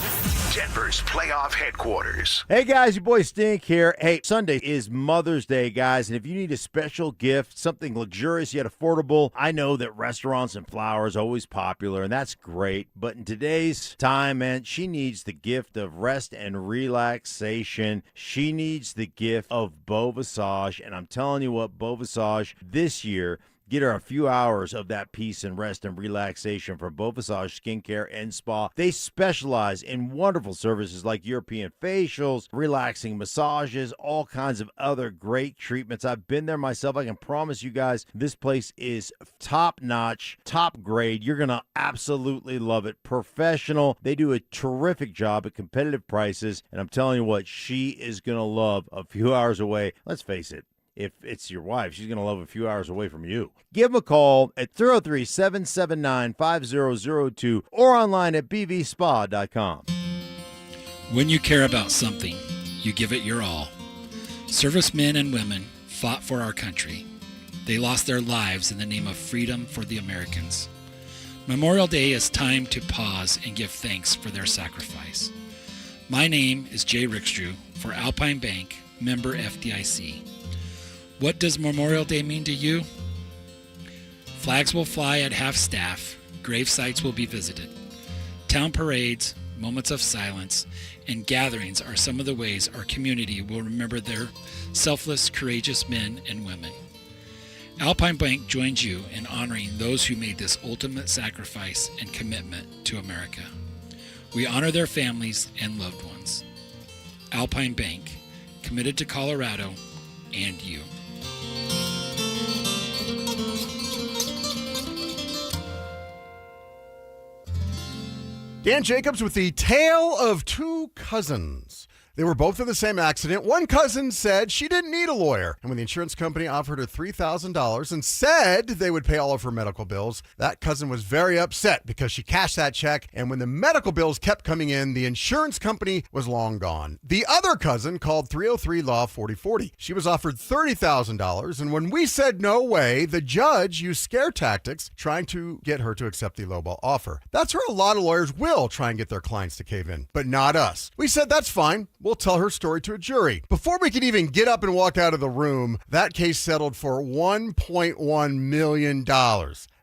Denver's playoff headquarters. Hey guys, your boy Stink here. Hey, Sunday is Mother's Day, guys, and if you need a special gift, something luxurious yet affordable, I know that restaurants and flowers are always popular, and that's great, but in today's time, man, she needs the gift of rest and relaxation. She needs the gift of Beau Visage, and I'm telling you what, Beau Visage this year, get her a few hours of that peace and rest and relaxation from Beau Visage Skincare and Spa. They specialize in wonderful services like European facials, relaxing massages, all kinds of other great treatments. I've been there myself. I can promise you guys this place is top-notch, top grade. You're going to absolutely love it. Professional. They do a terrific job at competitive prices, and I'm telling you what, she is going to love a few hours away. Let's face it. If it's your wife, she's going to love a few hours away from you. Give them a call at 303-779-5002 or online at bvspa.com. When you care about something, you give it your all. Servicemen and women fought for our country. They lost their lives in the name of freedom for the Americans. Memorial Day is time to pause and give thanks for their sacrifice. My name is Jay Rickstrew for Alpine Bank, member FDIC. What does Memorial Day mean to you? Flags will fly at half-staff, grave sites will be visited. Town parades, moments of silence, and gatherings are some of the ways our community will remember their selfless, courageous men and women. Alpine Bank joins you in honoring those who made this ultimate sacrifice and commitment to America. We honor their families and loved ones. Alpine Bank, committed to Colorado and you. Dan Jacobs with the Tale of Two Cousins. They were both in the same accident. One cousin said she didn't need a lawyer. And when the insurance company offered her $3,000 and said they would pay all of her medical bills, that cousin was very upset because she cashed that check. And when the medical bills kept coming in, the insurance company was long gone. The other cousin called 303-LAW-4040. She was offered $30,000. And when we said no way, the judge used scare tactics trying to get her to accept the lowball offer. That's where a lot of lawyers will try and get their clients to cave in, but not us. We said that's fine. We'll tell her story to a jury. Before we could even get up and walk out of the room, that case settled for $1.1 million.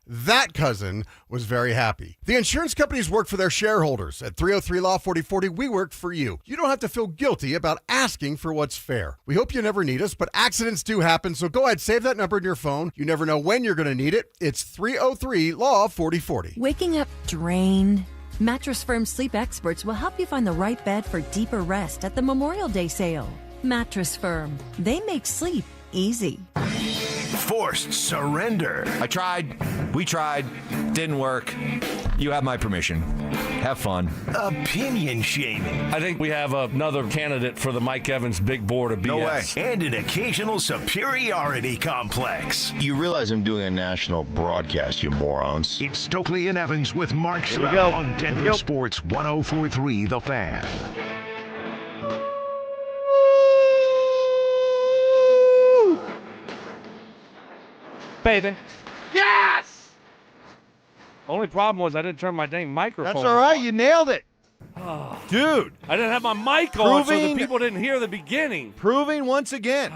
That cousin was very happy. The insurance companies work for their shareholders. At 303-LAW-4040, we work for you. You don't have to feel guilty about asking for what's fair. We hope you never need us, but accidents do happen, so go ahead, save that number in your phone. You never know when you're going to need it. It's 303-LAW-4040. Waking up drained? Mattress Firm sleep experts will help you find the right bed for deeper rest at the Memorial Day sale. Mattress Firm. They make sleep easy. Forced surrender. I tried. We tried. Didn't work. You have my permission. Have fun. Opinion shaming. I think we have another candidate for the Mike Evans big board of BS. No way. And an occasional superiority complex. You realize I'm doing a national broadcast, you morons. It's Stokley and Evans with Mark Here we Schlereth go. on Denver Sports 104.3 The Fan. Payton. Yes! Only problem was I didn't turn my dang microphone That's all right. You nailed it. Dude. I didn't have my mic on, so the Proving- people didn't hear the beginning. Proving once again.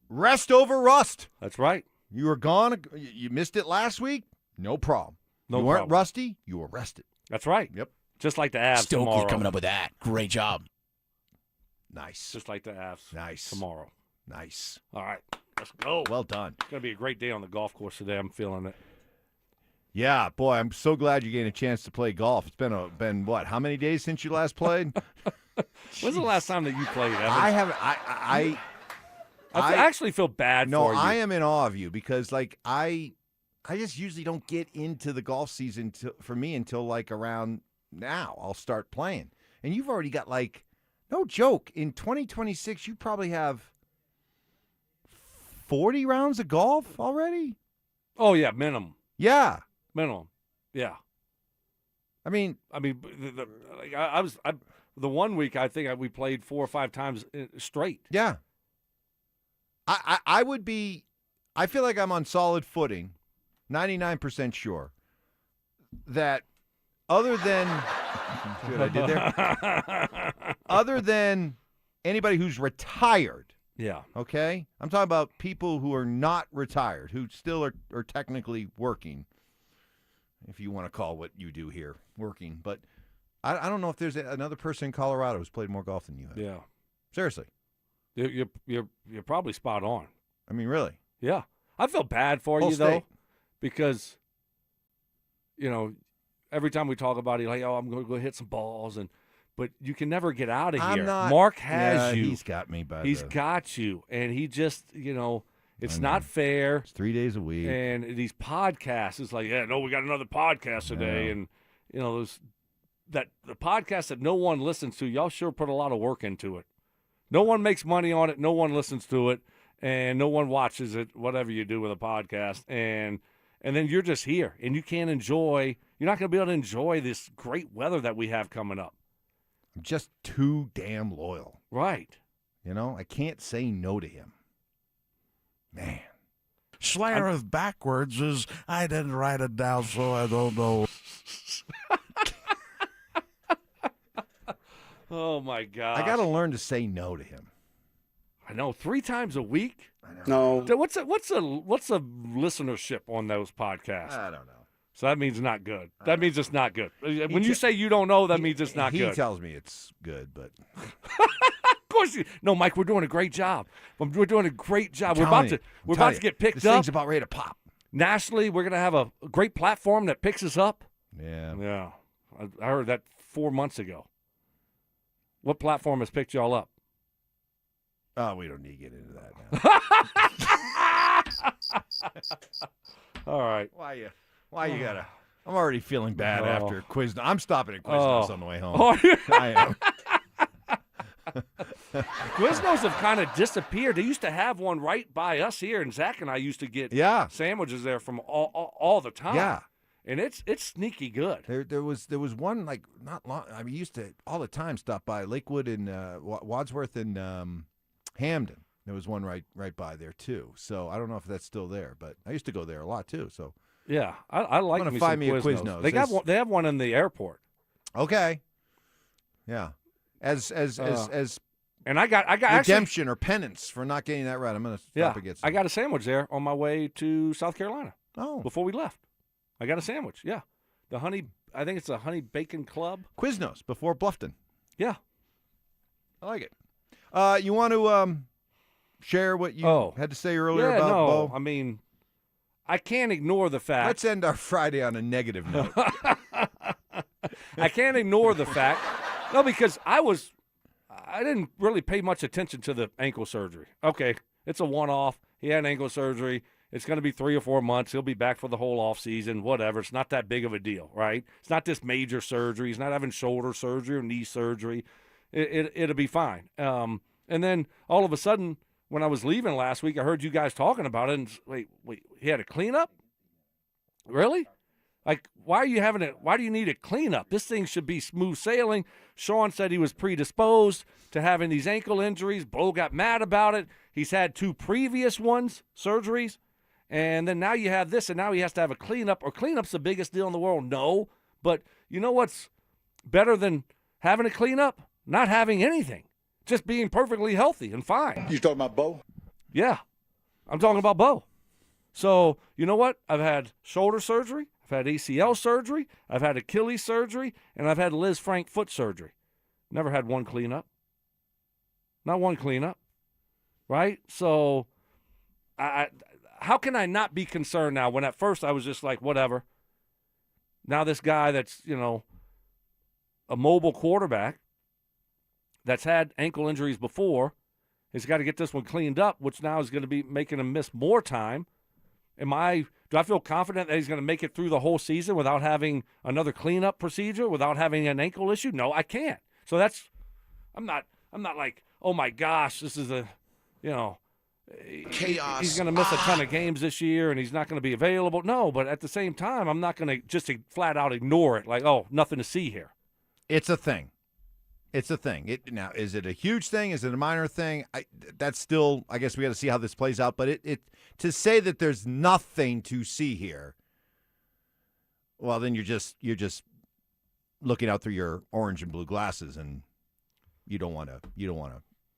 Rest over rust. That's right. You were gone. You missed it last week. No problem. No you weren't problem. rusty. You were rested. That's right. Yep. Just like the Avs Stokley tomorrow. coming up with that. Great job. Nice. Just like the Avs. Nice. Tomorrow. Nice. All right. Let's go. Well done. It's going to be a great day on the golf course today. I'm feeling it. Yeah, boy, I'm so glad you gained a chance to play golf. It's been what? How many days since you last played? When's the last time that you played, Evans? I haven't. I actually feel bad no, for you. I am in awe of you because I just usually don't get into the golf season for me until like around now. I'll start playing, and you've already got no joke, in 2026 you probably have 40 rounds of golf already. Oh yeah, minimum. Yeah, minimum. Yeah. I mean, the 1 week I think we played 4 or 5 times straight. Yeah. I would be. I feel like I'm on solid footing, 99% sure that other than see what I did there? Other than anybody who's retired. Yeah. Okay? I'm talking about people who are not retired, who still are technically working, if you want to call what you do here working. But I don't know if there's another person in Colorado who's played more golf than you have. Yeah. Seriously. You're probably spot on. I mean, really. Yeah. I feel bad for Whole you, though, state. because, every time we talk about it, like, oh, I'm going to go hit some balls, but you can never get out of I'm here. not- Mark has Yeah, you. he's got me by He's the- got you, and he just, it's I not know. fair. It's 3 days a week. And these podcasts, it's like, yeah, no, we got another podcast today, Yeah. and the podcast that no one listens to, y'all sure put a lot of work into it. No one makes money on it. No one listens to it, and no one watches it. Whatever you do with a podcast, and then you're just here, and you can't enjoy. You're not going to be able to enjoy this great weather that we have coming up. I'm just too damn loyal. Right. I can't say no to him. Man. Schlereth backwards is, I didn't write it down, so I don't know. Oh my God! I got to learn to say no to him. I know 3 times a week. No. What's a listenership on those podcasts? I don't know. So that means not good. That means it's not good. When you say you don't know, that means it's not he good. He tells me it's good, but of course, no, Mike. We're doing a great job. We're doing a great job. We're about to get picked this up. thing's about ready to pop. Nationally, we're going to have a great platform that picks us up. Yeah. Yeah. I heard that 4 months ago. What platform has picked y'all up? Oh, we don't need to get into that now. All right. Why you gotta? I'm already feeling bad after Quiznos. I'm stopping at Quiznos on the way home. Oh, yeah. I am. Quiznos have kind of disappeared. They used to have one right by us here, and Zach and I used to get sandwiches there from all the time. Yeah. And it's sneaky good. There was one like not long. I mean, used to all the time stop by Lakewood and Wadsworth and Hamden. There was one right by there too. So I don't know if that's still there, but I used to go there a lot too. So yeah, I like to me find some me a Quiznos. They have one in the airport. Okay. Yeah. As and I got redemption or penance for not getting that right. I'm gonna stop and get some. I got a sandwich there on my way to South Carolina. Oh, before we left, I got a sandwich. Yeah, I think it's a honey bacon club. Quiznos before Bluffton. Yeah, I like it. You want to share what you had to say earlier about Bo? I mean, I can't ignore the fact. Let's end our Friday on a negative note. I can't ignore the fact. No, because I didn't really pay much attention to the ankle surgery. Okay, it's a one-off. He had ankle surgery. It's going to be 3 or 4 months. He'll be back for the whole offseason, whatever. It's not that big of a deal, right? It's not this major surgery. He's not having shoulder surgery or knee surgery. It'll be fine. And then all of a sudden, when I was leaving last week, I heard you guys talking about it. And wait, he had a cleanup? Really? Like, why do you need a cleanup? This thing should be smooth sailing. Sean said he was predisposed to having these ankle injuries. Bo got mad about it. He's had 2 previous surgeries. And then now you have this, and now he has to have a cleanup. Or cleanup's the biggest deal in the world? No. But you know what's better than having a cleanup? Not having anything. Just being perfectly healthy and fine. You talking about Bo? Yeah. I'm talking about Bo. So, you know what? I've had shoulder surgery. I've had ACL surgery. I've had Achilles surgery. And I've had Liz Frank foot surgery. Never had one cleanup. Not one cleanup. Right? So, how can I not be concerned now when at first I was just like, whatever. Now this guy that's, a mobile quarterback that's had ankle injuries before has got to get this one cleaned up, which now is going to be making him miss more time. Do I feel confident that he's going to make it through the whole season without having another cleanup procedure, without having an ankle issue? No, I can't. So I'm not like, oh my gosh, this is chaos. He's going to miss a ton of games this year and he's not going to be available. No, but at the same time, I'm not going to just flat out ignore it like, oh, nothing to see here. It's a thing. It's a thing. Now, is it a huge thing? Is it a minor thing? That's still, I guess we got to see how this plays out. But it to say that there's nothing to see here, well, then you're just looking out through your orange and blue glasses, and you don't want to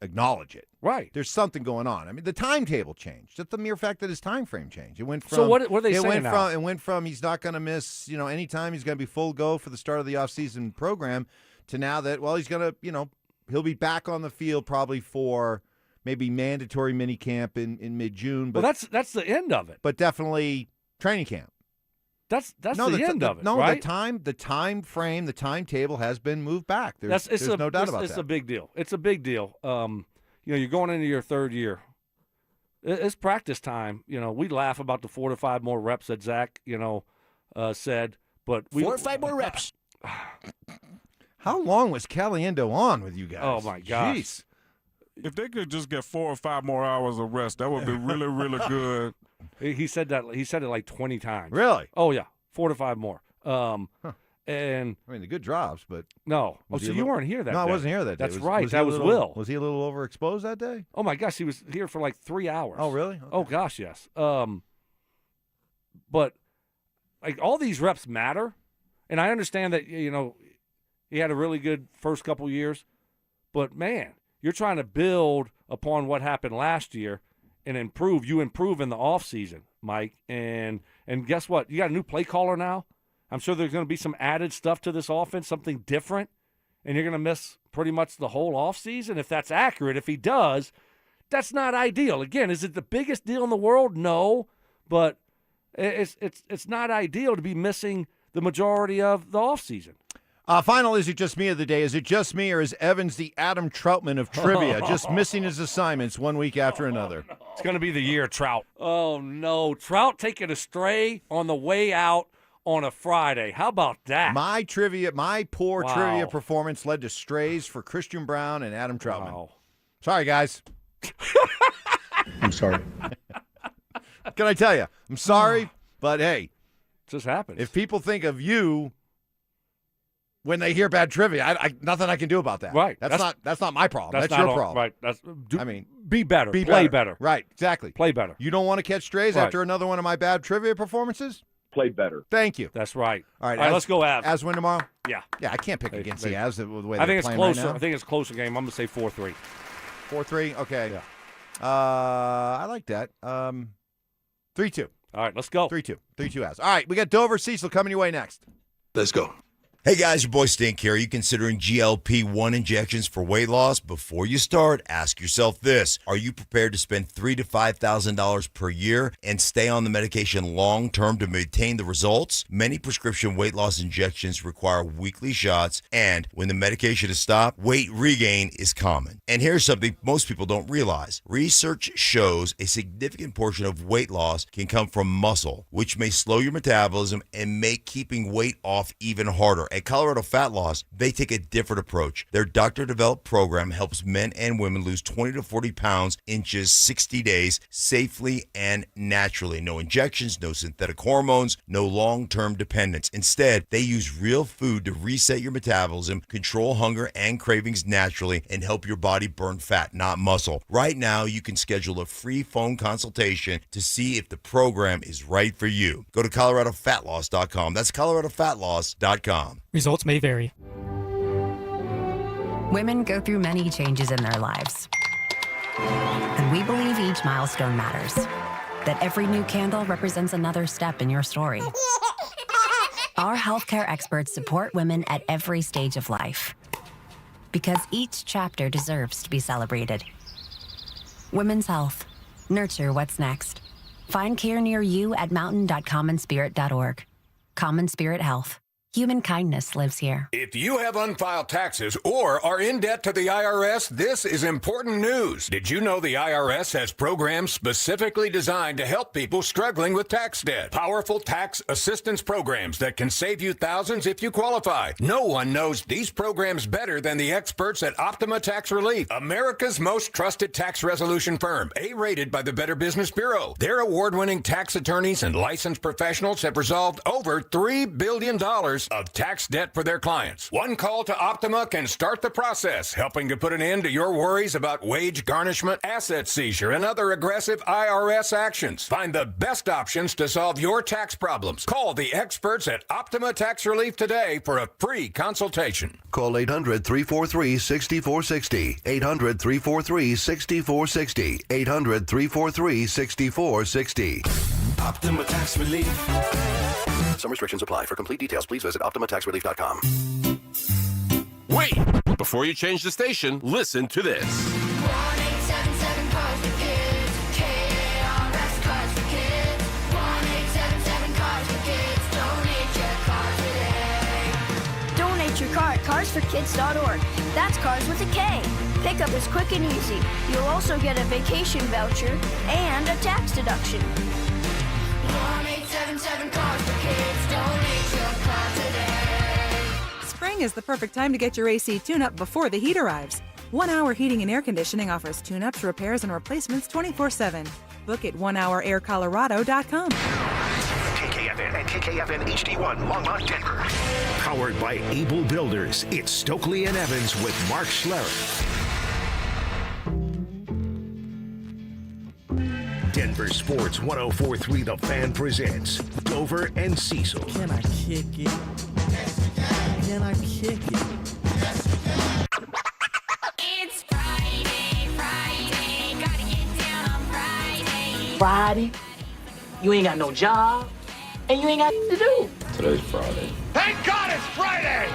acknowledge it. Right. There's something going on. I mean, the timetable changed. Just the mere fact that his time frame changed. It went from. So what are they saying now? It went from he's not going to miss any time. He's going to be full go for the start of the offseason program. To now that, well, he's going to, he'll be back on the field probably for maybe mandatory mini camp in mid-June. But well, that's the end of it. But definitely training camp. That's the end of it. No, right? the time frame, the timetable has been moved back. There's no doubt about that. It's a big deal. It's a big deal. You're going into your 3rd year. It's practice time. We laugh about the 4 to 5 more reps that Zach, said, but 4 or 5 more reps. How long was Caliendo on with you guys? Oh, my gosh. Jeez. If they could just get 4 or 5 more hours of rest, that would be really, really good. He said that. He said it like 20 times. Really? Oh, yeah. 4 to 5 more. And I mean, the good drops, but no. Oh, so you weren't here that day. No, I wasn't here that day. That's right. That was Will. Was he a little overexposed that day? Oh, my gosh. He was here for like 3 hours. Oh, really? Okay. Oh, gosh, yes. But, like, all these reps matter. And I understand that, he had a really good first couple years. But, man, you're trying to build upon what happened last year and improve. You improve in the offseason, Mike. And guess what? You got a new play caller now. I'm sure there's going to be some added stuff to this offense, something different. And you're going to miss pretty much the whole offseason. If that's accurate, if he does, that's not ideal. Again, is it the biggest deal in the world? No. But it's not ideal to be missing the majority of the offseason. Final Is It Just Me of the day. Is it just me, or is Evans the Adam Troutman of trivia, just missing his assignments one week after another? No. It's going to be the year, Trout. Oh, no. Trout taking a stray on the way out on a Friday. How about that? My poor trivia performance led to strays for Christian Brown and Adam Troutman. Wow. Sorry, guys. I'm sorry. Can I tell you? I'm sorry, but hey. Just happens. If people think of you when they hear bad trivia, I nothing I can do about that. Right. That's not my problem. That's not your all- problem. Right. I mean, be better. Be Play better. Right, exactly. Play better. You don't want to catch strays Right. after another one of my bad trivia performances? Play better. Thank you. That's right. All right, let's go Avs. Avs win tomorrow? Yeah. Yeah, I can't pick against the Avs the way I they're think it's playing closer. right now. I think it's a closer game. I'm going to say 4-3. 4-3? Okay. Yeah. I like that. 3-2. All right, let's go. 3-2. 3-2 Avs. All right, we got Dover Cecil coming your way next. Let's go. Hey guys, your boy Stink here. Are you considering GLP-1 injections for weight loss? Before you start, ask yourself this. Are you prepared to spend $3,000 to $5,000 per year and stay on the medication long-term to maintain the results? Many prescription weight loss injections require weekly shots, and when the medication is stopped, weight regain is common. And here's something most people don't realize. Research shows a significant portion of weight loss can come from muscle, which may slow your metabolism and make keeping weight off even harder. At Colorado Fat Loss, they take a different approach. Their doctor-developed program helps men and women lose 20 to 40 pounds in just 60 days safely and naturally. No injections, no synthetic hormones, no long-term dependence. Instead, they use real food to reset your metabolism, control hunger and cravings naturally, and help your body burn fat, not muscle. Right now, you can schedule a free phone consultation to see if the program is right for you. Go to ColoradoFatLoss.com. That's ColoradoFatLoss.com. Results may vary. Women go through many changes in their lives. And we believe each milestone matters. That every new candle represents another step in your story. Our healthcare experts support women at every stage of life. Because each chapter deserves to be celebrated. Women's health. Nurture what's next. Find care near you at mountain.commonspirit.org. Common Spirit Health. Human kindness lives here. If you have unfiled taxes or are in debt to the IRS, this is important news. Did you know the IRS has programs specifically designed to help people struggling with tax debt? Powerful tax assistance programs that can save you thousands if you qualify. No one knows these programs better than the experts at Optima Tax Relief, America's most trusted tax resolution firm, A-rated by the Better Business Bureau. Their award-winning tax attorneys and licensed professionals have resolved over $3 billion of tax debt for their clients. One call to Optima can start the process, helping to put an end to your worries about wage garnishment, asset seizure, and other aggressive IRS actions. Find the best options to solve your tax problems. Call the experts at Optima Tax Relief today for a free consultation. Call 800-343-6460. 800-343-6460. 800-343-6460. Optima Tax Relief. Some restrictions apply. For complete details, please visit OptimaTaxRelief.com. Wait! Before you change the station, listen to this. 1877 Cars for Kids. KRS Cars for Kids. 1877 Cars for Kids. Donate your car today. Donate your car at carsforkids.org. That's cars with a K. Pickup is quick and easy. You'll also get a vacation voucher and a tax deduction. 1877 Cars for Kids. Donate your car today. Spring is the perfect time to get your AC tune-up before the heat arrives. 1 Hour Heating and Air Conditioning offers tune-ups, repairs, and replacements 24/7. Book at onehouraircolorado.com. KKFN and KKFN HD1 Longmont, Denver. Powered by Able Builders, it's Stokley and Evans with Mark Schlereth. Denver Sports 104.3 The Fan presents Dover and Cecil. Can I kick it? Can I kick it? It's Friday, gotta get down on Friday. Friday, you ain't got no job, and you ain't got to do. Today's Friday. Thank God it's Friday!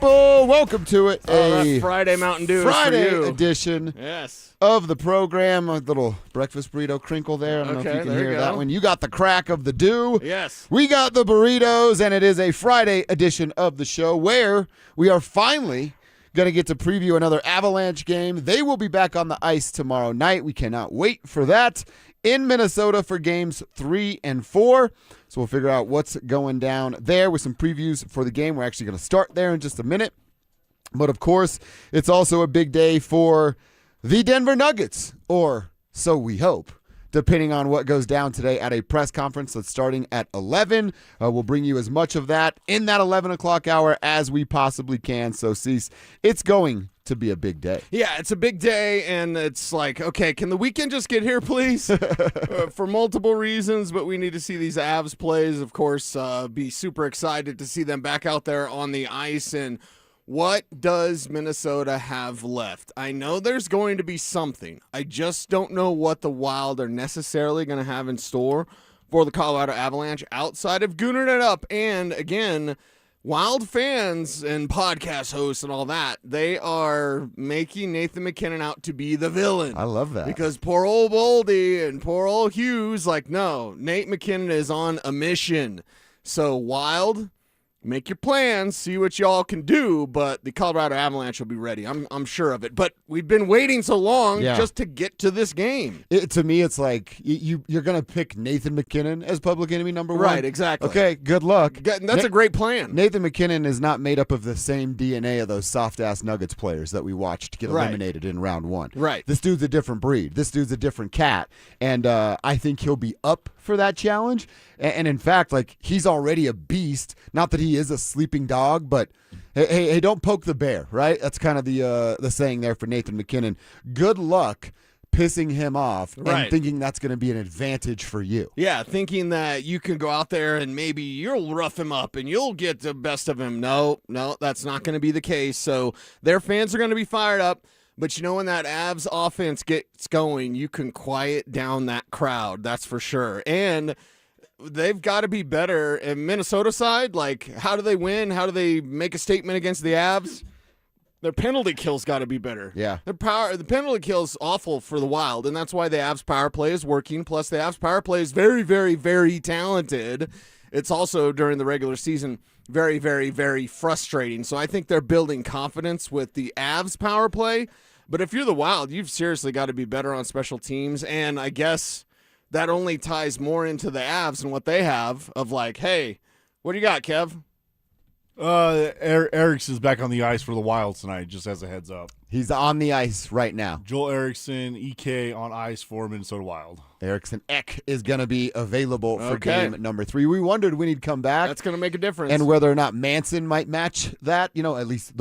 people? Welcome to it. That Friday Mountain Dew Friday is for you. edition Yes. of the program. A little breakfast burrito crinkle there. I don't know if you can hear that one. You got the crack of the dew. Yes. We got the burritos, and it is a Friday edition of the show where we are finally going to get to preview another Avalanche game. They will be back on the ice tomorrow night. We cannot wait for that in Minnesota for games 3 and 4. So we'll figure out what's going down there with some previews for the game. We're actually going to start there in just a minute. But, of course, it's also a big day for the Denver Nuggets, or so we hope, depending on what goes down today at a press conference that's starting at 11. We'll bring you as much of that in that 11 o'clock hour as we possibly can. So, Cease, it's going to be a big day. Yeah, it's a big day, and it's like, okay, can the weekend just get here, please? For multiple reasons, but we need to see these Avs plays, of course, be super excited to see them back out there on the ice. And what does Minnesota have left? I know there's going to be something. I just don't know what the Wild are necessarily going to have in store for the Colorado Avalanche outside of gooning it up. And, again, Wild fans and podcast hosts and all that, they are making Nathan MacKinnon out to be the villain. I love that. Because poor old Boldy and poor old Hughes, like, no, Nate MacKinnon is on a mission. So, Wild, make your plans, see what y'all can do, but the Colorado Avalanche will be ready. I'm sure of it. But we've been waiting so long just to get to this game. To me, it's like you're going to pick Nathan MacKinnon as public enemy number one. Right, exactly. Okay, good luck. That's a great plan. Nathan MacKinnon is not made up of the same DNA of those soft-ass Nuggets players that we watched get eliminated in round one. Right. This dude's a different breed. This dude's a different cat. And I think he'll be up for that challenge. And in fact, like, he's already a beast. Not that he is a sleeping dog, but hey, don't poke the bear, right? That's kind of the saying there for Nathan MacKinnon. Good luck pissing him off and thinking that's going to be an advantage for you. Yeah, thinking that you can go out there and maybe you'll rough him up and you'll get the best of him. No, that's not going to be the case. So their fans are going to be fired up. But you know, when that Avs offense gets going, you can quiet down that crowd. That's for sure. And they've got to be better. And Minnesota side, like, how do they win? How do they make a statement against the Avs? Their penalty kill's got to be better. Yeah. The penalty kill's awful for the Wild, and that's why the Avs power play is working. Plus, the Avs power play is very, very, very talented. It's also, during the regular season, very, very, very frustrating. So I think they're building confidence with the Avs power play. But if you're the Wild, you've seriously got to be better on special teams. And I guess that only ties more into the Avs and what they have of like, hey, what do you got, Kev? Eriksson's back on the ice for the Wild tonight, just as a heads up. He's on the ice right now. Joel Eriksson, EK on ice for Minnesota Wild. Eriksson Ek is going to be available for game number 3. We wondered when he'd come back. That's going to make a difference. And whether or not Manson might match that, at least the